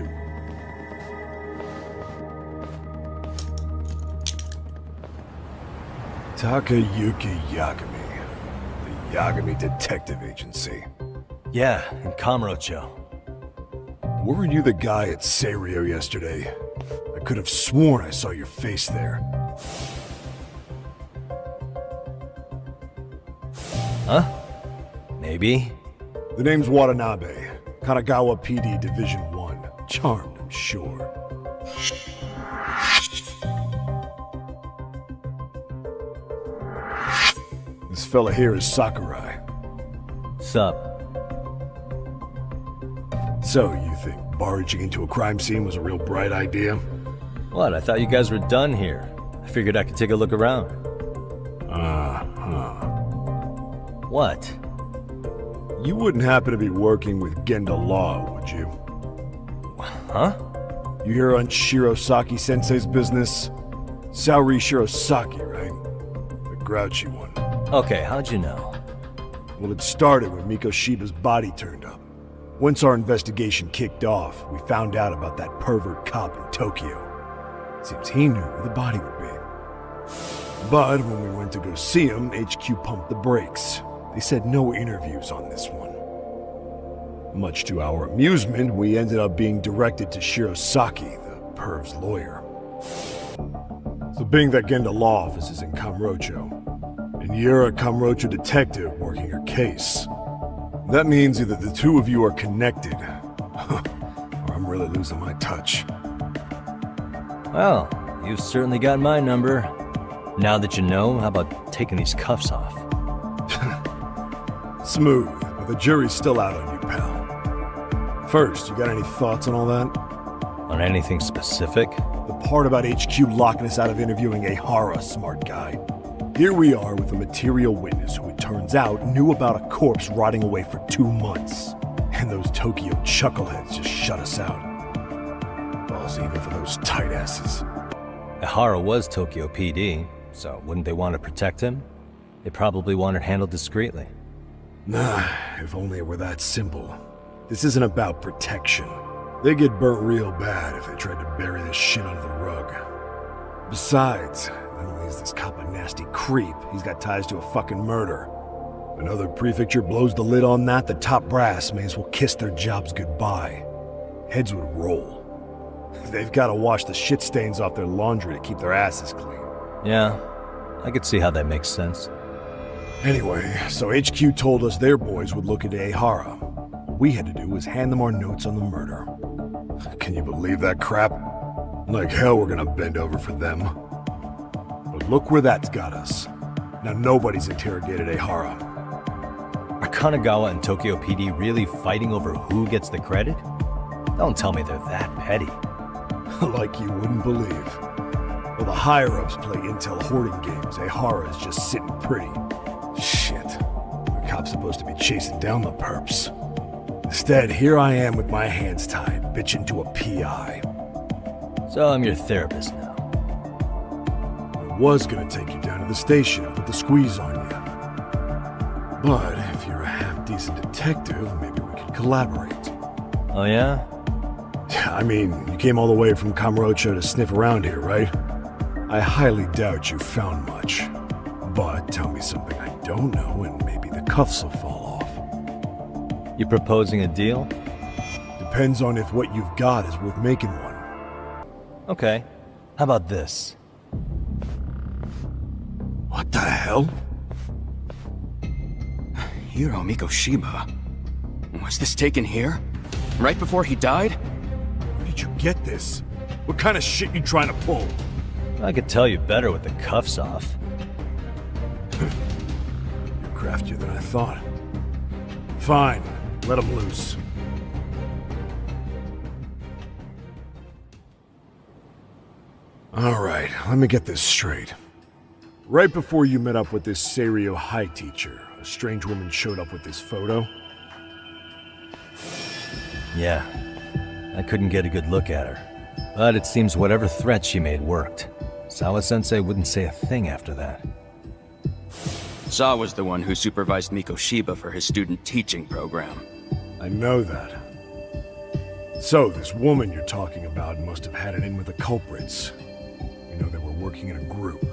Takayuki Yagami. The Yagami Detective Agency. Yeah, in Kamurocho. Weren't you the guy at Seirio yesterday? I could have sworn I saw your face there. Huh? Maybe. The name's Watanabe. Kanagawa PD Division 1. Charmed, I'm sure. This fella here is Sakurai. Sup? So, you think barging into a crime scene was a real bright idea? What? I thought you guys were done here. I figured I could take a look around. What? You wouldn't happen to be working with Genda Law, would you? Huh? You hear on Shirosaki-sensei's business? Saori Shirosaki, right? The grouchy one. Okay, how'd you know? Well, it started when Mikoshiba's body turned up. Once our investigation kicked off, we found out about that pervert cop in Tokyo. Seems he knew where the body would be. But when we went to go see him, HQ pumped the brakes. They said no interviews on this one. Much to our amusement, we ended up being directed to Shirosaki, the perv's lawyer. So being that Genda Law office is in Kamurocho, and you're a Kamurocho detective working your case, that means either the two of you are connected, or I'm really losing my touch. Well, you've certainly got my number. Now that you know, how about taking these cuffs off? Smooth, but the jury's still out on you, pal. First, you got any thoughts on all that? On anything specific? The part about HQ locking us out of interviewing Ehara, smart guy. Here we are with a material witness who it turns out knew about a corpse rotting away for 2 months. And those Tokyo chuckleheads just shut us out. Balls even for those tight asses. Ehara was Tokyo PD, so wouldn't they want to protect him? They probably want it handled discreetly. Nah, if only it were that simple. This isn't about protection. They get burnt real bad if they tried to bury this shit under the rug. Besides, not only is this cop a nasty creep, he's got ties to a fucking murder. If another prefecture blows the lid on that, the top brass may as well kiss their jobs goodbye. Heads would roll. They've got to wash the shit stains off their laundry to keep their asses clean. Yeah, I could see how that makes sense. Anyway, so HQ told us their boys would look into Ehara. What we had to do was hand them our notes on the murder. Can you believe that crap? Like hell we're gonna bend over for them. But look where that's got us. Now nobody's interrogated Ehara. Are Kanagawa and Tokyo PD really fighting over who gets the credit? Don't tell me they're that petty. Like you wouldn't believe. While the higher-ups play intel hoarding games, Ehara is just sitting pretty. Shit. The cop's supposed to be chasing down the perps. Instead, here I am with my hands tied, bitching to a PI. So I'm your therapist now. I was gonna take you down to the station and put the squeeze on you. But if you're a half-decent detective, maybe we could collaborate. Oh yeah? I mean, you came all the way from Kamurocho to sniff around here, right? I highly doubt you found much. But tell me something I don't know and maybe the cuffs will fall off. You proposing a deal? Depends on if what you've got is worth making one. Okay. How about this? What the hell? Hiro Mikoshiba? Was this taken here? Right before he died? Where did you get this? What kind of shit you trying to pull? I could tell you better with the cuffs off. You're craftier than I thought. Fine, let him loose. Alright, let me get this straight. Right before you met up with this Seirio High teacher, a strange woman showed up with this photo? Yeah. I couldn't get a good look at her. But it seems whatever threat she made worked. Sawa-sensei wouldn't say a thing after that. Saw was the one who supervised Mikoshiba for his student teaching program. I know that. So, this woman you're talking about must have had it in with the culprits. You know, they were working in a group.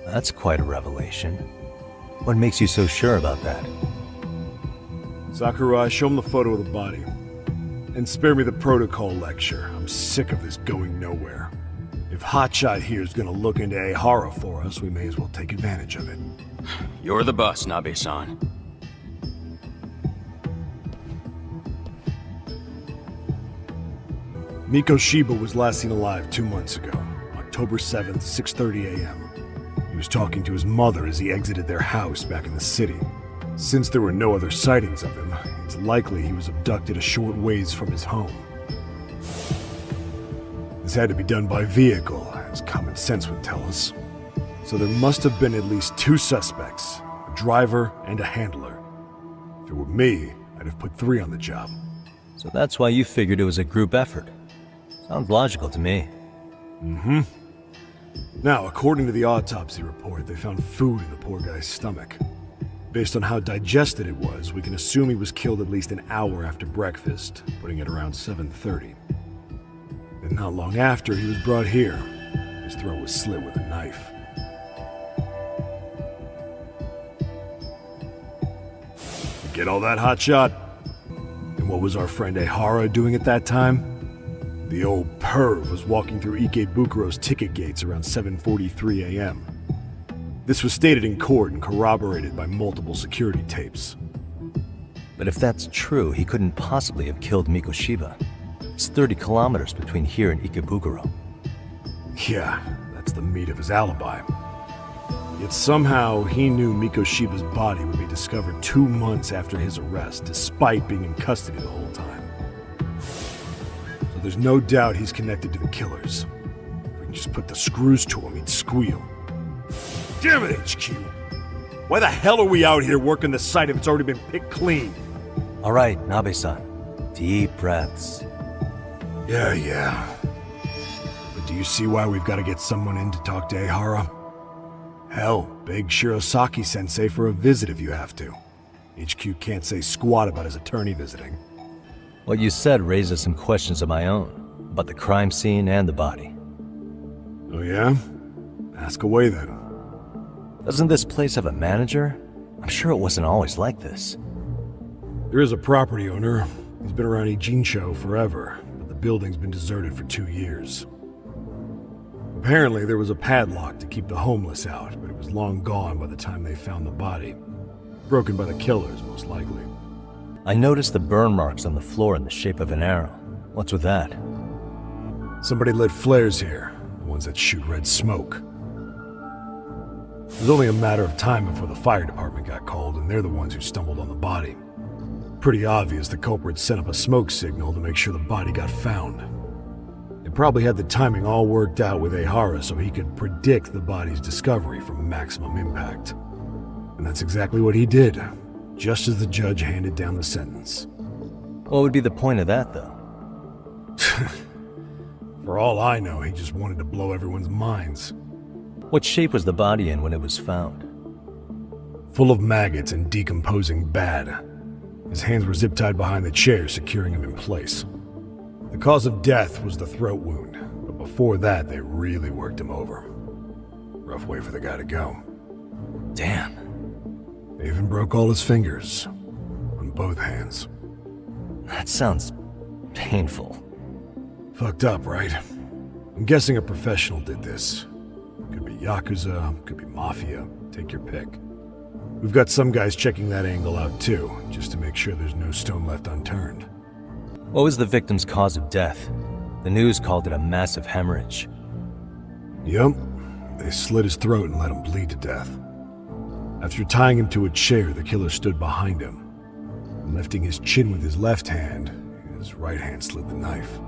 That's quite a revelation. What makes you so sure about that? Sakurai, show him the photo of the body. And spare me the protocol lecture. I'm sick of this going nowhere. If Hotshot here is gonna look into Ehara for us, we may as well take advantage of it. You're the boss, Nabe-san. Miko Shiba was last seen alive 2 months ago, October 7th, 6:30 a.m. He was talking to his mother as he exited their house back in the city. Since there were no other sightings of him, it's likely he was abducted a short ways from his home. This had to be done by vehicle, as common sense would tell us. So there must have been at least 2 suspects, a driver and a handler. If it were me, I'd have put 3 on the job. So that's why you figured it was a group effort. Sounds logical to me. Mm-hmm. Now, according to the autopsy report, they found food in the poor guy's stomach. Based on how digested it was, we can assume he was killed at least an hour after breakfast, putting it around 7:30. And not long after, he was brought here. His throat was slit with a knife. You get all that, Hotshot? And what was our friend Ehara doing at that time? The old perv was walking through Ikebukuro's ticket gates around 7:43 a.m. This was stated in court and corroborated by multiple security tapes. But if that's true, he couldn't possibly have killed Miko Shiba. It's 30 kilometers between here and Ikebukuro. Yeah, that's the meat of his alibi. Yet somehow he knew Miko Shiba's body would be discovered 2 months after his arrest, despite being in custody the whole time. So there's no doubt he's connected to the killers. If we can just put the screws to him, he'd squeal. Damn it, HQ! Why the hell are we out here working the site if it's already been picked clean? All right, Nabe-san. Deep breaths. Yeah. But do you see why we've got to get someone in to talk to Ehara? Hell, beg Shirosaki-sensei for a visit if you have to. HQ can't say squat about his attorney visiting. What you said raises some questions of my own, about the crime scene and the body. Oh yeah? Ask away then. Doesn't this place have a manager? I'm sure it wasn't always like this. There is a property owner. He's been around Ijincho forever, but the building's been deserted for 2 years. Apparently, there was a padlock to keep the homeless out, but it was long gone by the time they found the body. Broken by the killers, most likely. I noticed the burn marks on the floor in the shape of an arrow. What's with that? Somebody lit flares here, the ones that shoot red smoke. It was only a matter of time before the fire department got called, and they're the ones who stumbled on the body. Pretty obvious the culprit set up a smoke signal to make sure the body got found. They probably had the timing all worked out with Ehara so he could predict the body's discovery from maximum impact. And that's exactly what he did, just as the judge handed down the sentence. What would be the point of that, though? For all I know, he just wanted to blow everyone's minds. What shape was the body in when it was found? Full of maggots and decomposing bad. His hands were zip-tied behind the chair, securing him in place. The cause of death was the throat wound, but before that, they really worked him over. Rough way for the guy to go. Damn. They even broke all his fingers. On both hands. That sounds painful. Fucked up, right? I'm guessing a professional did this. Could be Yakuza, could be Mafia, take your pick. We've got some guys checking that angle out too, just to make sure there's no stone left unturned. What was the victim's cause of death? The news called it a massive hemorrhage. Yup. They slit his throat and let him bleed to death. After tying him to a chair, the killer stood behind him. And lifting his chin with his left hand, his right hand slid the knife.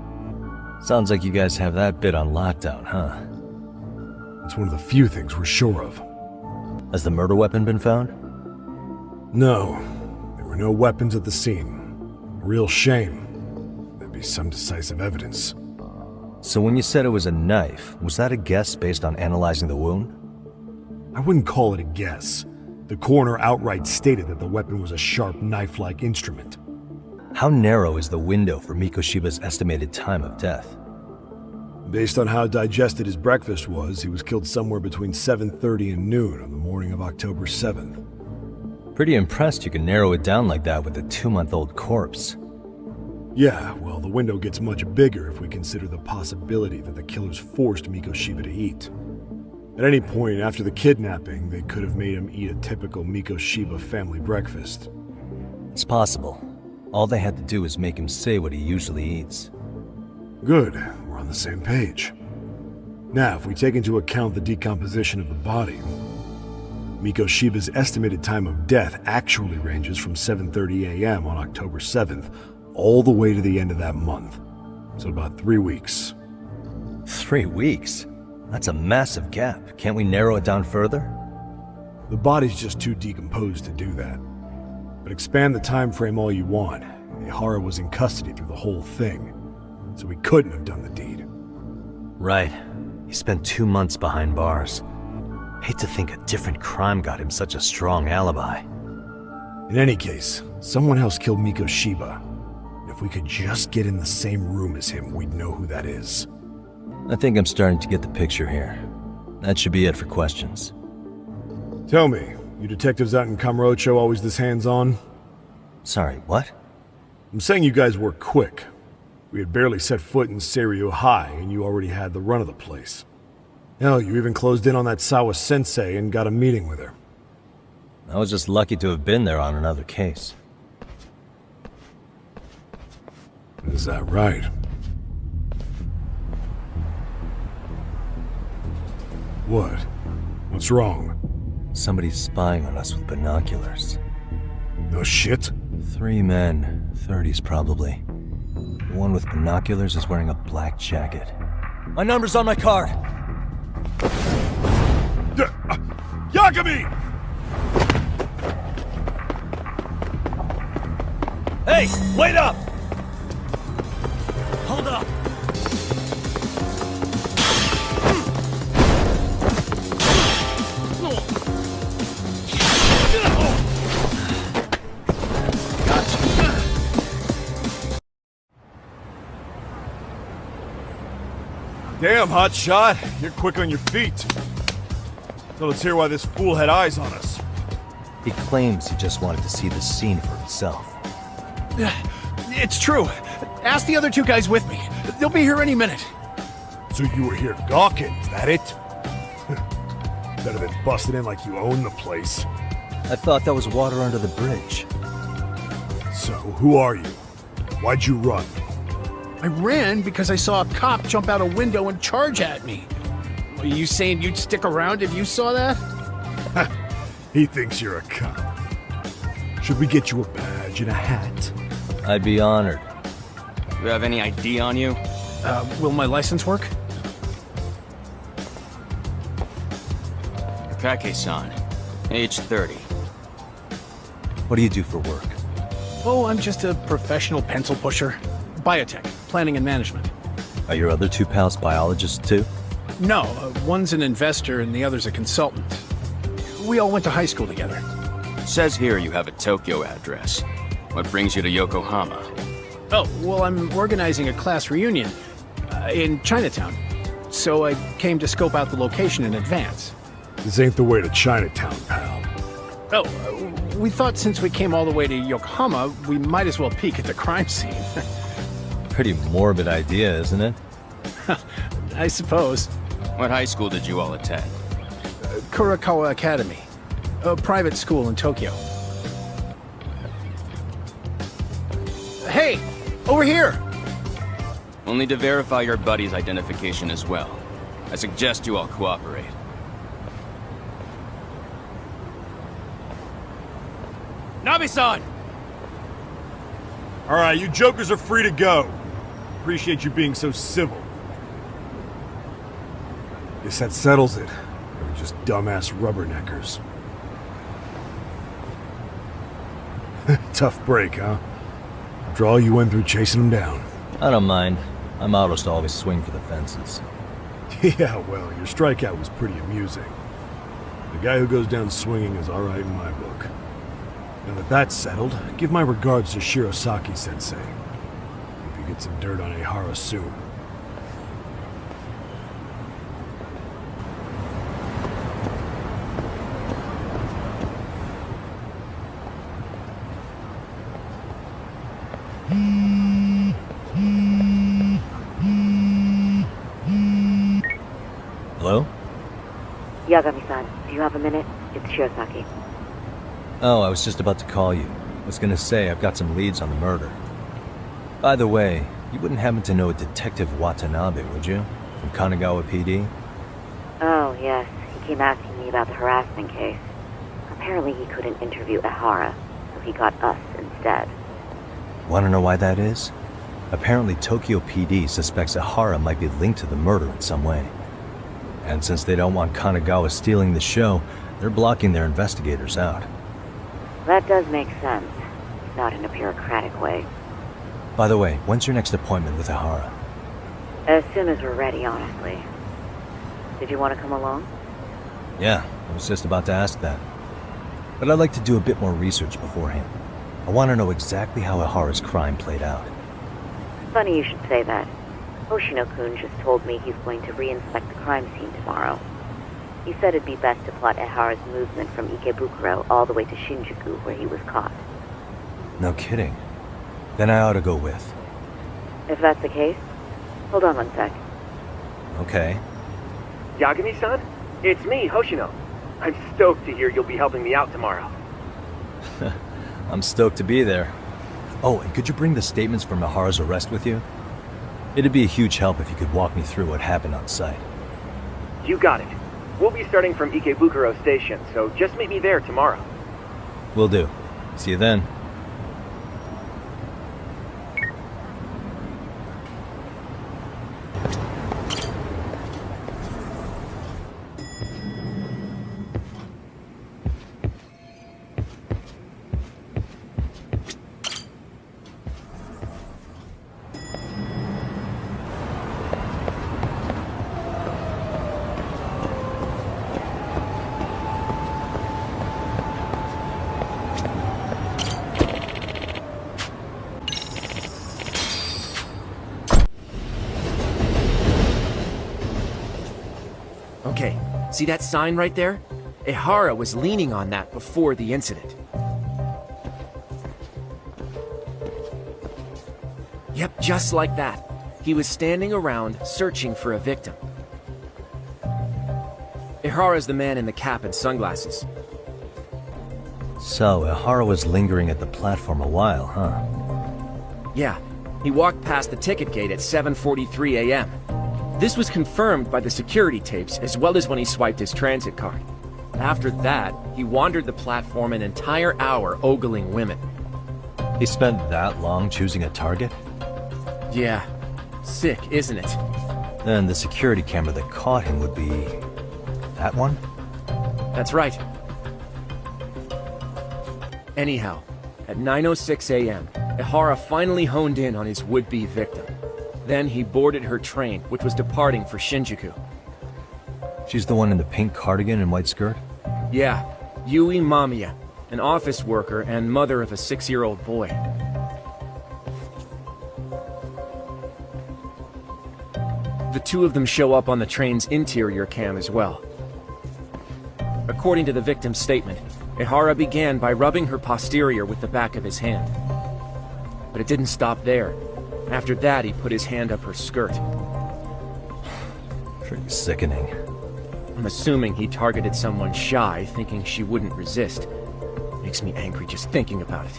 Sounds like you guys have that bit on lockdown, huh? It's one of the few things we're sure of. Has the murder weapon been found? No. There were no weapons at the scene. A real shame. There'd be some decisive evidence. So when you said it was a knife, was that a guess based on analyzing the wound? I wouldn't call it a guess. The coroner outright stated that the weapon was a sharp knife-like instrument. How narrow is the window for Mikoshiba's estimated time of death? Based on how digested his breakfast was, he was killed somewhere between 7:30 and noon on the morning of October 7th. Pretty impressed you can narrow it down like that with a 2-month-old corpse. Yeah, well, the window gets much bigger if we consider the possibility that the killers forced Mikoshiba to eat. At any point after the kidnapping, they could have made him eat a typical Mikoshiba family breakfast. It's possible. All they had to do was make him say what he usually eats. Good, we're on the same page. Now, if we take into account the decomposition of the body, Mikoshiba's estimated time of death actually ranges from 7:30 a.m. on October 7th all the way to the end of that month. So about 3 weeks. 3 weeks? That's a massive gap. Can't we narrow it down further? The body's just too decomposed to do that. But expand the time frame all you want. Ihara was in custody through the whole thing, so he couldn't have done the deed. Right. He spent 2 months behind bars. Hate to think a different crime got him such a strong alibi. In any case, someone else killed Mikoshiba. If we could just get in the same room as him, we'd know who that is. I think I'm starting to get the picture here. That should be it for questions. Tell me, you detectives out in Kamurocho always this hands-on? Sorry, what? I'm saying you guys work quick. We had barely set foot in Seiryu High, and you already had the run of the place. Hell, you even closed in on that Sawa-sensei and got a meeting with her. I was just lucky to have been there on another case. Is that right? What? What's wrong? Somebody's spying on us with binoculars. No shit? 3 men, 30s probably. The one with binoculars is wearing a black jacket. My number's on my card! Yagami! Hey, wait up! Hold up! Damn, hot shot. You're quick on your feet. So let's hear why this fool had eyes on us. He claims he just wanted to see the scene for himself. It's true. Ask the other 2 guys with me. They'll be here any minute. So you were here gawking, is that it? Better than busting in like you own the place. I thought that was water under the bridge. So, who are you? Why'd you run? I ran because I saw a cop jump out a window and charge at me. Are you saying you'd stick around if you saw that? He thinks you're a cop. Should we get you a badge and a hat? I'd be honored. Do you have any ID on you? Will my license work? Kake-san, age 30. What do you do for work? Oh, I'm just a professional pencil pusher. Biotech, planning and management. Are your other 2 pals biologists too? No, one's an investor and the other's a consultant. We all went to high school together. Says here you have a Tokyo address. What brings you to Yokohama? Oh, well, I'm organizing a class reunion in Chinatown. So I came to scope out the location in advance. This ain't the way to Chinatown, pal. Oh, we thought since we came all the way to Yokohama, we might as well peek at the crime scene. Pretty morbid idea, isn't it? I suppose. What high school did you all attend? Kurakawa Academy, a private school in Tokyo. Hey, over here! We'll need to verify your buddy's identification as well. I suggest you all cooperate. Nabi-san! Alright, you jokers are free to go. Appreciate you being so civil. Guess that settles it. We're just dumbass rubberneckers. Tough break, huh? After all you went through chasing them down. I don't mind. I'm autos to always swing for the fences. Yeah, well, your strikeout was pretty amusing. The guy who goes down swinging is alright in my book. Now that that's settled, give my regards to Shirosaki-sensei. Hope you get some dirt on Ehara soon. Hello? Yagami-san, do you have a minute? It's Shirosaki. Oh, I was just about to call you. I was gonna say I've got some leads on the murder. By the way, you wouldn't happen to know a Detective Watanabe, would you? From Kanagawa PD? Oh, yes. He came asking me about the harassment case. Apparently he couldn't interview Ehara, so he got us instead. Wanna know why that is? Apparently Tokyo PD suspects Ehara might be linked to the murder in some way. And since they don't want Kanagawa stealing the show, they're blocking their investigators out. That does make sense. Not in a bureaucratic way. By the way, when's your next appointment with Ehara? As soon as we're ready, honestly. Did you want to come along? Yeah, I was just about to ask that. But I'd like to do a bit more research beforehand. I want to know exactly how Ehara's crime played out. Funny you should say that. Hoshino-kun just told me he's going to re-inspect the crime scene tomorrow. He said it'd be best to plot Ehara's movement from Ikebukuro all the way to Shinjuku, where he was caught. No kidding. Then I ought to go with. If that's the case, hold on one sec. Okay. Yagami-san? It's me, Hoshino. I'm stoked to hear you'll be helping me out tomorrow. I'm stoked to be there. Oh, and could you bring the statements from Ehara's arrest with you? It'd be a huge help if you could walk me through what happened on site. You got it. We'll be starting from Ikebukuro Station, so just meet me there tomorrow. Will do. See you then. Okay, see that sign right there? Ehara was leaning on that before the incident. Yep, just like that. He was standing around searching for a victim. Ehara's the man in the cap and sunglasses. So, Ehara was lingering at the platform a while, huh? Yeah, he walked past the ticket gate at 7:43 a.m. This was confirmed by the security tapes as well as when he swiped his transit card. After that, he wandered the platform an entire hour ogling women. He spent that long choosing a target? Yeah. Sick, isn't it? Then the security camera that caught him would be... that one? That's right. Anyhow, at 9:06 a.m., Ehara finally honed in on his would-be victim. Then he boarded her train, which was departing for Shinjuku. She's the one in the pink cardigan and white skirt? Yeah, Yui Mamiya, an office worker and mother of a 6-year-old boy. The two of them show up on the train's interior cam as well. According to the victim's statement, Ehara began by rubbing her posterior with the back of his hand. But it didn't stop there. After that, he put his hand up her skirt. Pretty sickening. I'm assuming he targeted someone shy, thinking she wouldn't resist. Makes me angry just thinking about it.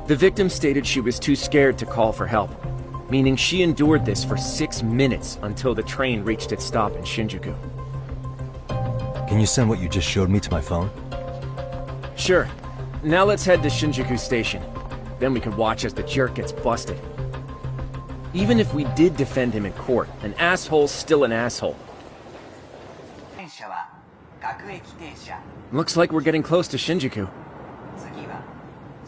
The victim stated she was too scared to call for help, meaning she endured this for 6 minutes until the train reached its stop in Shinjuku. Can you send what you just showed me to my phone? Sure. Now let's head to Shinjuku Station. Then we can watch as the jerk gets busted. Even if we did defend him in court, an asshole's still an asshole. Looks like we're getting close to Shinjuku.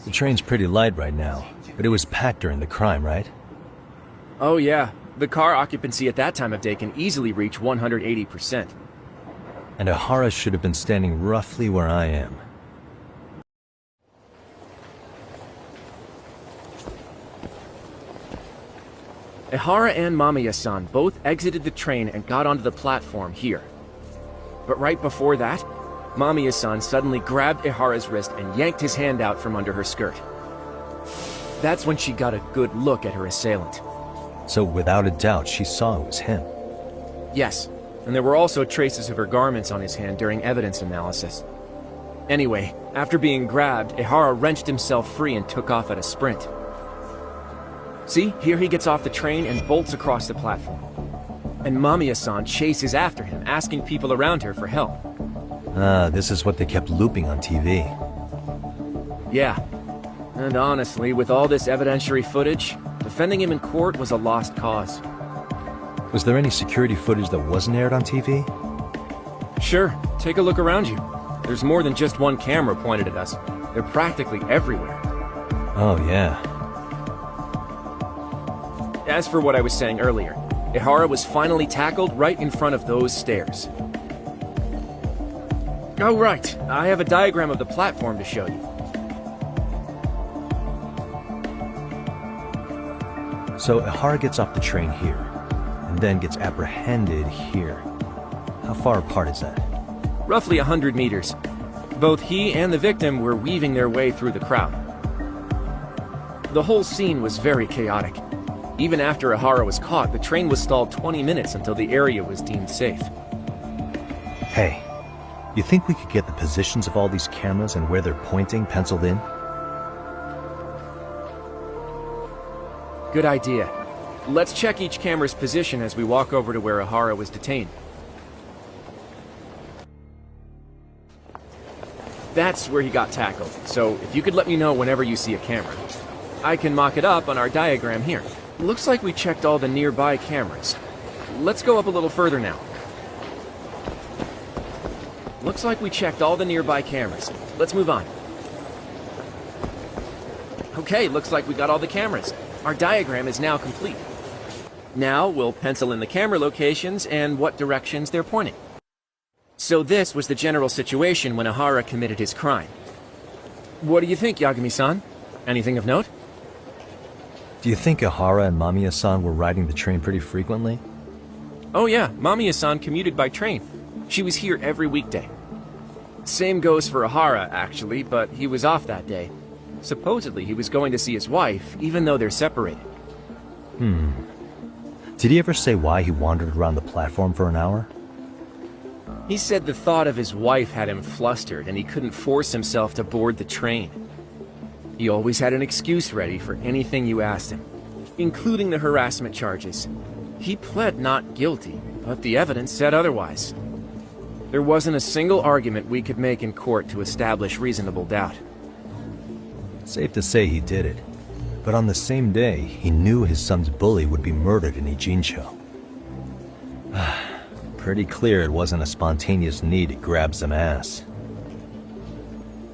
The train's pretty light right now, but it was packed during the crime, right? Oh yeah, the car occupancy at that time of day can easily reach 180%. And Ehara should have been standing roughly where I am. Ihara and Mamiya-san both exited the train and got onto the platform here. But right before that, Mamiya-san suddenly grabbed Ihara's wrist and yanked his hand out from under her skirt. That's when she got a good look at her assailant. So without a doubt, she saw it was him. Yes, and there were also traces of her garments on his hand during evidence analysis. Anyway, after being grabbed, Ihara wrenched himself free and took off at a sprint. See, here he gets off the train and bolts across the platform. And Mamiya-san chases after him, asking people around her for help. Ah, this is what they kept looping on TV. Yeah. And honestly, with all this evidentiary footage, defending him in court was a lost cause. Was there any security footage that wasn't aired on TV? Sure, take a look around you. There's more than just one camera pointed at us. They're practically everywhere. Oh, yeah. As for what I was saying earlier, Ihara was finally tackled right in front of those stairs. Oh, right. I have a diagram of the platform to show you. So Ihara gets off the train here, and then gets apprehended here. How far apart is that? Roughly 100 meters. Both he and the victim were weaving their way through the crowd. The whole scene was very chaotic. Even after Ihara was caught, the train was stalled 20 minutes until the area was deemed safe. Hey, you think we could get the positions of all these cameras and where they're pointing penciled in? Good idea. Let's check each camera's position as we walk over to where Ihara was detained. That's where he got tackled, so if you could let me know whenever you see a camera. I can mock it up on our diagram here. Looks like we checked all the nearby cameras. Let's go up a little further now. Looks like we checked all the nearby cameras. Let's move on. Okay, looks like we got all the cameras. Our diagram is now complete. Now we'll pencil in the camera locations and what directions they're pointing. So this was the general situation when Ihara committed his crime. What do you think, Yagami-san? Anything of note? Do you think Ihara and Mamiya-san were riding the train pretty frequently? Oh yeah, Mamiya-san commuted by train. She was here every weekday. Same goes for Ihara, actually, but he was off that day. Supposedly he was going to see his wife, even though they're separated. Did he ever say why he wandered around the platform for an hour? He said the thought of his wife had him flustered and he couldn't force himself to board the train. He always had an excuse ready for anything you asked him, including the harassment charges. He pled not guilty, but the evidence said otherwise. There wasn't a single argument we could make in court to establish reasonable doubt. Safe to say he did it. But on the same day, he knew his son's bully would be murdered in Ijincho. Pretty clear it wasn't a spontaneous need to grab some ass.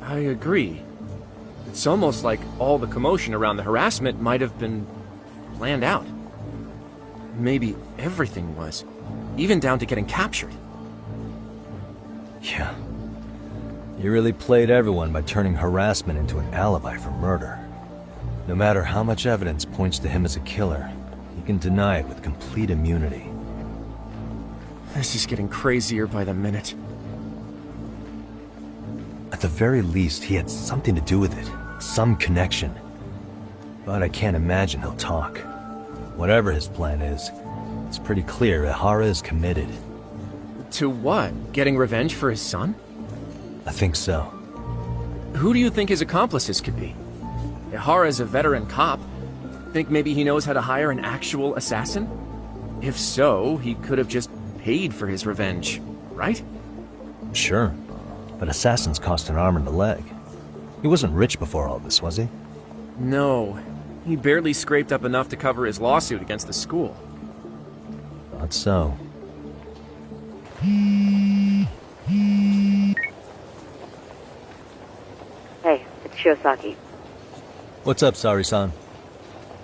I agree. It's almost like all the commotion around the harassment might have been planned out. Maybe everything was, even down to getting captured. Yeah. He really played everyone by turning harassment into an alibi for murder. No matter how much evidence points to him as a killer, he can deny it with complete immunity. This is getting crazier by the minute. At the very least, he had something to do with it. Some connection. But I can't imagine he'll talk. Whatever his plan is, it's pretty clear Ihara is committed. To what? Getting revenge for his son? I think so. Who do you think his accomplices could be? Ihara is a veteran cop. Think maybe he knows how to hire an actual assassin? If so, he could have just paid for his revenge, right? Sure. But assassins cost an arm and a leg. He wasn't rich before all this, was he? No. He barely scraped up enough to cover his lawsuit against the school. Thought so. Hey, it's Shiosaki. What's up, Sari-san?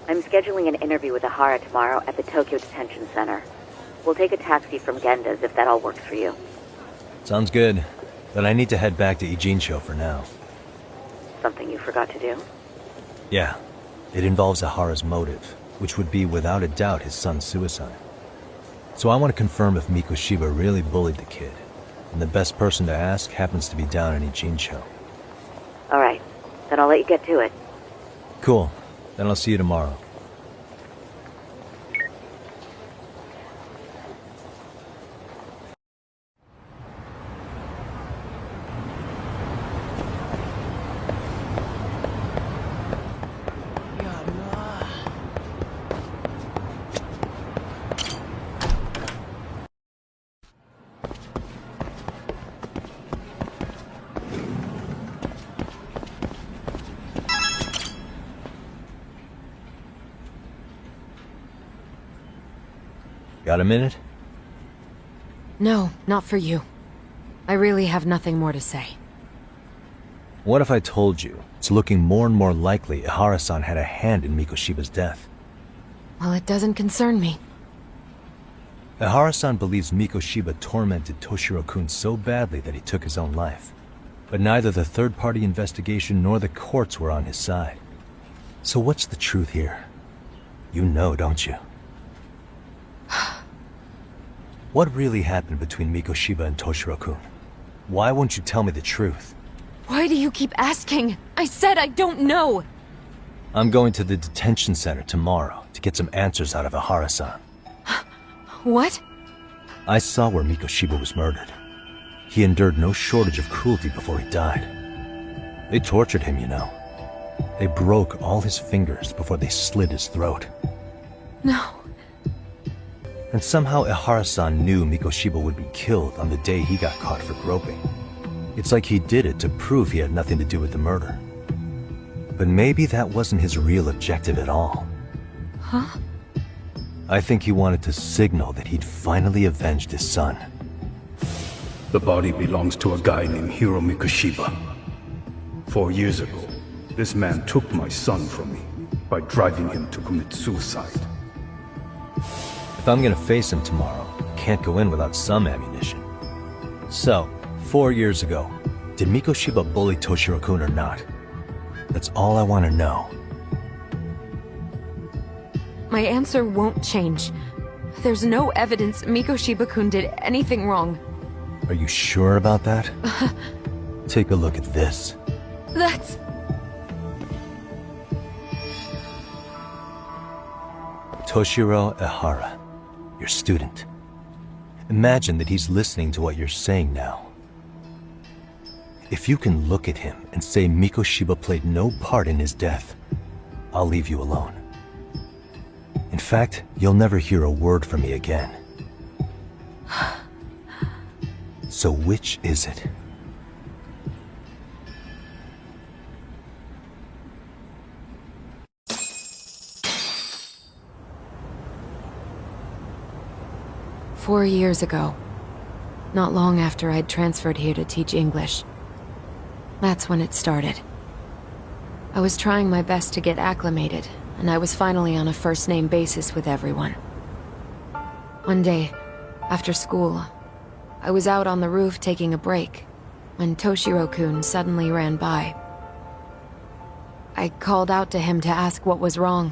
I'm scheduling an interview with Ihara tomorrow at the Tokyo Detention Center. We'll take a taxi from Genda's if that all works for you. Sounds good. But I need to head back to Ijincho for now. Something you forgot to do? Yeah. It involves Ihara's motive. which would be without a doubt his son's suicide. So I want to confirm if Mikoshiba really bullied the kid, and the best person to ask happens to be down in Ijincho. Alright, then I'll let you get to it. Cool. Then I'll see you tomorrow. Got a minute? No, not for you. I really have nothing more to say. What if I told you it's looking more and more likely Ihara-san had a hand in Mikoshiba's death? Well, it doesn't concern me. Ihara-san believes Mikoshiba tormented Toshiro-kun so badly that he took his own life. But neither the third-party investigation nor the courts were on his side. So what's the truth here? You know, don't you? What really happened between Mikoshiba and Toshiro-kun? Why won't you tell me the truth? Why do you keep asking? I said I don't know! I'm going to the detention center tomorrow to get some answers out of Ihara-san. What? I saw where Mikoshiba was murdered. He endured no shortage of cruelty before he died. They tortured him, you know. They broke all his fingers before they slit his throat. No. And somehow Ihara-san knew Mikoshiba would be killed on the day he got caught for groping. It's like he did it to prove he had nothing to do with the murder. But maybe that wasn't his real objective at all. Huh? I think he wanted to signal that he'd finally avenged his son. The body belongs to a guy named Hiro Mikoshiba. 4 years ago, this man took my son from me by driving him to commit suicide. If I'm gonna face him tomorrow, can't go in without some ammunition. So, 4 years ago, did Mikoshiba bully Toshiro-kun or not? That's all I want to know. My answer won't change. There's no evidence Mikoshiba-kun did anything wrong. Are you sure about that? Take a look at this. That's... Toshiro Ihara, your student. Imagine that he's listening to what you're saying now. If you can look at him and say Mikoshiba played no part in his death, I'll leave you alone. In fact, you'll never hear a word from me again. So which is it? "4 years ago, not long after I'd transferred here to teach English. That's when it started. I was trying my best to get acclimated, and I was finally on a first-name basis with everyone. One day, after school, I was out on the roof taking a break, when Toshiro-kun suddenly ran by. I called out to him to ask what was wrong,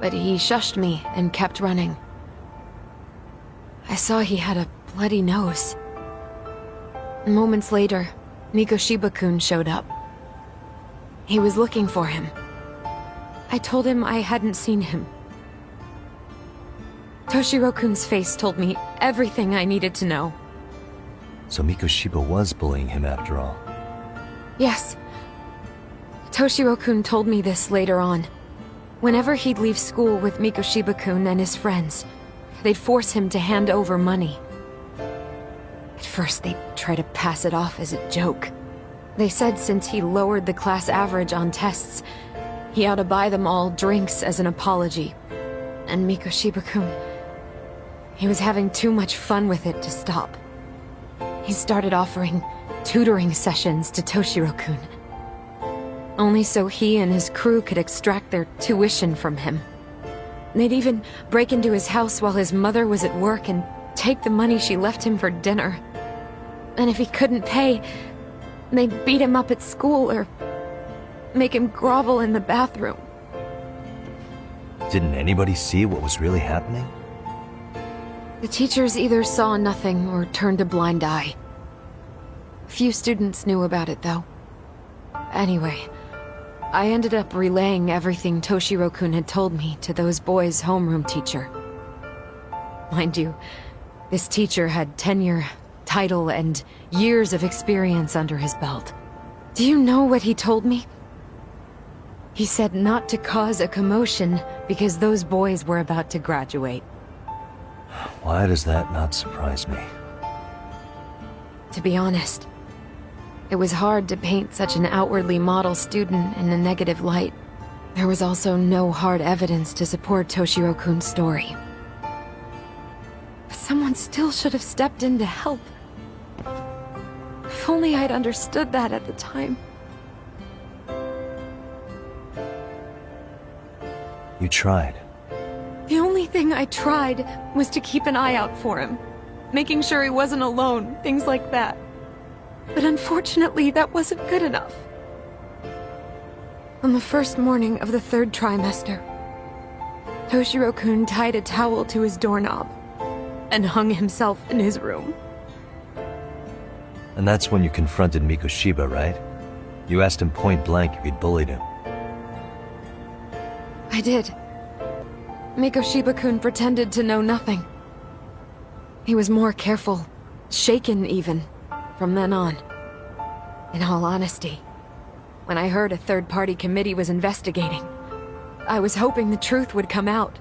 but he shushed me and kept running. I saw he had a bloody nose. Moments later, Mikoshiba-kun showed up. He was looking for him. I told him I hadn't seen him. Toshiro-kun's face told me everything I needed to know. So Mikoshiba was bullying him after all. Yes. Toshiro-kun told me this later on. Whenever he'd leave school with Mikoshiba-kun and his friends, they'd force him to hand over money. At first, they'd try to pass it off as a joke. They said since he lowered the class average on tests, he ought to buy them all drinks as an apology. And Mikoshiba-kun, he was having too much fun with it to stop. He started offering tutoring sessions to Toshiro-kun. Only so he and his crew could extract their tuition from him. They'd even break into his house while his mother was at work and take the money she left him for dinner. And if he couldn't pay, they'd beat him up at school or make him grovel in the bathroom. Didn't anybody see what was really happening? The teachers either saw nothing or turned a blind eye. Few students knew about it, though. Anyway, I ended up relaying everything Toshiro-kun had told me to those boys' homeroom teacher. Mind you, this teacher had tenure, title, and years of experience under his belt. Do you know what he told me? He said not to cause a commotion because those boys were about to graduate. Why does that not surprise me? To be honest, it was hard to paint such an outwardly model student in a negative light. There was also no hard evidence to support Toshiro-kun's story. But someone still should have stepped in to help. If only I'd understood that at the time. You tried. The only thing I tried was to keep an eye out for him, making sure he wasn't alone, things like that. But unfortunately, that wasn't good enough. On the first morning of the 3rd trimester, Toshiro-kun tied a towel to his doorknob and hung himself in his room. And that's when you confronted Mikoshiba, right? You asked him point blank if he'd bullied him. I did. Mikoshiba-kun pretended to know nothing. He was more careful, shaken even, from then on. In all honesty, when I heard a third-party committee was investigating, I was hoping the truth would come out.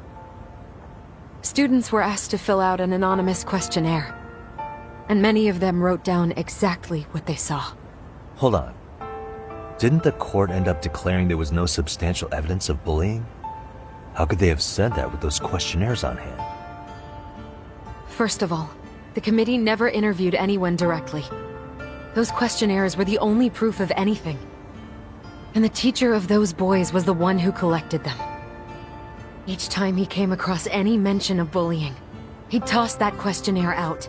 Students were asked to fill out an anonymous questionnaire, and many of them wrote down exactly what they saw. Hold on. Didn't the court end up declaring there was no substantial evidence of bullying? How could they have said that with those questionnaires on hand? First of all, the committee never interviewed anyone directly. Those questionnaires were the only proof of anything. And the teacher of those boys was the one who collected them. Each time he came across any mention of bullying, he'd toss that questionnaire out.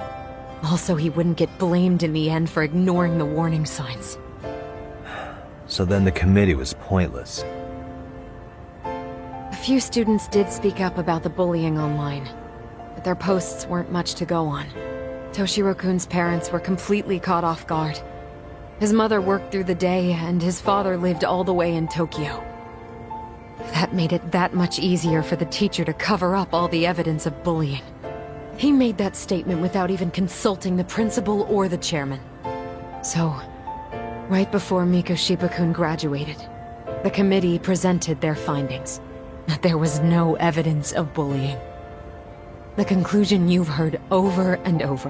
Also, he wouldn't get blamed in the end for ignoring the warning signs. So then the committee was pointless. A few students did speak up about the bullying online, but their posts weren't much to go on. Toshiro-kun's parents were completely caught off guard. His mother worked through the day, and his father lived all the way in Tokyo. That made it that much easier for the teacher to cover up all the evidence of bullying. He made that statement without even consulting the principal or the chairman. So, right before Mikoshiba-kun graduated, the committee presented their findings. That there was no evidence of bullying. The conclusion you've heard over and over.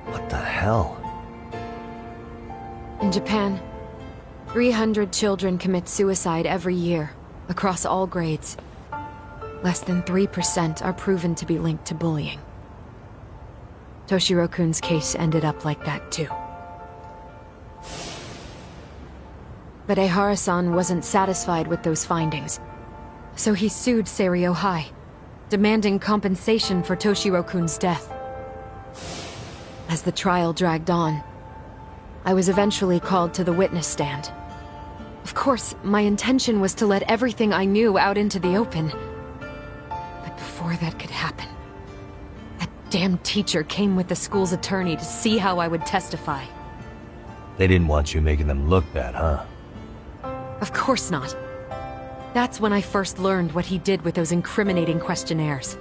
What the hell? In Japan, 300 children commit suicide every year, across all grades. Less than 3% are proven to be linked to bullying. Toshiro-kun's case ended up like that too. But Ehara-san wasn't satisfied with those findings. So he sued Seiryo High, demanding compensation for Toshiro-kun's death. As the trial dragged on, I was eventually called to the witness stand. Of course, my intention was to let everything I knew out into the open. But before that could happen, that damn teacher came with the school's attorney to see how I would testify. They didn't want you making them look bad, huh? Of course not. That's when I first learned what he did with those incriminating questionnaires.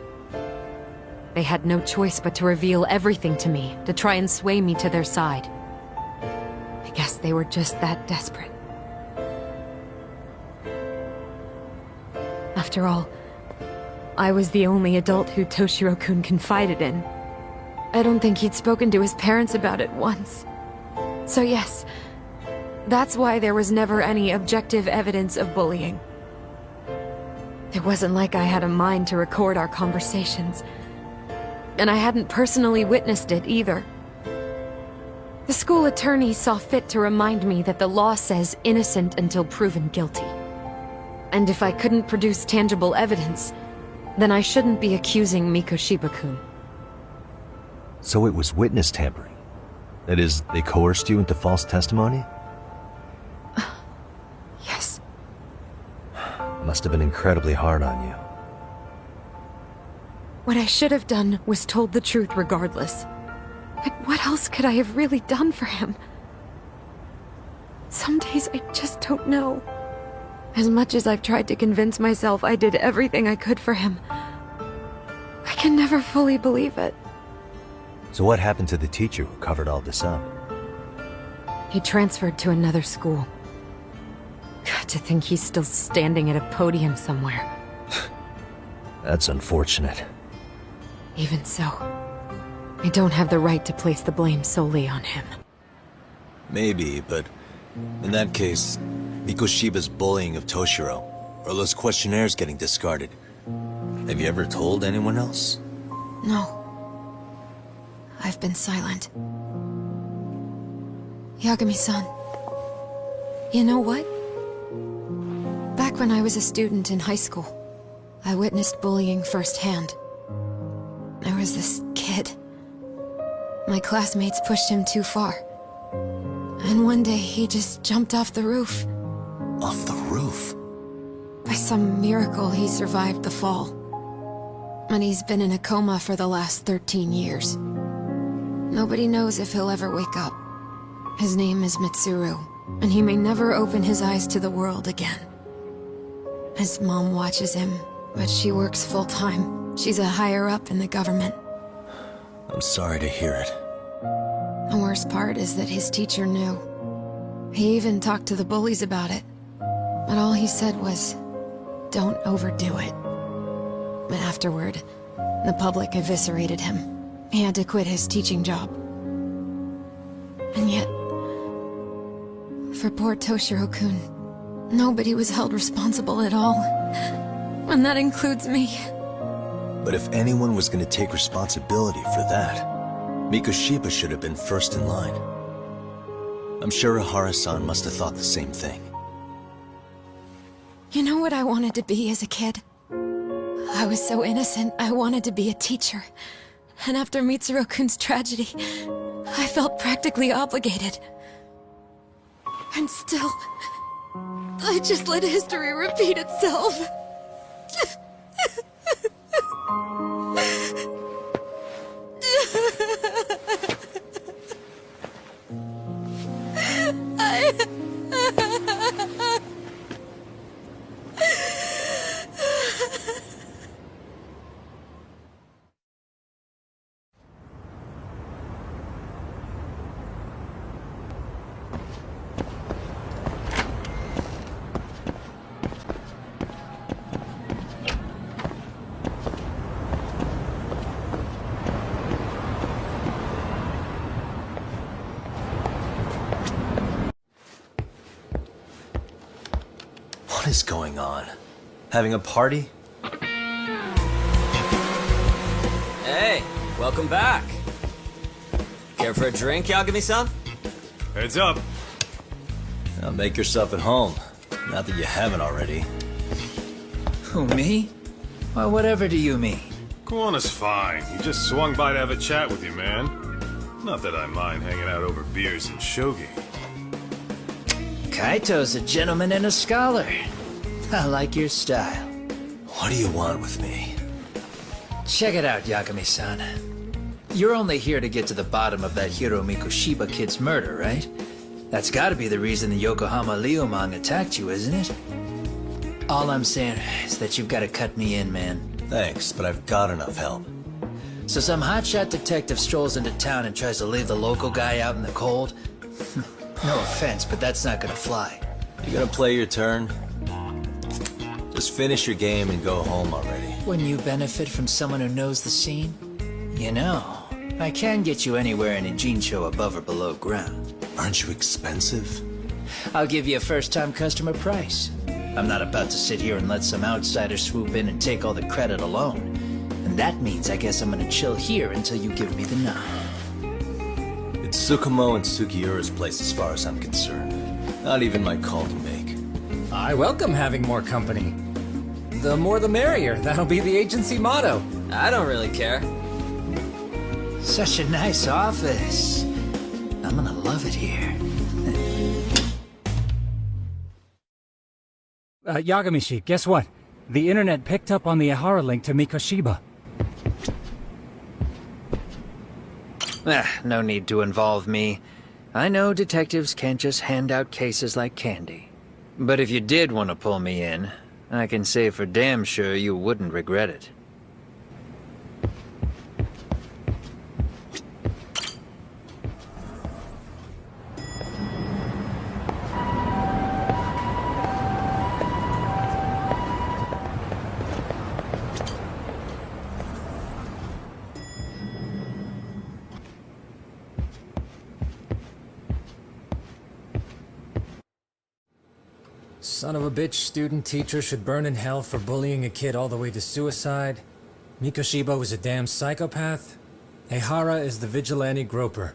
They had no choice but to reveal everything to me, to try and sway me to their side. I guess they were just that desperate. After all, I was the only adult who Toshiro-kun confided in. I don't think he'd spoken to his parents about it once. So yes, that's why there was never any objective evidence of bullying. It wasn't like I had a mind to record our conversations. And I hadn't personally witnessed it either. The school attorney saw fit to remind me that the law says innocent until proven guilty. And if I couldn't produce tangible evidence, then I shouldn't be accusing Mikoshiba-kun. So it was witness tampering? That is, they coerced you into false testimony? Yes. Must have been incredibly hard on you. What I should have done was told the truth regardless. But what else could I have really done for him? Some days I just don't know. As much as I've tried to convince myself I did everything I could for him, I can never fully believe it. So what happened to the teacher who covered all this up? He transferred to another school. God, to think he's still standing at a podium somewhere. That's unfortunate. Even so, I don't have the right to place the blame solely on him. Maybe, but in that case, Mikoshiba's bullying of Toshiro, or those questionnaires getting discarded. Have you ever told anyone else? No. I've been silent. Yagami-san, you know what? Back when I was a student in high school, I witnessed bullying firsthand. There was this kid. My classmates pushed him too far. And one day he just jumped off the roof. Off the roof? By some miracle, he survived the fall. And he's been in a coma for the last 13 years. Nobody knows if he'll ever wake up. His name is Mitsuru, and he may never open his eyes to the world again. His mom watches him, but she works full-time. She's a higher-up in the government. I'm sorry to hear it. The worst part is that his teacher knew. He even talked to the bullies about it. But all he said was, don't overdo it. But afterward, the public eviscerated him. He had to quit his teaching job. And yet, for poor Toshiro-kun, nobody was held responsible at all. And that includes me. But if anyone was going to take responsibility for that, Mikoshiba should have been first in line. I'm sure Ihara-san must have thought the same thing. You know what I wanted to be as a kid? I was so innocent, I wanted to be a teacher. And after Mitsuru-kun's tragedy, I felt practically obligated. And still, I just let history repeat itself. What is going on? Having a party? Hey, welcome back. Care for a drink, Yagami-san? Heads up. Now make yourself at home. Not that you haven't already. Who, me? Well, whatever do you mean? Kuwana's fine. He just swung by to have a chat with you, man. Not that I mind hanging out over beers and shogi. Kaito's a gentleman and a scholar. I like your style. What do you want with me? Check it out, Yagami-san. You're only here to get to the bottom of that Hiro Mikoshiba kid's murder, right? That's gotta be the reason the Yokohama Liumang attacked you, isn't it? All I'm saying is that you've gotta cut me in, man. Thanks, but I've got enough help. So some hotshot detective strolls into town and tries to leave the local guy out in the cold? No offense, but that's not gonna fly. You gonna play your turn? Just finish your game and go home already. Wouldn't you benefit from someone who knows the scene? You know, I can get you anywhere in a Jinsho above or below ground. Aren't you expensive? I'll give you a first-time customer price. I'm not about to sit here and let some outsider swoop in and take all the credit alone. And that means I guess I'm gonna chill here until you give me the nod. It's Tsukumo and Sugiura's place as far as I'm concerned. Not even my call to make. I welcome having more company. The more the merrier. That'll be the agency motto. I don't really care. Such a nice office. I'm gonna love it here. Yagamishi, guess what? The internet picked up on the Ihara link to Mikoshiba. No need to involve me. I know detectives can't just hand out cases like candy. But if you did want to pull me in, I can say for damn sure you wouldn't regret it. Son of a bitch student teacher should burn in hell for bullying a kid all the way to suicide. Mikoshiba was a damn psychopath. Ehara is the vigilante groper.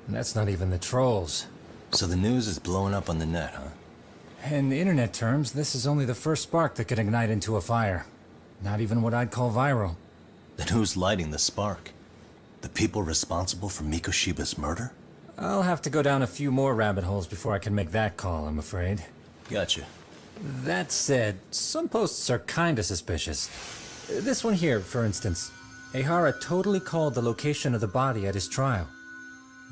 And that's not even the trolls. So the news is blowing up on the net, huh? In internet terms, this is only the first spark that could ignite into a fire. Not even what I'd call viral. Then who's lighting the spark? The people responsible for Mikoshiba's murder? I'll have to go down a few more rabbit holes before I can make that call, I'm afraid. Gotcha. That said, some posts are kinda suspicious. This one here, for instance. Ehara totally called the location of the body at his trial.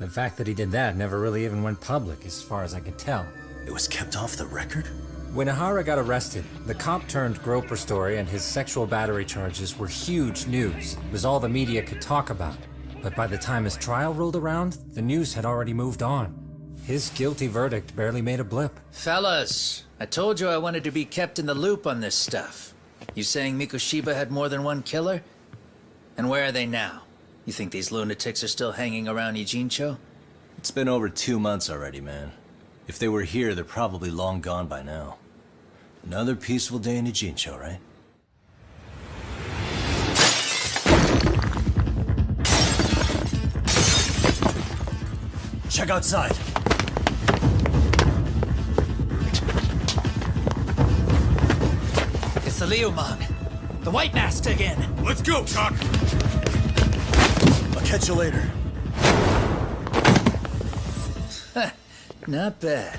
The fact that he did that never really even went public, as far as I can tell. It was kept off the record? When Ehara got arrested, the cop-turned-groper story and his sexual battery charges were huge news. It was all the media could talk about. But by the time his trial rolled around, the news had already moved on. His guilty verdict barely made a blip. Fellas, I told you I wanted to be kept in the loop on this stuff. You saying Mikoshiba had more than one killer? And where are they now? You think these lunatics are still hanging around Ijincho? It's been over 2 months already, man. If they were here, they're probably long gone by now. Another peaceful day in Ijincho, right? Check outside. It's the Leomon. The White Mask again. Let's go, Chuck! I'll catch you later. Not bad.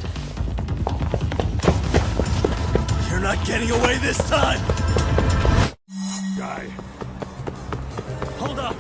You're not getting away this time! Guy. Hold up!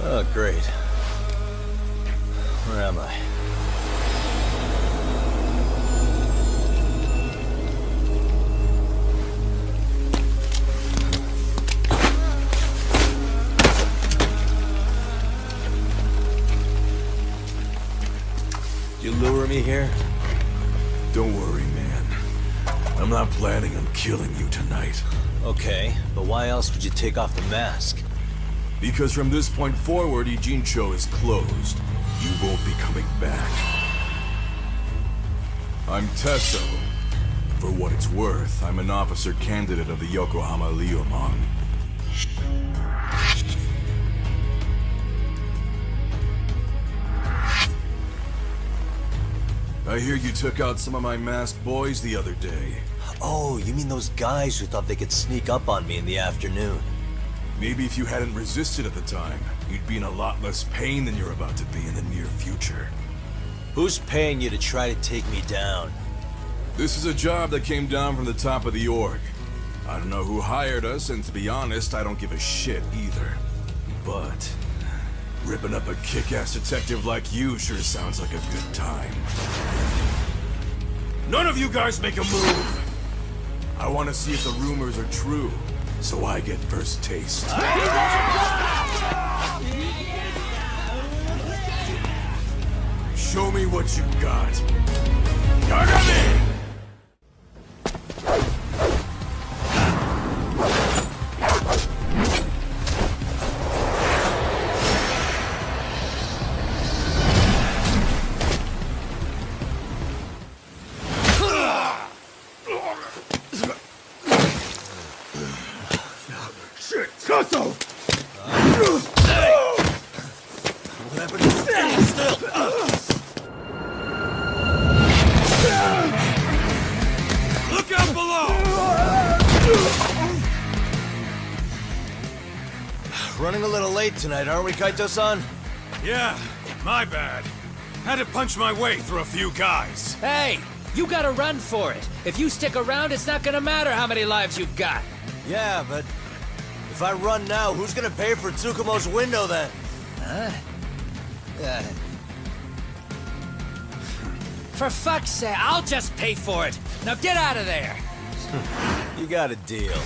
Oh, great. Where am I? You lure me here? Don't worry, man. I'm not planning on killing you tonight. Okay, but why else would you take off the mask? Because from this point forward, Ijincho is closed. You won't be coming back. I'm Tesso. For what it's worth, I'm an officer candidate of the Yokohama Leomon. I hear you took out some of my masked boys the other day. Oh, you mean those guys who thought they could sneak up on me in the afternoon? Maybe if you hadn't resisted at the time, you'd be in a lot less pain than you're about to be in the near future. Who's paying you to try to take me down? This is a job that came down from the top of the org. I don't know who hired us, and to be honest, I don't give a shit either. But ripping up a kick-ass detective like you sure sounds like a good time. None of you guys make a move! I want to see if the rumors are true, so I get first taste. Show me what you got. Yagami! Running a little late tonight, aren't we, Kaito-san? Yeah, my bad. Had to punch my way through a few guys. Hey, you gotta run for it. If you stick around, it's not gonna matter how many lives you've got. Yeah, but if I run now, who's gonna pay for Tsukumo's window then? Huh? For fuck's sake, I'll just pay for it. Now get out of there. You got a deal.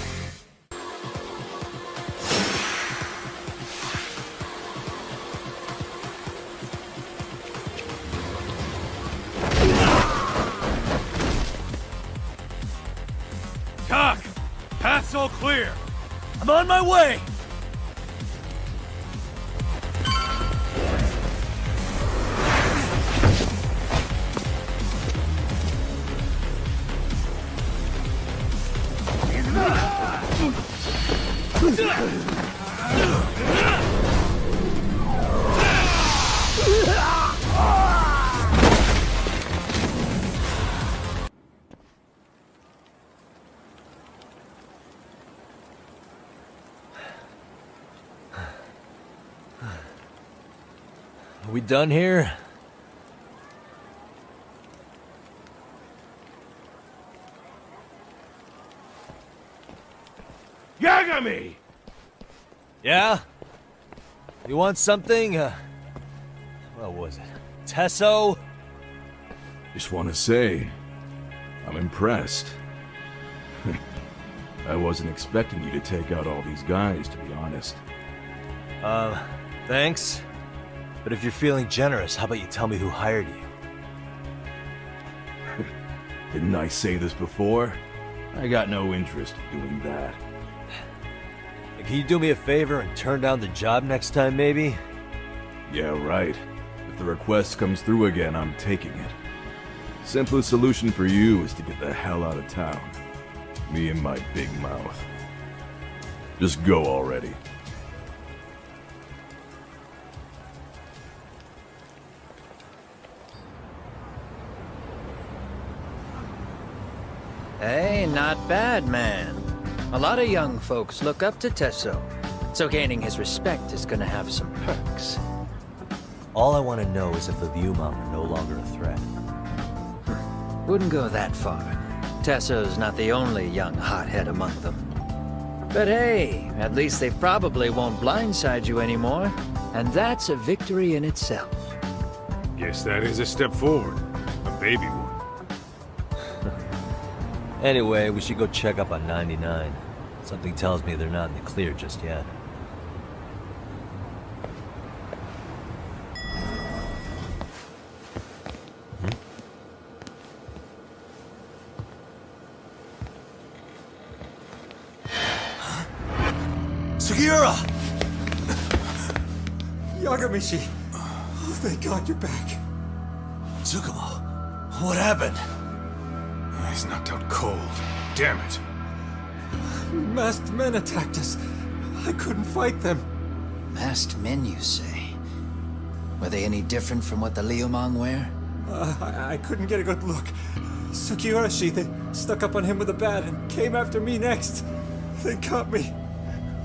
Doc! Path's all clear! I'm on my way! Are we done here? Yagami! Yeah? You want something? What was it? Tesso? Just want to say, I'm impressed. I wasn't expecting you to take out all these guys, to be honest. Thanks. But if you're feeling generous, how about you tell me who hired you? Didn't I say this before? I got no interest in doing that. Can you do me a favor and turn down the job next time, maybe? Yeah, right. If the request comes through again, I'm taking it. Simplest solution for you is to get the hell out of town. Me and my big mouth. Just go already. Hey, not bad, man. A lot of young folks look up to Tesso, so gaining his respect is gonna have some perks. All I want to know is if the Ryumon are no longer a threat. Wouldn't go that far. Tesso's not the only young hothead among them. But hey, at least they probably won't blindside you anymore, and that's a victory in itself. Guess that is a step forward. A baby one. Anyway, we should go check up on 99. Something tells me they're not in the clear just yet. Sugiura! Yagamishi! Oh, thank God you're back. Tsukumo, what happened? He's knocked out cold. Damn it. Masked men attacked us. I couldn't fight them. Masked men, you say? Were they any different from what the Ryumon wear? I couldn't get a good look. Sugiura, they stuck up on him with a bat and came after me next. They cut me.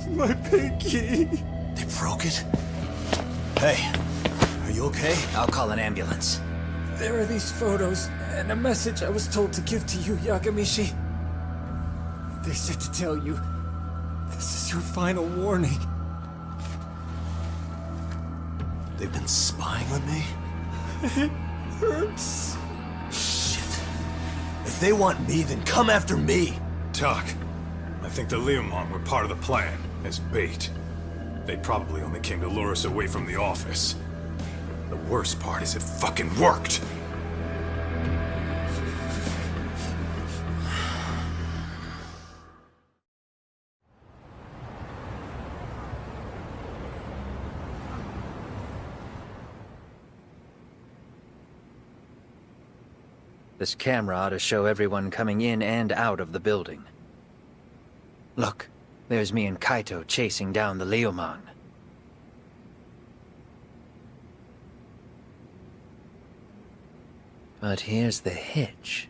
My pinky. They broke it? Hey, are you okay? I'll call an ambulance. There are these photos and a message I was told to give to you, Yagamishi. They said to tell you, this is your final warning. They've been spying on me? It hurts. Shit. If they want me, then come after me. Doc, I think the Ryumon were part of the plan, as bait. They probably only came to lure us away from the office. The worst part is it fucking worked. This camera ought to show everyone coming in and out of the building. Look, there's me and Kaito chasing down the Liumang. But here's the hitch.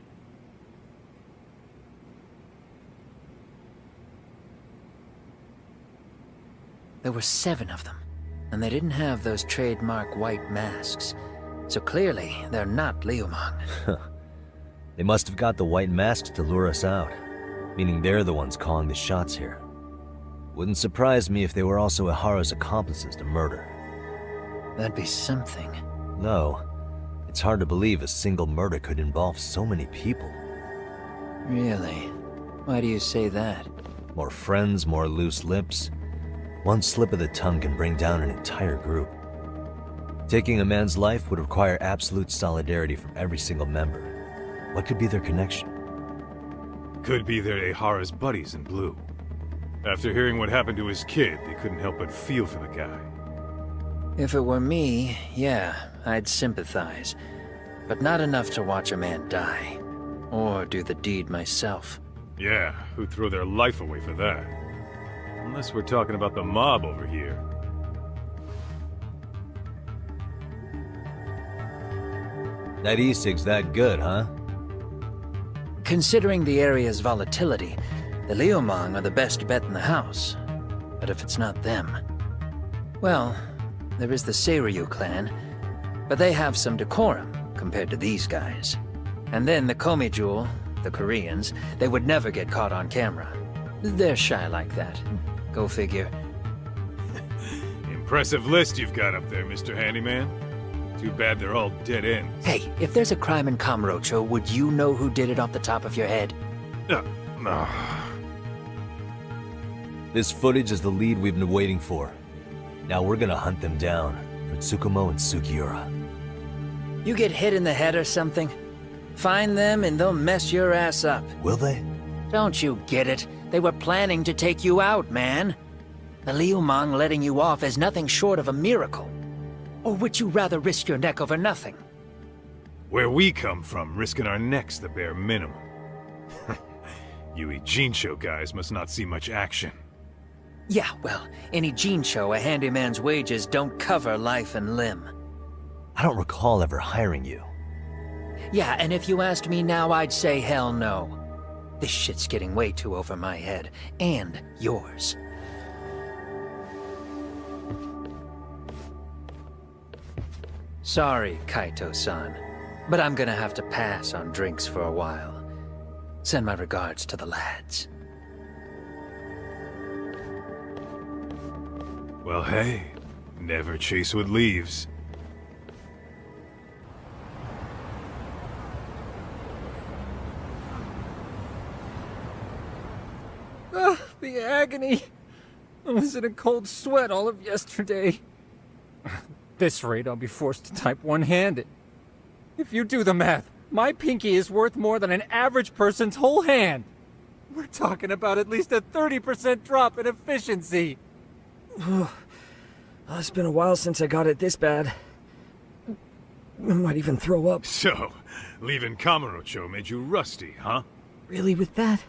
There were 7 of them, and they didn't have those trademark white masks. So clearly, they're not Liumang. They must have got the white masks to lure us out, meaning they're the ones calling the shots here. Wouldn't surprise me if they were also Ihara's accomplices to murder. That'd be something. No, it's hard to believe a single murder could involve so many people. Really? Why do you say that? More friends, more loose lips. One slip of the tongue can bring down an entire group. Taking a man's life would require absolute solidarity from every single member. What could be their connection? Could be they're Ihara's buddies in blue. After hearing what happened to his kid, they couldn't help but feel for the guy. If it were me, yeah, I'd sympathize. But not enough to watch a man die. Or do the deed myself. Yeah, who'd throw their life away for that? Unless we're talking about the mob over here. That e-cig's that good, huh? Considering the area's volatility, the Liumang are the best bet in the house. But if it's not them... Well, there is the Seiryu clan, but they have some decorum compared to these guys. And then the Komijul, the Koreans, they would never get caught on camera. They're shy like that. Go figure. Impressive list you've got up there, Mr. Handyman. Too bad they're all dead ends. Hey, if there's a crime in Kamurocho, would you know who did it off the top of your head? No. This footage is the lead we've been waiting for. Now we're gonna hunt them down for Tsukumo and Sugiura. You get hit in the head or something? Find them and they'll mess your ass up. Will they? Don't you get it? They were planning to take you out, man. The Liumang letting you off is nothing short of a miracle. Or would you rather risk your neck over nothing? Where we come from, risking our necks the bare minimum. You Ijincho guys must not see much action. Yeah, well, in Ijincho, a handyman's wages don't cover life and limb. I don't recall ever hiring you. Yeah, and if you asked me now, I'd say hell no. This shit's getting way too over my head. And yours. Sorry, Kaito-san, but I'm gonna have to pass on drinks for a while. Send my regards to the lads. Well, hey, never chase what leaves. The agony! I was in a cold sweat all of yesterday. At this rate, I'll be forced to type one-handed. If you do the math, my pinky is worth more than an average person's whole hand. We're talking about at least a 30% drop in efficiency. It's been a while since I got it this bad. I might even throw up. So, leaving Kamurocho made you rusty, huh? Really, with that?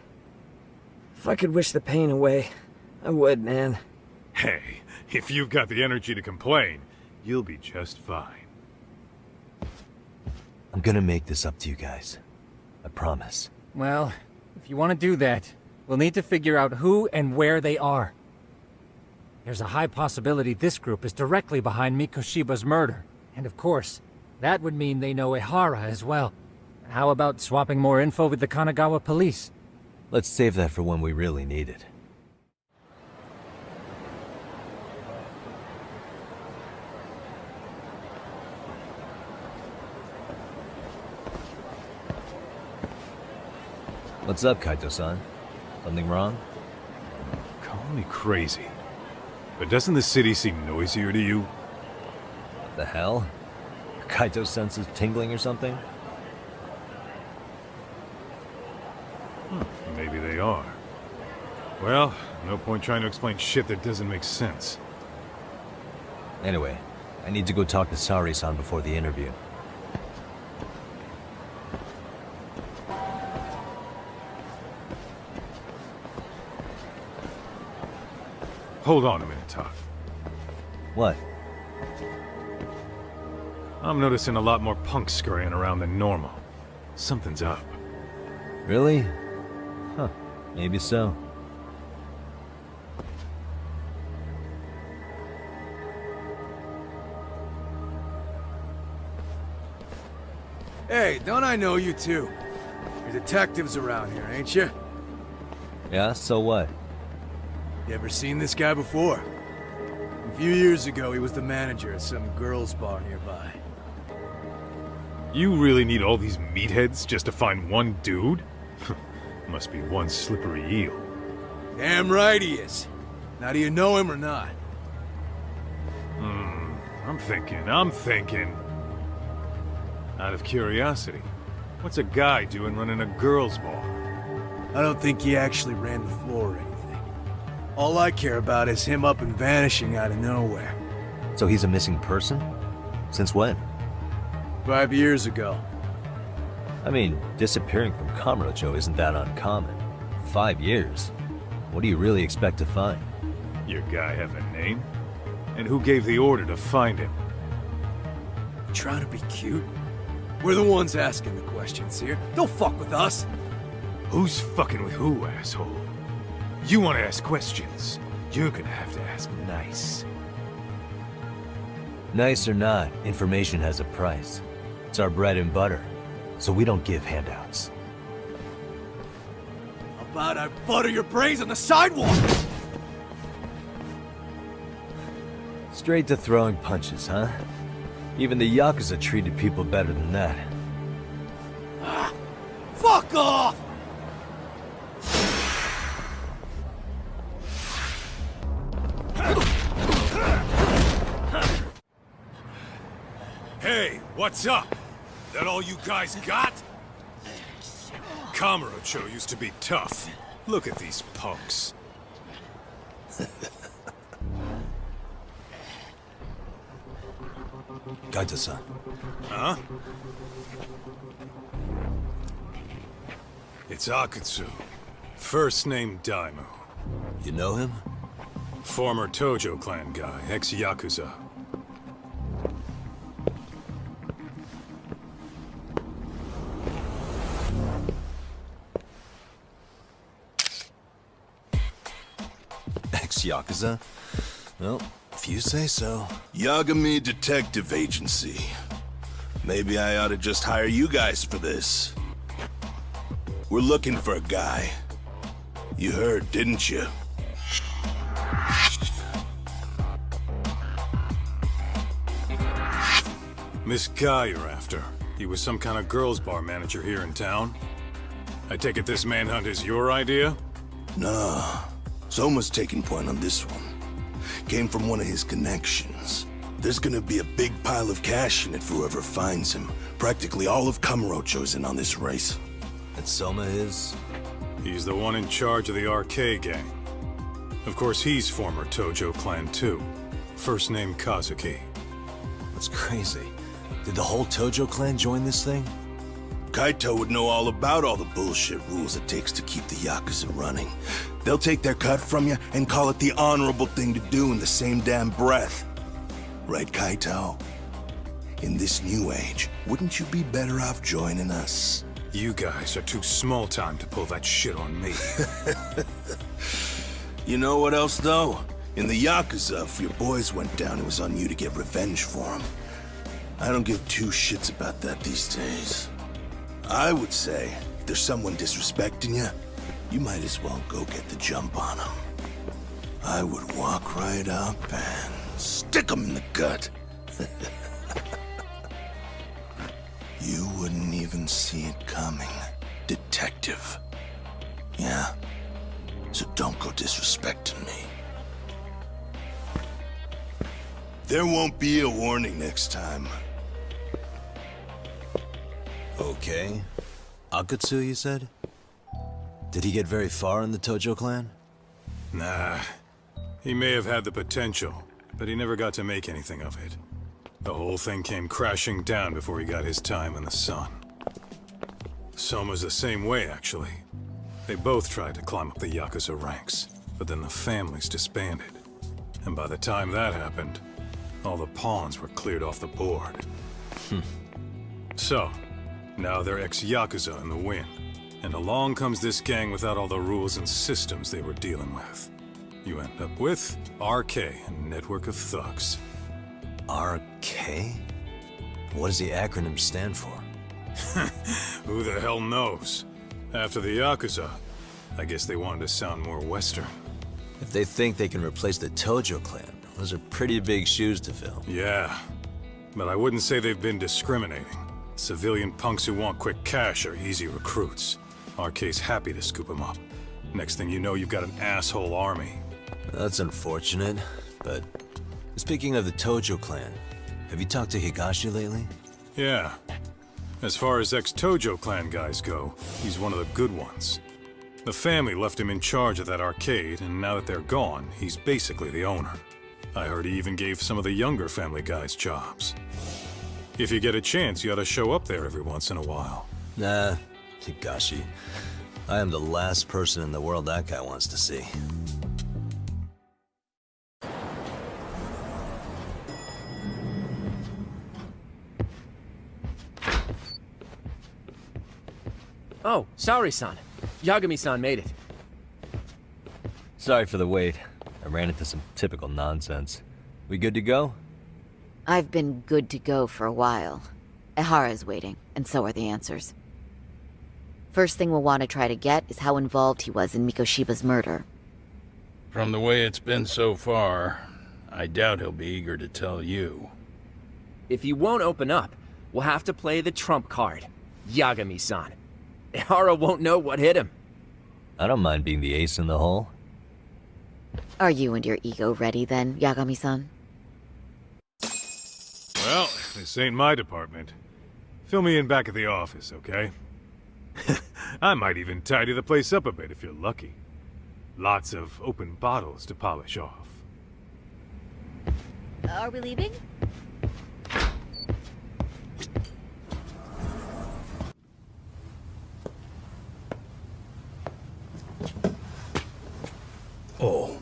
If I could wish the pain away, I would, man. Hey, if you've got the energy to complain, you'll be just fine. I'm gonna make this up to you guys. I promise. Well, if you want to do that, we'll need to figure out who and where they are. There's a high possibility this group is directly behind Mikoshiba's murder. And of course, that would mean they know Ihara as well. How about swapping more info with the Kanagawa police? Let's save that for when we really need it. What's up, Kaito-san? Something wrong? Call me crazy, but doesn't the city seem noisier to you? What the hell? Kaito's senses tingling or something? Maybe they are. Well, no point trying to explain shit that doesn't make sense. Anyway, I need to go talk to Sari-san before the interview. Hold on a minute, Todd. What? I'm noticing a lot more punks scurrying around than normal. Something's up. Really? Huh. Maybe so. Hey, don't I know you two? You're detectives around here, ain't you? Yeah, so what? You ever seen this guy before? A few years ago, he was the manager at some girls' bar nearby. You really need all these meatheads just to find one dude? Must be one slippery eel. Damn right he is. Now, do you know him or not? I'm thinking. Out of curiosity, what's a guy doing running a girls' bar? I don't think he actually ran the floor or anything. All I care about is him up and vanishing out of nowhere. So he's a missing person? Since when? 5 years ago. I mean, disappearing from Kamurocho isn't that uncommon. 5 years? What do you really expect to find? Your guy have a name? And who gave the order to find him? You trying to be cute? We're the ones asking the questions here. Don't fuck with us. Who's fucking with who, asshole? You want to ask questions? You're gonna have to ask nice. Nice or not, information has a price. It's our bread and butter, so we don't give handouts. How about I butter your brains on the sidewalk? Straight to throwing punches, huh? Even the Yakuza treated people better than that. Fuck off! Hey, what's up? That all you guys got? Kamurocho used to be tough. Look at these punks. Kaito-san. Huh? It's Akutsu. First name Daimyo. You know him? Former Tojo clan guy, ex-Yakuza. Ex-Yakuza? Well, if you say so. Yagami Detective Agency. Maybe I ought to just hire you guys for this. We're looking for a guy. You heard, didn't you? This guy you're after. He was some kind of girls' bar manager here in town. I take it this manhunt is your idea? Nah. Soma's taking point on this one. Came from one of his connections. There's gonna be a big pile of cash in it for whoever finds him. Practically all of Kamurocho's in on this race. And Soma is? He's the one in charge of the RK gang. Of course, he's former Tojo clan too. First name Kazuki. That's crazy. Did the whole Tojo clan join this thing? Kaito would know all about all the bullshit rules it takes to keep the Yakuza running. They'll take their cut from you and call it the honorable thing to do in the same damn breath. Right, Kaito? In this new age, wouldn't you be better off joining us? You guys are too small time to pull that shit on me. You know what else, though? In the Yakuza, if your boys went down, it was on you to get revenge for them. I don't give two shits about that these days. I would say, if there's someone disrespecting you, you might as well go get the jump on them. I would walk right up and stick them in the gut. You wouldn't even see it coming, detective. Yeah? So don't go disrespecting me. There won't be a warning next time. Okay. Akatsu, you said? Did he get very far in the Tojo clan? Nah. He may have had the potential, but he never got to make anything of it. The whole thing came crashing down before he got his time in the sun. Soma's the same way, actually. They both tried to climb up the Yakuza ranks, but then the families disbanded. And by the time that happened, all the pawns were cleared off the board. So, now they're ex-Yakuza in the wind. And along comes this gang without all the rules and systems they were dealing with. You end up with RK, a network of thugs. RK? What does the acronym stand for? Who the hell knows? After the Yakuza, I guess they wanted to sound more Western. If they think they can replace the Tojo clan, those are pretty big shoes to fill. Yeah, but I wouldn't say they've been discriminating. Civilian punks who want quick cash are easy recruits. RK's happy to scoop them up. Next thing you know, you've got an asshole army. That's unfortunate, but speaking of the Tojo clan, have you talked to Higashi lately? Yeah. As far as ex-Tojo clan guys go, he's one of the good ones. The family left him in charge of that arcade, and now that they're gone, he's basically the owner. I heard he even gave some of the younger family guys jobs. If you get a chance, you ought to show up there every once in a while. Nah, Higashi. I am the last person in the world that guy wants to see. Oh, sorry-san. Yagami-san made it. Sorry for the wait. I ran into some typical nonsense. We good to go? I've been good to go for a while. Ehara's waiting, and so are the answers. First thing we'll want to try to get is how involved he was in Mikoshiba's murder. From the way it's been so far, I doubt he'll be eager to tell you. If he won't open up, we'll have to play the trump card. Yagami-san. Ehara won't know what hit him. I don't mind being the ace in the hole. Are you and your ego ready then, Yagami-san? Well, this ain't my department. Fill me in back at the office, okay? I might even tidy the place up a bit if you're lucky. Lots of open bottles to polish off. Are we leaving? Oh,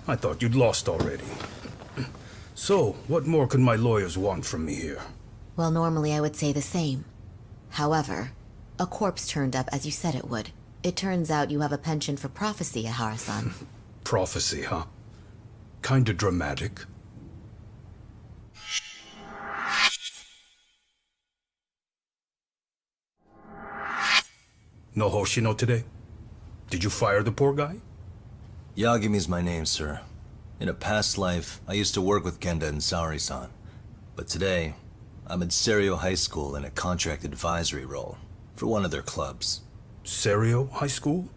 I thought you'd lost already. So, what more could my lawyers want from me here? Well, normally I would say the same. However, a corpse turned up as you said it would. It turns out you have a penchant for prophecy, Ehara-san. Prophecy, huh? Kinda dramatic. No Hoshino today? Did you fire the poor guy? Yagami's my name, sir. In a past life, I used to work with Genda and Saori-san. But today, I'm at Serio High School in a contract advisory role for one of their clubs. Serio High School?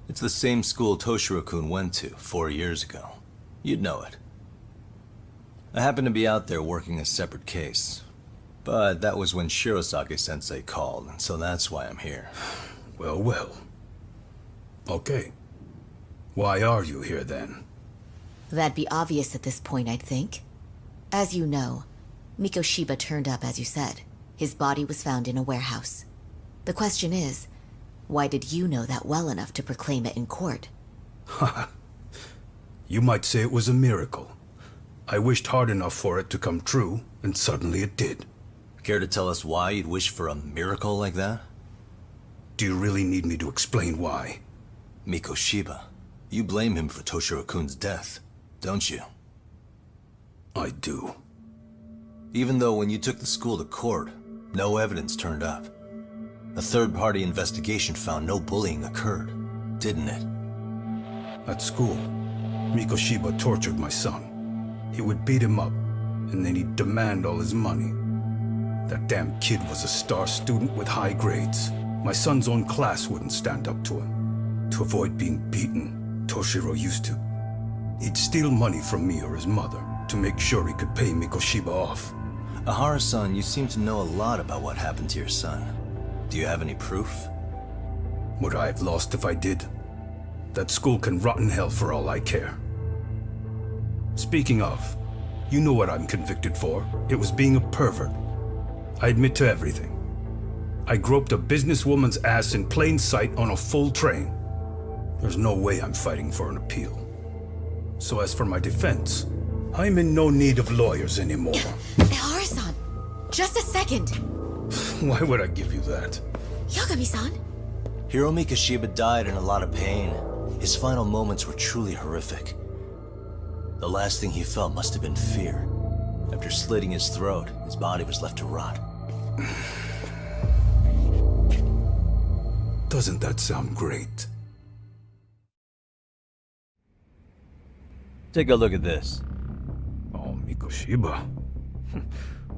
It's the same school Toshiro-kun went to 4 years ago. You'd know it. I happened to be out there working a separate case. But that was when Shirosake-sensei called, and so that's why I'm here. Well, well. Okay. Why are you here then? That'd be obvious at this point, I'd think. As you know, Mikoshiba turned up as you said. His body was found in a warehouse. The question is, why did you know that well enough to proclaim it in court? Haha. You might say it was a miracle. I wished hard enough for it to come true, and suddenly it did. Care to tell us why you'd wish for a miracle like that? Do you really need me to explain why? Mikoshiba. You blame him for Toshiro-kun's death, don't you? I do. Even though when you took the school to court, no evidence turned up. A third-party investigation found no bullying occurred, didn't it? At school, Mikoshiba tortured my son. He would beat him up, and then he'd demand all his money. That damn kid was a star student with high grades. My son's own class wouldn't stand up to him. To avoid being beaten, Toshiro used to. He'd steal money from me or his mother to make sure he could pay Mikoshiba off. Ahara-san, you seem to know a lot about what happened to your son. Do you have any proof? Would I have lost if I did? That school can rot in hell for all I care. Speaking of, you know what I'm convicted for. It was being a pervert. I admit to everything. I groped a businesswoman's ass in plain sight on a full train. There's no way I'm fighting for an appeal. So as for my defense, I'm in no need of lawyers anymore. Ehara-san, just a second. Why would I give you that? Yagami-san? Hiro Mikoshiba died in a lot of pain. His final moments were truly horrific. The last thing he felt must have been fear. After slitting his throat, his body was left to rot. Doesn't that sound great? Take a look at this. Oh, Mikoshiba.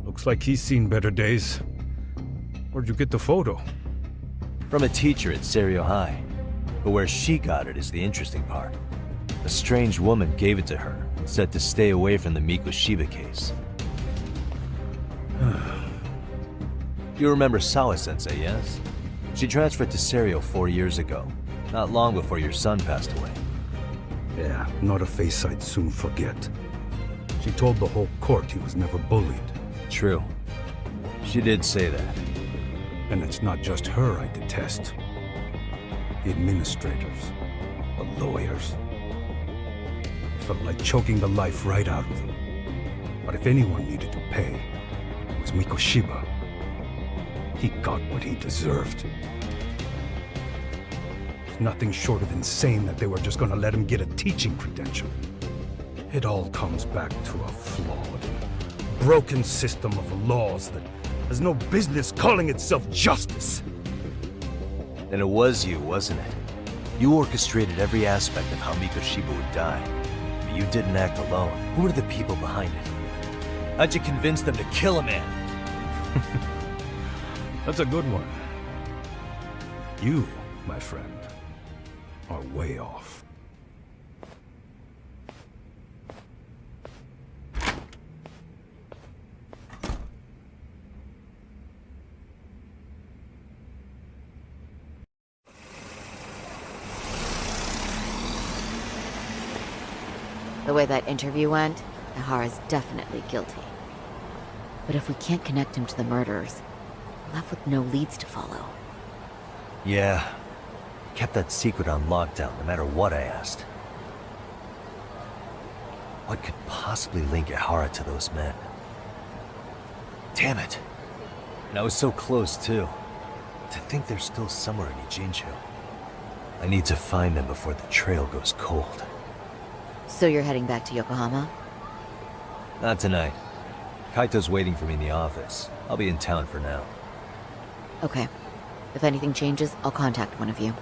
Looks like he's seen better days. Where'd you get the photo? From a teacher at Serio High. But where she got it is the interesting part. A strange woman gave it to her and said to stay away from the Mikoshiba case. You remember Sawa-sensei, yes? She transferred to Serio 4 years ago, not long before your son passed away. Yeah, not a face I'd soon forget. She told the whole court he was never bullied. True. She did say that. And it's not just her I detest. The administrators, the lawyers. It felt like choking the life right out of them. But if anyone needed to pay, it was Mikoshiba. He got what he deserved. It's nothing short of insane that they were just gonna let him get a teaching credential. It all comes back to a flawed, broken system of laws that has no business calling itself justice. Then it was you, wasn't it? You orchestrated every aspect of how Mikoshiba would die. But you didn't act alone. Who were the people behind it? How'd you convince them to kill a man? That's a good one. You, my friend, are way off. The way that interview went, Ihara's definitely guilty. But if we can't connect him to the murderers, we're left with no leads to follow. Yeah. Kept that secret on lockdown, no matter what I asked. What could possibly link Ihara to those men? Damn it. And I was so close, too. To think they're still somewhere in Ijincho. I need to find them before the trail goes cold. So you're heading back to Yokohama? Not tonight. Kaito's waiting for me in the office. I'll be in town for now. Okay. If anything changes, I'll contact one of you.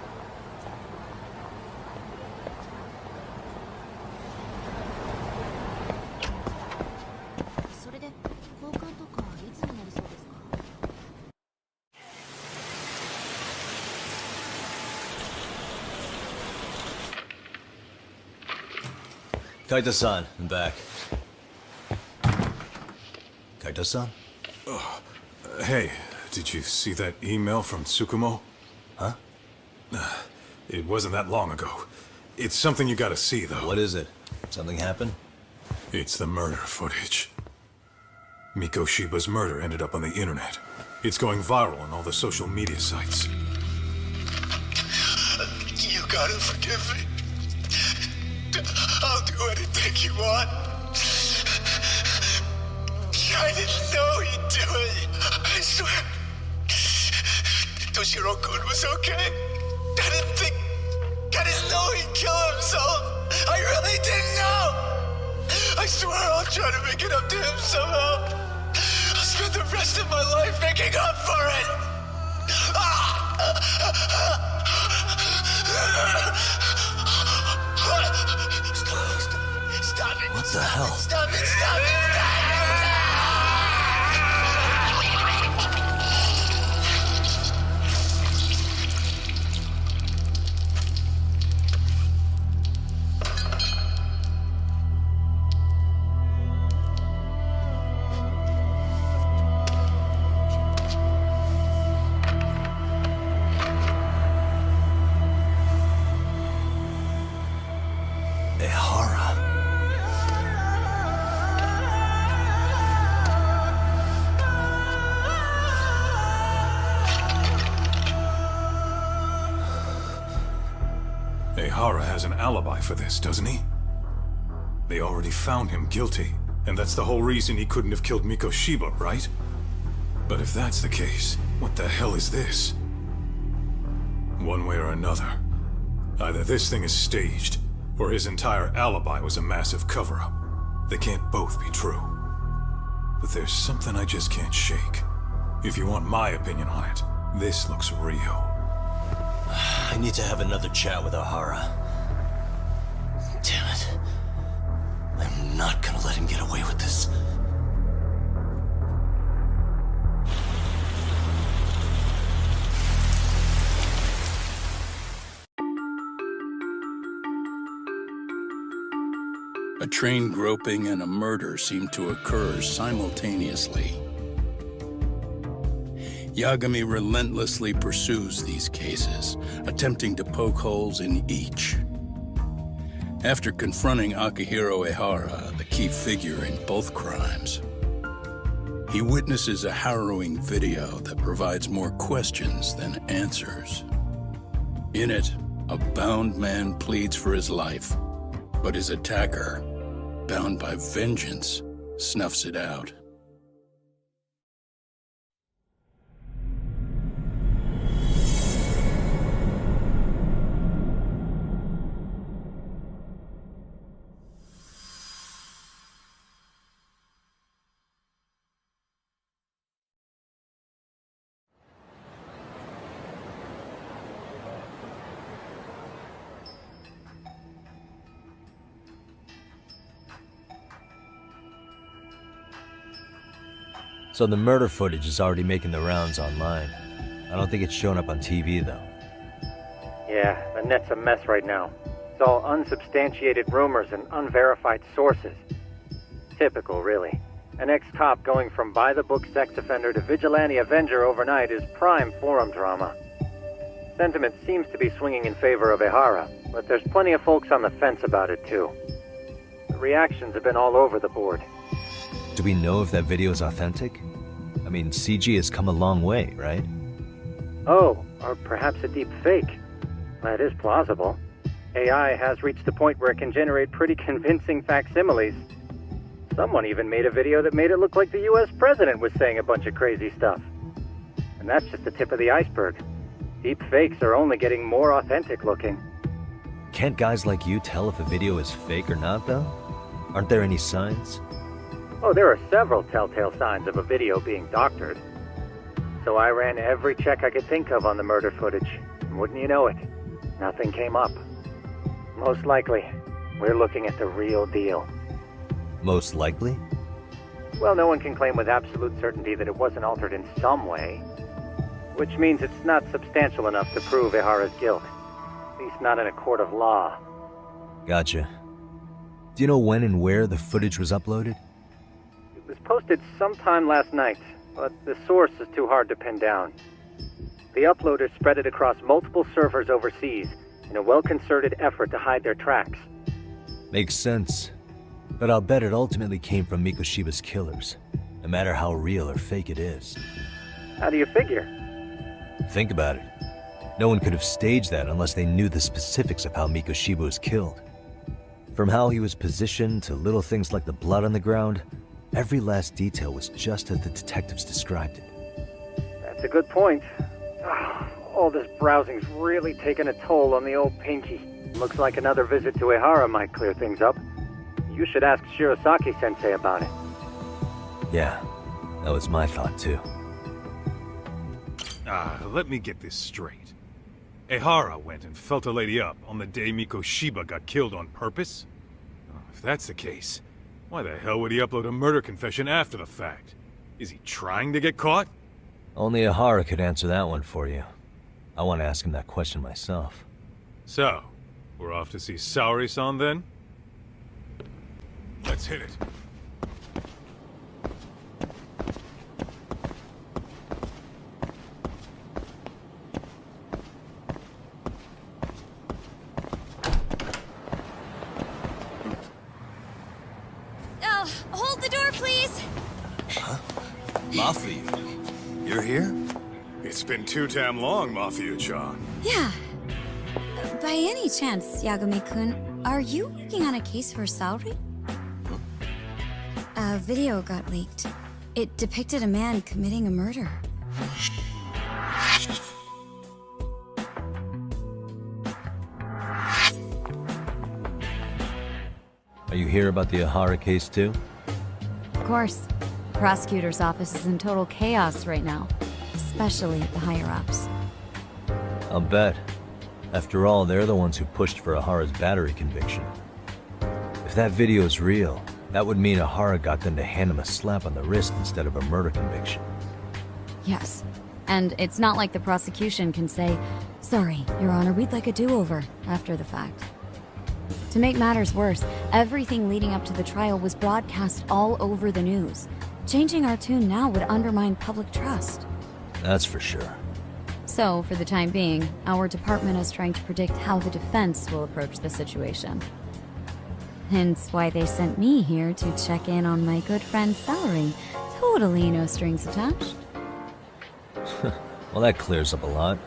Kaito-san, I'm back. Kaito-san? Oh, hey, did you see that email from Tsukumo? Huh? It wasn't that long ago. It's something you gotta see, though. What is it? Something happened? It's the murder footage. Mikoshiba's murder ended up on the internet. It's going viral on all the social media sites. You gotta forgive me. I'll do anything you want. I didn't know he'd do it. I swear. Toshiro-kun was okay. I didn't know he'd kill himself. I really didn't know. I swear I'll try to make it up to him somehow. I'll spend the rest of my life making up for it. Stop it. What the hell? Stop it, stop it, stop it! Ehara has an alibi for this, doesn't he? They already found him guilty, and that's the whole reason he couldn't have killed Mikoshiba, right? But if that's the case, what the hell is this? One way or another, either this thing is staged, or his entire alibi was a massive cover-up. They can't both be true. But there's something I just can't shake. If you want my opinion on it, this looks real. I need to have another chat with Ehara. Damn it. I'm not gonna let him get away with this. A train groping and a murder seem to occur simultaneously. Yagami relentlessly pursues these cases, attempting to poke holes in each. After confronting Akihiro Ehara, the key figure in both crimes, he witnesses a harrowing video that provides more questions than answers. In it, a bound man pleads for his life, but his attacker, bound by vengeance, snuffs it out. So the murder footage is already making the rounds online. I don't think it's showing up on TV, though. Yeah, the net's a mess right now. It's all unsubstantiated rumors and unverified sources. Typical, really. An ex-cop going from by-the-book sex offender to vigilante avenger overnight is prime forum drama. Sentiment seems to be swinging in favor of Ehara, but there's plenty of folks on the fence about it, too. The reactions have been all over the board. Do we know if that video is authentic? I mean, CG has come a long way, right? Oh, or perhaps a deep fake. That is plausible. AI has reached the point where it can generate pretty convincing facsimiles. Someone even made a video that made it look like the US president was saying a bunch of crazy stuff. And that's just the tip of the iceberg. Deep fakes are only getting more authentic looking. Can't guys like you tell if a video is fake or not, though? Aren't there any signs? Oh, there are several telltale signs of a video being doctored. So I ran every check I could think of on the murder footage. And wouldn't you know it, nothing came up. Most likely, we're looking at the real deal. Most likely? Well, no one can claim with absolute certainty that it wasn't altered in some way. Which means it's not substantial enough to prove Ehara's guilt. At least not in a court of law. Gotcha. Do you know when and where the footage was uploaded? It was posted sometime last night, but the source is too hard to pin down. The uploaders spread it across multiple servers overseas in a well-concerted effort to hide their tracks. Makes sense. But I'll bet it ultimately came from Mikoshiba's killers, no matter how real or fake it is. How do you figure? Think about it. No one could have staged that unless they knew the specifics of how Mikoshiba was killed. From how he was positioned to little things like the blood on the ground, every last detail was just as the detectives described it. That's a good point. All this browsing's really taken a toll on the old pinky. Looks like another visit to Ehara might clear things up. You should ask Shirosaki-sensei about it. Yeah, that was my thought too. Let me get this straight. Ehara went and felt a lady up on the day Mikoshiba got killed on purpose? If that's the case, why the hell would he upload a murder confession after the fact? Is he trying to get caught? Only Ehara could answer that one for you. I want to ask him that question myself. So, we're off to see Saori-san then? Let's hit it. Hold the door, please! Huh? Mafia, you're here? It's been too damn long, Mafia-chan. Yeah. By any chance, Yagami-kun, are you working on a case for Saori? A video got leaked. It depicted a man committing a murder. Are you here about the Ahara case too? Of course. The prosecutor's office is in total chaos right now, especially the higher-ups. I'll bet. After all, they're the ones who pushed for Ahara's battery conviction. If that video is real, that would mean Ahara got them to hand him a slap on the wrist instead of a murder conviction. Yes. And it's not like the prosecution can say, "Sorry, Your Honor, we'd like a do-over," after the fact. To make matters worse, everything leading up to the trial was broadcast all over the news. Changing our tune now would undermine public trust. That's for sure. So, for the time being, our department is trying to predict how the defense will approach the situation. Hence why they sent me here to check in on my good friend's salary. Totally no strings attached. Well, that clears up a lot.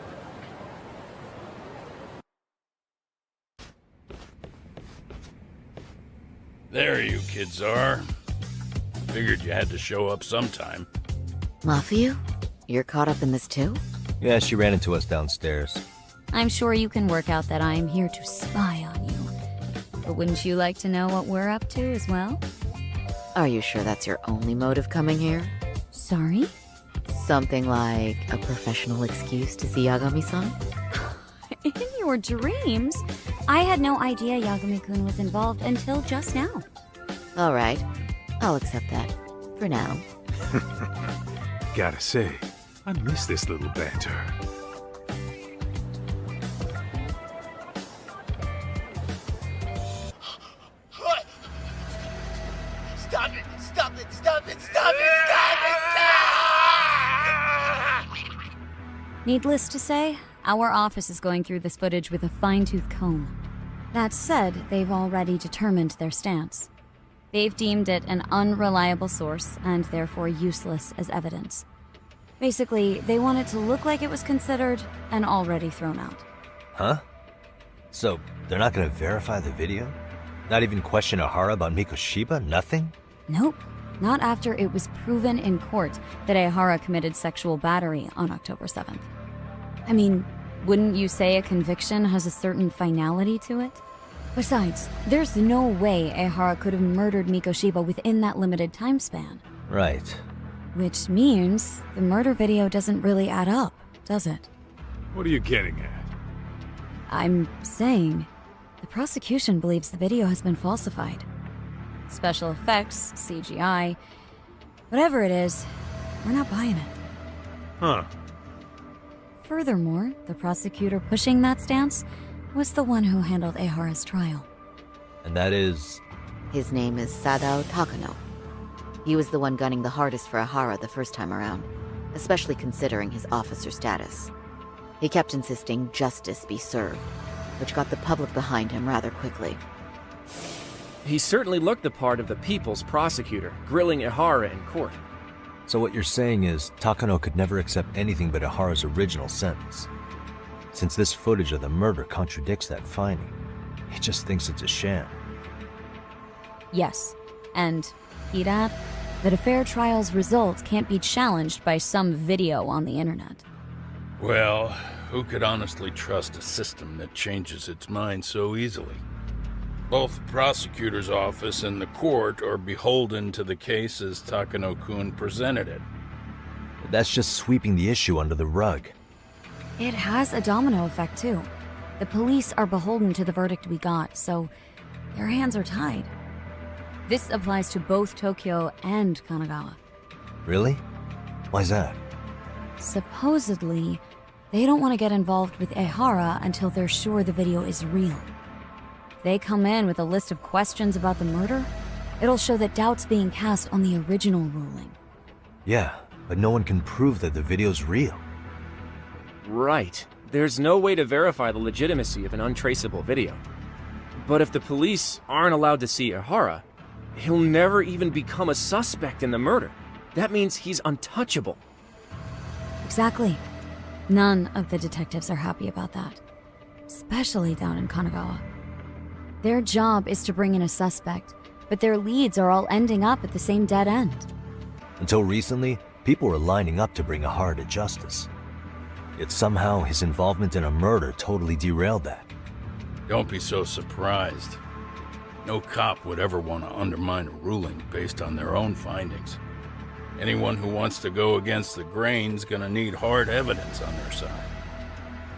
There you kids are. Figured you had to show up sometime. Mafiu? You're caught up in this too? Yeah, she ran into us downstairs. I'm sure you can work out that I'm here to spy on you. But wouldn't you like to know what we're up to as well? Are you sure that's your only motive coming here? Sorry? Something like a professional excuse to see Yagami-san? In your dreams? I had no idea Yagami-kun was involved until just now. Alright, I'll accept that. For now. Gotta say, I miss this little banter. Stop it! Stop it! Stop it! Stop it! Stop it! Needless to say, our office is going through this footage with a fine-tooth comb. That said, they've already determined their stance. They've deemed it an unreliable source and therefore useless as evidence. Basically, they want it to look like it was considered and already thrown out. Huh? So, they're not gonna verify the video? Not even question Ahara about Mikoshiba? Nothing? Nope. Not after it was proven in court that Ahara committed sexual battery on October 7th. I mean, wouldn't you say a conviction has a certain finality to it? Besides, there's no way Ahara could have murdered Mikoshiba within that limited time span. Right. Which means the murder video doesn't really add up, does it? What are you getting at? I'm saying the prosecution believes the video has been falsified. Special effects, CGI, whatever it is, we're not buying it. Huh. Furthermore, the prosecutor pushing that stance was the one who handled Ahara's trial. And that is? His name is Sadao Takano. He was the one gunning the hardest for Ahara the first time around, especially considering his officer status. He kept insisting justice be served, which got the public behind him rather quickly. He certainly looked the part of the people's prosecutor, grilling Ahara in court. So what you're saying is, Takano could never accept anything but Ahara's original sentence. Since this footage of the murder contradicts that finding, he just thinks it's a sham. Yes, and he'd add that a fair trial's results can't be challenged by some video on the internet. Well, who could honestly trust a system that changes its mind so easily? Both the prosecutor's office and the court are beholden to the case as Takano-kun presented it. That's just sweeping the issue under the rug. It has a domino effect, too. The police are beholden to the verdict we got, so their hands are tied. This applies to both Tokyo and Kanagawa. Really? Why's that? Supposedly, they don't want to get involved with Ehara until they're sure the video is real. If they come in with a list of questions about the murder, it'll show that doubt's being cast on the original ruling. Yeah, but no one can prove that the video's real. Right. There's no way to verify the legitimacy of an untraceable video. But if the police aren't allowed to see Ehara, he'll never even become a suspect in the murder. That means he's untouchable. Exactly. None of the detectives are happy about that. especially down in Kanagawa. Their job is to bring in a suspect, but their leads are all ending up at the same dead end. Until recently, people were lining up to bring Ahara to justice. Yet somehow his involvement in a murder totally derailed that. Don't be so surprised. No cop would ever want to undermine a ruling based on their own findings. Anyone who wants to go against the grain's gonna need hard evidence on their side.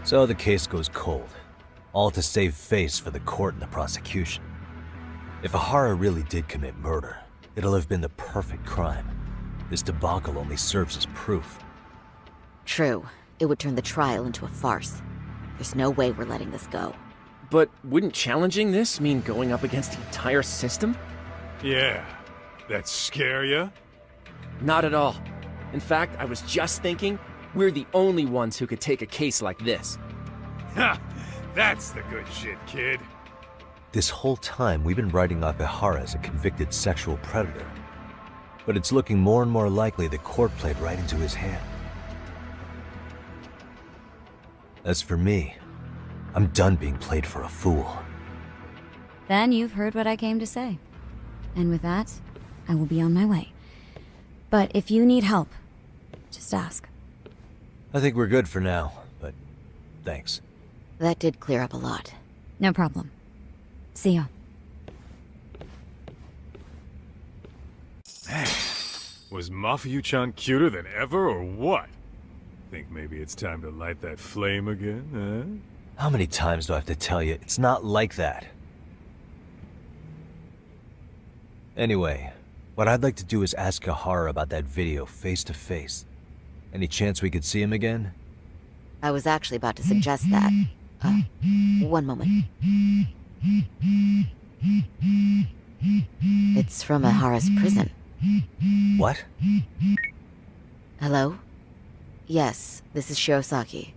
So the case goes cold, all to save face for the court and the prosecution. If Ahara really did commit murder, it'll have been the perfect crime. This debacle only serves as proof. True. It would turn the trial into a farce. There's no way we're letting this go. But wouldn't challenging this mean going up against the entire system? Yeah. That scare ya? Not at all. In fact, I was just thinking, we're the only ones who could take a case like this. Ha! That's the good shit, kid. This whole time, we've been writing off Ihara as a convicted sexual predator. But it's looking more and more likely the court played right into his hand. As for me, I'm done being played for a fool. Then you've heard what I came to say. And with that, I will be on my way. But if you need help, just ask. I think we're good for now, but thanks. That did clear up a lot. No problem. See ya. Was Mafuyu-chan cuter than ever, or what? Think maybe it's time to light that flame again, huh? How many times do I have to tell you, it's not like that? Anyway, what I'd like to do is ask Ahara about that video face to face. Any chance we could see him again? I was actually about to suggest that. One moment. It's from Ahara's prison. What? Hello? Yes, this is Shirosaki.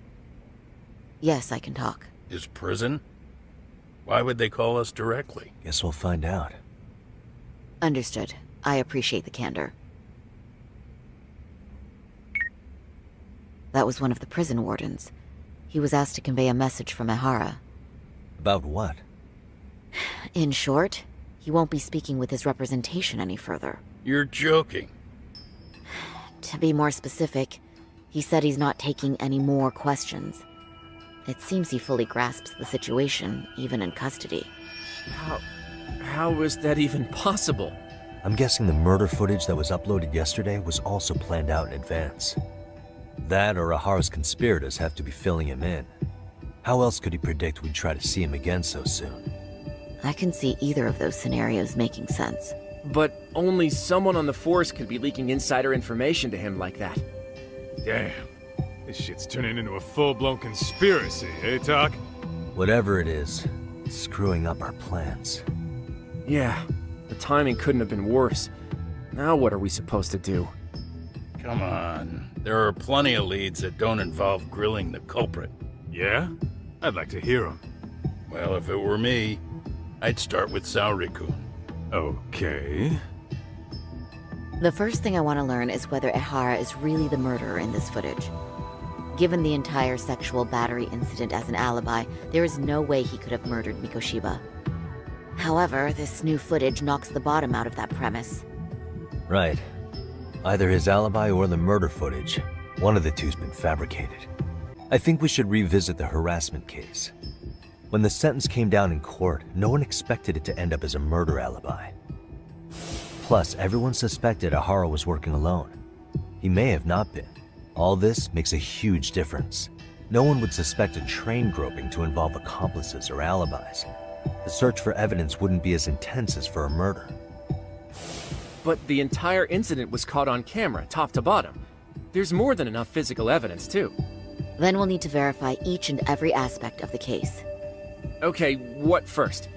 Yes, I can talk. His prison? Why would they call us directly? Guess we'll find out. Understood. I appreciate the candor. That was one of the prison wardens. He was asked to convey a message from Ahara. About what? In short, he won't be speaking with his representation any further. You're joking. To be more specific, he said he's not taking any more questions. It seems he fully grasps the situation, even in custody. How is that even possible? I'm guessing the murder footage that was uploaded yesterday was also planned out in advance. That or Ahara's conspirators have to be filling him in. How else could he predict we'd try to see him again so soon? I can see either of those scenarios making sense. But only someone on the force could be leaking insider information to him like that. Damn. This shit's turning into a full-blown conspiracy, eh, Talk? Whatever it is, it's screwing up our plans. Yeah, the timing couldn't have been worse. Now what are we supposed to do? Come on. There are plenty of leads that don't involve grilling the culprit. Yeah? I'd like to hear them. Well, if it were me, I'd start with Saori-kun. Okay. The first thing I want to learn is whether Ehara is really the murderer in this footage. Given the entire sexual battery incident as an alibi, there is no way he could have murdered Mikoshiba. However, this new footage knocks the bottom out of that premise. Right. Either his alibi or the murder footage. One of the two's been fabricated. I think we should revisit the harassment case. When the sentence came down in court, no one expected it to end up as a murder alibi. Plus, everyone suspected Ahara was working alone. He may have not been. All this makes a huge difference. No one would suspect a train groping to involve accomplices or alibis. The search for evidence wouldn't be as intense as for a murder. But the entire incident was caught on camera, top to bottom. There's more than enough physical evidence, too. Then we'll need to verify each and every aspect of the case. Okay, what first?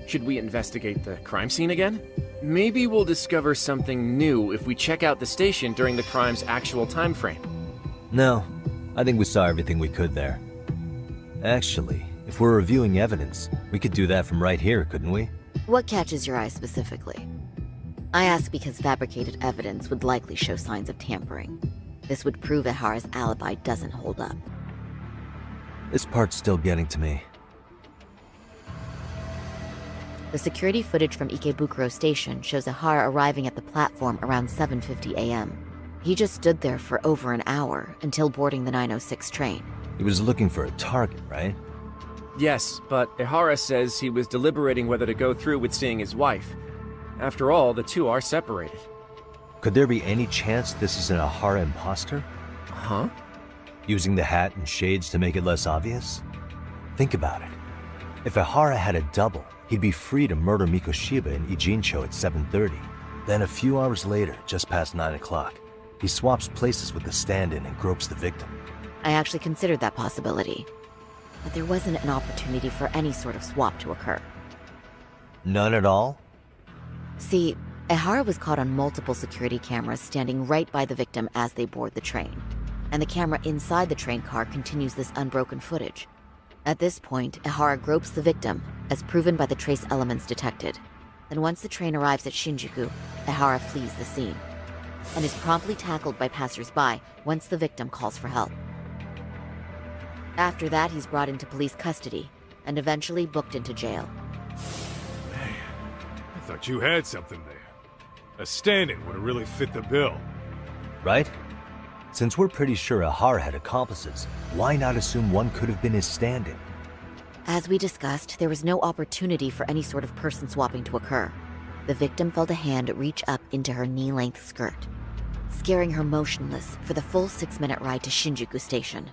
Should we investigate the crime scene again? Maybe we'll discover something new if we check out the station during the crime's actual time frame. No, I think we saw everything we could there. Actually, if we're reviewing evidence, we could do that from right here, couldn't we? What catches your eye specifically? I ask because fabricated evidence would likely show signs of tampering. This would prove Ehara's alibi doesn't hold up. This part's still getting to me. The security footage from Ikebukuro Station shows Ihara arriving at the platform around 7:50 a.m. He just stood there for over an hour until boarding the 906 train. He was looking for a target, right? Yes, but Ihara says he was deliberating whether to go through with seeing his wife. After all, the two are separated. Could there be any chance this is an Ihara imposter? Huh? Using the hat and shades to make it less obvious? Think about it. If Ihara had a double, he'd be free to murder Mikoshiba in Ijincho at 7:30. Then a few hours later, just past 9 o'clock, he swaps places with the stand-in and gropes the victim. I actually considered that possibility, but there wasn't an opportunity for any sort of swap to occur. None at all? See, Ihara was caught on multiple security cameras standing right by the victim as they board the train, and the camera inside the train car continues this unbroken footage. At this point, Ihara gropes the victim, as proven by the trace elements detected. Then once the train arrives at Shinjuku, Ihara flees the scene, and is promptly tackled by passers-by once the victim calls for help. After that, he's brought into police custody, and eventually booked into jail. I thought you had something there. A stand-in would have really fit the bill. Right? Since we're pretty sure Ihara had accomplices, why not assume one could have been his stand-in? As we discussed, there was no opportunity for any sort of person swapping to occur. The victim felt a hand reach up into her knee-length skirt, scaring her motionless for the full 6-minute ride to Shinjuku Station.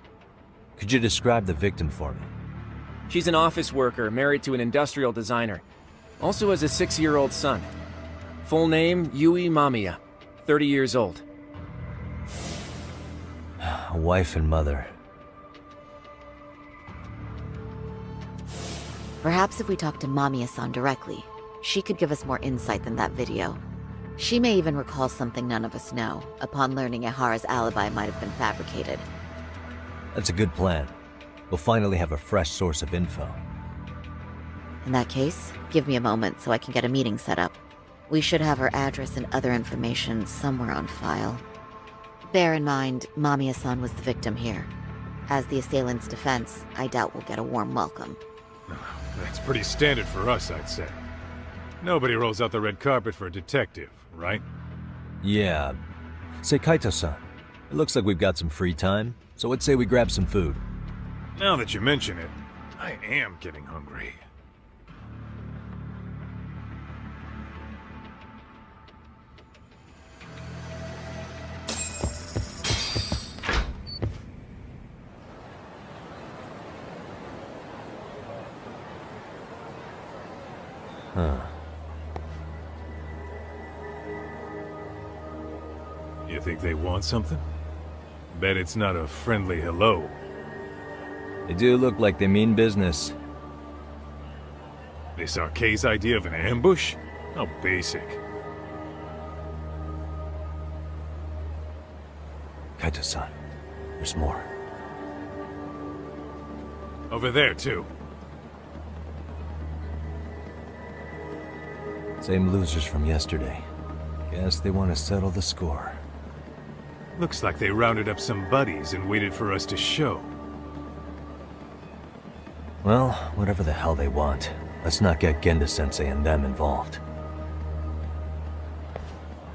Could you describe the victim for me? She's an office worker married to an industrial designer. Also has a 6-year-old son. Full name, Yui Mamiya. 30 years old. A wife and mother. Perhaps if we talk to Mamiya-san directly, she could give us more insight than that video. She may even recall something none of us know, upon learning Ihara's alibi might have been fabricated. That's a good plan. We'll finally have a fresh source of info. In that case, give me a moment so I can get a meeting set up. We should have her address and other information somewhere on file. Bear in mind, Mamiya-san was the victim here. As the assailant's defense, I doubt we'll get a warm welcome. That's pretty standard for us, I'd say. Nobody rolls out the red carpet for a detective, right? Yeah. Say, Kaito-san, it looks like we've got some free time, so let's say we grab some food. Now that you mention it, I am getting hungry. Huh. You think they want something? Bet it's not a friendly hello. They do look like they mean business. This Arcade's idea of an ambush? How basic. Kaito-san, there's more. Over there, too. Same losers from yesterday. Guess they want to settle the score. Looks like they rounded up some buddies and waited for us to show. Well, whatever the hell they want, let's not get Genda-sensei and them involved.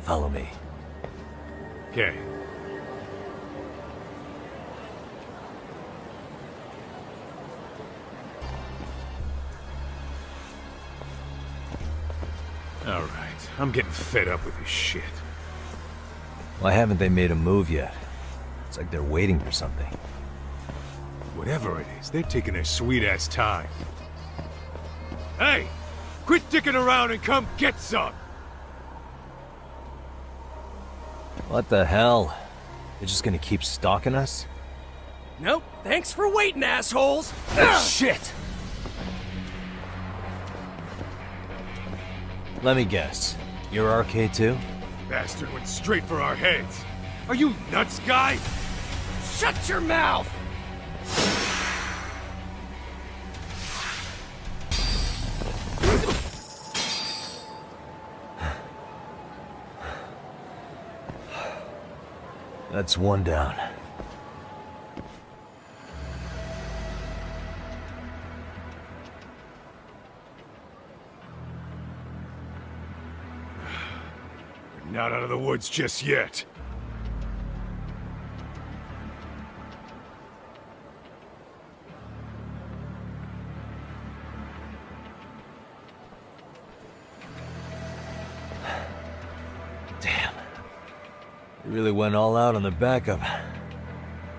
Follow me. Okay. Alright, I'm getting fed up with this shit. Why haven't they made a move yet? It's like they're waiting for something. Whatever it is, they're taking their sweet-ass time. Hey! Quit dicking around and come get some! What the hell? They're just gonna keep stalking us? Nope, thanks for waiting, assholes! Shit! Let me guess. You're RK too? Bastard went straight for our heads. Are you nuts, guy? Shut your mouth! That's one down. Not out of the woods just yet. Damn. You really went all out on the backup.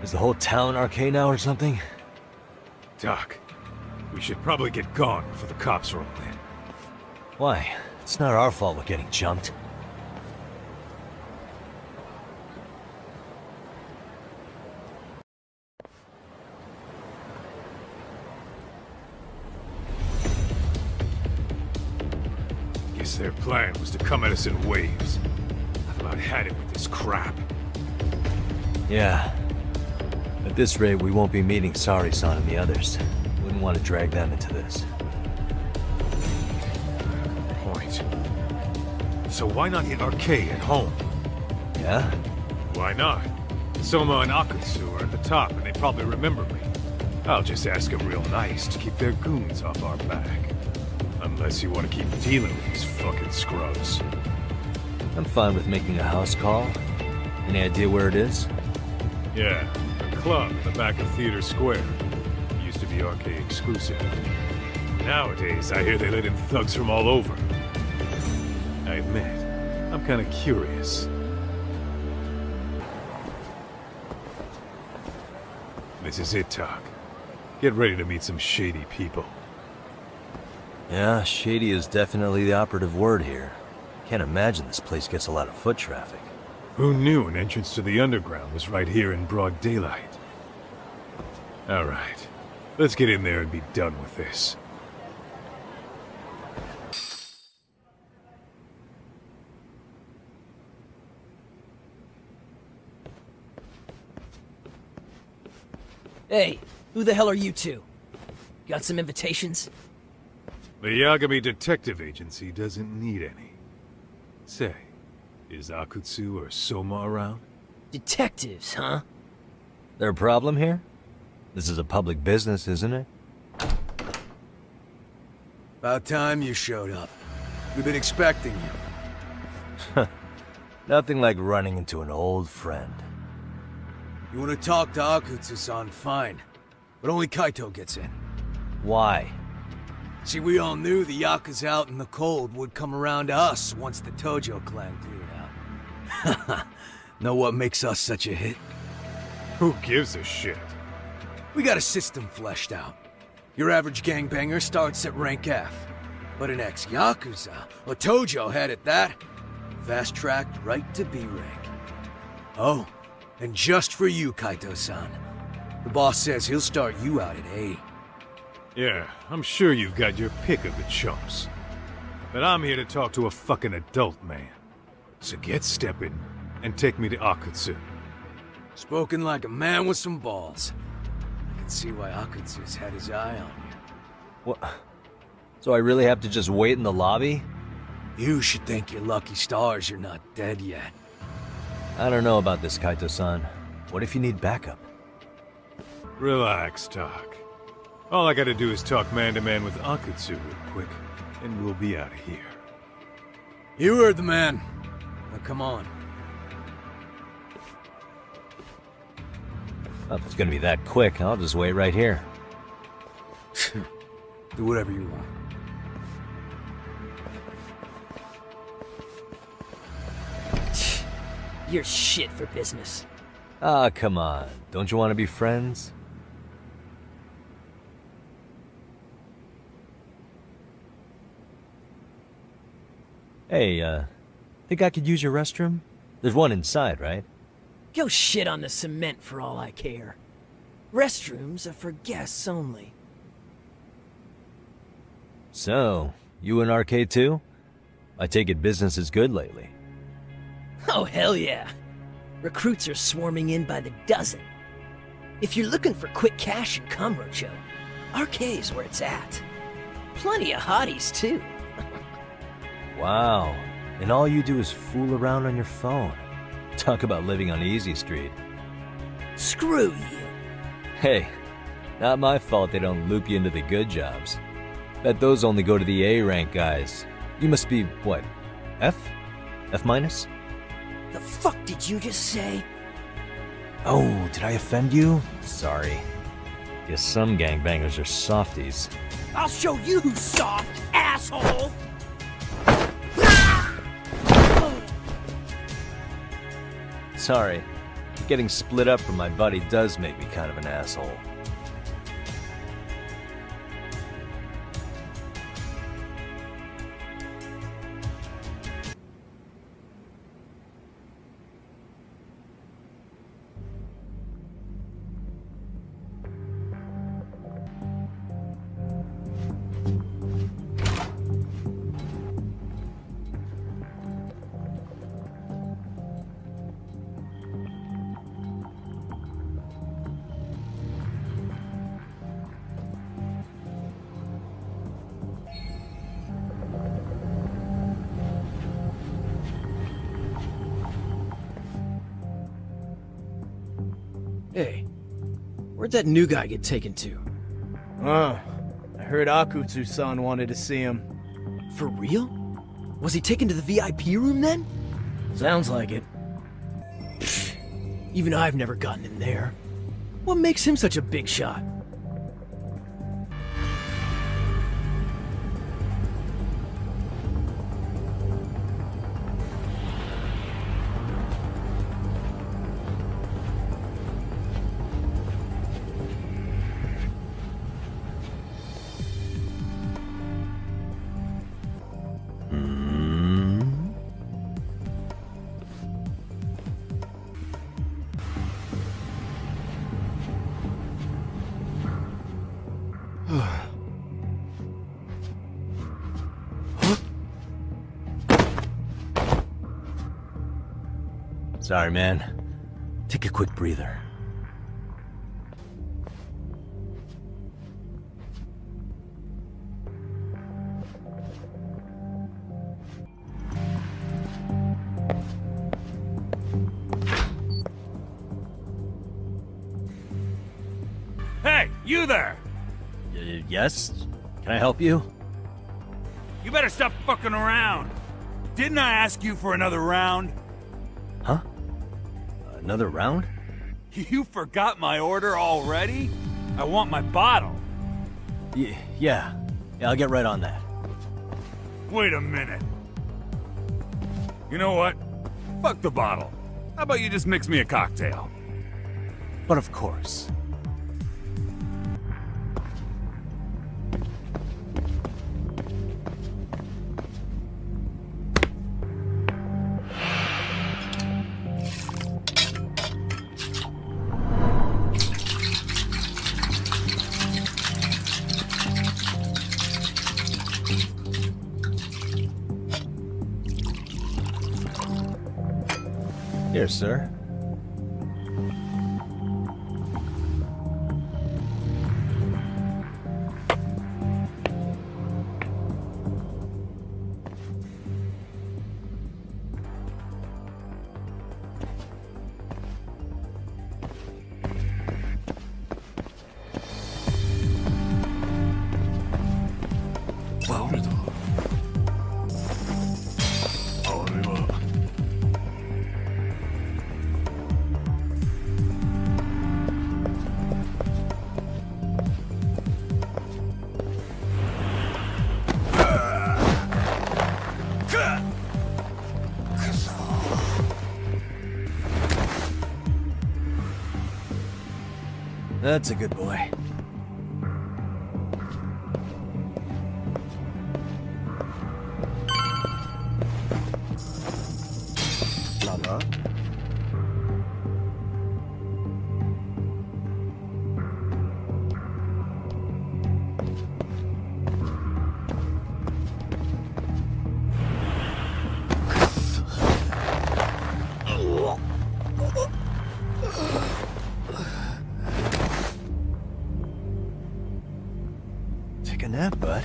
Is the whole town arcade now or something? Doc, we should probably get gone before the cops roll in. Why? It's not our fault we're getting jumped. Guess their plan was to come at us in waves. I've about had it with this crap. Yeah. At this rate, we won't be meeting Sari-san and the others. Wouldn't want to drag them into this. Point. So why not hit Arcade at home? Yeah? Why not? Soma and Akutsu are at the top, and they probably remember me. I'll just ask them real nice to keep their goons off our back. Unless you want to keep dealing with these fucking scrubs. I'm fine with making a house call. Any idea where it is? Yeah, a club in the back of Theater Square. Used to be arcade exclusive. Nowadays, I hear they let in thugs from all over. I admit, I'm kind of curious. This is it, Doc. Get ready to meet some shady people. Yeah, shady is definitely the operative word here. Can't imagine this place gets a lot of foot traffic. Who knew an entrance to the underground was right here in broad daylight? Alright, let's get in there and be done with this. Hey, who the hell are you two? Got some invitations? The Yagami Detective Agency doesn't need any. Say, is Akutsu or Soma around? Detectives, huh? There a problem here? This is a public business, isn't it? About time you showed up. We've been expecting you. Nothing like running into an old friend. You want to talk to Akutsu-san, fine. But only Kaito gets in. Why? See, we all knew the Yakuza out in the cold would come around to us once the Tojo clan cleared out. Know what makes us such a hit? Who gives a shit? We got a system fleshed out. Your average gangbanger starts at rank F. But an ex-Yakuza, a Tojo head at that, fast-tracked right to B rank. Oh, and just for you, Kaito-san. The boss says he'll start you out at A. Yeah, I'm sure you've got your pick of the chumps. But I'm here to talk to a fucking adult man. So get stepping and take me to Akutsu. Spoken like a man with some balls. I can see why Akutsu's had his eye on you. What? So I really have to just wait in the lobby? You should thank your lucky stars you're not dead yet. I don't know about this, Kaito-san. What if you need backup? Relax, Doc. All I gotta do is talk man-to-man with Akutsu real quick, and we'll be out of here. You heard the man. Now come on. Well, if it's gonna be that quick, I'll just wait right here. Do whatever you want. You're shit for business. Ah, come on. Don't you want to be friends? Hey, think I could use your restroom? There's one inside, right? Go shit on the cement for all I care. Restrooms are for guests only. So, you in arcade too? I take it business is good lately. Oh, hell yeah. Recruits are swarming in by the dozen. If you're looking for quick cash and Kamurocho, arcade's where it's at. Plenty of hotties, too. Wow. And all you do is fool around on your phone. Talk about living on Easy Street. Screw you. Hey, not my fault they don't loop you into the good jobs. Bet those only go to the A rank guys. You must be, what, F? F minus? The fuck did you just say? Oh, did I offend you? Sorry. Guess some gangbangers are softies. I'll show you who's soft, asshole! Sorry. Getting split up from my buddy does make me kind of an asshole. Hey, where'd that new guy get taken to? I heard Akutsu-san wanted to see him. For real? Was he taken to the VIP room then? Sounds like it. Even I've never gotten in there. What makes him such a big shot? Sorry, man. Take a quick breather. Hey, you there! Yes? Can I help you? You better stop fucking around. Didn't I ask you for another round? Huh? Another round? You forgot my order already? I want my bottle. Yeah, I'll get right on that. Wait a minute. You know what? Fuck the bottle. How about you just mix me a cocktail? But of course. Here, sir. That's a good boy. Lava. Take a nap, bud.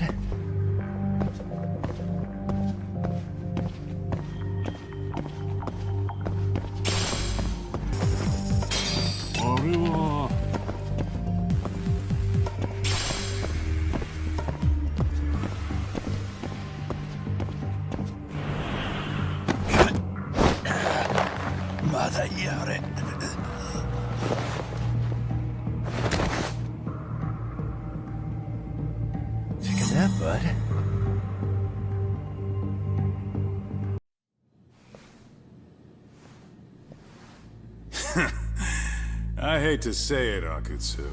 Take a nap, bud. I hate to say it, Akutsu.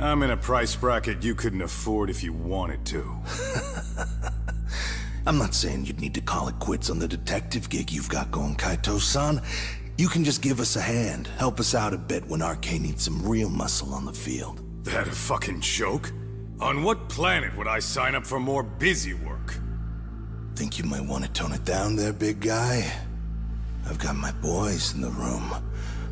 I'm in a price bracket you couldn't afford if you wanted to. I'm not saying you'd need to call it quits on the detective gig you've got going, Kaito-san. You can just give us a hand, help us out a bit when Arcane needs some real muscle on the field. That a fucking joke? On what planet would I sign up for more busy work? Think you might want to tone it down there, big guy? I've got my boys in the room.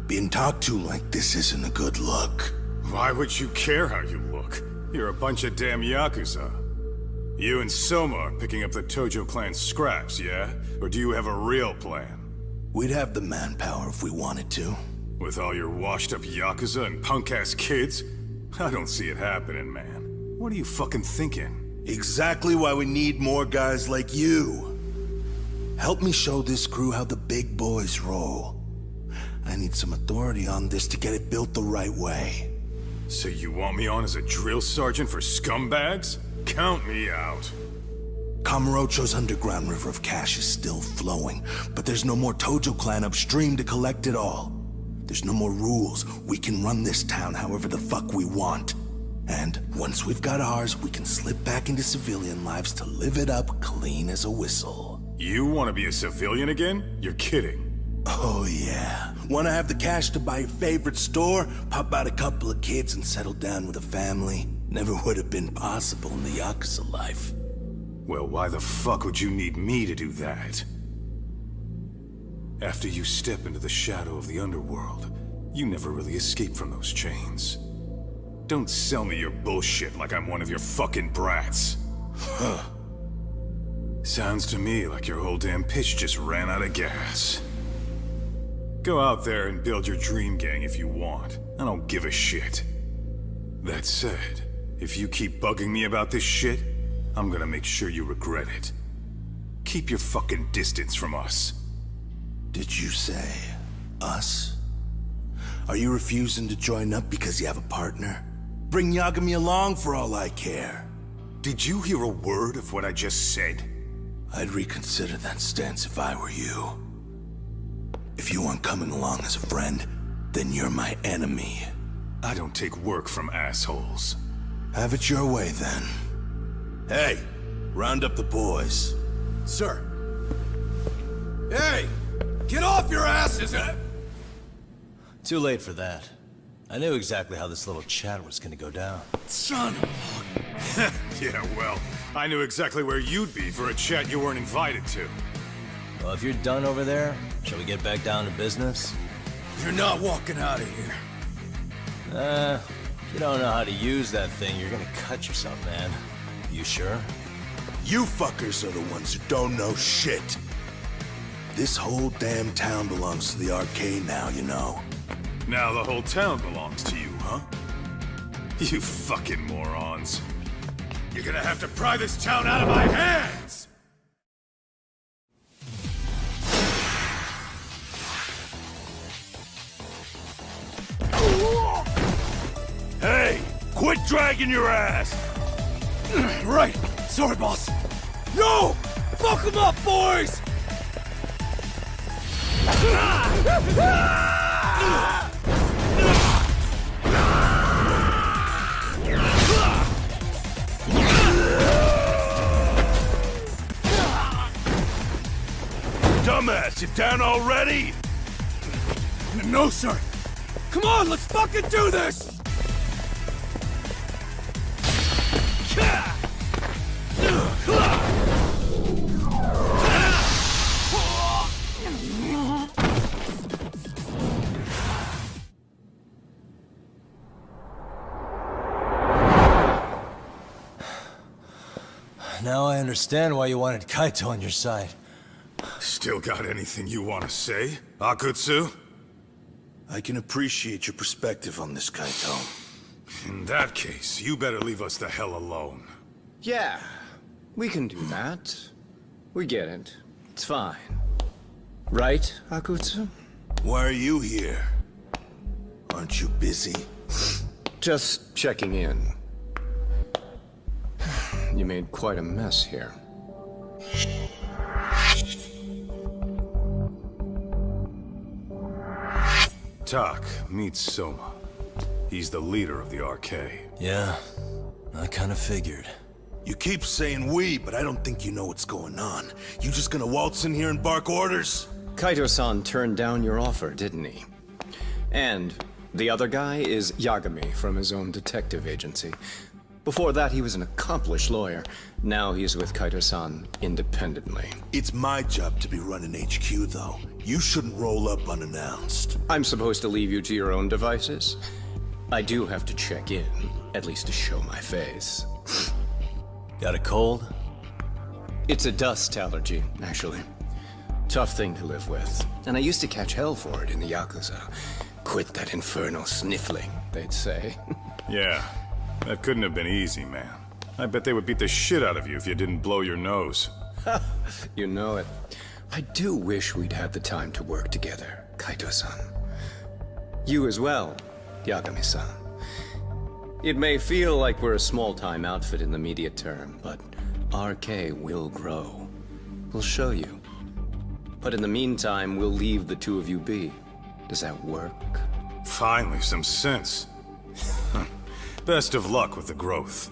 Being talked to like this isn't a good look. Why would you care how you look? You're a bunch of damn Yakuza. You and Soma are picking up the Tojo clan's scraps, yeah? Or do you have a real plan? We'd have the manpower if we wanted to. With all your washed-up Yakuza and punk-ass kids? I don't see it happening, man. What are you fucking thinking? Exactly why we need more guys like you. Help me show this crew how the big boys roll. I need some authority on this to get it built the right way. So you want me on as a drill sergeant for scumbags? Count me out. Kamurocho's underground river of cash is still flowing, but there's no more Tojo clan upstream to collect it all. There's no more rules. We can run this town however the fuck we want. And once we've got ours, we can slip back into civilian lives to live it up clean as a whistle. You want to be a civilian again? You're kidding. Oh yeah. Want to have the cash to buy your favorite store, pop out a couple of kids and settle down with a family? Never would have been possible in the Yakuza life. Well, why the fuck would you need me to do that? After you step into the shadow of the underworld, you never really escape from those chains. Don't sell me your bullshit like I'm one of your fucking brats. Huh. Sounds to me like your whole damn pitch just ran out of gas. Go out there and build your dream gang if you want. I don't give a shit. That said, if you keep bugging me about this shit, I'm gonna make sure you regret it. Keep your fucking distance from us. Did you say us? Are you refusing to join up because you have a partner? Bring Yagami along for all I care. Did you hear a word of what I just said? I'd reconsider that stance if I were you. If you aren't coming along as a friend, then you're my enemy. I don't take work from assholes. Have it your way, then. Hey, round up the boys. Sir. Hey! Get off your asses! Too late for that. I knew exactly how this little chat was gonna go down. Son of Yeah, well, I knew exactly where you'd be for a chat you weren't invited to. Well, if you're done over there, shall we get back down to business? You're not walking out of here. If you don't know how to use that thing, you're gonna cut yourself, man. You sure? You fuckers are the ones who don't know shit. This whole damn town belongs to the arcade now, you know. Now the whole town belongs to you, huh? You fucking morons. You're gonna have to pry this town out of my hands! Hey! Quit dragging your ass! Right! Sorry, boss! No! Fuck them up, boys! Dumbass, you down already? No, sir! Come on, let's fucking do this! Now I understand why you wanted Kaito on your side. Still got anything you want to say, Akutsu? I can appreciate your perspective on this, Kaito. In that case, you better leave us the hell alone. Yeah, we can do that. We get it. It's fine. Right, Akutsu? Why are you here? Aren't you busy? Just checking in. You made quite a mess here. Tak, meet Soma. He's the leader of the RK. Yeah, I kinda figured. You keep saying we, but I don't think you know what's going on. You just gonna waltz in here and bark orders? Kaito-san turned down your offer, didn't he? And the other guy is Yagami from his own detective agency. Before that, he was an accomplished lawyer. Now he's with Kaito-san independently. It's my job to be running HQ, though. You shouldn't roll up unannounced. I'm supposed to leave you to your own devices? I do have to check in, at least to show my face. Got a cold? It's a dust allergy, actually. Tough thing to live with. And I used to catch hell for it in the Yakuza. Quit that infernal sniffling, they'd say. Yeah, that couldn't have been easy, man. I bet they would beat the shit out of you if you didn't blow your nose. You know it. I do wish we'd had the time to work together, Kaito-san. You as well, Yagami-san. It may feel like we're a small-time outfit in the immediate term, but RK will grow. We'll show you. But in the meantime, we'll leave the two of you be. Does that work? Finally, some sense. Best of luck with the growth.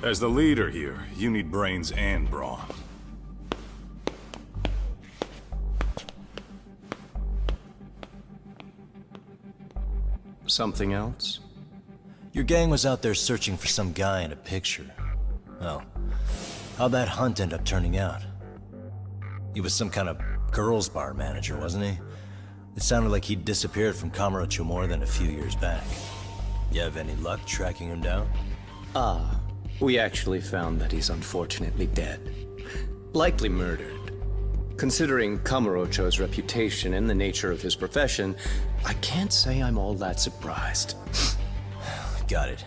As the leader here, you need brains and brawn. Something else? Your gang was out there searching for some guy in a picture. Oh, how'd that hunt end up turning out? He was some kind of girls' bar manager, wasn't he? It sounded like he'd disappeared from Kamurocho more than a few years back. You have any luck tracking him down? We actually found that he's unfortunately dead. Likely murdered. Considering Kamurocho's reputation and the nature of his profession, I can't say I'm all that surprised. Got it.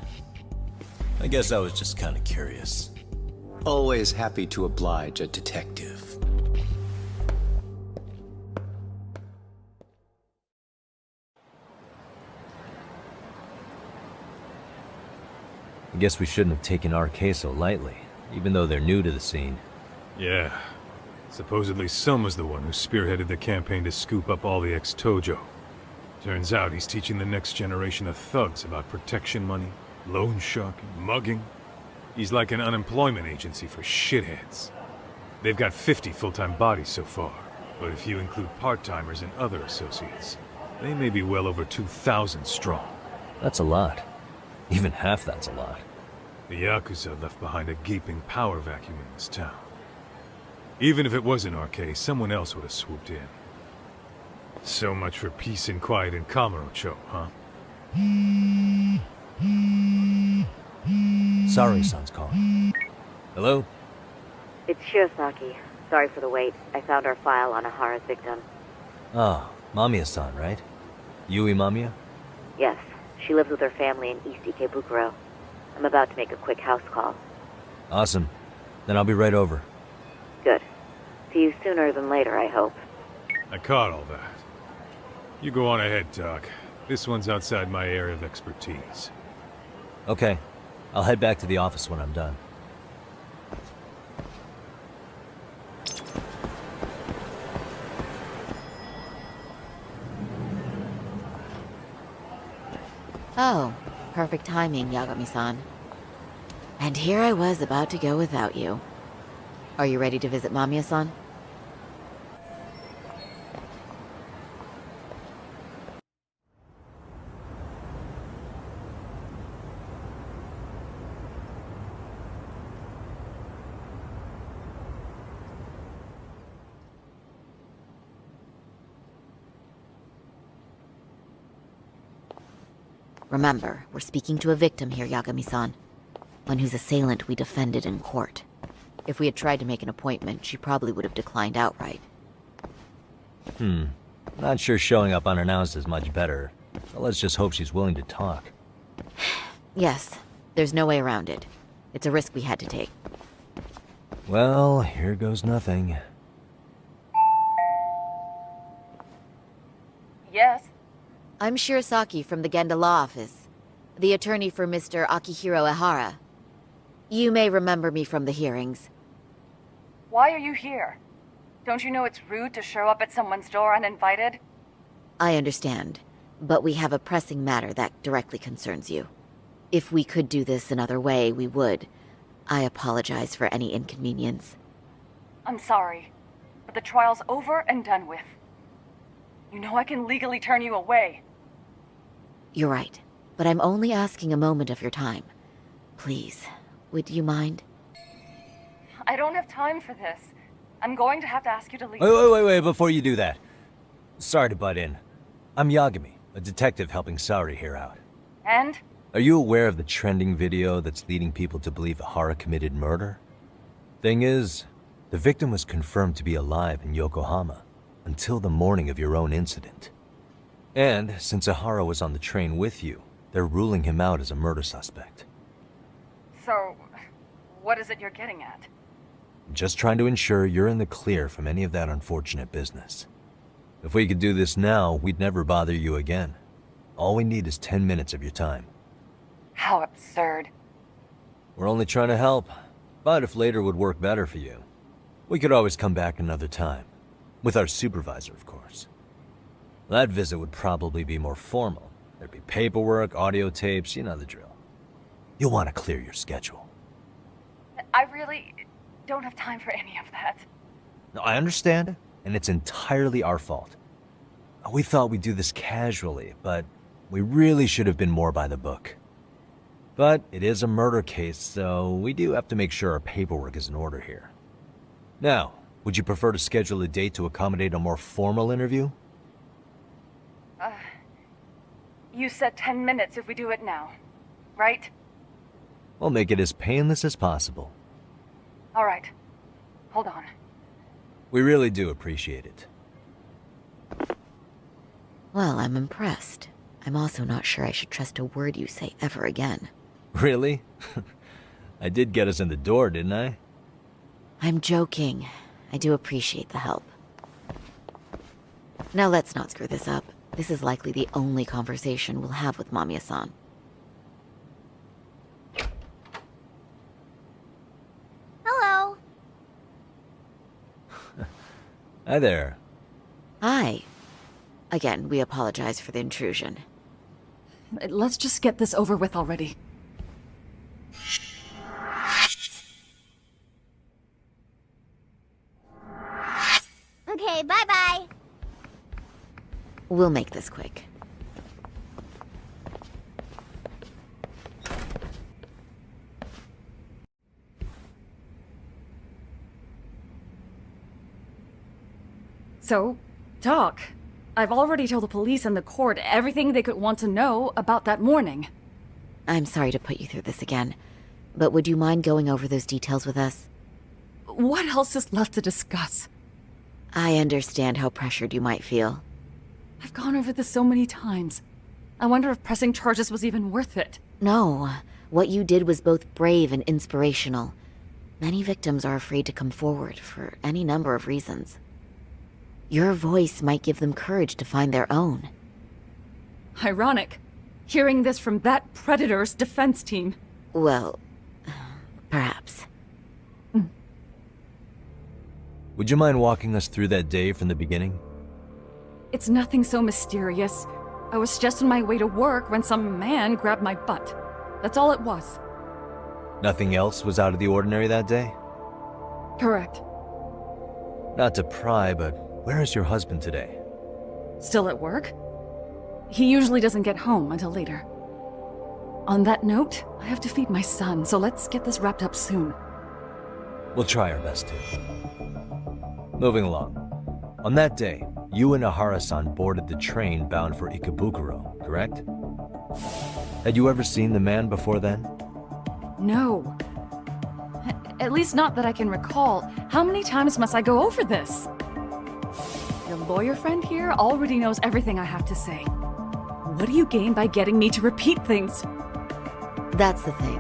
I guess I was just kind of curious. Always happy to oblige a detective. I guess we shouldn't have taken RK so lightly, even though they're new to the scene. Yeah. Supposedly Soma's the one who spearheaded the campaign to scoop up all the ex-Tojo. Turns out he's teaching the next generation of thugs about protection money, loan sharking, mugging. He's like an unemployment agency for shitheads. They've got 50 full-time bodies so far, but if you include part-timers and other associates, they may be well over 2,000 strong. That's a lot. Even half that's a lot. The Yakuza left behind a gaping power vacuum in this town. Even if it wasn't RK, someone else would have swooped in. So much for peace and quiet in Kamurocho, huh? Sorry-san's calling. Hello? It's Shirosaki. Sorry for the wait. I found our file on Ahara's victim. Oh, Mamiya-san, right? Yui Mamiya? Yes, she lives with her family in East Ikebukuro. I'm about to make a quick house call. Awesome. Then I'll be right over. Good. See you sooner than later, I hope. I caught all that. You go on ahead, Doc. This one's outside my area of expertise. Okay. I'll head back to the office when I'm done. Oh, perfect timing, Yagami-san. And here I was about to go without you. Are you ready to visit Mamiya-san? Remember, we're speaking to a victim here, Yagami-san. One whose assailant we defended in court. If we had tried to make an appointment, she probably would have declined outright. Not sure showing up unannounced is much better. But let's just hope she's willing to talk. Yes, there's no way around it. It's a risk we had to take. Well, here goes nothing. Yes? I'm Shirasaki from the Genda Law Office, the attorney for Mr. Akihiro Ehara. You may remember me from the hearings. Why are you here? Don't you know it's rude to show up at someone's door uninvited? I understand, but we have a pressing matter that directly concerns you. If we could do this another way, we would. I apologize for any inconvenience. I'm sorry, but the trial's over and done with. You know I can legally turn you away. You're right, but I'm only asking a moment of your time. Please, would you mind? I don't have time for this. I'm going to have to ask you to leave. Wait, before you do that. Sorry to butt in. I'm Yagami, a detective helping Saori here out. And? Are you aware of the trending video that's leading people to believe Ehara committed murder? Thing is, the victim was confirmed to be alive in Yokohama until the morning of your own incident. And since Ehara was on the train with you, they're ruling him out as a murder suspect. So, what is it you're getting at? Just trying to ensure you're in the clear from any of that unfortunate business. If we could do this now, we'd never bother you again. All we need is 10 minutes of your time. How absurd. We're only trying to help, but if later would work better for you, we could always come back another time. With our supervisor, of course. That visit would probably be more formal. There'd be paperwork, audio tapes, you know the drill. You'll want to clear your schedule. I really don't have time for any of that. No, I understand, and it's entirely our fault. We thought we'd do this casually, but we really should have been more by the book. But it is a murder case, so we do have to make sure our paperwork is in order here. Now, would you prefer to schedule a date to accommodate a more formal interview? You said 10 minutes if we do it now, right? We'll make it as painless as possible. All right. Hold on. We really do appreciate it. Well, I'm impressed. I'm also not sure I should trust a word you say ever again. Really? I did get us in the door, didn't I? I'm joking. I do appreciate the help. Now let's not screw this up. This is likely the only conversation we'll have with Mamiya-san. Hello. Hi there. Hi. Again, we apologize for the intrusion. Let's just get this over with already. Okay, bye-bye. We'll make this quick. So, talk. I've already told the police and the court everything they could want to know about that morning. I'm sorry to put you through this again, but would you mind going over those details with us? What else is left to discuss? I understand how pressured you might feel. I've gone over this so many times. I wonder if pressing charges was even worth it. No, what you did was both brave and inspirational. Many victims are afraid to come forward for any number of reasons. Your voice might give them courage to find their own. Ironic, hearing this from that predator's defense team. Well, perhaps. Would you mind walking us through that day from the beginning? It's nothing so mysterious. I was just on my way to work when some man grabbed my butt. That's all it was. Nothing else was out of the ordinary that day? Correct. Not to pry, but where is your husband today? Still at work? He usually doesn't get home until later. On that note, I have to feed my son, so let's get this wrapped up soon. We'll try our best to. Moving along. On that day, you and Ehara-san boarded the train bound for Ikebukuro, correct? Had you ever seen the man before then? No. At least not that I can recall. How many times must I go over this? The lawyer friend here already knows everything I have to say. What do you gain by getting me to repeat things? That's the thing.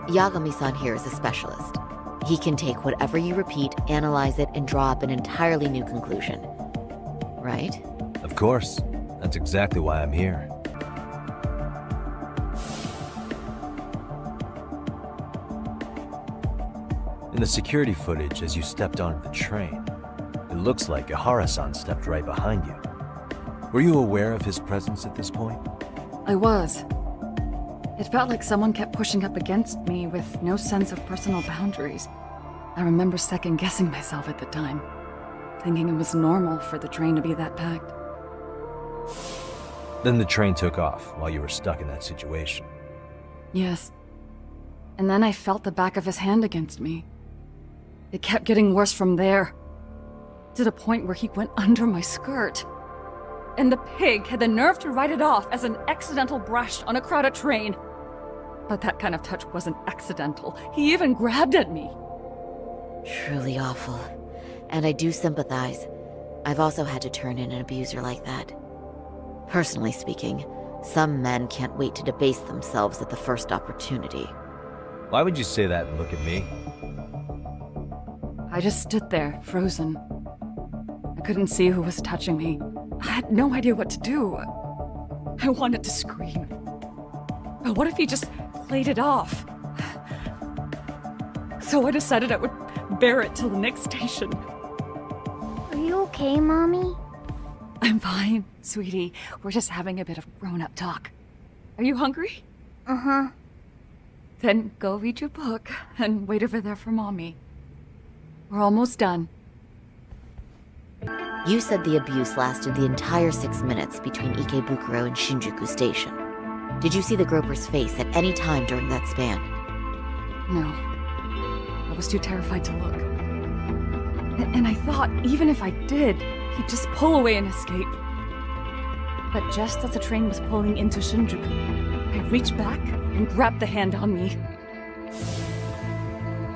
Yagami-san here is a specialist. He can take whatever you repeat, analyze it, and draw up an entirely new conclusion. Right? Of course. That's exactly why I'm here. In the security footage as you stepped onto the train, it looks like Ihara-san stepped right behind you. Were you aware of his presence at this point? I was. It felt like someone kept pushing up against me with no sense of personal boundaries. I remember second-guessing myself at the time, thinking it was normal for the train to be that packed. Then the train took off while you were stuck in that situation. Yes. And then I felt the back of his hand against me. It kept getting worse from there, to the point where he went under my skirt. And the pig had the nerve to write it off as an accidental brush on a crowded train. But that kind of touch wasn't accidental. He even grabbed at me. Truly awful. And I do sympathize. I've also had to turn in an abuser like that. Personally speaking, some men can't wait to debase themselves at the first opportunity. Why would you say that and look at me? I just stood there, frozen. I couldn't see who was touching me. I had no idea what to do. I wanted to scream. But what if he just played it off? So I decided I would bear it till the next station. Are you okay, Mommy? I'm fine, sweetie. We're just having a bit of grown-up talk. Are you hungry? Uh-huh. Then go read your book and wait over there for Mommy. We're almost done. You said the abuse lasted the entire 6 minutes between Ikebukuro and Shinjuku Station. Did you see the groper's face at any time during that span? No. I was too terrified to look. And I thought, even if I did, he'd just pull away and escape. But just as the train was pulling into Shinjuku, I reached back and grabbed the hand on me.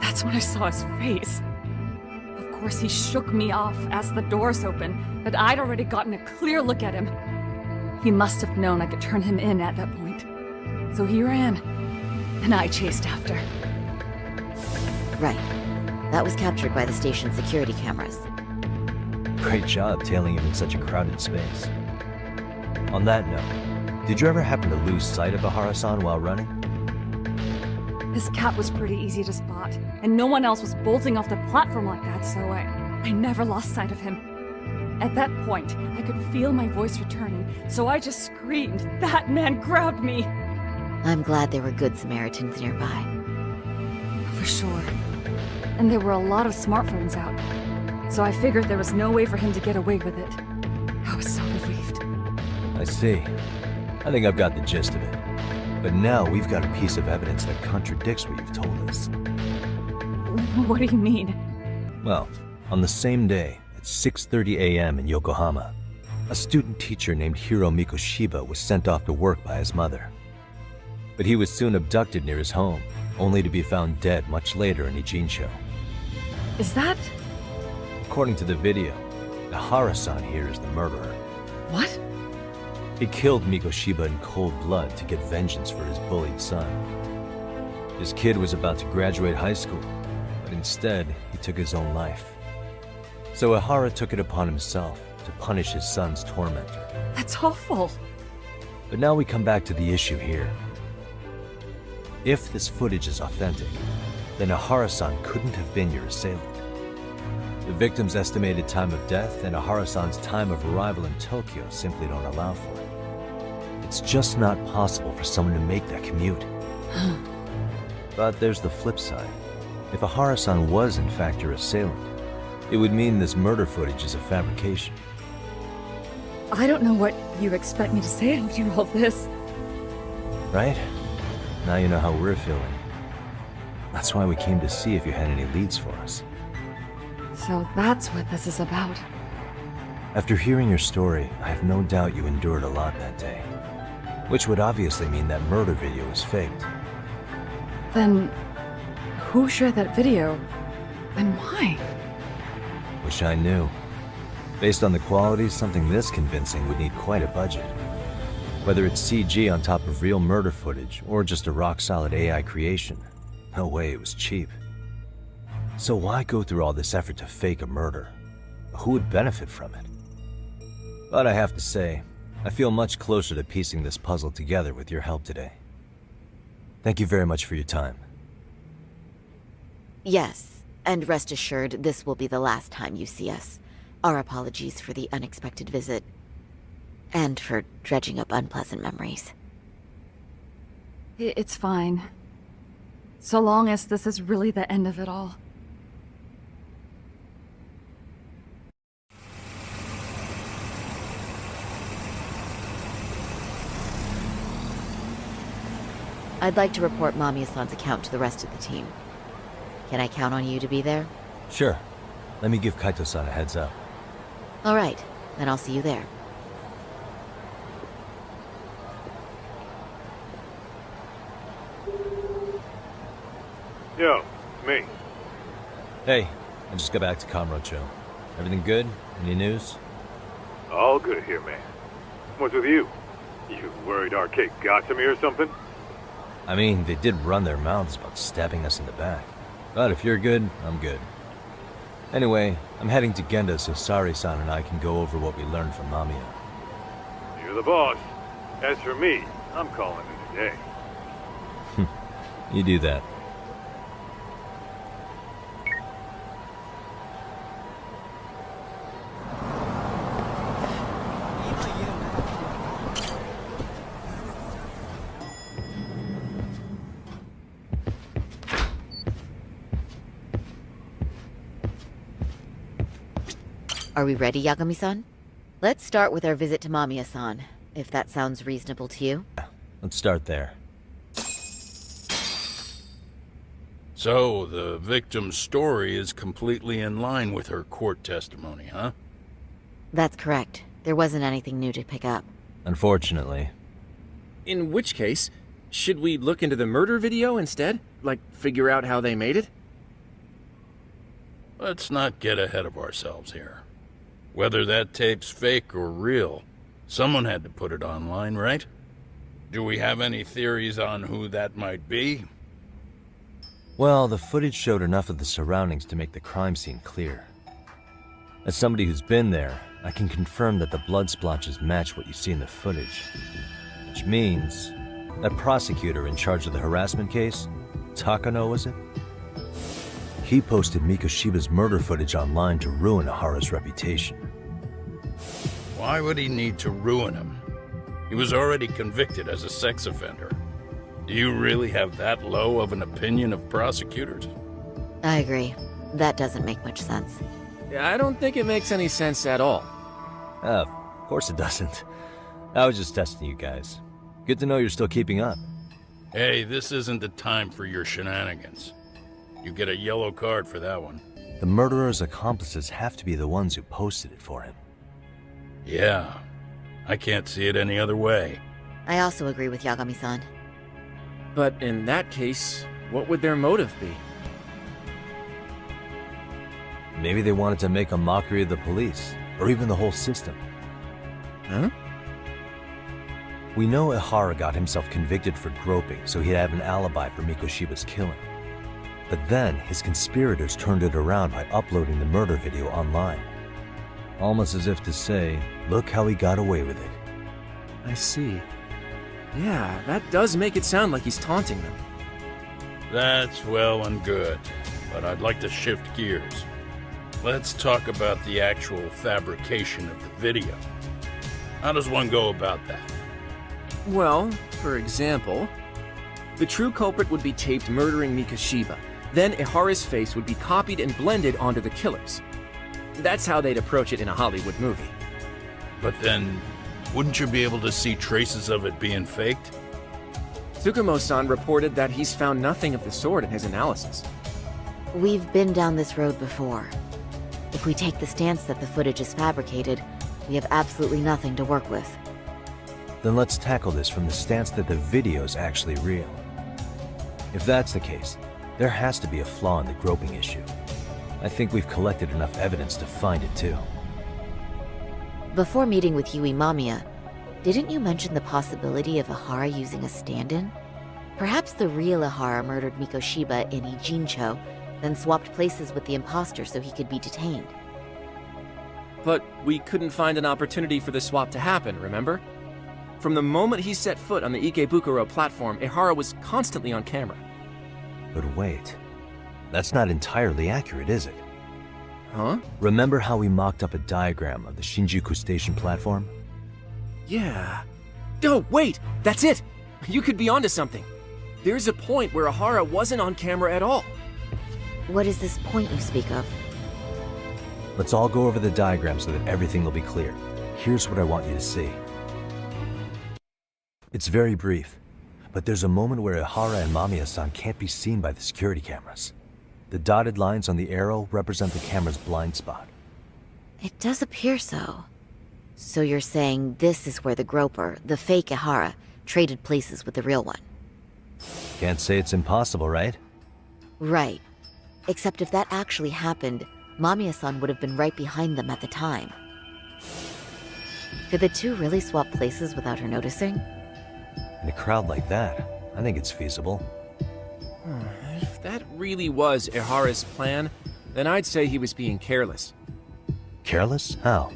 That's when I saw his face. Of course, he shook me off as the doors opened, but I'd already gotten a clear look at him. He must have known I could turn him in at that point. So he ran, and I chased after. Right. That was captured by the station's security cameras. Great job tailing him in such a crowded space. On that note, did you ever happen to lose sight of Ihara-san while running? His cap was pretty easy to spot, and no one else was bolting off the platform like that, so I never lost sight of him. At that point, I could feel my voice returning, so I just screamed, "That man grabbed me!" I'm glad there were good Samaritans nearby. For sure. And there were a lot of smartphones out, so I figured there was no way for him to get away with it. I was so relieved. I see. I think I've got the gist of it. But now we've got a piece of evidence that contradicts what you've told us. What do you mean? Well, on the same day, at 6:30 a.m. in Yokohama, a student teacher named Hiro Mikoshiba was sent off to work by his mother. But he was soon abducted near his home, only to be found dead much later in Ijincho. Is that... According to the video, Ihara-san here is the murderer. What? He killed Mikoshiba in cold blood to get vengeance for his bullied son. His kid was about to graduate high school, but instead, he took his own life. So Ihara took it upon himself to punish his son's tormentor. That's awful. But now we come back to the issue here. If this footage is authentic, then Ihara-san couldn't have been your assailant. The victim's estimated time of death and Ihara-san's time of arrival in Tokyo simply don't allow for it. It's just not possible for someone to make that commute. But there's the flip side. If Ihara-san was in fact your assailant, it would mean this murder footage is a fabrication. I don't know what you expect me to say after all this. Right? Now you know how we're feeling. That's why we came to see if you had any leads for us. So that's what this is about. After hearing your story, I have no doubt you endured a lot that day. Which would obviously mean that murder video was faked. Then, who shared that video? And why? Wish I knew. Based on the quality, something this convincing would need quite a budget. Whether it's CG on top of real murder footage, or just a rock-solid AI creation, no way it was cheap. So why go through all this effort to fake a murder? Who would benefit from it? But I have to say, I feel much closer to piecing this puzzle together with your help today. Thank you very much for your time. Yes, and rest assured this will be the last time you see us. Our apologies for the unexpected visit. And for dredging up unpleasant memories. It's fine. So long as this is really the end of it all. I'd like to report Mamiya-san's account to the rest of the team. Can I count on you to be there? Sure. Let me give Kaito-san a heads up. All right, then I'll see you there. Yo, it's me. Hey, I just got back to Kamurocho. Everything good? Any news? All good here, man. What's with you? You worried Arcade got to me or something? I mean, they did run their mouths about stabbing us in the back. But if you're good, I'm good. Anyway, I'm heading to Genda so Sari-san and I can go over what we learned from Mamiya. You're the boss. As for me, I'm calling it a day. You do that. Are we ready, Yagami-san? Let's start with our visit to Mamiya-san, if that sounds reasonable to you. Let's start there. So, the victim's story is completely in line with her court testimony, huh? That's correct. There wasn't anything new to pick up. Unfortunately. In which case, should we look into the murder video instead? Like, figure out how they made it? Let's not get ahead of ourselves here. Whether that tape's fake or real, someone had to put it online, right? Do we have any theories on who that might be? Well, the footage showed enough of the surroundings to make the crime scene clear. As somebody who's been there, I can confirm that the blood splotches match what you see in the footage. Which means that prosecutor in charge of the harassment case, Takano was it? He posted Mikoshiba's murder footage online to ruin Ahara's reputation. Why would he need to ruin him? He was already convicted as a sex offender. Do you really have that low of an opinion of prosecutors? I agree. That doesn't make much sense. Yeah, I don't think it makes any sense at all. Of course it doesn't. I was just testing you guys. Good to know you're still keeping up. Hey, this isn't the time for your shenanigans. You get a yellow card for that one. The murderer's accomplices have to be the ones who posted it for him. Yeah, I can't see it any other way. I also agree with Yagami-san. But in that case, what would their motive be? Maybe they wanted to make a mockery of the police, or even the whole system. Huh? We know Ihara got himself convicted for groping, so he'd have an alibi for Mikoshiba's killing. But then, his conspirators turned it around by uploading the murder video online. Almost as if to say, look how he got away with it. I see. Yeah, that does make it sound like he's taunting them. That's well and good, but I'd like to shift gears. Let's talk about the actual fabrication of the video. How does one go about that? Well, for example, the true culprit would be taped murdering Mikoshiba. Then Ihara's face would be copied and blended onto the killers. That's how they'd approach it in a Hollywood movie. But then, wouldn't you be able to see traces of it being faked? Tsukumo-san reported that he's found nothing of the sort in his analysis. We've been down this road before. If we take the stance that the footage is fabricated, we have absolutely nothing to work with. Then let's tackle this from the stance that the video's actually real. If that's the case, there has to be a flaw in the groping issue. I think we've collected enough evidence to find it too. Before meeting with Yui Mamiya, didn't you mention the possibility of Ihara using a stand-in? Perhaps the real Ihara murdered Mikoshiba in Ijincho, then swapped places with the imposter so he could be detained. But we couldn't find an opportunity for the swap to happen, remember? From the moment he set foot on the Ikebukuro platform, Ehara was constantly on camera. But wait, that's not entirely accurate, is it? Huh? Remember how we mocked up a diagram of the Shinjuku station platform? Yeah. Oh, wait! That's it! You could be onto something. There's a point where Ehara wasn't on camera at all. What is this point you speak of? Let's all go over the diagram so that everything will be clear. Here's what I want you to see. It's very brief, but there's a moment where Ehara and Mamiya-san can't be seen by the security cameras. The dotted lines on the arrow represent the camera's blind spot. It does appear so. So you're saying this is where the groper, the fake Ehara, traded places with the real one? Can't say it's impossible, right? Right. Except if that actually happened, Mamiya-san would have been right behind them at the time. Could the two really swap places without her noticing? In a crowd like that, I think it's feasible. If that really was Ehara's plan, then I'd say he was being careless. Careless? How?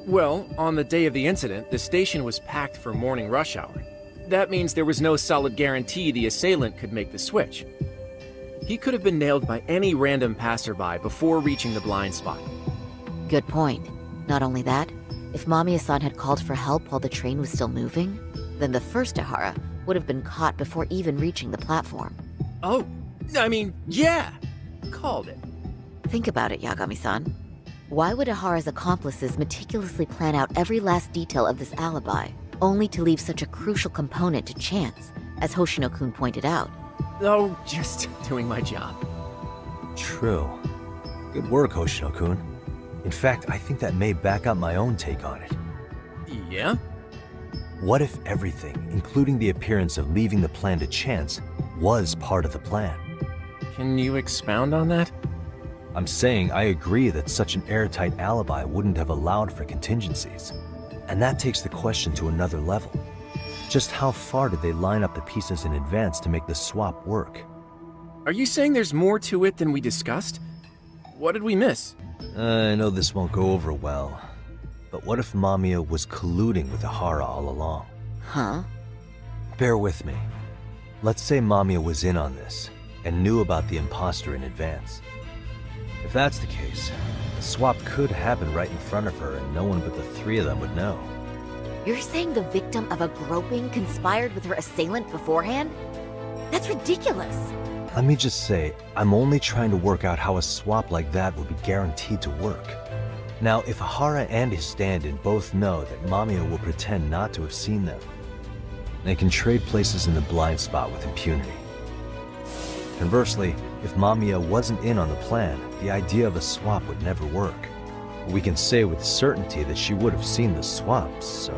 Well, on the day of the incident, the station was packed for morning rush hour. That means there was no solid guarantee the assailant could make the switch. He could have been nailed by any random passerby before reaching the blind spot. Good point. Not only that, if Mamiya-san had called for help while the train was still moving, then the first Ehara would have been caught before even reaching the platform. Oh, I mean, yeah! Called it. Think about it, Yagami-san. Why would Ehara's accomplices meticulously plan out every last detail of this alibi, only to leave such a crucial component to chance, as Hoshino-kun pointed out? Oh, just doing my job. True. Good work, Hoshino-kun. In fact, I think that may back up my own take on it. Yeah? What if everything, including the appearance of leaving the plan to chance, was part of the plan? Can you expound on that? I'm saying I agree that such an airtight alibi wouldn't have allowed for contingencies. And that takes the question to another level. Just how far did they line up the pieces in advance to make the swap work? Are you saying there's more to it than we discussed? What did we miss? I know this won't go over well, but what if Mamiya was colluding with Ehara all along? Huh? Bear with me. Let's say Mamiya was in on this, and knew about the imposter in advance. If that's the case, the swap could happen right in front of her and no one but the three of them would know. You're saying the victim of a groping conspired with her assailant beforehand? That's ridiculous! Let me just say, I'm only trying to work out how a swap like that would be guaranteed to work. Now, if Ehara and his stand-in both know that Mamiya will pretend not to have seen them, they can trade places in the blind spot with impunity. Conversely, if Mamiya wasn't in on the plan, the idea of a swap would never work. We can say with certainty that she would have seen the swap, so...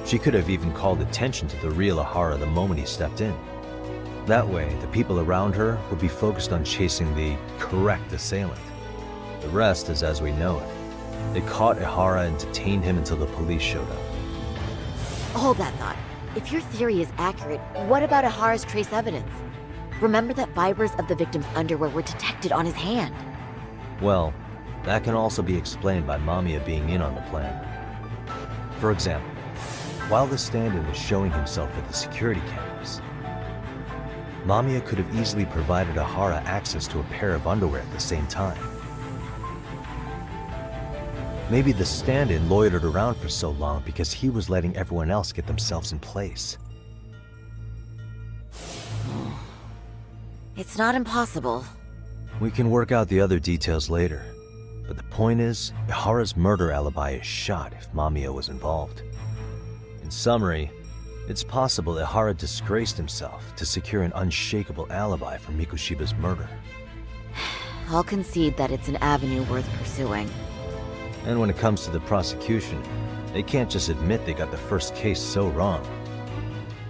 she could have even called attention to the real Ehara the moment he stepped in. That way, the people around her would be focused on chasing the correct assailant. The rest is as we know it. They caught Ehara and detained him until the police showed up. Hold that thought. If your theory is accurate, what about Ehara's trace evidence? Remember that fibers of the victim's underwear were detected on his hand. Well, that can also be explained by Mamiya being in on the plan. For example, while the stand-in was showing himself at the security cameras, Mamiya could have easily provided Ehara access to a pair of underwear at the same time. Maybe the stand-in loitered around for so long because he was letting everyone else get themselves in place. It's not impossible. We can work out the other details later. But the point is, Ehara's murder alibi is shot if Mamiya was involved. In summary, it's possible Ehara disgraced himself to secure an unshakable alibi for Mikoshiba's murder. I'll concede that it's an avenue worth pursuing. And when it comes to the prosecution, they can't just admit they got the first case so wrong.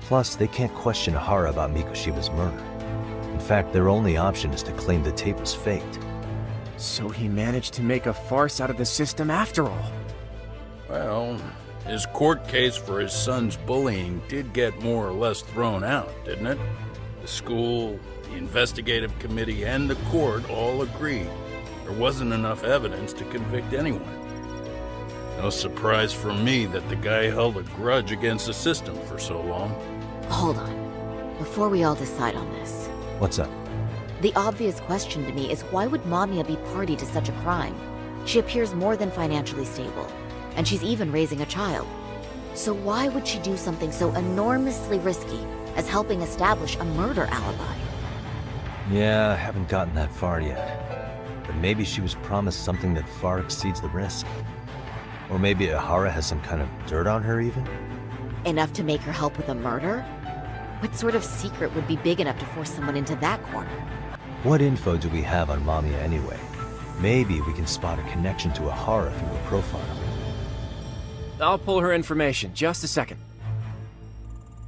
Plus, they can't question Ehara about Mikoshiba's murder. In fact, their only option is to claim the tape was faked. So he managed to make a farce out of the system after all. Well, his court case for his son's bullying did get more or less thrown out, didn't it? The school, the investigative committee, and the court all agreed there wasn't enough evidence to convict anyone. No surprise for me that the guy held a grudge against the system for so long. Hold on. Before we all decide on this, What's up? the obvious question to me is why would Mamiya be party to such a crime? She appears more than financially stable, and she's even raising a child. So why would she do something so enormously risky as helping establish a murder alibi? Yeah, I haven't gotten that far yet. But maybe she was promised something that far exceeds the risk. Or maybe Ihara has some kind of dirt on her even? Enough to make her help with a murder? What sort of secret would be big enough to force someone into that corner? What info do we have on Mamiya anyway? Maybe we can spot a connection to Ihara through her profile. I'll pull her information. Just a second.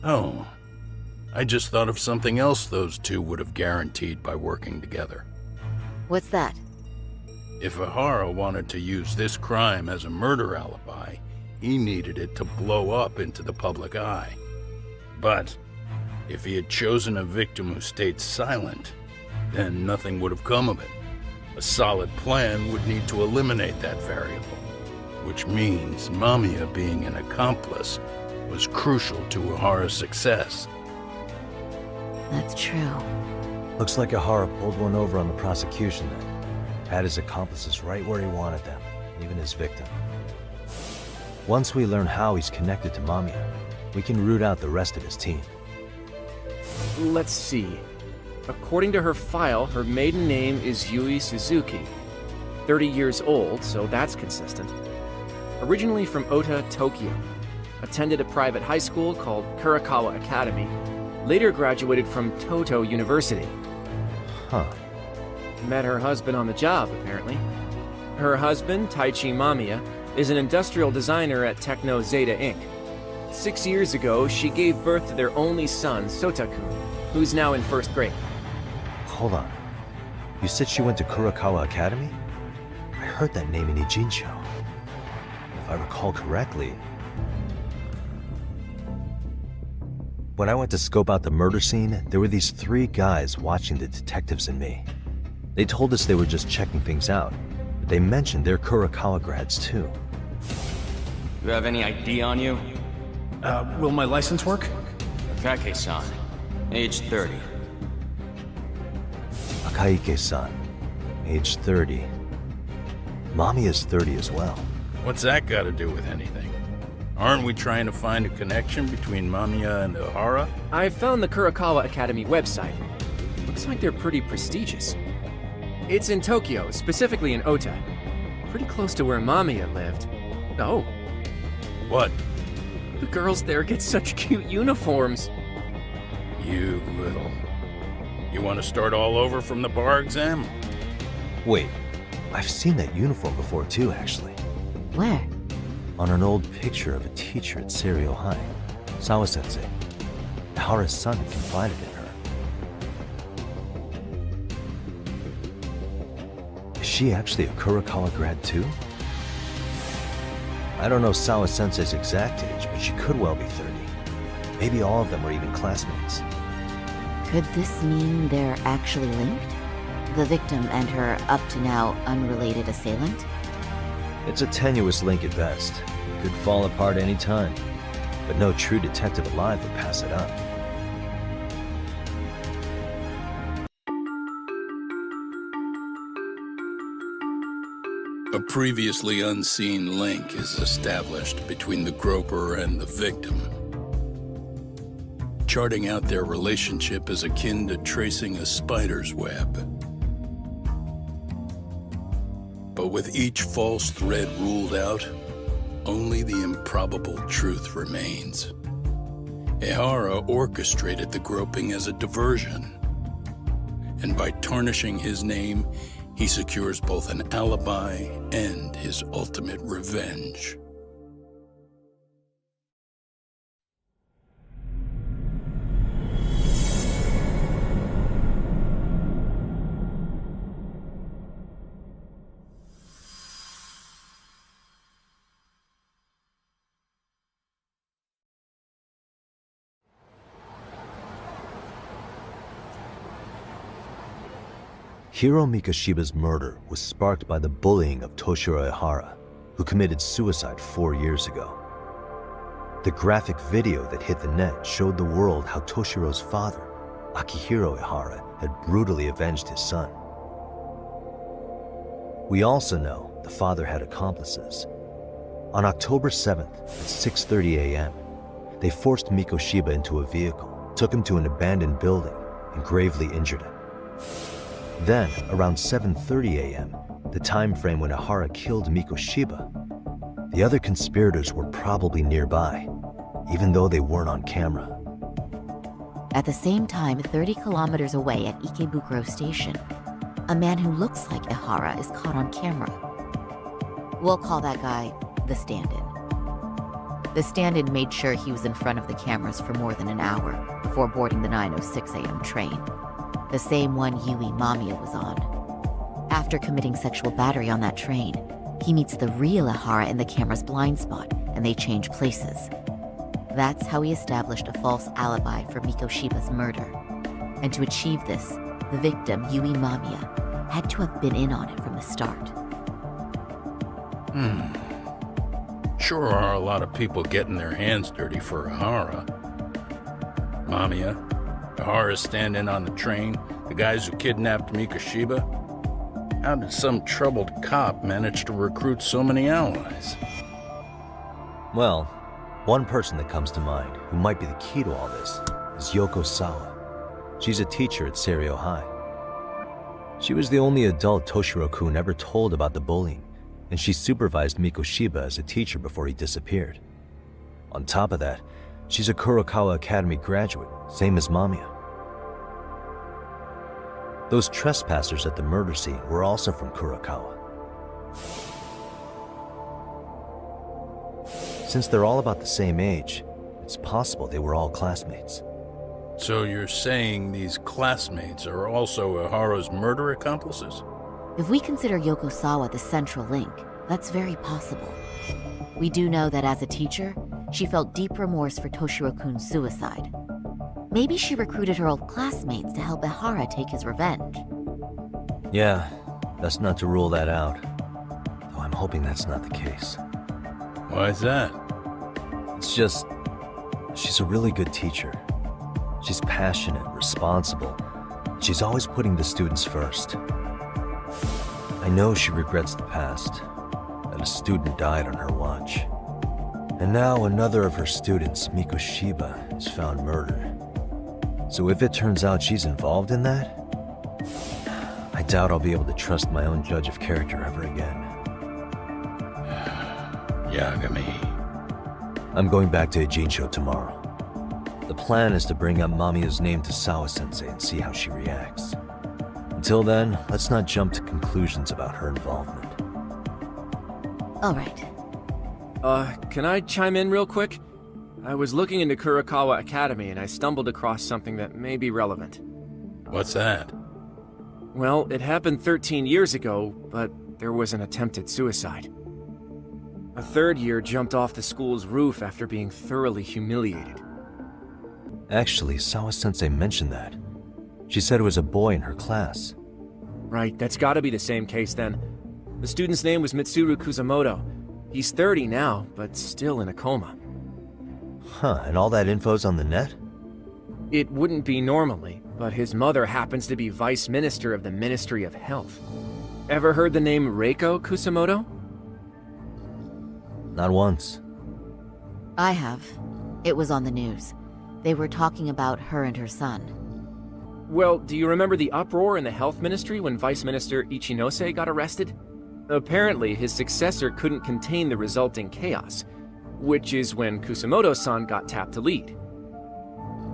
Oh. I just thought of something else those two would have guaranteed by working together. What's that? If Ihara wanted to use this crime as a murder alibi, he needed it to blow up into the public eye. But if he had chosen a victim who stayed silent, then nothing would have come of it. A solid plan would need to eliminate that variable, which means Mamiya being an accomplice was crucial to Ihara's success. That's true. Looks like Ihara pulled one over on the prosecution then. Had his accomplices right where he wanted them, even his victim. Once we learn how he's connected to Mamiya, we can root out the rest of his team. Let's see. According to her file, her maiden name is Yui Suzuki. 30 years old, so that's consistent. Originally from Ota, Tokyo. Attended a private high school called Kurakawa Academy. Later graduated from Toto University. Huh. Met her husband on the job, apparently. Her husband, Taichi Mamiya, is an industrial designer at Techno Zeta Inc. 6 years ago, she gave birth to their only son, Sotakun, who's now in first grade. Hold on. You said she went to Kurakawa Academy? I heard that name in Ijincho. If I recall correctly... When I went to scope out the murder scene, there were these 3 guys watching the detectives and me. They told us they were just checking things out, but they mentioned they're Kurakawa grads too. You have any ID on you? Will my license work? Akake-san, age 30. Akaike-san, age 30. Mommy is 30 as well. What's that got to do with anything? Aren't we trying to find a connection between Mamiya and Ihara? I found the Kurakawa Academy website. Looks like they're pretty prestigious. It's in Tokyo, specifically in Ota. Pretty close to where Mamiya lived. Oh. What? The girls there get such cute uniforms. You little... You want to start all over from the bar exam? Wait, I've seen that uniform before too, actually. Where? On an old picture of a teacher at Seiryo High, Sawa-sensei. Ihara's son confided in her. Is she actually a Kurakawa grad too? I don't know Sawa-sensei's exact age, but she could well be 30. Maybe all of them are even classmates. Could this mean they're actually linked? The victim and her up-to-now unrelated assailant? It's a tenuous link at best. It could fall apart any time. But no true detective alive would pass it up. A previously unseen link is established between the groper and the victim. Charting out their relationship is akin to tracing a spider's web. But with each false thread ruled out, only the improbable truth remains. Ihara orchestrated the groping as a diversion. And by tarnishing his name, he secures both an alibi and his ultimate revenge. Hiro Mikoshiba's murder was sparked by the bullying of Toshiro Ihara. who committed suicide 4 years ago. The graphic video that hit the net showed the world how Toshiro's father, Akihiro Ihara, had brutally avenged his son. We also know the father had accomplices. On October 7th at 6:30 a.m., they forced Mikoshiba into a vehicle, took him to an abandoned building, and gravely injured him. Then, around 7:30 a.m., the time frame when Ihara killed Mikoshiba, the other conspirators were probably nearby, even though they weren't on camera. At the same time, 30 kilometers away at Ikebukuro Station, a man who looks like Ihara is caught on camera. We'll call that guy the stand-in. The stand-in made sure he was in front of the cameras for more than an hour before boarding the 9:06 a.m. train, the same one Yui Mamiya was on. After committing sexual battery on that train, he meets the real Ihara in the camera's blind spot, and they change places. That's how he established a false alibi for Mikoshiba's murder. And to achieve this, the victim, Yui Mamiya, had to have been in on it from the start. Sure are a lot of people getting their hands dirty for Ihara. Mamiya, Ihara's stand-in on the train, the guys who kidnapped Mikoshiba. How did some troubled cop manage to recruit so many allies? Well, one person that comes to mind who might be the key to all this is Yoko Sawa. She's a teacher at Seiryo High. She was the only adult Toshiro-kun ever told about the bullying, and she supervised Mikoshiba as a teacher before he disappeared. On top of that, she's a Kurokawa Academy graduate, same as Mamiya. Those trespassers at the murder scene were also from Kurokawa. Since they're all about the same age, it's possible they were all classmates. So you're saying these classmates are also Ihara's murder accomplices? If we consider Yoko Sawa the central link, that's very possible. We do know that as a teacher, she felt deep remorse for Toshiro-kun's suicide. Maybe she recruited her old classmates to help Ihara take his revenge. Yeah, best not to rule that out. Though I'm hoping that's not the case. Why is that? It's just, she's a really good teacher. She's passionate, responsible. She's always putting the students first. I know she regrets the past, that a student died on her watch. And now another of her students, Mikoshiba, is found murdered. So if it turns out she's involved in that, I doubt I'll be able to trust my own judge of character ever again. Yagami. I'm going back to Ijincho tomorrow. The plan is to bring up Mamiya's name to Sawa-sensei and see how she reacts. Until then, let's not jump to conclusions about her involvement. All right. Can I chime in real quick? I was looking into Kurokawa Academy and I stumbled across something that may be relevant. What's that? Well, it happened 13 years ago, but there was an attempted suicide. A third year jumped off the school's roof after being thoroughly humiliated. Actually, Sawa-sensei mentioned that. She said it was a boy in her class. Right, that's gotta be the same case then. The student's name was Mitsuru Kusamoto. He's 30 now, but still in a coma. Huh, and all that info's on the net? It wouldn't be normally, but his mother happens to be Vice Minister of the Ministry of Health. Ever heard the name Reiko Kusamoto? Not once. I have. It was on the news. They were talking about her and her son. Well, do you remember the uproar in the health ministry when Vice Minister Ichinose got arrested? Apparently, his successor couldn't contain the resulting chaos, which is when Kusamoto-san got tapped to lead.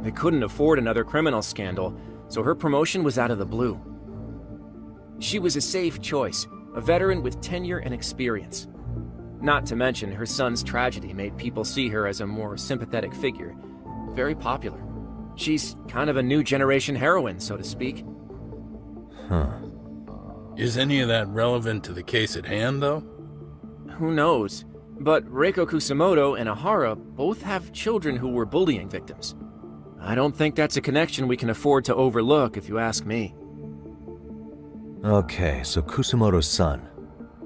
They couldn't afford another criminal scandal, so her promotion was out of the blue. She was a safe choice, a veteran with tenure and experience. Not to mention, her son's tragedy made people see her as a more sympathetic figure. Very popular. She's kind of a new generation heroine, so to speak. Huh. Is any of that relevant to the case at hand, though? Who knows? But Reiko Kusamoto and Ihara both have children who were bullying victims. I don't think that's a connection we can afford to overlook, if you ask me. Okay, so Kusamoto's son.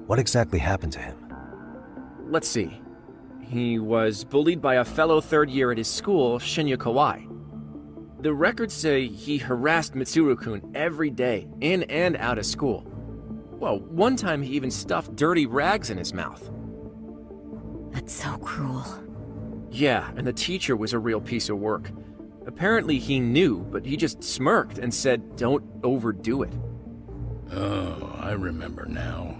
What exactly happened to him? let's see. He was bullied by a fellow third year at his school, Shinya Kawai. The records say he harassed Mitsuru-kun every day, in and out of school. Well, one time he even stuffed dirty rags in his mouth. That's so cruel. Yeah, and the teacher was a real piece of work. Apparently he knew, but he just smirked and said, "Don't overdo it." Oh, I remember now.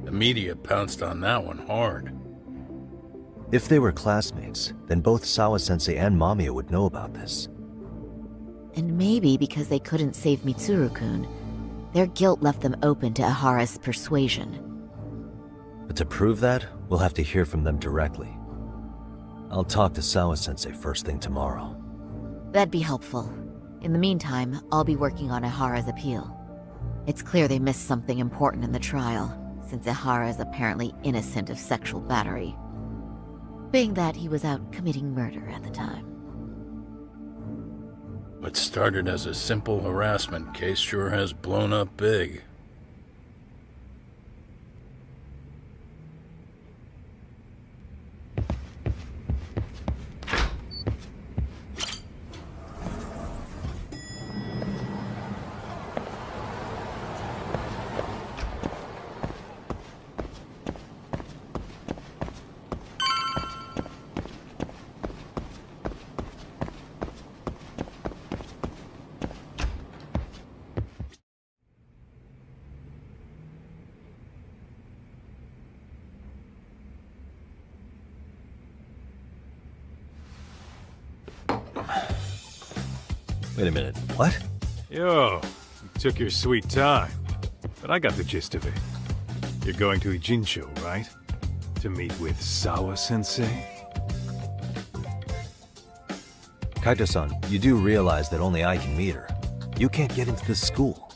The media pounced on that one hard. If they were classmates, then both Sawa-sensei and Mamiya would know about this. And maybe because they couldn't save Mitsuru-kun, their guilt left them open to Ihara's persuasion. But to prove that, we'll have to hear from them directly. I'll talk to Sawa-sensei first thing tomorrow. That'd be helpful. In the meantime, I'll be working on Ihara's appeal. It's clear they missed something important in the trial, since Ihara is apparently innocent of sexual battery. Being that he was out committing murder at the time. What started as a simple harassment case sure has blown up big. Wait a minute, what? Yo, you took your sweet time. But I got the gist of it. You're going to Ijincho, right? To meet with Sawa-sensei? Kaito-san, you do realize that only I can meet her. You can't get into this school.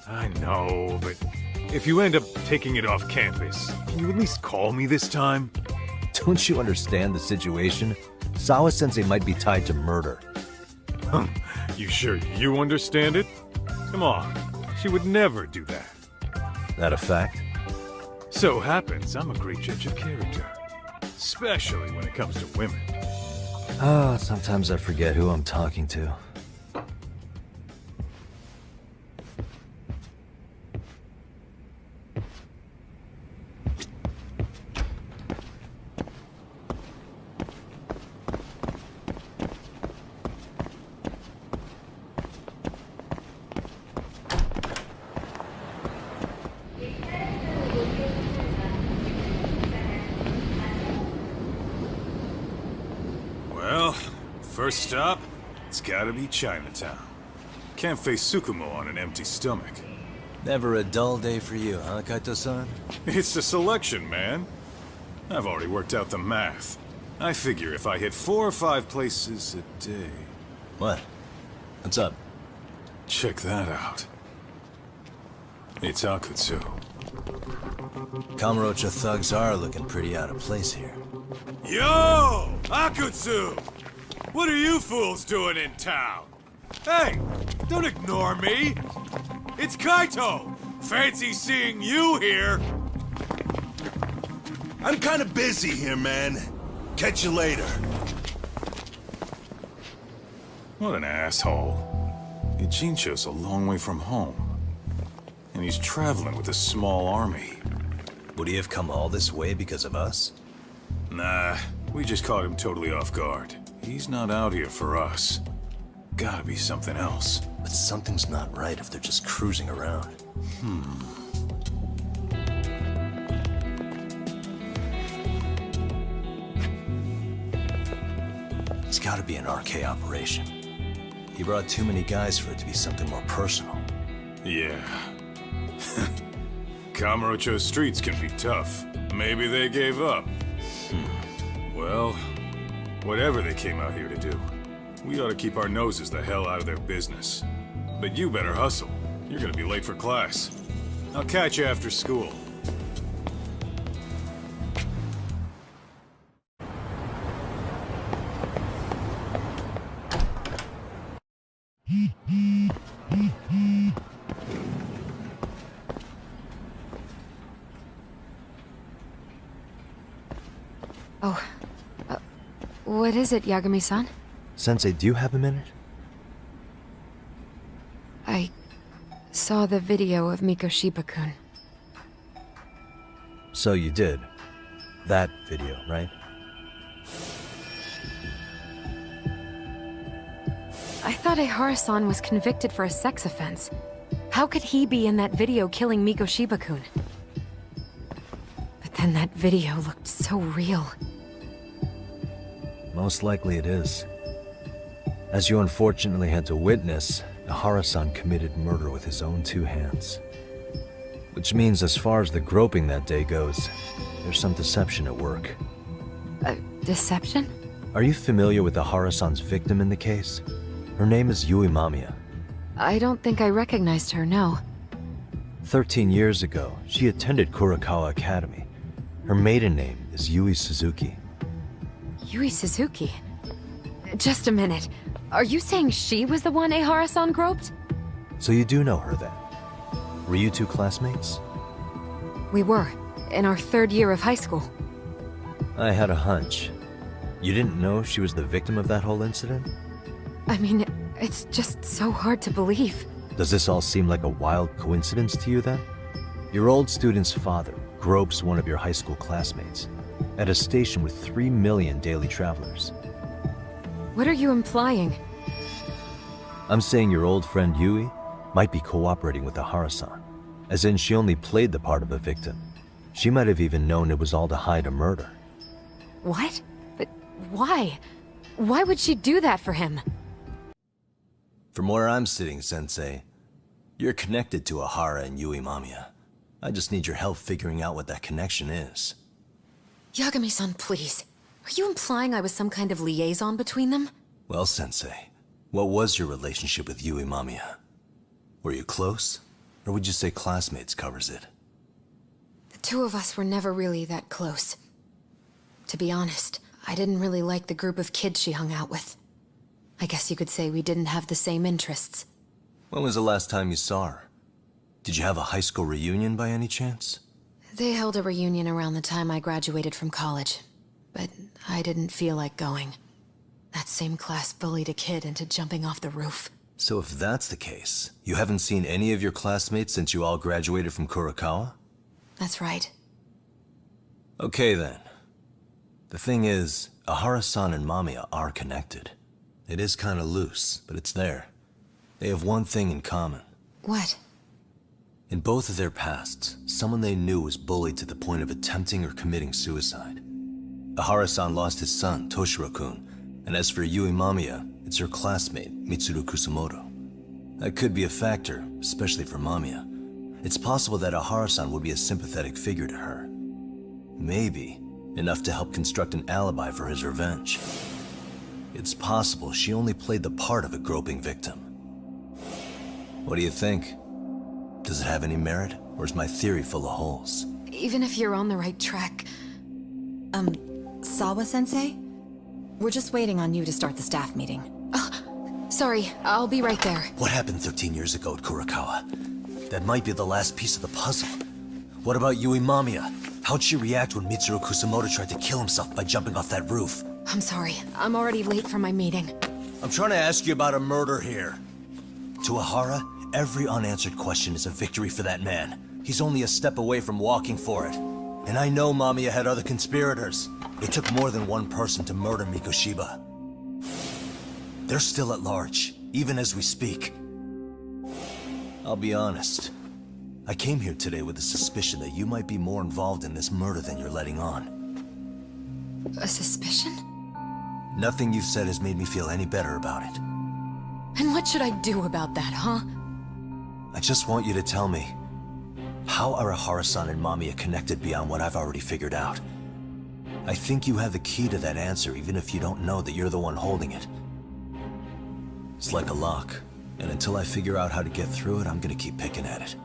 I know, but if you end up taking it off campus, can you at least call me this time? Don't you understand the situation? Sawa-sensei might be tied to murder. You sure you understand it? Come on, she would never do that. That a fact? So happens I'm a great judge of character. Especially when it comes to women. Sometimes I forget who I'm talking to. Well, first stop, it's gotta be Chinatown. Can't face Tsukumo on an empty stomach. Never a dull day for you, huh, Kaito-san? It's the selection, man. I've already worked out the math. I figure if I hit 4 or 5 places a day... What? What's up? Check that out. It's Akutsu. Kamurocho thugs are looking pretty out of place here. Yo! Akutsu! What are you fools doing in town? Hey! Don't ignore me! It's Kaito! Fancy seeing you here! I'm kinda busy here, man. Catch you later. What an asshole. Ijincho's a long way from home. And he's traveling with a small army. Would he have come all this way because of us? Nah, we just caught him totally off guard. He's not out here for us. Gotta be something else. But something's not right if they're just cruising around. It's gotta be an RK operation. He brought too many guys for it to be something more personal. Yeah. Kamurocho streets can be tough. Maybe they gave up. Well, whatever they came out here to do, we ought to keep our noses the hell out of their business. But you better hustle. You're gonna be late for class. I'll catch you after school. Oh, what is it, Yagami-san? Sensei, do you have a minute? I saw the video of Mikoshiba-kun. So you did. That video, right? I thought Ehara-san was convicted for a sex offense. How could he be in that video killing Mikoshiba-kun? But then that video looked so real. Most likely it is. As you unfortunately had to witness, Ehara-san committed murder with his own two hands. Which means as far as the groping that day goes, there's some deception at work. Deception? Are you familiar with Ehara-san's victim in the case? Her name is Yui Mamiya. I don't think I recognized her, no. 13 years ago, she attended Kurakawa Academy. Her maiden name is Yui Suzuki. Yui Suzuki? Just a minute. Are you saying she was the one Ehara-san groped? So you do know her then? Were you two classmates? We were, in our 3rd year of high school. I had a hunch. You didn't know she was the victim of that whole incident? I mean, it's just so hard to believe. Does this all seem like a wild coincidence to you then? Your old student's father gropes one of your high school classmates at a station with 3 million daily travelers. What are you implying? I'm saying your old friend Yui might be cooperating with Ehara-san, as in she only played the part of a victim. She might have even known it was all to hide a murder. What? But why? Why would she do that for him? From where I'm sitting, Sensei, you're connected to Ehara and Yui Mamiya. I just need your help figuring out what that connection is. Yagami-san, please. Are you implying I was some kind of liaison between them? Well, Sensei, what was your relationship with Yui Mamiya? Were you close? Or would you say classmates covers it? The two of us were never really that close. To be honest, I didn't really like the group of kids she hung out with. I guess you could say we didn't have the same interests. When was the last time you saw her? Did you have a high school reunion by any chance? They held a reunion around the time I graduated from college, but I didn't feel like going. That same class bullied a kid into jumping off the roof. So if that's the case, you haven't seen any of your classmates since you all graduated from Kurakawa? That's right. Okay then. The thing is, Ehara-san and Mamiya are connected. It is kinda loose, but it's there. They have one thing in common. What? In both of their pasts, someone they knew was bullied to the point of attempting or committing suicide. Ehara-san lost his son, Toshiro-kun, and as for Yui Mamiya, it's her classmate, Mitsuru Kusumoto. That could be a factor, especially for Mamiya. It's possible that Ehara-san would be a sympathetic figure to her. Maybe enough to help construct an alibi for his revenge. It's possible she only played the part of a groping victim. What do you think? Does it have any merit, or is my theory full of holes? Even if you're on the right track... Sawa-sensei? We're just waiting on you to start the staff meeting. Sorry, I'll be right there. What happened 13 years ago at Kurakawa? That might be the last piece of the puzzle. What about Yui Mamiya? How'd she react when Mitsuru Kusumoto tried to kill himself by jumping off that roof? I'm sorry, I'm already late for my meeting. I'm trying to ask you about a murder here. To Ehara, every unanswered question is a victory for that man. He's only a step away from walking for it. And I know Mamiya had other conspirators. It took more than one person to murder Mikoshiba. They're still at large, even as we speak. I'll be honest. I came here today with a suspicion that you might be more involved in this murder than you're letting on. A suspicion? Nothing you've said has made me feel any better about it. And what should I do about that, huh? I just want you to tell me, how are Ehara-san and Mamiya connected beyond what I've already figured out? I think you have the key to that answer, even if you don't know that you're the one holding it. It's like a lock, and until I figure out how to get through it, I'm gonna keep picking at it.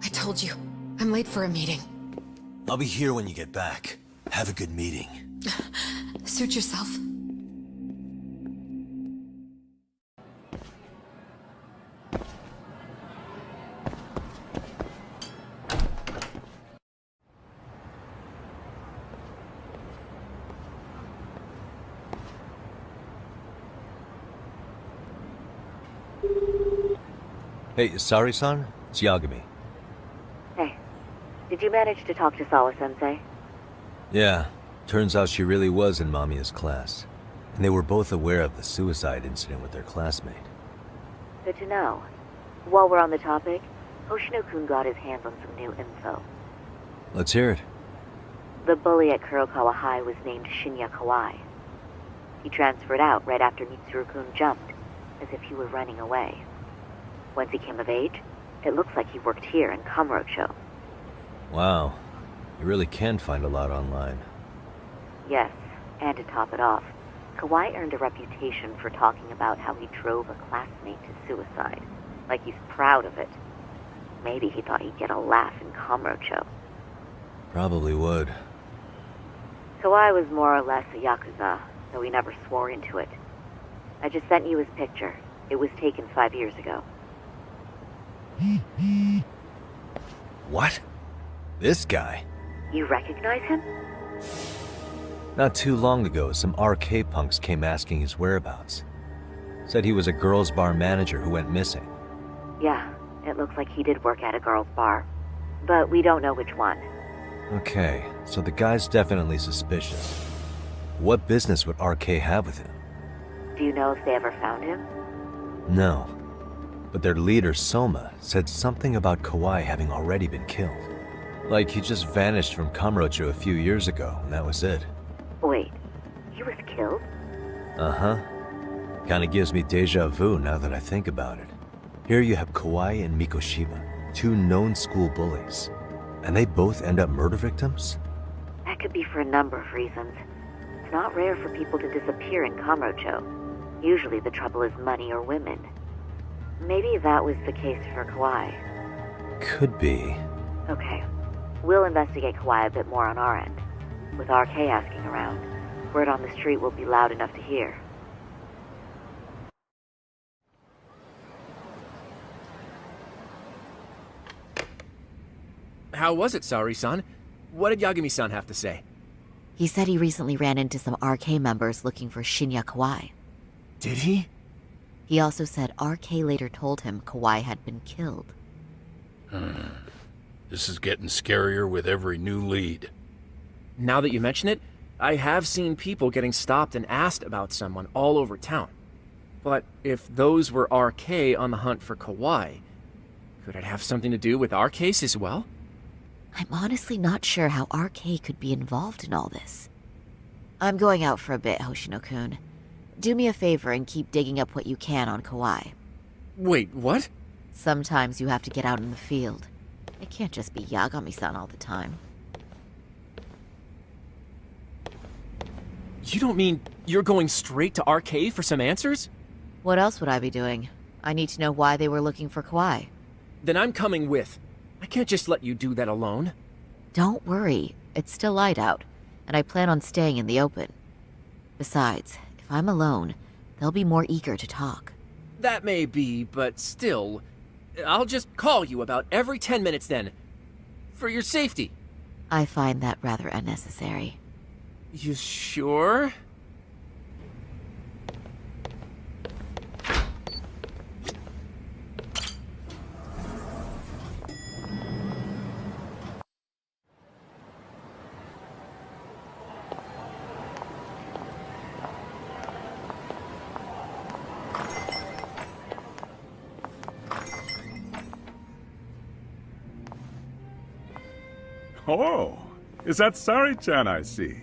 I told you, I'm late for a meeting. I'll be here when you get back. Have a good meeting. Suit yourself. Hey, Sari-san? It's Yagami. Hey, did you manage to talk to Sawa-sensei? Yeah, turns out she really was in Mamiya's class. And they were both aware of the suicide incident with their classmate. Good to know. While we're on the topic, Hoshino-kun got his hands on some new info. Let's hear it. The bully at Kurokawa High was named Shinya Kawai. He transferred out right after Mitsuru-kun jumped, as if he were running away. Once he came of age, it looks like he worked here in Kamurocho. Wow. You really can find a lot online. Yes, and to top it off, Kawai earned a reputation for talking about how he drove a classmate to suicide. Like he's proud of it. Maybe he thought he'd get a laugh in Kamurocho. Probably would. Kawai was more or less a Yakuza, though he never swore into it. I just sent you his picture. It was taken 5 years ago. What? This guy? You recognize him? Not too long ago, some RK punks came asking his whereabouts. Said he was a girls' bar manager who went missing. Yeah, it looks like he did work at a girls' bar. But we don't know which one. Okay, so the guy's definitely suspicious. What business would RK have with him? Do you know if they ever found him? No. But their leader, Soma, said something about Kawai having already been killed. Like he just vanished from Kamurocho a few years ago, and that was it. Wait, he was killed? Uh-huh. Kinda gives me deja vu now that I think about it. Here you have Kawai and Mikoshiba, two known school bullies. And they both end up murder victims? That could be for a number of reasons. It's not rare for people to disappear in Kamurocho. Usually the trouble is money or women. Maybe that was the case for Kawai. Could be. Okay. We'll investigate Kawai a bit more on our end. With RK asking around, word on the street will be loud enough to hear. How was it, Saori-san? What did Yagami-san have to say? He said he recently ran into some RK members looking for Shinya Kawai. Did he? He also said RK later told him Kawai had been killed. This is getting scarier with every new lead. Now that you mention it, I have seen people getting stopped and asked about someone all over town. But if those were RK on the hunt for Kawai, could it have something to do with our case as well? I'm honestly not sure how RK could be involved in all this. I'm going out for a bit, Hoshino-kun. Do me a favor and keep digging up what you can on Kawai. Wait, what? Sometimes you have to get out in the field. It can't just be Yagami-san all the time. You don't mean you're going straight to RK for some answers? What else would I be doing? I need to know why they were looking for Kawai. Then I'm coming with. I can't just let you do that alone. Don't worry. It's still light out, and I plan on staying in the open. Besides, if I'm alone, they'll be more eager to talk. That may be, but still, I'll just call you about every 10 minutes then. For your safety. I find that rather unnecessary. You sure? Oh, is that Sari-chan I see?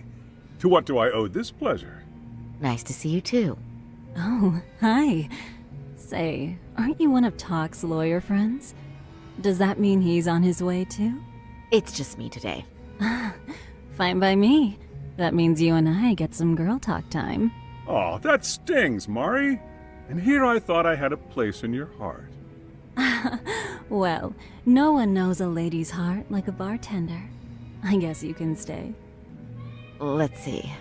To what do I owe this pleasure? Nice to see you too. Oh, hi. Say, aren't you one of Talk's lawyer friends? Does that mean he's on his way too? It's just me today. Fine by me. That means you and I get some girl talk time. Oh, that stings, Mari. And here I thought I had a place in your heart. Well, no one knows a lady's heart like a bartender. I guess you can stay. Let's see.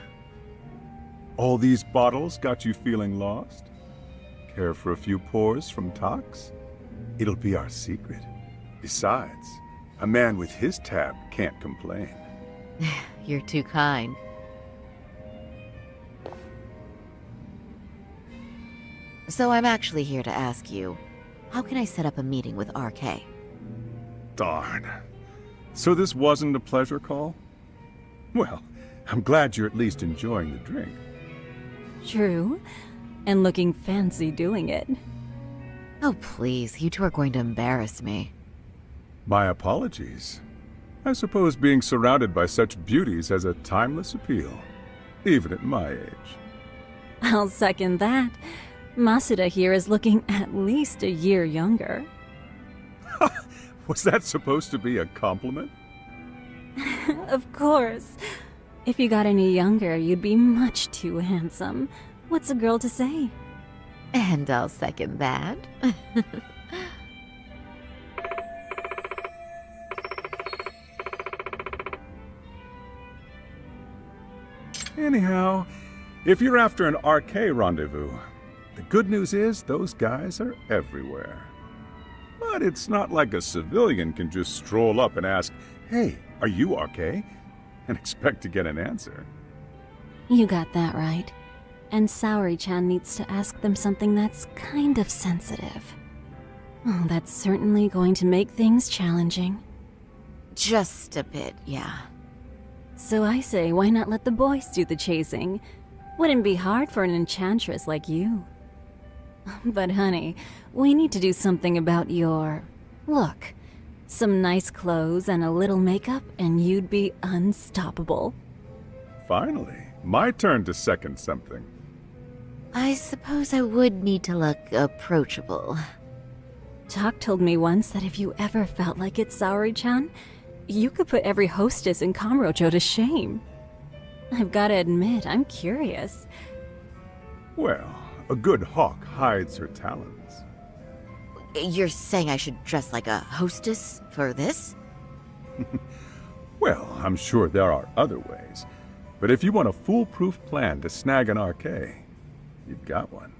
All these bottles got you feeling lost? Care for a few pours from Tox? It'll be our secret. Besides, a man with his tab can't complain. You're too kind. So I'm actually here to ask you, How can I set up a meeting with RK? Darn. So this wasn't a pleasure call? Well, I'm glad you're at least enjoying the drink. True. And looking fancy doing it. Oh, please. You two are going to embarrass me. My apologies. I suppose being surrounded by such beauties has a timeless appeal, even at my age. I'll second that. Masuda here is looking at least a year younger. Was that supposed to be a compliment? Of course. If you got any younger, you'd be much too handsome. What's a girl to say? And I'll second that. Anyhow, if you're after an RK rendezvous, the good news is those guys are everywhere. But it's not like a civilian can just stroll up and ask, "Hey, are you RK?" and expect to get an answer. You got that right. And Saori-chan needs to ask them something that's kind of sensitive. Oh, that's certainly going to make things challenging. Just a bit, yeah. So I say, why not let the boys do the chasing? Wouldn't be hard for an enchantress like you. But honey, we need to do something about your look. Some nice clothes and a little makeup, and you'd be unstoppable. Finally, my turn to second something. I suppose I would need to look approachable. Talk told me once that if you ever felt like it, Saori-chan, you could put every hostess in Kamurocho to shame. I've gotta admit, I'm curious. Well, a good hawk hides her talons. You're saying I should dress like a hostess for this? Well, I'm sure there are other ways. But if you want a foolproof plan to snag an RK, you've got one.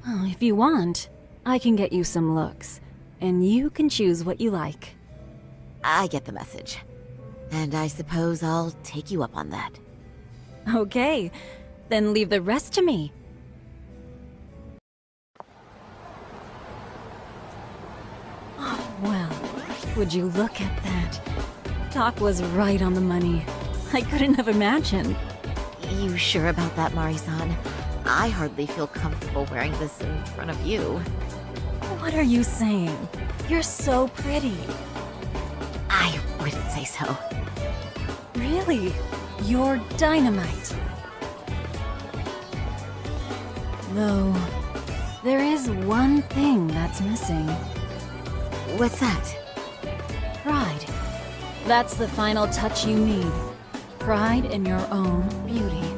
Oh, if you want, I can get you some looks. And you can choose what you like. I get the message. And I suppose I'll take you up on that. Okay, then leave the rest to me. Oh, well, would you look at that? Doc was right on the money. I couldn't have imagined. You sure about that, Mari-san? I hardly feel comfortable wearing this in front of you. What are you saying? You're so pretty. I wouldn't say so. Really? You're dynamite. Though, there is one thing that's missing. What's that? Pride. That's the final touch you need. Pride in your own beauty.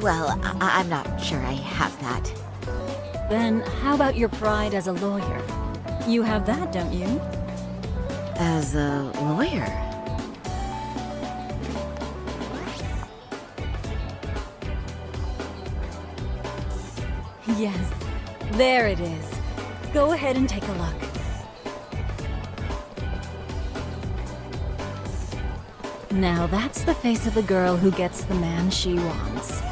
Well, I'm not sure I have that. Then how about your pride as a lawyer? You have that, don't you? As a lawyer? Yes, there it is. Go ahead and take a look. Now that's the face of the girl who gets the man she wants.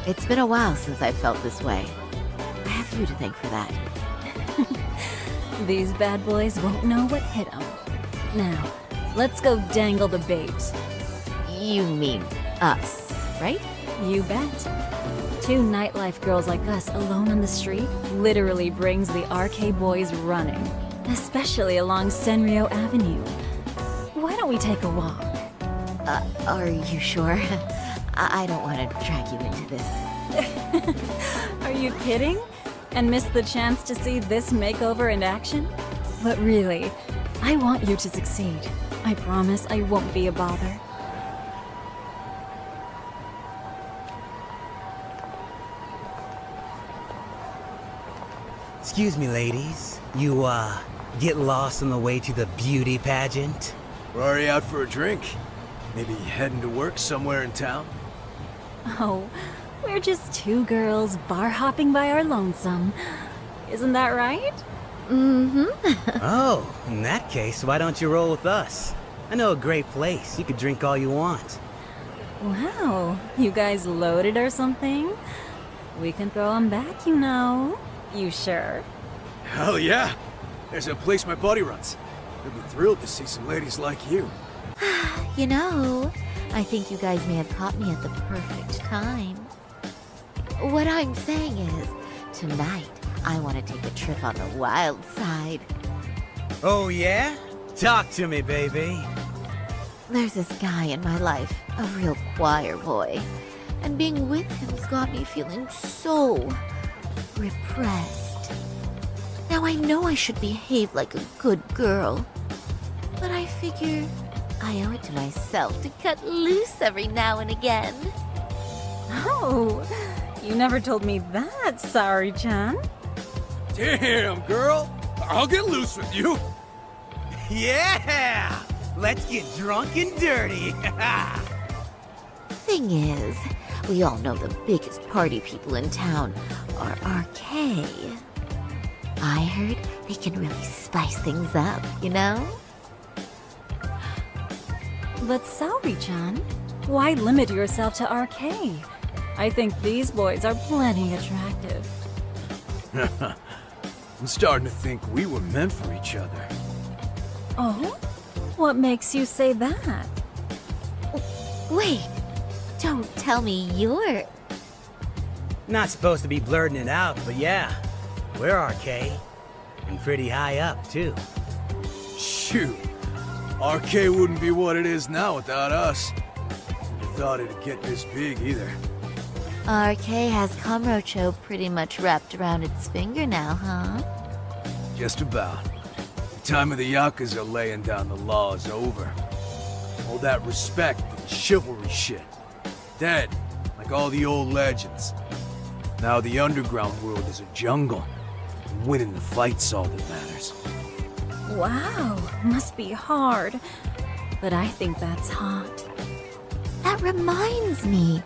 It's been a while since I felt this way. I have you to thank for that. These bad boys won't know what hit them. Now, let's go dangle the bait. You mean us, right? You bet. Two nightlife girls like us alone on the street literally brings the RK boys running. Especially along Senryo Avenue. Why don't we take a walk? Are you sure? I don't want to drag you into this. Are you kidding? And miss the chance to see this makeover in action? But really, I want you to succeed. I promise I won't be a bother. Excuse me, ladies. You, get lost on the way to the beauty pageant? We're already out for a drink. Maybe heading to work somewhere in town? Oh, we're just two girls bar hopping by our lonesome. Isn't that right? Mm-hmm. Oh, in that case, why don't you roll with us? I know a great place. You could drink all you want. Wow, you guys loaded or something? We can throw them back, you know. You sure? Hell yeah! There's a place my buddy runs. He'll be thrilled to see some ladies like you. You know, I think you guys may have caught me at the perfect time. What I'm saying is, tonight, I want to take a trip on the wild side. Oh yeah? Talk to me, baby. There's this guy in my life, a real choir boy. And being with him's got me feeling so repressed. Now I know I should behave like a good girl, but I figure I owe it to myself to cut loose every now and again. Oh, you never told me that, Saori-chan. Damn, girl! I'll get loose with you! Yeah! Let's get drunk and dirty! Thing is, we all know the biggest party people in town are RK. I heard they can really spice things up, you know? But Saori-chan, why limit yourself to RK? I think these boys are plenty attractive. I'm starting to think we were meant for each other. Oh? What makes you say that? Wait, don't tell me you're... Not supposed to be blurting it out, but yeah, we're RK. And pretty high up, too. Shoot, RK wouldn't be what it is now without us. Never thought it'd get this big either. RK has Kamurocho pretty much wrapped around its finger now, huh? Just about. The time of the Yakuza laying down the law is over. All that respect and chivalry shit. Dead, like all the old legends. Now the underground world is a jungle. And winning the fight's all that matters. Wow, must be hard. But I think that's hot. That reminds me.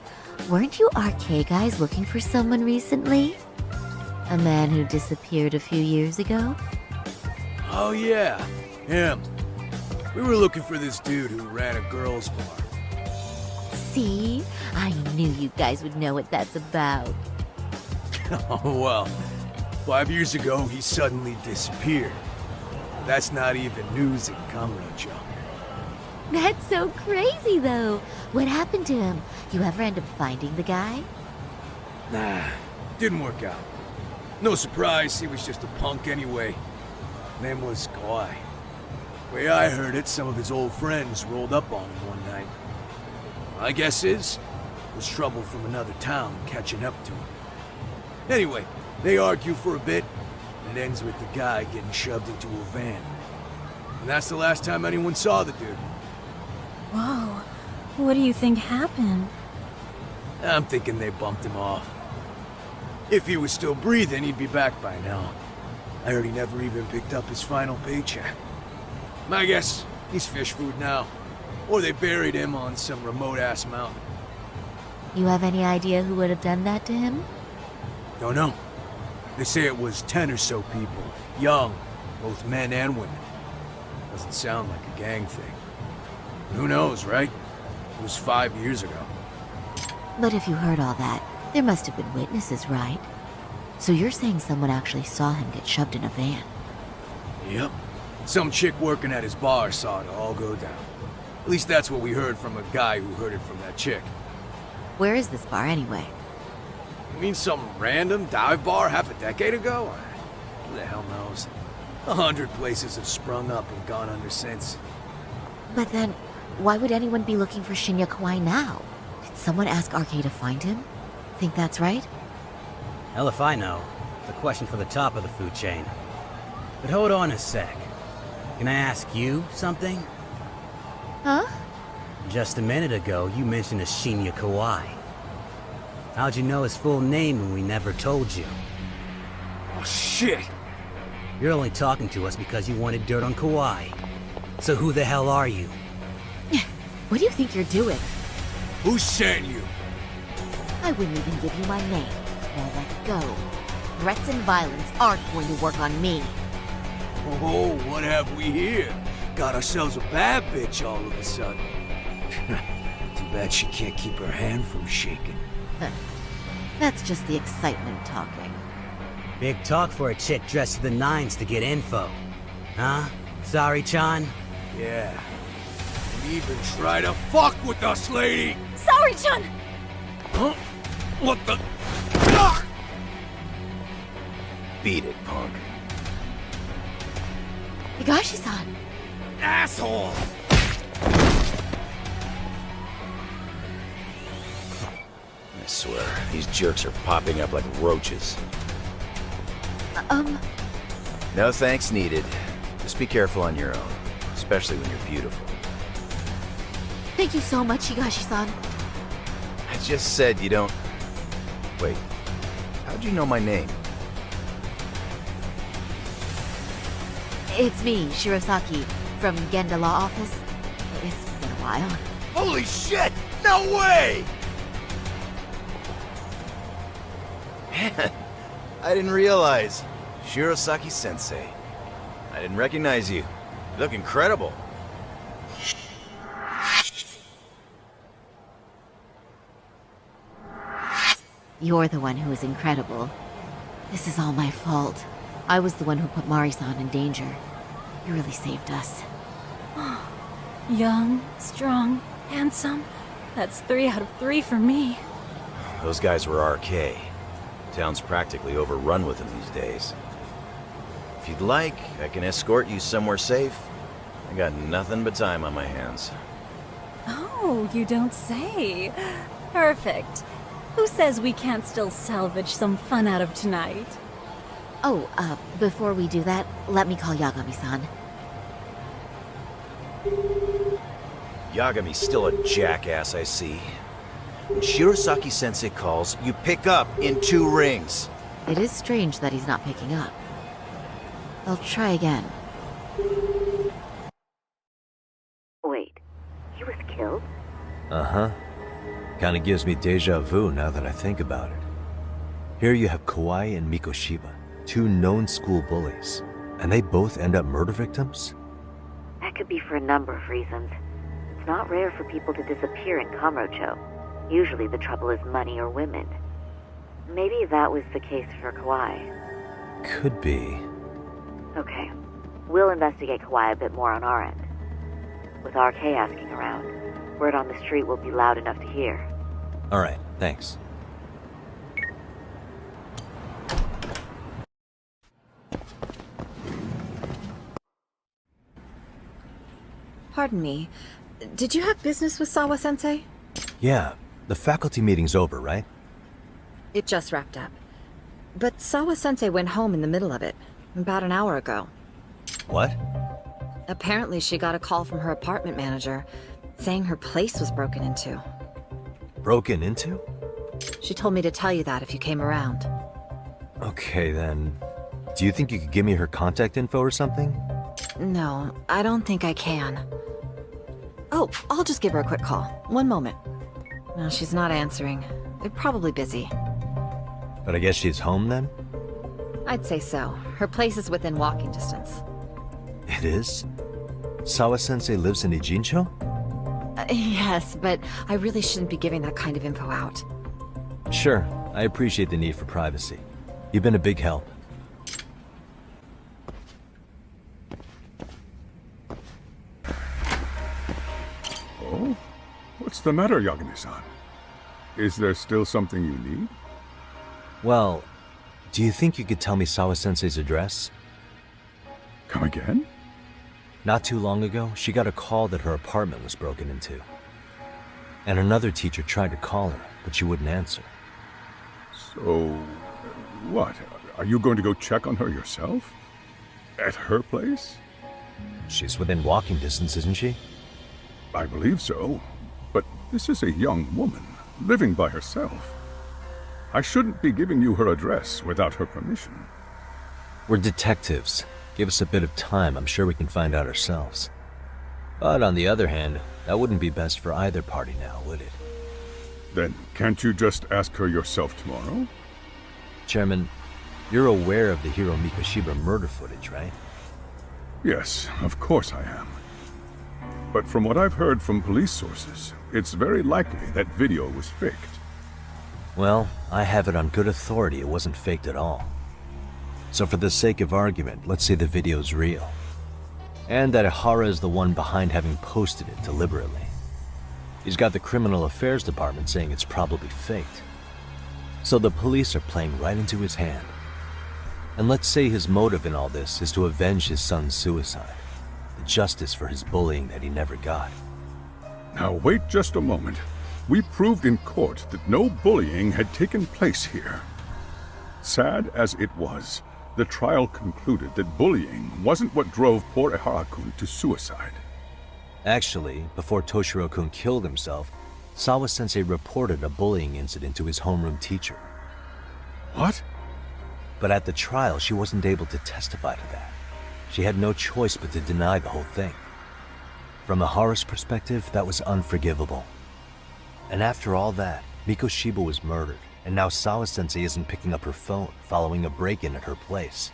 Weren't you RK guys looking for someone recently? A man who disappeared a few years ago? Oh yeah, him. We were looking for this dude who ran a girls' bar. See? I knew you guys would know what that's about. Oh well, 5 years ago he suddenly disappeared. That's not even news in Kamurocho. That's so crazy, though. What happened to him? You ever end up finding the guy? Nah, didn't work out. No surprise, he was just a punk anyway. Name was Kawhi. Way I heard it, some of his old friends rolled up on him one night. My guess is, it was trouble from another town catching up to him. Anyway, they argue for a bit, and it ends with the guy getting shoved into a van. And that's the last time anyone saw the dude. Whoa, what do you think happened? I'm thinking they bumped him off. If he was still breathing, he'd be back by now. I heard he never even picked up his final paycheck. My guess, he's fish food now. Or they buried him on some remote-ass mountain. You have any idea who would have done that to him? Don't know. They say it was 10 or so people. Young, both men and women. Doesn't sound like a gang thing. Who knows, right? It was 5 years ago. But if you heard all that, there must have been witnesses, right? So you're saying someone actually saw him get shoved in a van? Yep. Some chick working at his bar saw it all go down. At least that's what we heard from a guy who heard it from that chick. Where is this bar anyway? You mean some random dive bar half a decade ago? Who the hell knows? 100 places have sprung up and gone under since. But then, why would anyone be looking for Shinya Kawai now? Did someone ask RK to find him? Think that's right? Hell if I know. It's a question for the top of the food chain. But hold on a sec. Can I ask you something? Huh? Just a minute ago, you mentioned a Shinya Kawai. How'd you know his full name when we never told you? Oh, shit! You're only talking to us because you wanted dirt on Kawai. So who the hell are you? What do you think you're doing? Who sent you? I wouldn't even give you my name. Now let it go. Threats and violence aren't going to work on me. Oh, what have we here? Got ourselves a bad bitch all of a sudden. Too bad she can't keep her hand from shaking. That's just the excitement talking. Big talk for a chick dressed to the nines to get info. Huh? Sorry, Chan? Yeah. And even try to fuck with us, lady! Sorry, Chun! Huh? What the? Beat it, punk. Higashi-san! Asshole! I swear, these jerks are popping up like roaches. No thanks needed. Just be careful on your own, especially when you're beautiful. Thank you so much, Higashi-san. I just said you don't... Wait, how'd you know my name? It's me, Shirosaki, from Genda Law Office. It's been a while. Holy shit! No way! I didn't realize. Shirosaki-sensei. I didn't recognize you. You look incredible. You're the one who is incredible. This is all my fault. I was the one who put Mari-san in danger. You really saved us. Young, strong, handsome. That's 3 out of 3 for me. Those guys were RK. Town's practically overrun with them these days. If you'd like, I can escort you somewhere safe. I got nothing but time on my hands. Oh, you don't say. Perfect. Who says we can't still salvage some fun out of tonight? Oh, before we do that, let me call Yagami-san. Yagami's still a jackass, I see. When Shirosaki-sensei calls, you pick up in 2 rings. It is strange that he's not picking up. I'll try again. Wait, he was killed? Uh-huh. Kinda gives me deja vu now that I think about it. Here you have Kawai and Mikoshiba, 2 known school bullies, and they both end up murder victims? That could be for a number of reasons. It's not rare for people to disappear in Kamurocho. Usually the trouble is money or women. Maybe that was the case for Kawai. Could be. Okay. We'll investigate Kawai a bit more on our end. With RK asking around, word on the street will be loud enough to hear. Alright, thanks. Pardon me. Did you have business with Sawa-sensei? Yeah, the faculty meeting's over, right? It just wrapped up. But Sawa-sensei went home in the middle of it, about an hour ago. What? Apparently she got a call from her apartment manager, saying her place was broken into. Broken into? She told me to tell you that if you came around. Okay, then... Do you think you could give me her contact info or something? No, I don't think I can. Oh, I'll just give her a quick call. One moment. No, she's not answering. They're probably busy. But I guess she's home then? I'd say so. Her place is within walking distance. It is? Sawa-sensei lives in Ijincho? Yes, but I really shouldn't be giving that kind of info out. Sure, I appreciate the need for privacy. You've been a big help. Oh? What's the matter, Yagami-san? Is there still something you need? Well, do you think you could tell me Sawa-sensei's address? Come again? Not too long ago, she got a call that her apartment was broken into. And another teacher tried to call her, but she wouldn't answer. So, what? Are you going to go check on her yourself? At her place? She's within walking distance, isn't she? I believe so. But this is a young woman, living by herself. I shouldn't be giving you her address without her permission. We're detectives. Give us a bit of time, I'm sure we can find out ourselves. But on the other hand, that wouldn't be best for either party now, would it? Then can't you just ask her yourself tomorrow? Chairman, you're aware of the Hiro Mikoshiba murder footage, right? Yes, of course I am. But from what I've heard from police sources, it's very likely that video was faked. Well, I have it on good authority it wasn't faked at all. So for the sake of argument, let's say the video's real. And that Ihara is the one behind having posted it deliberately. He's got the criminal affairs department saying it's probably faked. So the police are playing right into his hand. And let's say his motive in all this is to avenge his son's suicide. The justice for his bullying that he never got. Now wait just a moment. We proved in court that no bullying had taken place here. Sad as it was, the trial concluded that bullying wasn't what drove poor Ihara-kun to suicide. Actually, before Toshiro-kun killed himself, Sawa-sensei reported a bullying incident to his homeroom teacher. What? But at the trial, she wasn't able to testify to that. She had no choice but to deny the whole thing. From Ihara's perspective, that was unforgivable. And after all that, Mikoshiba was murdered, and now Sawa-sensei isn't picking up her phone following a break-in at her place.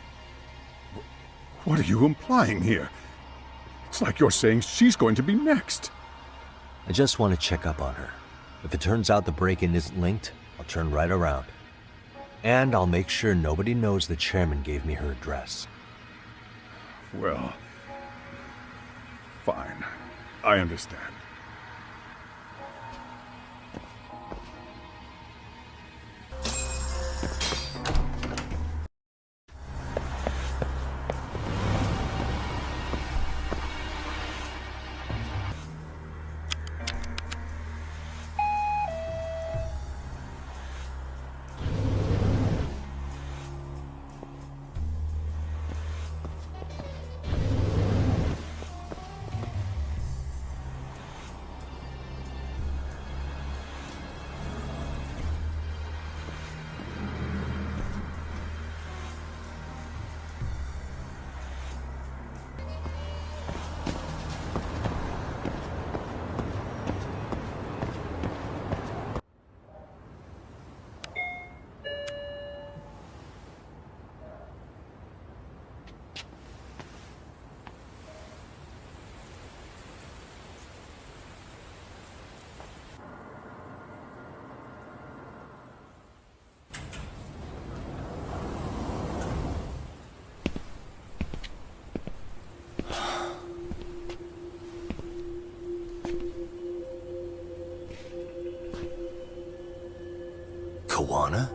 What are you implying here? It's like you're saying she's going to be next. I just want to check up on her. If it turns out the break-in isn't linked, I'll turn right around. And I'll make sure nobody knows the chairman gave me her address. Well, fine. I understand. Kawana?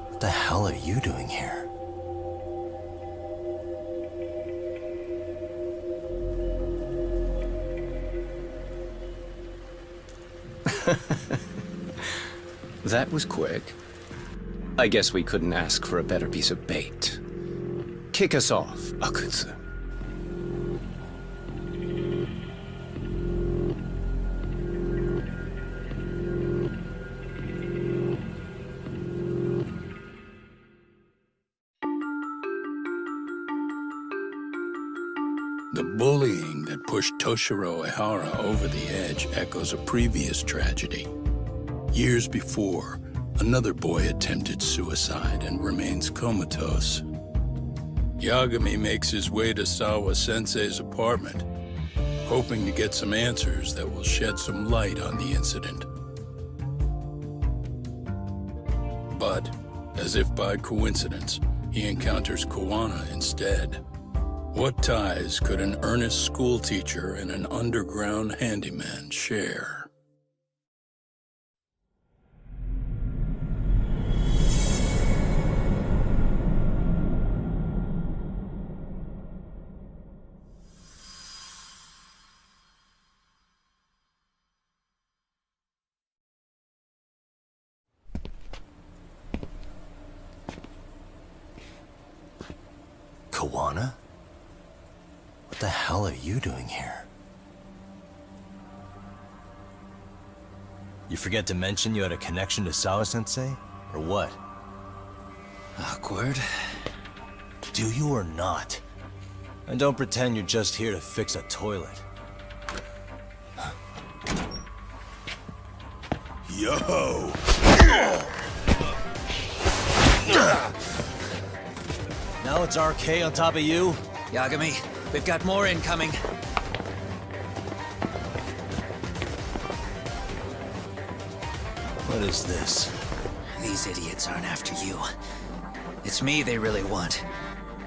What the hell are you doing here? That was quick. I guess we couldn't ask for a better piece of bait. Kick us off, Akutsu. The bullying that pushed Toshiro Ihara over the edge echoes a previous tragedy. Years before, another boy attempted suicide and remains comatose. Yagami makes his way to Sawa-sensei's apartment, hoping to get some answers that will shed some light on the incident. But, as if by coincidence, he encounters Kawana instead. What ties could an earnest schoolteacher and an underground handyman share? Kawana? What the hell are you doing here? You forget to mention you had a connection to Sawa-sensei? Or what? Awkward. Do you or not? And don't pretend you're just here to fix a toilet. Yo! Now it's RK on top of you? Yagami, we've got more incoming. What is this? These idiots aren't after you. It's It's me they really want.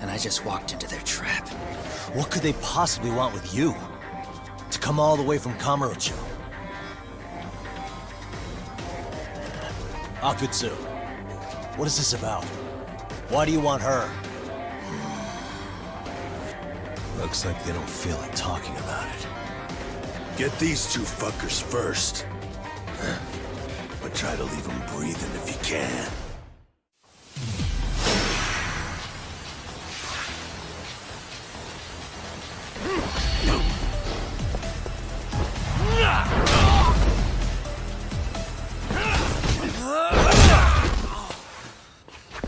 And I just walked into their trap. What could they possibly want with you? To come all the way from Kamurocho? Akutsu, what is this about? Why do you want her? Looks like they don't feel like talking about it. Get these two fuckers first. But try to leave them breathing if you can.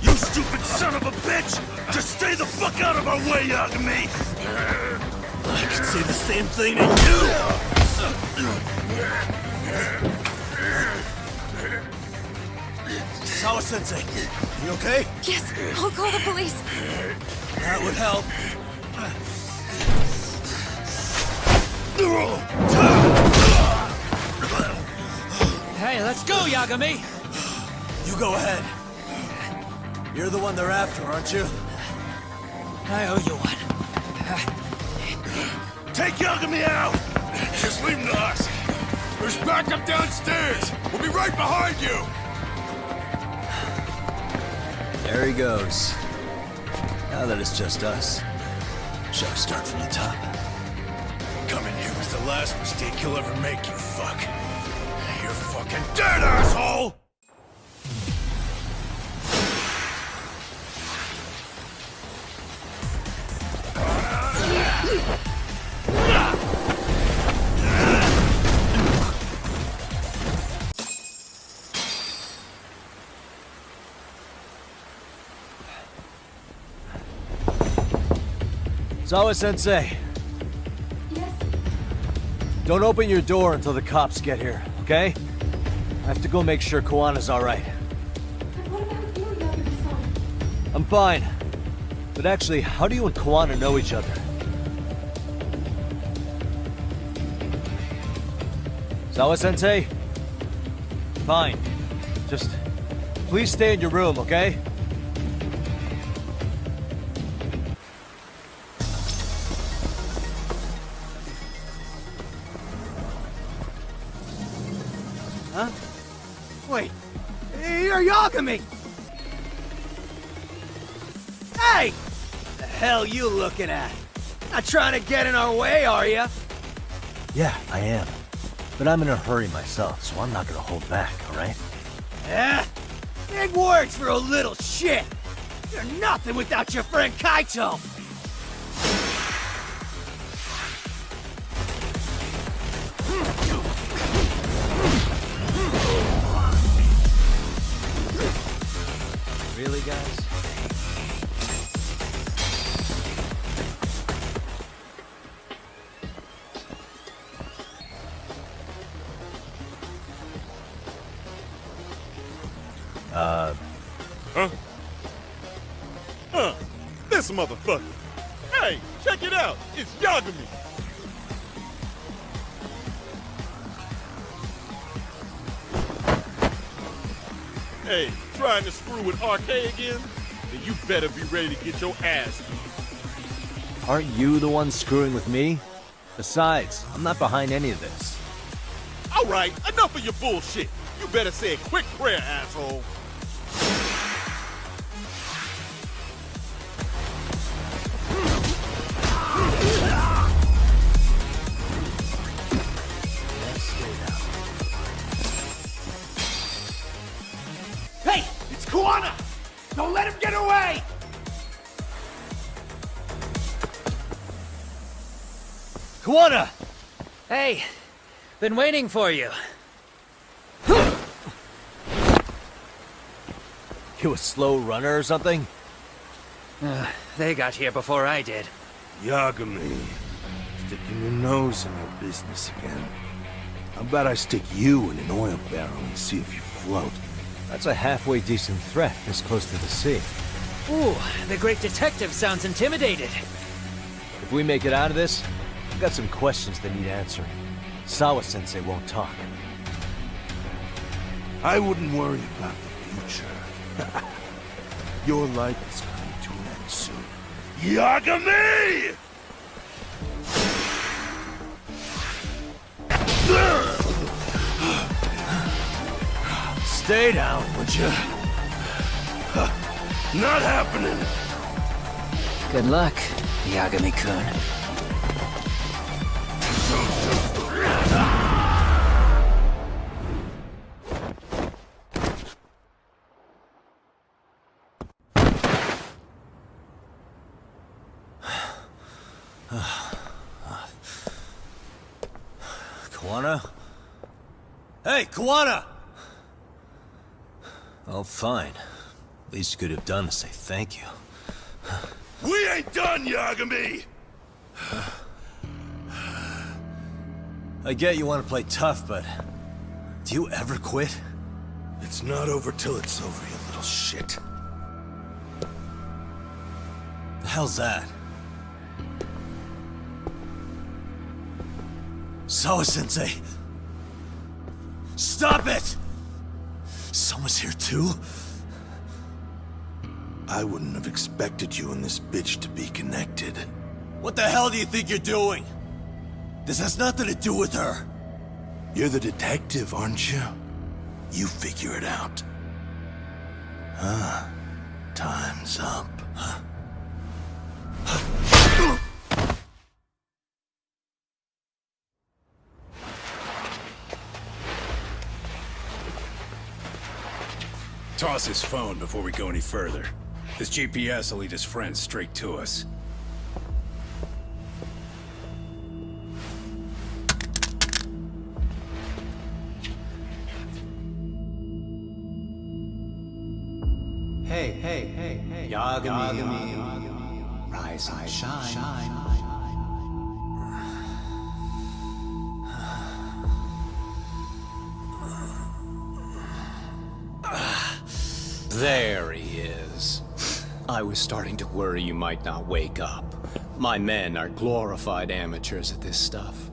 You stupid son of a bitch! Just stay the fuck out of our way, Yagami! I could say the same thing to you! Sawa-sensei, you okay? Yes, I'll call the police. That would help. Hey, let's go, Yagami! You go ahead. You're the one they're after, aren't you? I owe you one. Take Yagami out! Just leave him to us. There's backup downstairs. We'll be right behind you. There he goes. Now that it's just us, shall we start from the top? Coming here was the last mistake you'll ever make, you fuck. You're fucking dead, asshole! Sawa-sensei. Yes? Don't open your door until the cops get here, okay? I have to go make sure Kawana's alright. What about you, Yagami-san? I'm fine. But actually, how do you and Kawana know each other? Sawa-sensei? Fine. Just please stay in your room, okay? Huh? Wait, you're Yagami! Hey! The hell you looking at? Not trying to get in our way, are ya? Yeah, I am. But I'm in a hurry myself, so I'm not gonna hold back, alright? Yeah? Big words for a little shit! You're nothing without your friend Kaito! Really, guys? This motherfucker. Hey, check it out. It's Yagami. Hey, trying to screw with RK again? Then you better be ready to get your ass beat. Aren't you the one screwing with me? Besides, I'm not behind any of this. All right, enough of your bullshit. You better say a quick prayer, asshole. Hey! It's Kawana! Don't let him get away! Kawana! Hey, been waiting for you. You a slow runner or something? They got here before I did. Yagami, sticking your nose in your business again. How about I stick you in an oil barrel and see if you float? That's a halfway decent threat this close to the sea. Ooh, the great detective sounds intimidated. If we make it out of this, I've got some questions that need answering. Sawa-sensei won't talk. I wouldn't worry about the future. Your life is coming to an end soon. Yagami! Stay down, would you? Not happening! Good luck, Yagami-kun. Kawana? Hey, Kawana! Oh, fine. Least you could have done is say thank you. We ain't done, Yagami! I get you want to play tough, but do you ever quit? It's not over till it's over, you little shit. The hell's that? Sawa-sensei! Stop it! Someone's here too? I wouldn't have expected you and this bitch to be connected. What the hell do you think you're doing? This has nothing to do with her. You're the detective, aren't you? You figure it out. Time's up. Toss his phone before we go any further. This GPS will lead his friends straight to us. Hey, Yagami. Rise and shine. There he is. I was starting to worry you might not wake up. My men are glorified amateurs at this stuff.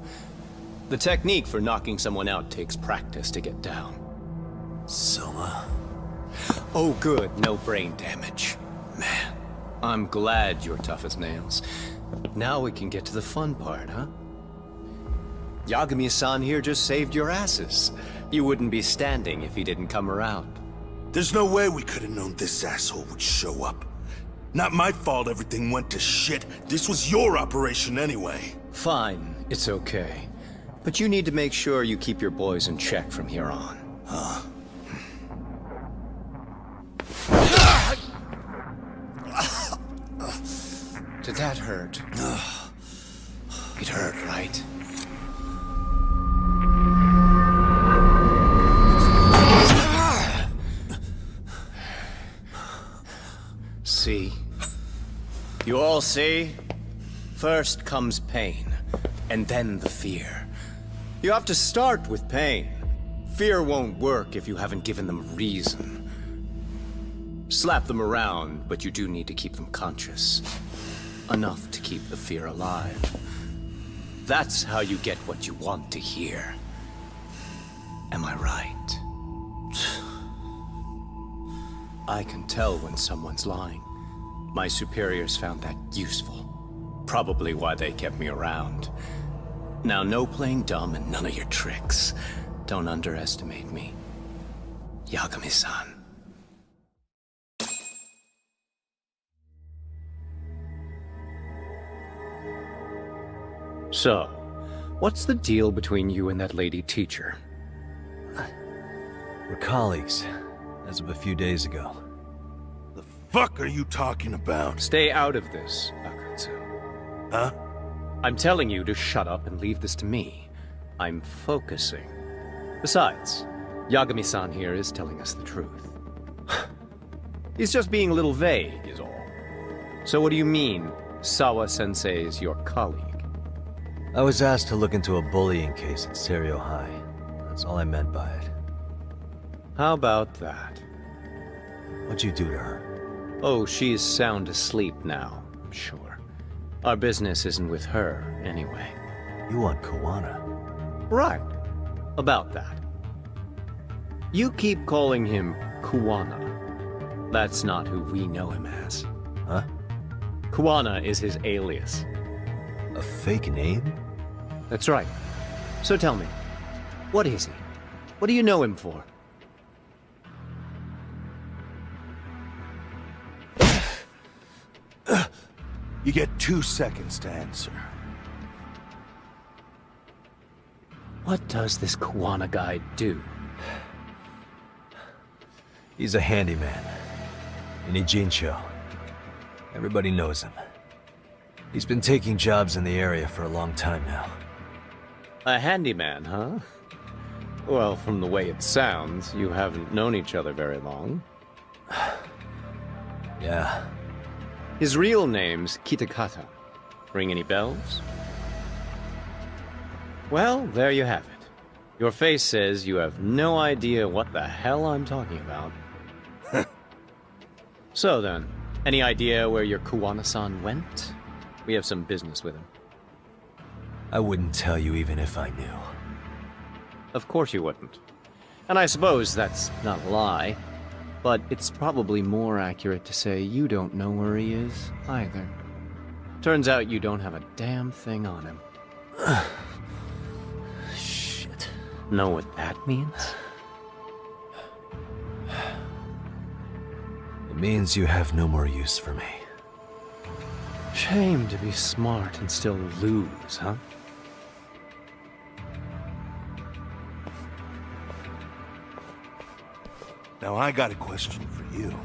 The technique for knocking someone out takes practice to get down. Soma? Oh good, no brain damage. Man, I'm glad you're tough as nails. Now we can get to the fun part, huh? Yagami-san here just saved your asses. You wouldn't be standing if he didn't come around. There's no way we could have known this asshole would show up. Not my fault everything went to shit. This was your operation anyway. Fine, it's okay. But you need to make sure you keep your boys in check from here on. Huh? Did that hurt? It hurt, right? See? You all see? First comes pain, and then the fear. You have to start with pain. Fear won't work if you haven't given them a reason. Slap them around, but you do need to keep them conscious. Enough to keep the fear alive. That's how you get what you want to hear. Am I right? I can tell when someone's lying. My superiors found that useful. Probably why they kept me around. Now, no playing dumb and none of your tricks. Don't underestimate me. Yagami-san. So, what's the deal between you and that lady teacher? We're colleagues, as of a few days ago. The fuck are you talking about? Stay out of this, Akutsu. Huh? I'm telling you to shut up and leave this to me. I'm focusing. Besides, Yagami-san here is telling us the truth. He's just being a little vague, is all. So what do you mean, Sawa-sensei is your colleague? I was asked to look into a bullying case at Serio High. That's all I meant by it. How about that? What'd you do to her? Oh, she's sound asleep now, I'm sure. Our business isn't with her, anyway. You want Kawana? Right. About that. You keep calling him Kuwana. That's not who we know him as. Huh? Kuwana is his alias. A fake name? That's right. So tell me, what is he? What do you know him for? You get 2 seconds to answer. What does this Kuwana guy do? He's a handyman. In Ijincho. Everybody knows him. He's been taking jobs in the area for a long time now. A handyman, huh? Well, from the way it sounds, you haven't known each other very long. Yeah. His real name's Kitakata. Ring any bells? Well, there you have it. Your face says you have no idea what the hell I'm talking about. So then, any idea where your Kuwana-san went? We have some business with him. I wouldn't tell you even if I knew. Of course you wouldn't. And I suppose that's not a lie, but it's probably more accurate to say you don't know where he is, either. Turns out you don't have a damn thing on him. Shit. Know what that means? It means you have no more use for me. Shame to be smart and still lose, huh? Now I got a question for you.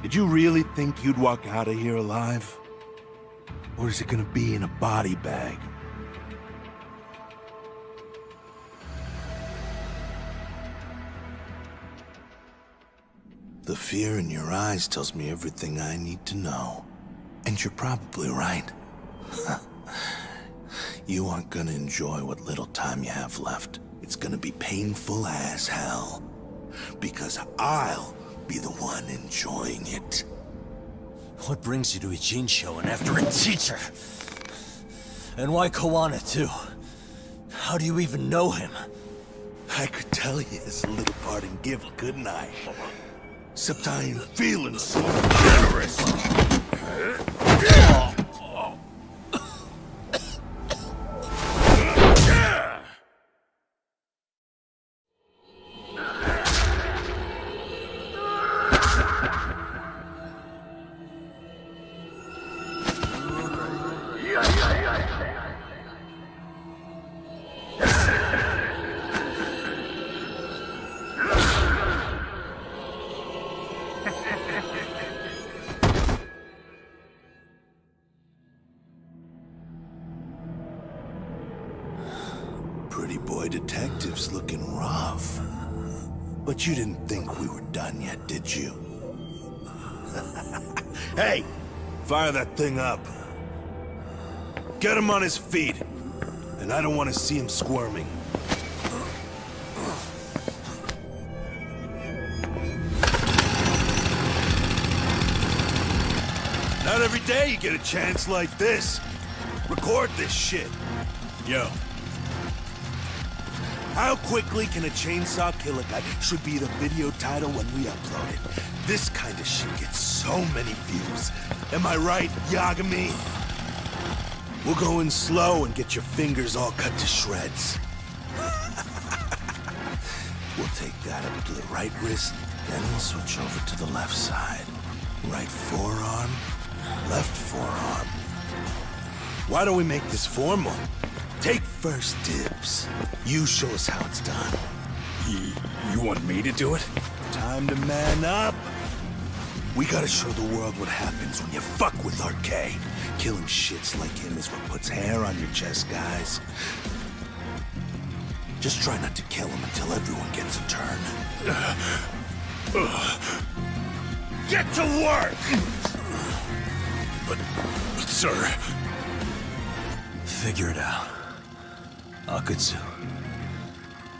Did you really think you'd walk out of here alive? Or is it gonna be in a body bag? The fear in your eyes tells me everything I need to know. And you're probably right. You aren't gonna enjoy what little time you have left. It's gonna be painful as hell. Because I'll be the one enjoying it. What brings you to Ijincho and after a teacher? And why Kuwana too? How do you even know him? I could tell you as a little parting gift, couldn't I? Except I ain't feeling so generous. Pretty boy detective's looking rough. But you didn't think we were done yet, did you? Hey! Fire that thing up. Get him on his feet. And I don't want to see him squirming. Not every day you get a chance like this. Record this shit. Yo. How quickly can a chainsaw kill a guy should be the video title when we upload it. This kind of shit gets so many views. Am I right, Yagami? We'll go in slow and get your fingers all cut to shreds. We'll take that up to the right wrist, then we'll switch over to the left side. Right forearm, left forearm. Why don't we make this formal? Take first dibs. You show us how it's done. You want me to do it? Time to man up. We gotta show the world what happens when you fuck with RK. Killing shits like him is what puts hair on your chest, guys. Just try not to kill him until everyone gets a turn. Get to work! But sir... Figure it out. Akutsu.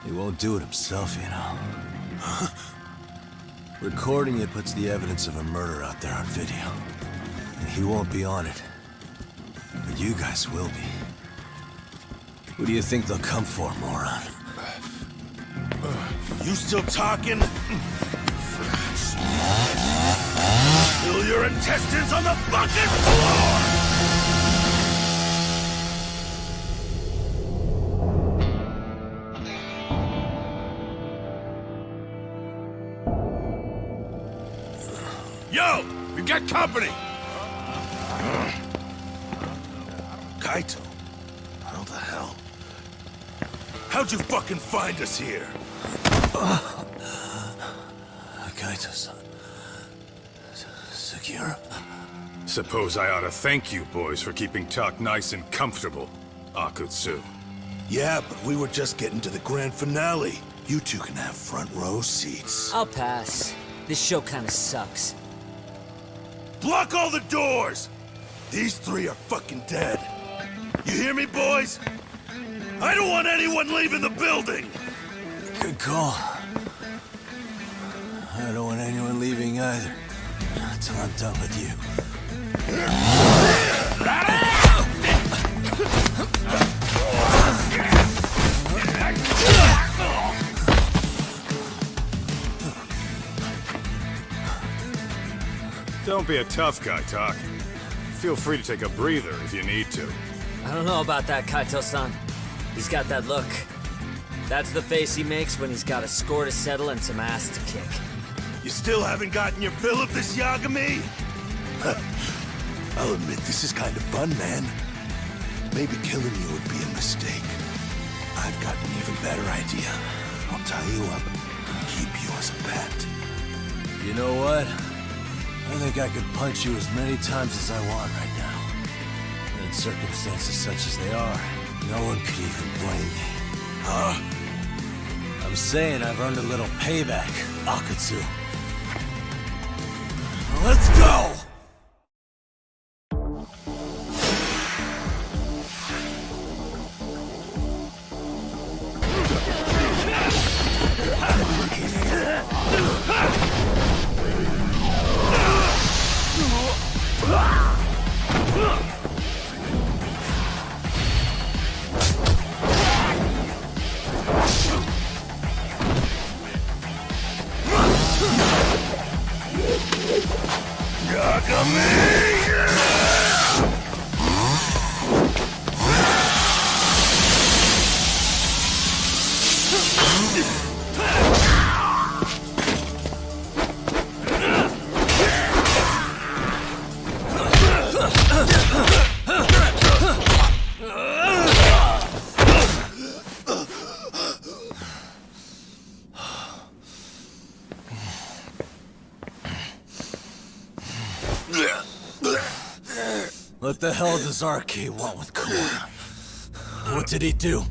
He won't do it himself, you know. Recording it puts the evidence of a murder out there on video. And he won't be on it. But you guys will be. Who do you think they'll come for, moron? You still talking? Spill your intestines on the fucking floor! Yo! We got company! Kaito? How the hell? How'd you fucking find us here? Kaito-san. Sekiro. Suppose I ought to thank you boys for keeping Tak nice and comfortable, Akutsu. Yeah, but we were just getting to the grand finale. You two can have front row seats. I'll pass. This show kinda sucks. Block all the doors! These three are fucking dead. You hear me, boys? I don't want anyone leaving the building! Good call. I don't want anyone leaving either. Until I'm done with you. Don't be a tough guy, Tak. Feel free to take a breather if you need to. I don't know about that, Kaito-san. He's got that look. That's the face he makes when he's got a score to settle and some ass to kick. You still haven't gotten your fill of this Yagami? I'll admit this is kind of fun, man. Maybe killing you would be a mistake. I've got an even better idea. I'll tie you up and keep you as a pet. You know what? I think I could punch you as many times as I want right now. And in circumstances such as they are, no one could even blame me. Huh? I'm saying I've earned a little payback, Akutsu. Let's go! What the hell does RK want with Kawana? What did he do?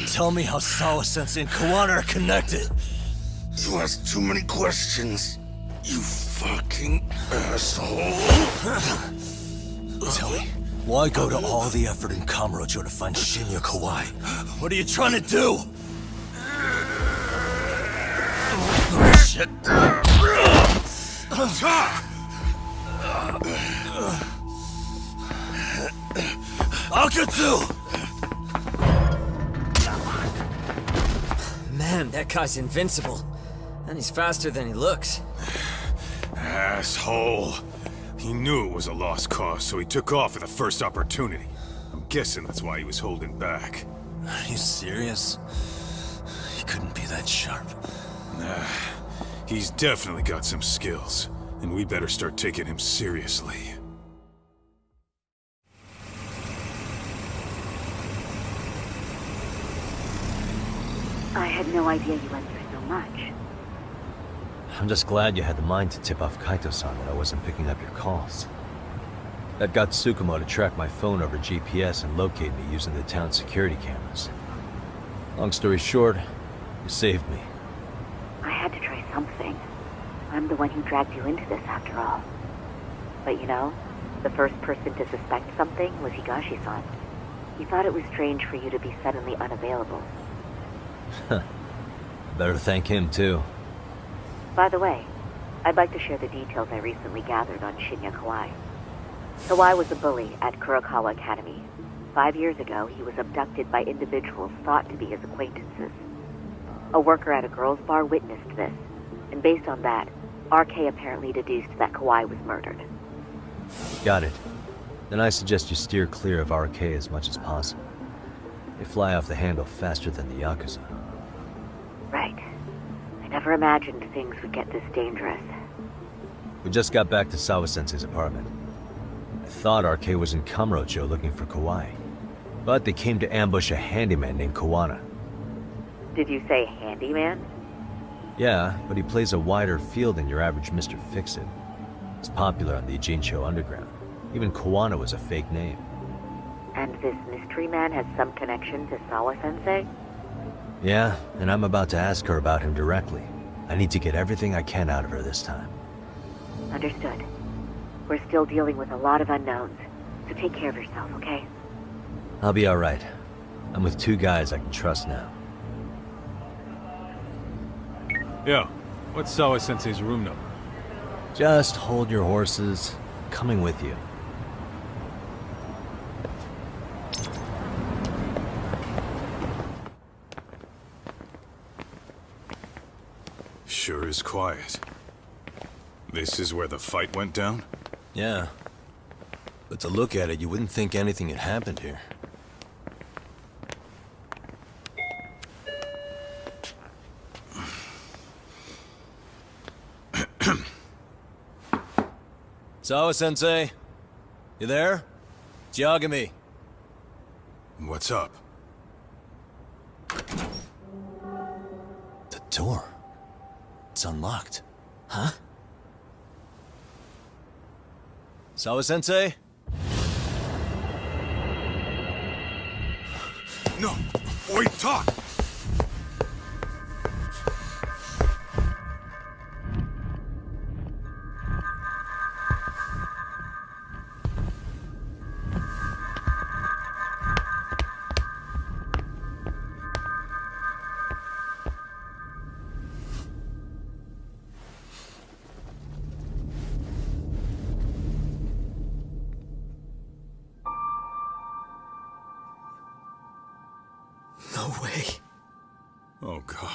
Tell me how Sawa-sensei and Kawana are connected. You ask too many questions, you fucking asshole. Tell me, why go to all the effort in Kamurocho to find Shinya Kawai? What are you trying to do? Shit. Akutsu! Man, that guy's invincible. And he's faster than he looks. Asshole. He knew it was a lost cause, so he took off at the first opportunity. I'm guessing that's why he was holding back. Are you serious? He couldn't be that sharp. Nah, he's definitely got some skills, and we better start taking him seriously. I had no idea you went through so much. I'm just glad you had the mind to tip off Kaito-san that I wasn't picking up your calls. That got Tsukumo to track my phone over GPS and locate me using the town security cameras. Long story short, you saved me. I had to try something. I'm the one who dragged you into this after all. But you know, the first person to suspect something was Higashi-san. He thought it was strange for you to be suddenly unavailable. Better thank him, too. By the way, I'd like to share the details I recently gathered on Shinya Kawai. Kawai was a bully at Kurokawa Academy. 5 years ago, he was abducted by individuals thought to be his acquaintances. A worker at a girls' bar witnessed this, and based on that, RK apparently deduced that Kawhi was murdered. Got it. Then I suggest you steer clear of RK as much as possible. They fly off the handle faster than the Yakuza. Right. I never imagined things would get this dangerous. We just got back to Sawa-sensei's apartment. I thought RK was in Kamurocho looking for Kawhi. But they came to ambush a handyman named Kawana. Did you say handyman? Yeah, but he plays a wider field than your average Mr. Fix-It. He's popular on the Ijincho underground. Even Kawana was a fake name. And this mystery man has some connection to Sawa-sensei? Yeah, and I'm about to ask her about him directly. I need to get everything I can out of her this time. Understood. We're still dealing with a lot of unknowns, so take care of yourself, okay? I'll be alright. I'm with 2 guys I can trust now. Yo, what's Sawa-sensei's room number? Just hold your horses. Coming with you. Sure is quiet. This is where the fight went down? Yeah. But to look at it, you wouldn't think anything had happened here. Sawa-sensei? You there? It's Yagami. What's up? The door. It's unlocked. Huh? Sawa-sensei? No! Wait, talk! No way. Oh, God.